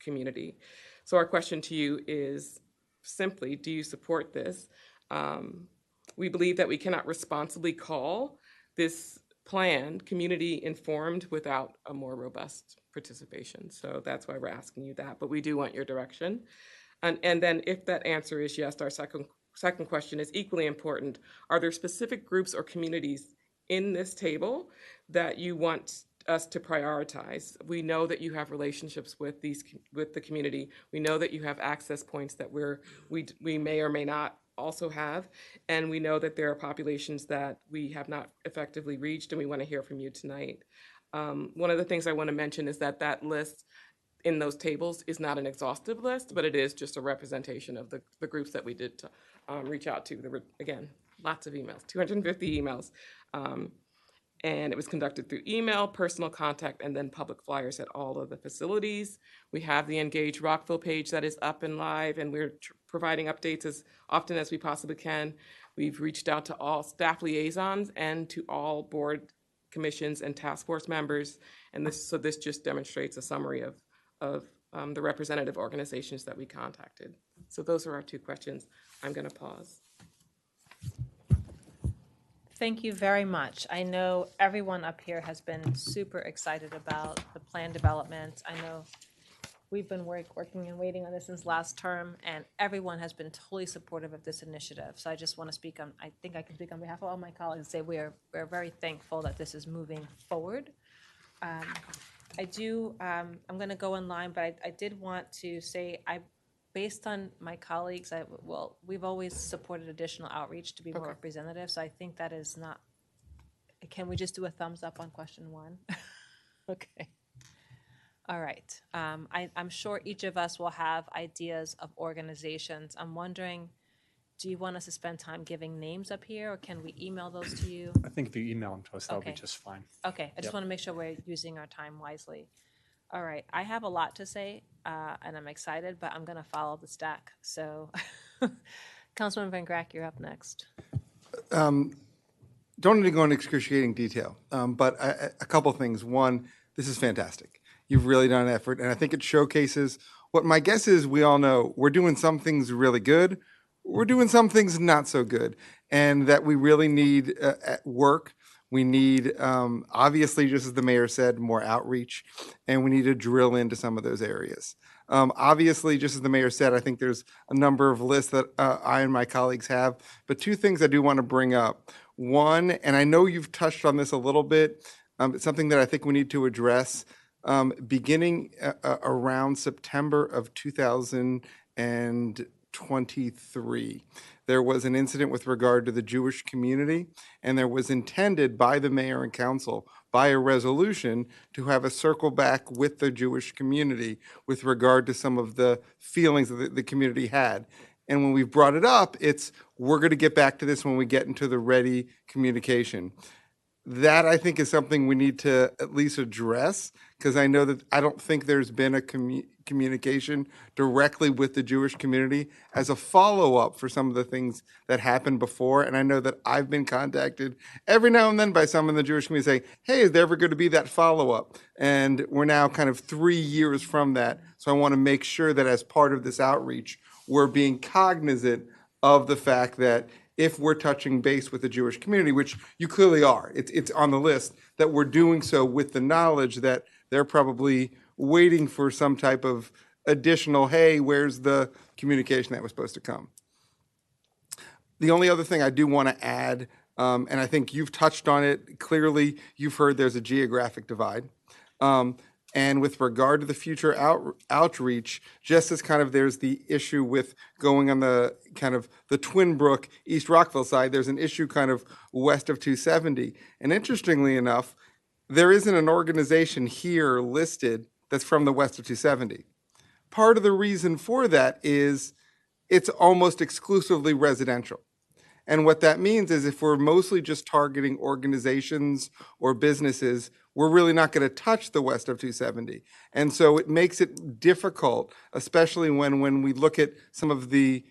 community. So our question to you is simply, do you support this? We believe that we cannot responsibly call this plan community informed without a more robust participation. So that's why we're asking you that, but we do want your direction. And then if that answer is yes, our second question is equally important. Are there specific groups or communities in this table that you want us to prioritize? We know that you have relationships with the community. We know that you have access points that we may or may not also have, and we know that there are populations that we have not effectively reached, and we want to hear from you tonight. One of the things I want to mention is that that list in those tables is not an exhaustive list, but it is just a representation of the groups that we did reach out to. There were, again, lots of emails, 250 emails. And it was conducted through email, personal contact, and then public flyers at all of the facilities. We have the Engage Rockville page that is up and live, and we're providing updates as often as we possibly can. We've reached out to all staff liaisons and to all board commissions and task force members. And this just demonstrates a summary of the representative organizations that we contacted. So those are our two questions. I'm going to pause.
Thank you very much. I know everyone up here has been super excited about the plan development. I know we've been working and waiting on this since last term, and everyone has been totally supportive of this initiative. So I just want to speak on, I think I can speak on behalf of all my colleagues and say we're very thankful that this is moving forward. I'm going to go in line, but I did want to say, based on my colleagues, we've always supported additional outreach to be more representative. So I think that is not, can we just do a thumbs up on question 1? Okay. All right. I'm sure each of us will have ideas of organizations. I'm wondering, do you want us to spend time giving names up here, or can we email those to you?
I think if you email them to us, that'll be just fine.
Okay. I just want to make sure we're using our time wisely. All right. I have a lot to say, and I'm excited, but I'm going to follow the stack. So, Councilman Van Grack, you're up next.
Don't need to go into excruciating detail, but a couple things. One, this is fantastic. You've really done an effort, and I think it showcases what my guess is we all know. We're doing some things really good. We're doing some things not so good, and that we really need work. We need, obviously, just as the mayor said, more outreach, and we need to drill into some of those areas. Obviously, just as the mayor said, I think there's a number of lists that I and my colleagues have, but two things I do want to bring up. One, and I know you've touched on this a little bit, it's something that I think we need to address. Beginning around September of 2023, there was an incident with regard to the Jewish community, and there was intended by the mayor and council by a resolution to have a circle back with the Jewish community with regard to some of the feelings that the community had. And when we've brought it up, we're going to get back to this when we get into the ready communication. That, I think, is something we need to at least address, because I know that I don't think there's been a communication directly with the Jewish community as a follow-up for some of the things that happened before. And I know that I've been contacted every now and then by some in the Jewish community saying, hey, is there ever going to be that follow-up? And we're now kind of 3 years from that. So I want to make sure that as part of this outreach, we're being cognizant of the fact that if we're touching base with the Jewish community, which you clearly are, it's on the list, that we're doing so with the knowledge that they're probably waiting for some type of additional, hey, where's the communication that was supposed to come? The only other thing I do want to add, and I think you've touched on it, clearly you've heard there's a geographic divide. And with regard to the future outreach, just as kind of there's the issue with going on the kind of the Twin Brook, East Rockville side, there's an issue kind of west of 270. And interestingly enough, there isn't an organization here listed that's from the west of 270. Part of the reason for that is it's almost exclusively residential. And what that means is if we're mostly just targeting organizations or businesses, we're really not going to touch the west of 270. And so it makes it difficult, especially when we look at some of the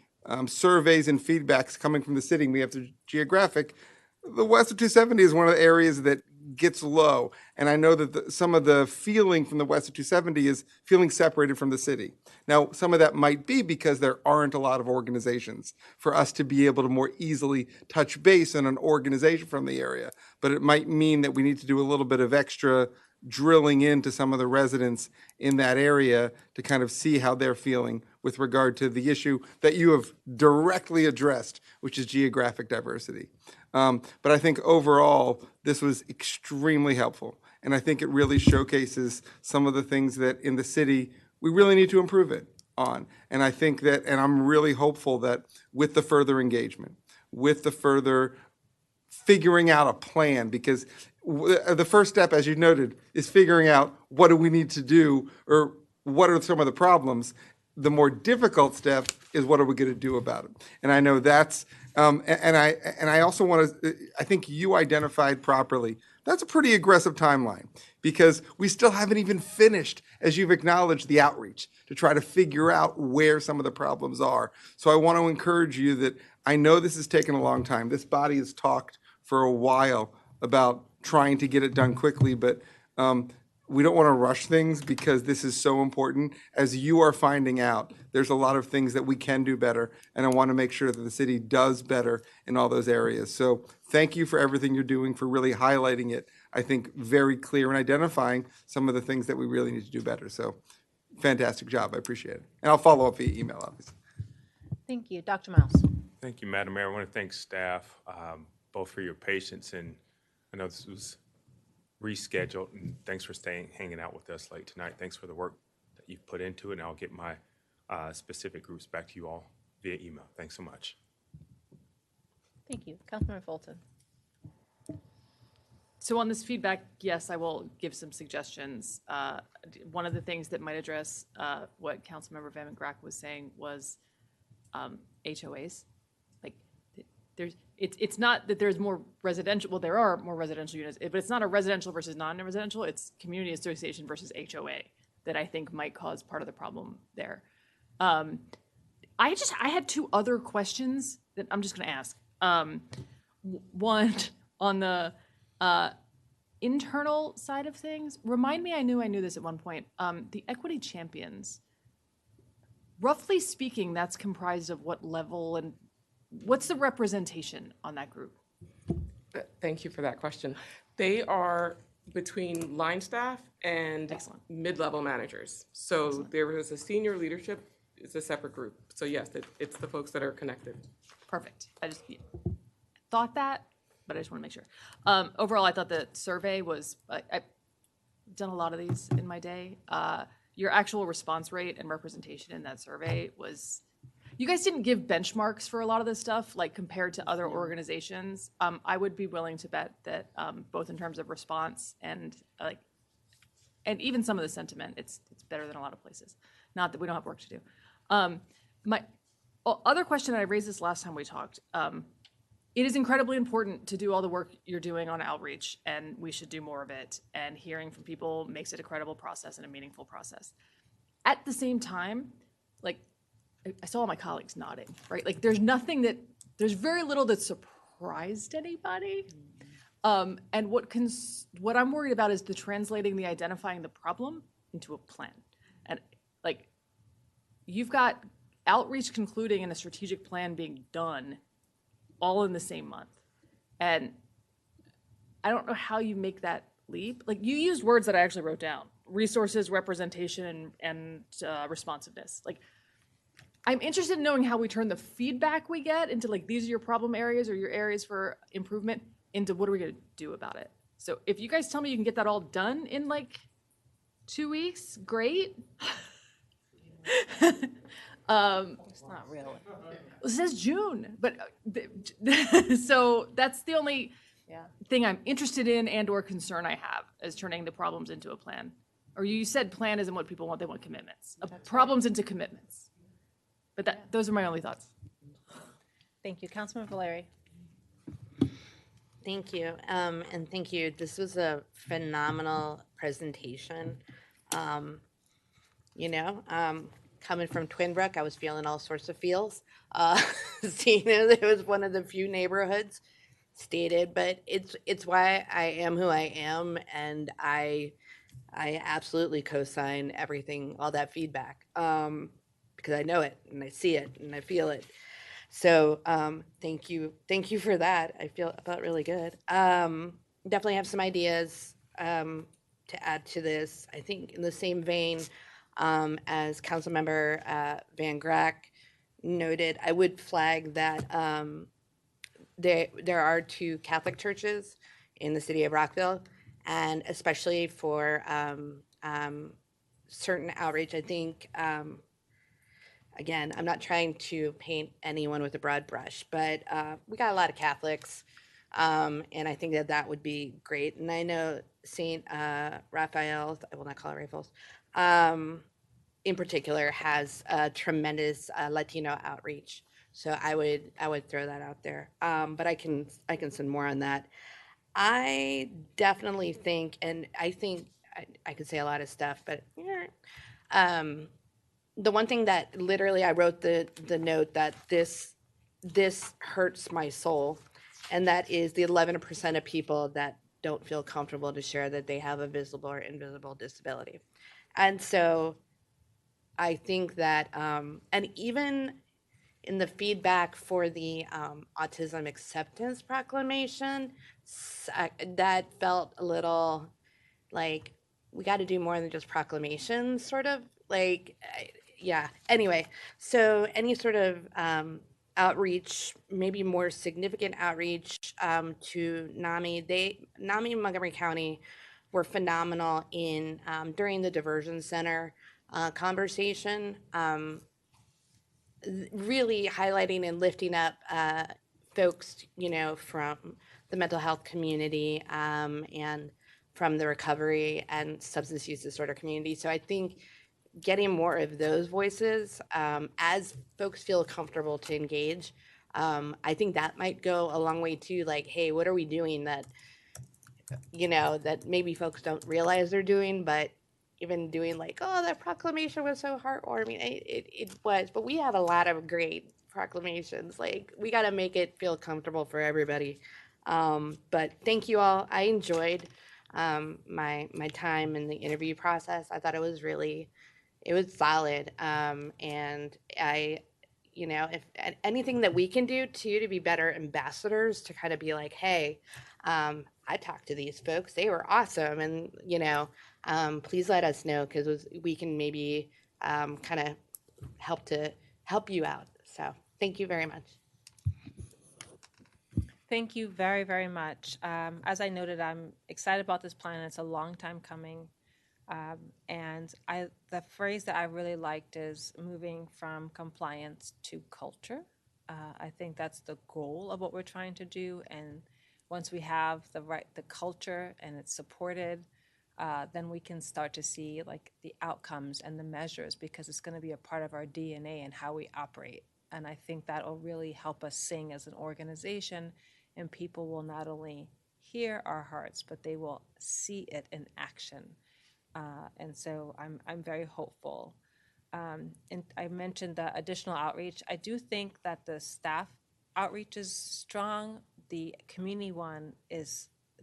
surveys and feedbacks coming from the city, and we have the geographic, the west of 270 is one of the areas that gets low. And I know that some of the feeling from the west of 270 is feeling separated from the city. Now, some of that might be because there aren't a lot of organizations for us to be able to more easily touch base on an organization from the area. But it might mean that we need to do a little bit of extra drilling into some of the residents in that area to kind of see how they're feeling with regard to the issue that you have directly addressed, which is geographic diversity. But I think overall, this was extremely helpful. And I think it really showcases some of the things that in the city, we really need to improve it on. And I think that, and I'm really hopeful that with the further engagement, with the further figuring out a plan, because the first step, as you noted, is figuring out what do we need to do or what are some of the problems. The more difficult step is what are we going to do about it. And I know that's, and I also want to, I think you identified properly. That's a pretty aggressive timeline because we still haven't even finished, as you've acknowledged, the outreach to try to figure out where some of the problems are. So I want to encourage you that I know this has taken a long time. This body has talked for a while about trying to get it done quickly, but we don't want to rush things because this is so important. As you are finding out, there's a lot of things that we can do better, and I want to make sure that the city does better in all those areas. So thank you for everything you're doing, for really highlighting it, I think, very clear and identifying some of the things that we really need to do better. So fantastic job. I appreciate it. And I'll follow up via email, obviously.
Thank you. Dr. Miles.
Thank you, Madam Mayor. I want to thank staff, both for your patience, and I know this was rescheduled, and thanks for hanging out with us late tonight. Thanks for the work that you've put into it, and I'll get my specific groups back to you all via email. Thanks so much.
Thank you. Councilmember Fulton.
So on this feedback, yes, I will give some suggestions. One of the things that might address what Councilmember Van Grack was saying was HOAs. Like, it's not that there's more residential. Well, there are more residential units, but it's not a residential versus non-residential. It's community association versus HOA that I think might cause part of the problem there. I had two other questions that I'm just going to ask. One on the internal side of things. Remind me, I knew this at one point. The equity champions. Roughly speaking, that's comprised of what level and what's the representation on that group?
Thank you for that question. They are between line staff and mid-level managers. So there is a senior leadership, it's a separate group. So yes, it's the folks that are connected.
Perfect. I just thought that, but I just want to make sure. Overall, I thought the survey was, I've done a lot of these in my day. Your actual response rate and representation in that survey was, you guys didn't give benchmarks for a lot of this stuff, like compared to other organizations. I would be willing to bet that both in terms of response and even some of the sentiment, it's better than a lot of places. Not that we don't have work to do. My other question, and I raised this last time we talked, it is incredibly important to do all the work you're doing on outreach, and we should do more of it. And hearing from people makes it a credible process and a meaningful process. At the same time, like, I saw all my colleagues nodding, right? Like, there's very little that surprised anybody. And what I'm worried about is the identifying the problem into a plan. And like, you've got outreach concluding and a strategic plan being done all in the same month. And I don't know how you make that leap. Like, you used words that I actually wrote down: resources, representation, and responsiveness. Like, I'm interested in knowing how we turn the feedback we get into, like, these are your problem areas or your areas for improvement, into what are we going to do about it. So if you guys tell me you can get that all done in like 2 weeks, great.
It's not really.
It says June, but so that's the only thing I'm interested in and or concern I have, is turning the problems into a plan. Or you said plan isn't what people want; they want commitments. Problems into commitments. But those are my only thoughts.
Thank you, Councilman Valeri.
Thank you, and thank you. This was a phenomenal presentation. Coming from Twin Brook, I was feeling all sorts of feels. Seeing it was one of the few neighborhoods stated, but it's why I am who I am, and I absolutely co-sign everything, all that feedback, because I know it and I see it and I feel it. So thank you for that. I felt really good. Definitely have some ideas to add to this. I think in the same vein as Councilmember Van Grack noted, I would flag that there are 2 Catholic churches in the city of Rockville, and especially for certain outreach, I think, again, I'm not trying to paint anyone with a broad brush, but we got a lot of Catholics And I think that that would be great. And I know St. Raphael, I will not call it Raffles, in particular has a tremendous Latino outreach. So I would throw that out there. But I can send more on that. I definitely think, and I think I could say a lot of stuff, but yeah, the one thing that literally I wrote the note that this hurts my soul, and that is the 11% of people that don't feel comfortable to share that they have a visible or invisible disability. And so I think that, and even in the feedback for the autism acceptance proclamation, that felt a little like we got to do more than just proclamations, sort of like, yeah. Anyway, so any sort of outreach, maybe more significant outreach to NAMI and Montgomery County were phenomenal in during the diversion center conversation. Really highlighting and lifting up folks, you know, from the mental health community and from the recovery and substance use disorder community. So I think getting more of those voices as folks feel comfortable to engage, I think that might go a long way too. Like, hey, what are we doing that, you know, that maybe folks don't realize they're doing, but even doing like, oh, that proclamation was so heartwarming. It was, but we have a lot of great proclamations. Like, we got to make it feel comfortable for everybody. But thank you all. I enjoyed my time in the interview process. I thought it was solid. And I, you know, if anything that we can do too to be better ambassadors, to kind of be like, hey, I talked to these folks, they were awesome, and you know, please let us know, because we can maybe kind of help you out. So thank you very much.
Thank you very, very much. As I noted, I'm excited about this plan. It's a long time coming. And the phrase that I really liked is moving from compliance to culture. I think that's the goal of what we're trying to do. And once we have the culture and it's supported, then we can start to see like the outcomes and the measures, because it's going to be a part of our DNA and how we operate. And I think that will really help us sing as an organization, and people will not only hear our hearts, but they will see it in action. And so I'm very hopeful. And I mentioned the additional outreach. I do think that the staff outreach is strong. The community one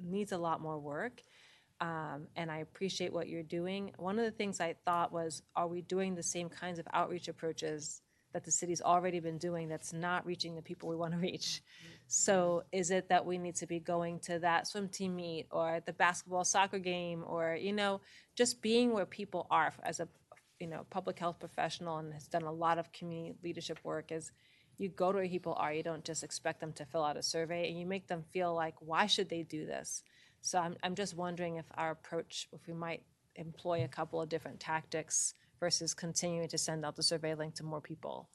needs a lot more work. And I appreciate what you're doing. One of the things I thought was, are we doing the same kinds of outreach approaches that the city's already been doing that's not reaching the people we want to reach? So is it that we need to be going to that swim team meet or the basketball soccer game, or, you know, just being where people are? As a, you know, public health professional and has done a lot of community leadership work, is you go to where people are. You don't just expect them to fill out a survey, and you make them feel like, why should they do this? So I'm just wondering if our approach, if we might employ a couple of different tactics versus continuing to send out the survey link to more people.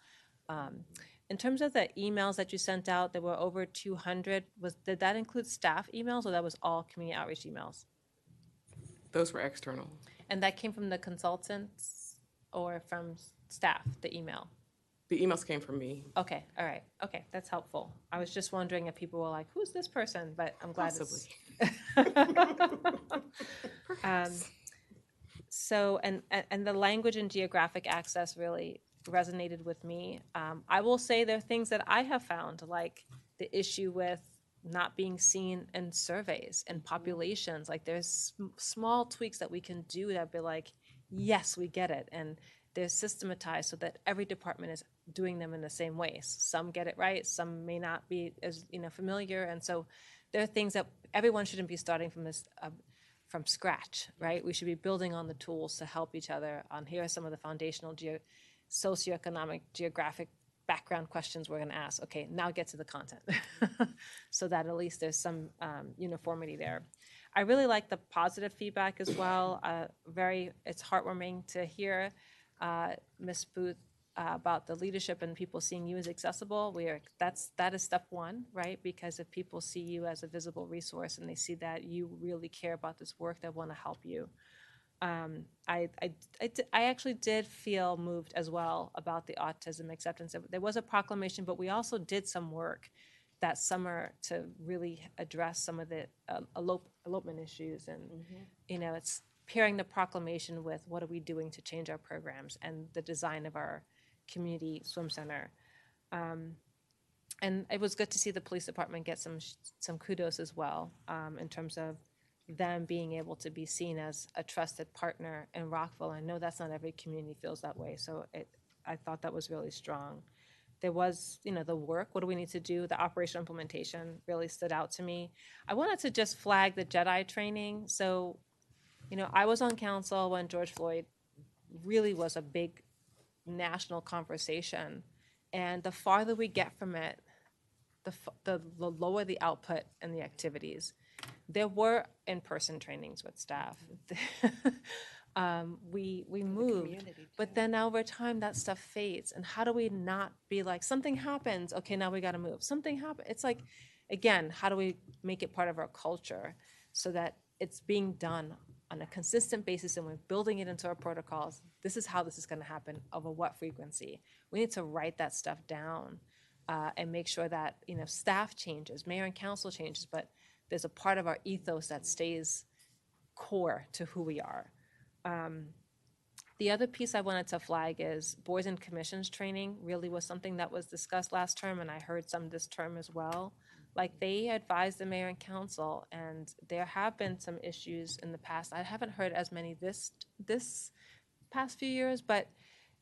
In terms of the emails that you sent out, there were over 200. Did that include staff emails, or that was all community outreach emails?
Those were external.
And that came from the consultants or from staff, the email?
The emails came from me.
Okay, all right. Okay, that's helpful. I was just wondering if people were like, who's this person? But I'm glad
Possibly.
So, and the language and geographic access really resonated with me. I will say there are things that I have found, like the issue with not being seen in surveys and populations. Like there's small tweaks that we can do that be like, yes, we get it. And they're systematized so that every department is doing them in the same ways. Some get it right, some may not be as, you know, familiar. And so there are things that everyone shouldn't be starting from this from scratch, right? We should be building on the tools to help each other on here are some of the foundational socioeconomic, geographic background questions we're going to ask. Okay, now get to the content so that at least there's some uniformity there. I really like the positive feedback as well. It's heartwarming to hear Ms. Booth about the leadership and people seeing you as accessible, that is step one, right? Because if people see you as a visible resource and they see that you really care about this work, they want to help you. I actually did feel moved as well about the autism acceptance. There was a proclamation, but we also did some work that summer to really address some of the elopement issues. And, it's pairing the proclamation with what are we doing to change our programs and the design of our community swim center. And it was good to see the police department get some kudos as well, in terms of them being able to be seen as a trusted partner in Rockville. I know that's not every community feels that way, so I thought that was really strong. There was, the work, what do we need to do? The operational implementation really stood out to me. I wanted to just flag the Jedi training. So, I was on council when George Floyd really was a big national conversation. And the farther we get from it, the lower the output and the activities. There were in-person trainings with staff. We moved, but then over time that stuff fades. And how do we not be like, something happens, okay, now we got to move. Something happened. It's like, again, how do we make it part of our culture so that it's being done on a consistent basis and we're building it into our protocols? This is how this is going to happen, over what frequency. We need to write that stuff down and make sure that, staff changes, mayor and council changes, but there's a part of our ethos that stays core to who we are. The other piece I wanted to flag is boards and commissions training really was something that was discussed last term, and I heard some this term as well. Like, they advised the mayor and council, and there have been some issues in the past. I haven't heard as many this past few years, but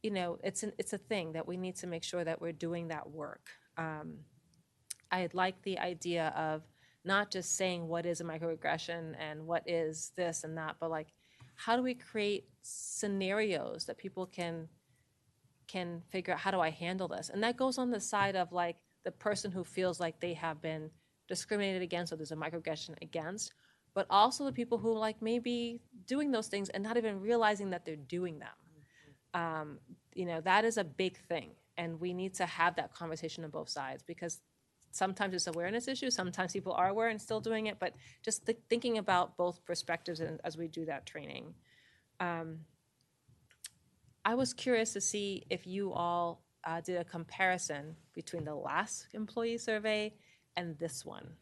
it's a thing that we need to make sure that we're doing that work. I like the idea of not just saying what is a microaggression and what is this and that, but like, how do we create scenarios that people can figure out, how do I handle this? And that goes on the side of like the person who feels like they have been discriminated against or there's a microaggression against, but also the people who like maybe doing those things and not even realizing that they're doing them. That is a big thing. And we need to have that conversation on both sides, because sometimes it's awareness issue. Sometimes people are aware and still doing it, but just thinking about both perspectives as we do that training. I was curious to see if you all did a comparison between the last employee survey and this one.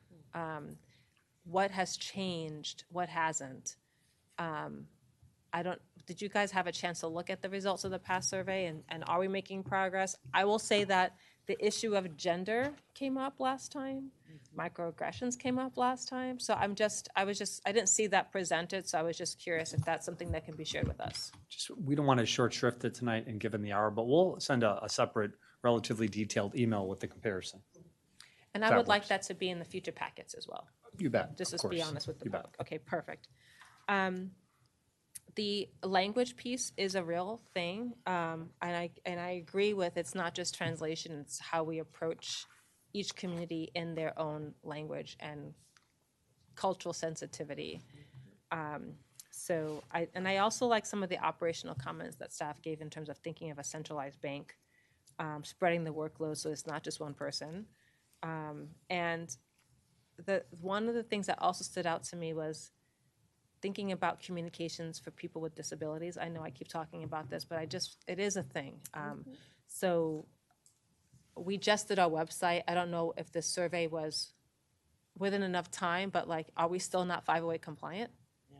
What has changed? What hasn't? Did you guys have a chance to look at the results of the past survey, and are we making progress? I will say that the issue of gender came up last time. Microaggressions came up last time. So I didn't see that presented, so I was just curious if that's something that can be shared with us.
We don't want to short shrift it tonight and given the hour, but we'll send a separate, relatively detailed email with the comparison.
And I would like that to be in the future packets as well.
You bet.
Just
of
to be
course.
honest with the
You bet.
public. Okay, perfect. The language piece is a real thing, and I agree with, it's not just translation, it's how we approach each community in their own language and cultural sensitivity. I also like some of the operational comments that staff gave in terms of thinking of a centralized bank, spreading the workload so it's not just one person. And one of the things that also stood out to me was thinking about communications for people with disabilities. I know I keep talking about this, but it is a thing. So we just did our website. I don't know if this survey was within enough time, but like, are we still not 508 compliant? Yeah.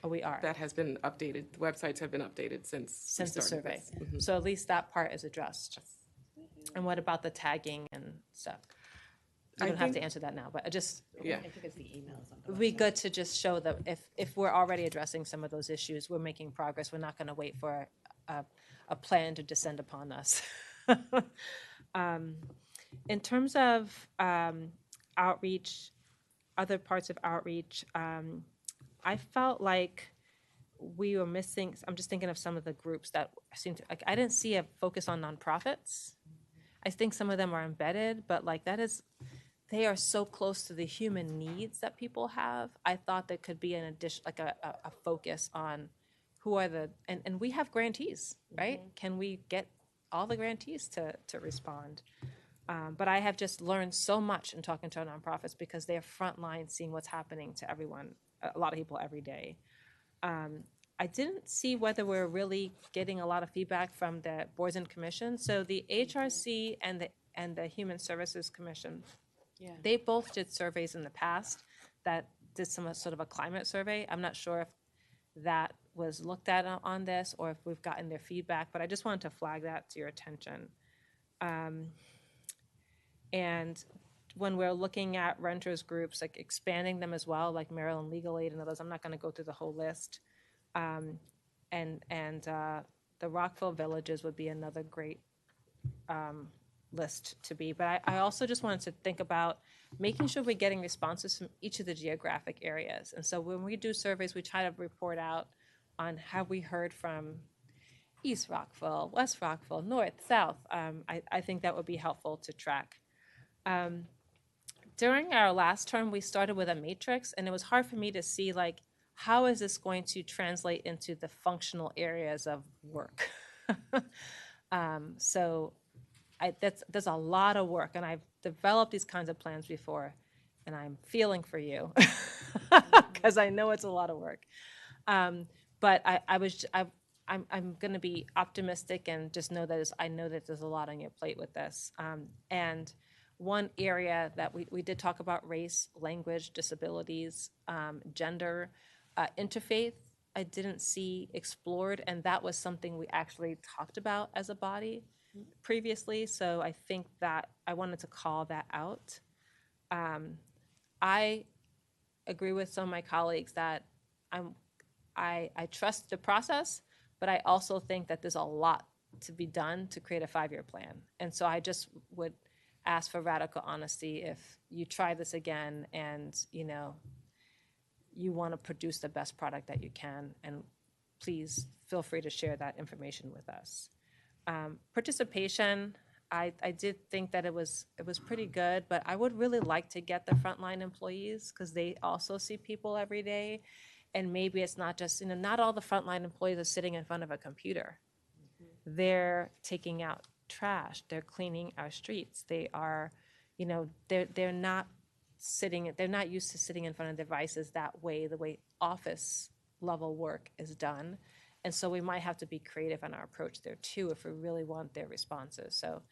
Oh, we are.
That has been updated. The websites have been updated since
the survey. So at least that part is addressed. And what about the tagging and stuff? You don't have to answer that now, but I think it's the emails. It would be good to just show that if we're already addressing some of those issues, we're making progress. We're not going to wait for a plan to descend upon us. In terms of outreach, other parts of outreach, I felt like we were missing. I'm just thinking of some of the groups that seem to, like, I didn't see a focus on nonprofits. I think some of them are embedded, but like they are so close to the human needs that people have. I thought there could be an addition, like a focus on who are and we have grantees, right? Can we get all the grantees to respond? But I have just learned so much in talking to our nonprofits because they're frontline seeing what's happening to everyone, a lot of people every day. I didn't see whether we're really getting a lot of feedback from the boards and commissions. So the HRC and the Human Services Commission, they both did surveys in the past that did some sort of a climate survey. I'm not sure if that was looked at on this or if we've gotten their feedback, but I just wanted to flag that to your attention. And when we're looking at renters groups, like expanding them as well, like Maryland Legal Aid and others, I'm not going to go through the whole list. The Rockville villages would be another great list to be. But I also just wanted to think about making sure we're getting responses from each of the geographic areas. And so when we do surveys, we try to report out on have we heard from East Rockville, West Rockville, North, South. I think that would be helpful to track. During our last term, we started with a matrix, and it was hard for me to see, like, how is this going to translate into the functional areas of work? There's a lot of work, and I've developed these kinds of plans before, and I'm feeling for you because I know it's a lot of work. But I'm going to be optimistic and just know that I know that there's a lot on your plate with this. And one area that we did talk about race, language, disabilities, gender, interfaith, I didn't see explored, and that was something we actually talked about as a body previously. So I think that I wanted to call that out. I agree with some of my colleagues that I trust the process, but I also think that there's a lot to be done to create a 5-year plan. And so I just would ask for radical honesty if you try this again and, you want to produce the best product that you can, and please feel free to share that information with us. Participation, I did think that it was pretty good, but I would really like to get the frontline employees because they also see people every day. And maybe it's not just, not all the frontline employees are sitting in front of a computer. They're taking out trash. They're cleaning our streets. They are, they're not used to sitting in front of devices that way, the way office level work is done. And so we might have to be creative in our approach there too if we really want their responses. So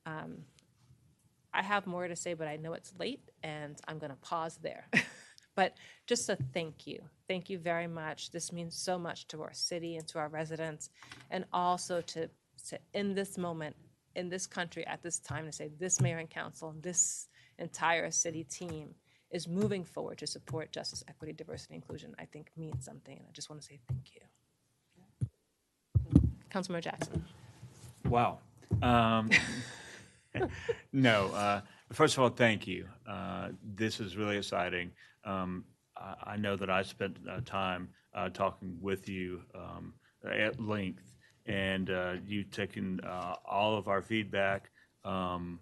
I have more to say, but I know it's late and I'm going to pause there. But just a thank you. Thank you very much. This means so much to our city and to our residents, and also to in this moment, in this country, at this time, to say this mayor and council, and this entire city team is moving forward to support justice, equity, diversity, inclusion, I think means something. And I just want to say thank you. Councilmember Jackson.
Wow. No, first of all, thank you. This is really exciting. I know that I spent time talking with you at length, and you've taken all of our feedback and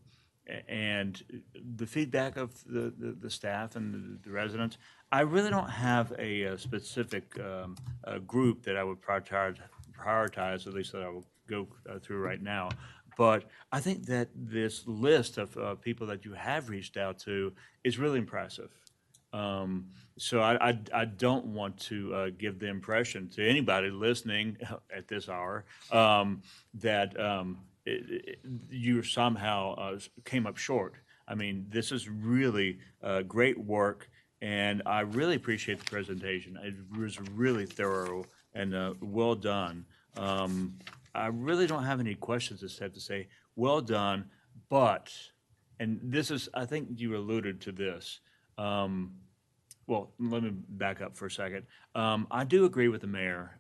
the feedback of the staff and the residents. I really don't have a specific group that I would prioritize, at least that I will go through right now. But I think that this list of people that you have reached out to is really impressive. So I don't want to give the impression to anybody listening at this hour that you somehow came up short. I mean, this is really great work, and I really appreciate the presentation. It was really thorough and well done. I really don't have any questions except to say, well done, but, and this is, I think you alluded to this. Well, let me back up for a second. I do agree with the mayor,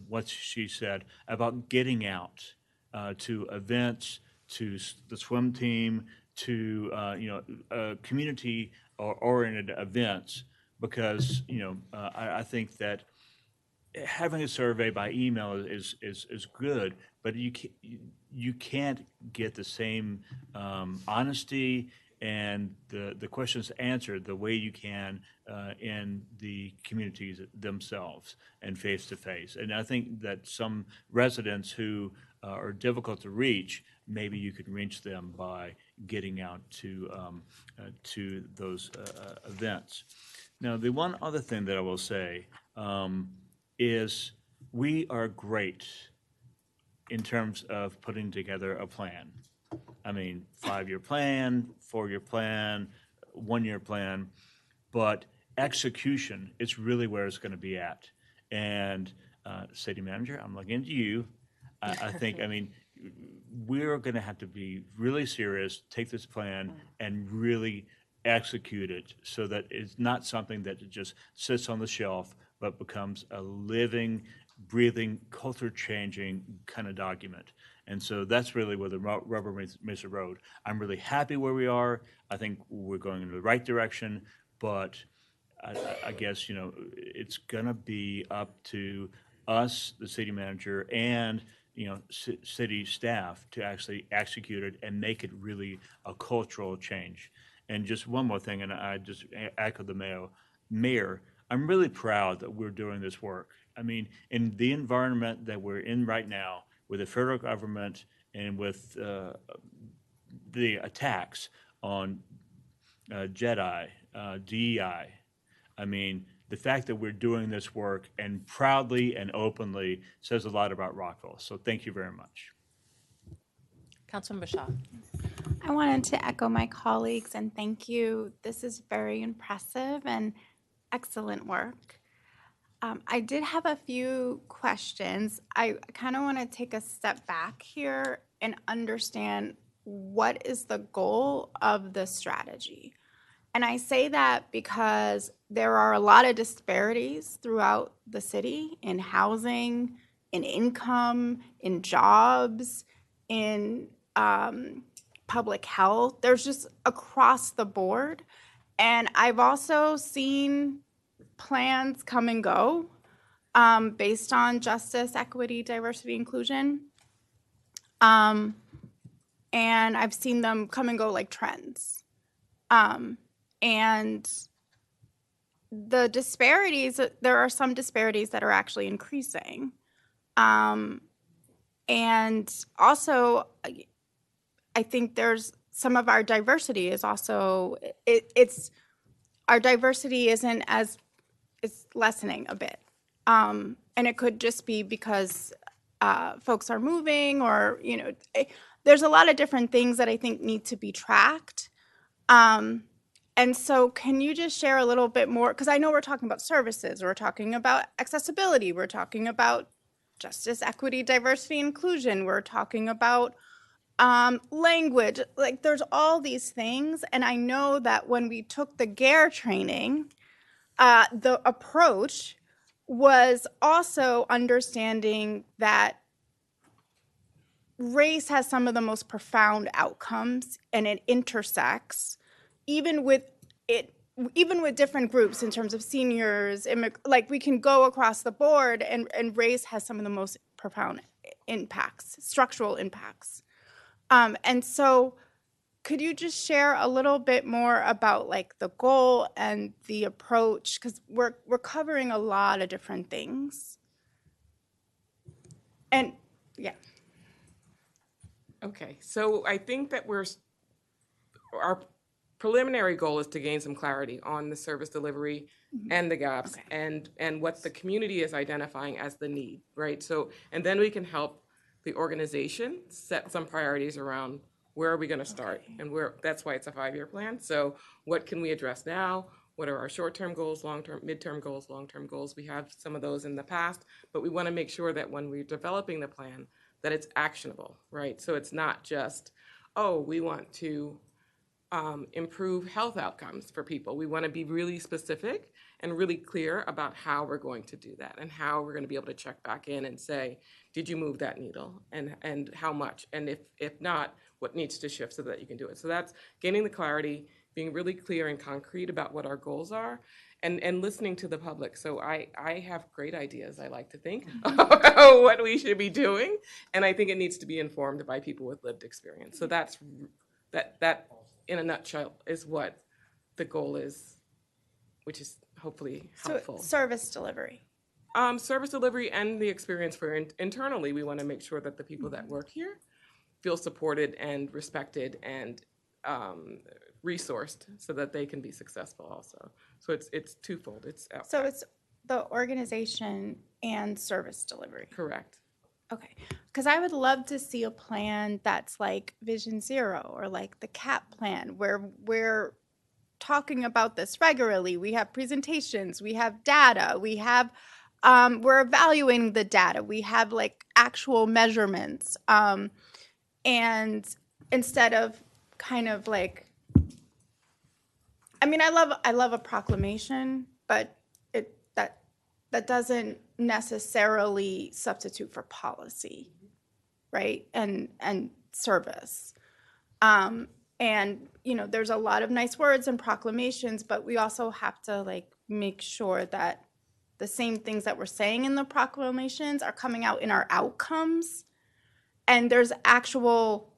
what she said about getting out to events, to the swim team, to, community-oriented events, because, I think that having a survey by email is good, but you can't get the same honesty and the questions answered the way you can in the communities themselves and face to face. And I think that some residents who are difficult to reach, maybe you could reach them by getting out to those events. Now, the one other thing that I will say is we are great in terms of putting together a plan. I mean, 5-year plan, 4-year plan, 1-year plan, but execution is really where it's going to be at. And city manager, I'm looking at you. I think, I mean, we're going to have to be really serious, take this plan and really execute it so that it's not something that just sits on the shelf, but becomes a living, breathing, culture-changing kind of document. And so that's really where the rubber meets the road. I'm really happy where we are. I think we're going in the right direction, but I guess, you know, it's going to be up to us, the city manager, and, you know, city staff to actually execute it and make it really a cultural change. And just one more thing, and I just echo the mayor, I'm really proud that we're doing this work. I mean, in the environment that we're in right now, with the federal government and with the attacks on JEDI, DEI, I mean, the fact that we're doing this work and proudly and openly says a lot about Rockville. So thank you very much.
Councilmember Shaw.
I wanted to echo my colleagues and thank you. This is very impressive and excellent work. I did have a few questions. I kind of want to take a step back here and understand what is the goal of the strategy. And I say that because there are a lot of disparities throughout the city in housing, in income, in jobs, in public health. There's just across the board. And I've also seen plans come and go based on justice, equity, diversity, inclusion. And I've seen them come and go like trends. And the disparities, there are some disparities that are actually increasing. And also, I think there's some of our diversity is also, our diversity isn't as, it's lessening a bit. And it could just be because folks are moving or, you know, there's a lot of different things that I think need to be tracked. And so can you just share a little bit more? Because I know we're talking about services, we're talking about accessibility, we're talking about justice, equity, diversity, inclusion, we're talking about language. Like there's all these things. And I know that when we took the GARE training, the approach was also understanding that race has some of the most profound outcomes and it intersects even with different groups in terms of seniors, like we can go across the board and race has some of the most profound impacts, structural impacts. And so could you just share a little bit more about like the goal and the approach? Because we're covering a lot of different things. And yeah.
Okay, so I think that our preliminary goal is to gain some clarity on the service delivery and the gaps and what the community is identifying as the need, right? So, and then we can help the organization set some priorities around where are we gonna start and that's why it's a 5-year plan. So what can we address now? What are our short-term goals, long-term, midterm goals, long-term goals? We have some of those in the past, but we wanna make sure that when we're developing the plan, that it's actionable, right? So it's not just, oh, we want to improve health outcomes for people. We want to be really specific and really clear about how we're going to do that and how we're going to be able to check back in and say, did you move that needle and how much? And if not, what needs to shift so that you can do it? So that's gaining the clarity, being really clear and concrete about what our goals are, and listening to the public. So I have great ideas, I like to think, about what we should be doing. And I think it needs to be informed by people with lived experience. So that in a nutshell, is what the goal is, which is hopefully helpful.
So service delivery.
Service delivery and the experience for internally. We want to make sure that the people that work here feel supported and respected and resourced so that they can be successful also. So it's twofold.
So it's the organization and service delivery.
Correct.
Okay, because I would love to see a plan that's like Vision Zero or like the CAP plan, where we're talking about this regularly. We have presentations, we have data, we have, we're evaluating the data, we have like actual measurements. And instead of kind of like, I mean, I love a proclamation, but that doesn't necessarily substitute for policy, right? And service. And there's a lot of nice words and proclamations, but we also have to like make sure that the same things that we're saying in the proclamations are coming out in our outcomes. And there's actual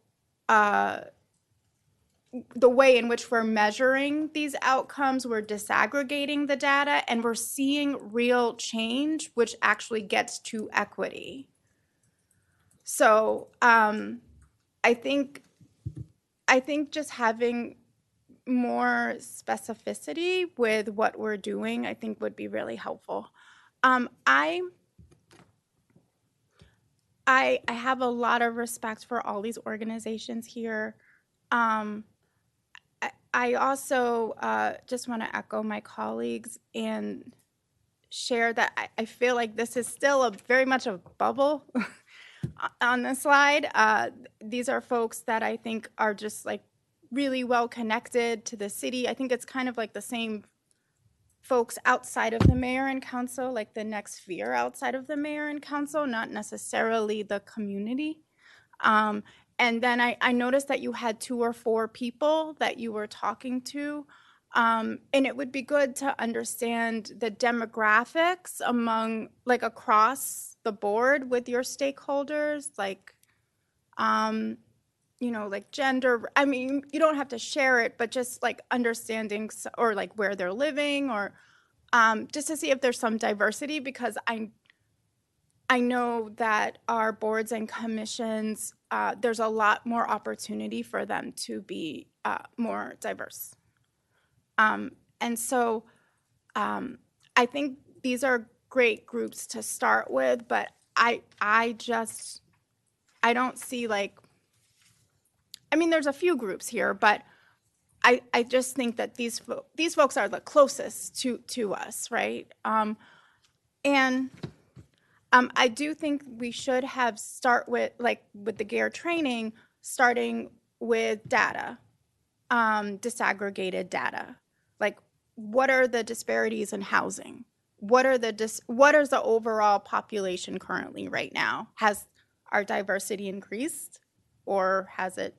the way in which we're measuring these outcomes, we're disaggregating the data, and we're seeing real change, which actually gets to equity. So I think just having more specificity with what we're doing, I think would be really helpful. I have a lot of respect for all these organizations here. I also just want to echo my colleagues and share that I feel like this is still very much a bubble on the slide. These are folks that I think are just like really well connected to the city. I think it's kind of like the same folks outside of the mayor and council, like the next sphere outside of the mayor and council, not necessarily the community. And then I noticed that you had 2 or 4 people that you were talking to. And it would be good to understand the demographics among, like, across the board with your stakeholders, like, like gender. I mean, you don't have to share it, but just like understanding or like where they're living, or just to see if there's some diversity, because I know that our boards and commissions, there's a lot more opportunity for them to be more diverse. And so I think these are great groups to start with, but I don't see like, I mean, there's a few groups here, but I just think that these folks are the closest to us, right? And I do think we should have start with, like with the GARE training, starting with data, disaggregated data. Like, what are the disparities in housing? What is the overall population currently right now? Has our diversity increased, or has it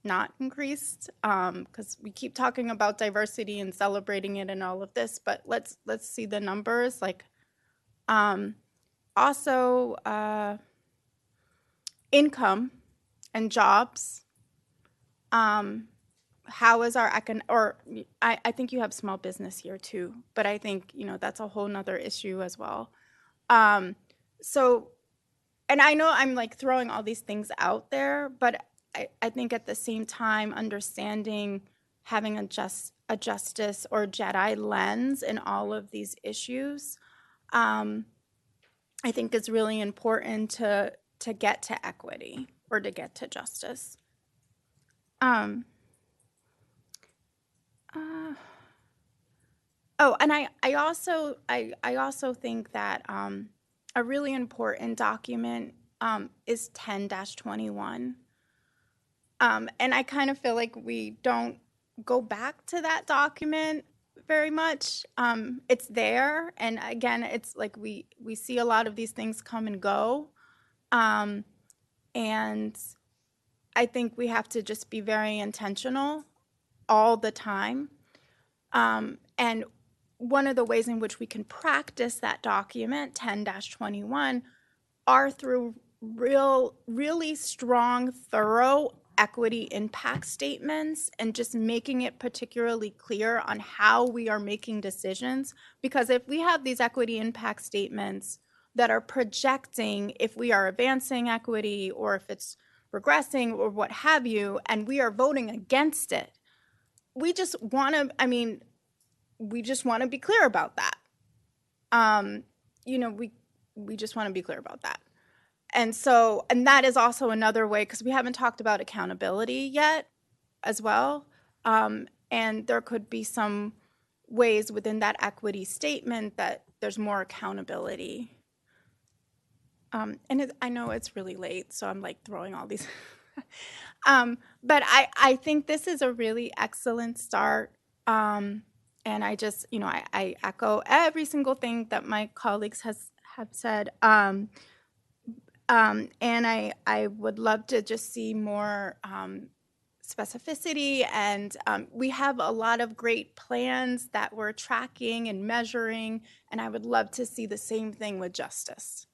not increased? Because we keep talking about diversity and celebrating it and all of this, but let's see the numbers. Like, also, income and jobs. How is our I think you have small business here too, but I think, that's a whole nother issue as well. So, and I know I'm like throwing all these things out there, but I think at the same time, understanding having a justice or Jedi lens in all of these issues, I think it's really important to get to equity or to get to justice. And I also think that a really important document is 10-21. And I kind of feel like we don't go back to that document very much. It's there, and again, it's like we see a lot of these things come and go, and I think we have to just be very intentional all the time. And one of the ways in which we can practice that document, 10-21, are through really strong, thorough, equity impact statements and just making it particularly clear on how we are making decisions. Because if we have these equity impact statements that are projecting if we are advancing equity or if it's regressing or what have you, and we are voting against it, we just want to, we just want to be clear about that. We just want to be clear about that. And that is also another way, because we haven't talked about accountability yet as well. And there could be some ways within that equity statement that there's more accountability. I know it's really late, so I'm like throwing all these. But I think this is a really excellent start. And I just, I echo every single thing that my colleagues have said. And I would love to just see more specificity. And we have a lot of great plans that we're tracking and measuring. And I would love to see the same thing with justice.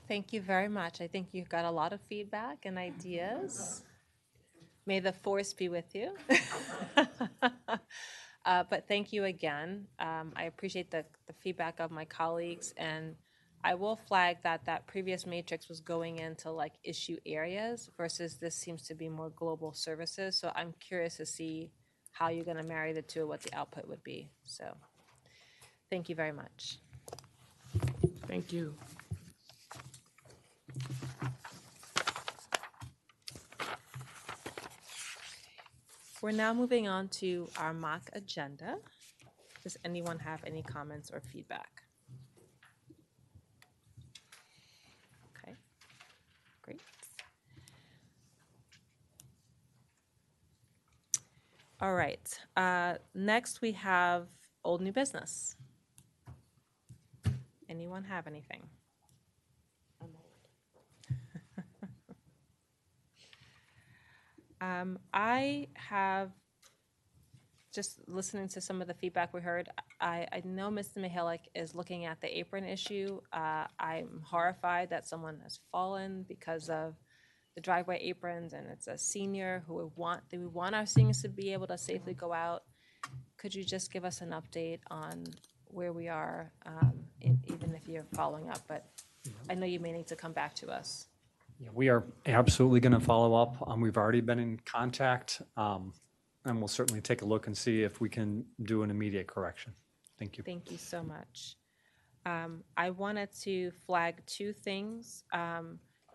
Thank you very much. I think you've got a lot of feedback and ideas. May the force be with you. But thank you again. I appreciate the feedback of my colleagues, and I will flag that previous matrix was going into like issue areas versus this seems to be more global services. So I'm curious to see how you're going to marry the two, what the output would be. So thank you very much.
Thank you.
We're now moving on to our mock agenda. Does anyone have any comments or feedback? Okay, great. All right, next we have old new business. Anyone have anything? I have, just listening to some of the feedback we heard, I know Mr. Mihalik is looking at the apron issue. I'm horrified that someone has fallen because of the driveway aprons, and it's a senior who we want our seniors to be able to safely go out. Could you just give us an update on where we are, even if you're following up? But I know you may need to come back to us.
Yeah, we are absolutely going to follow up. We've already been in contact, and we'll certainly take a look and see if we can do an immediate correction. Thank you.
Thank you so much. I wanted to flag two things,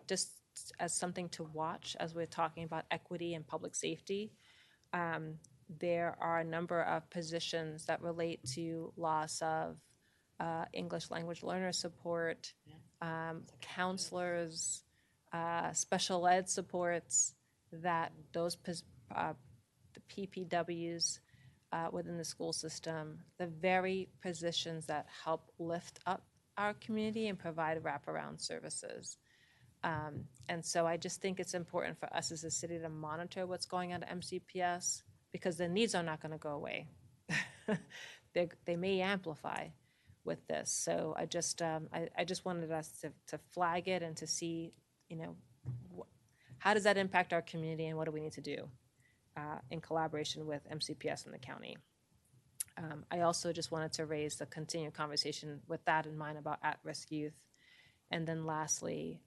just as something to watch as we're talking about equity and public safety. There are a number of positions that relate to loss of English language learner support, counselors, special ed supports, that those the PPWs within the school system, the very positions that help lift up our community and provide wraparound services. And so I just think it's important for us as a city to monitor what's going on at MCPS, because the needs are not going to go away. They may amplify with this. So I just wanted us to flag it and to see, how does that impact our community and what do we need to do in collaboration with MCPS and the county. I also just wanted to raise the continued conversation with that in mind about at-risk youth. And then lastly,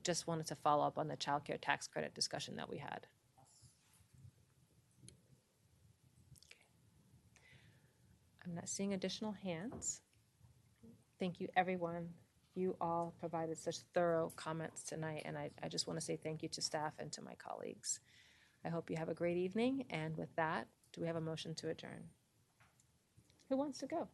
just wanted to follow up on the child care tax credit discussion that we had. Okay. I'm not seeing additional hands. Thank you, everyone. You all provided such thorough comments tonight, and I just want to say thank you to staff and to my colleagues. I hope you have a great evening, and with that, do we have a motion to adjourn? Who wants to go?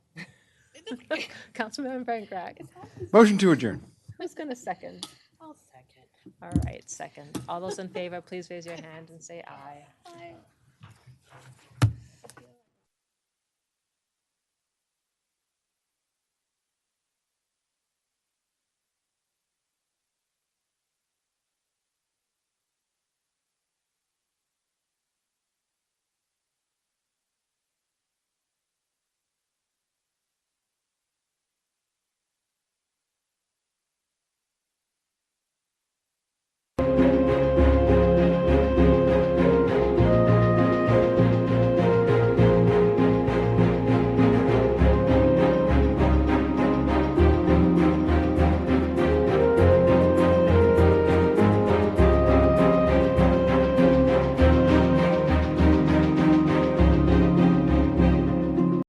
Councilmember Van Graack.
Motion to adjourn.
Who's going to second?
I'll second.
All right, second. All those in favor, please raise your hand and say aye.
Aye.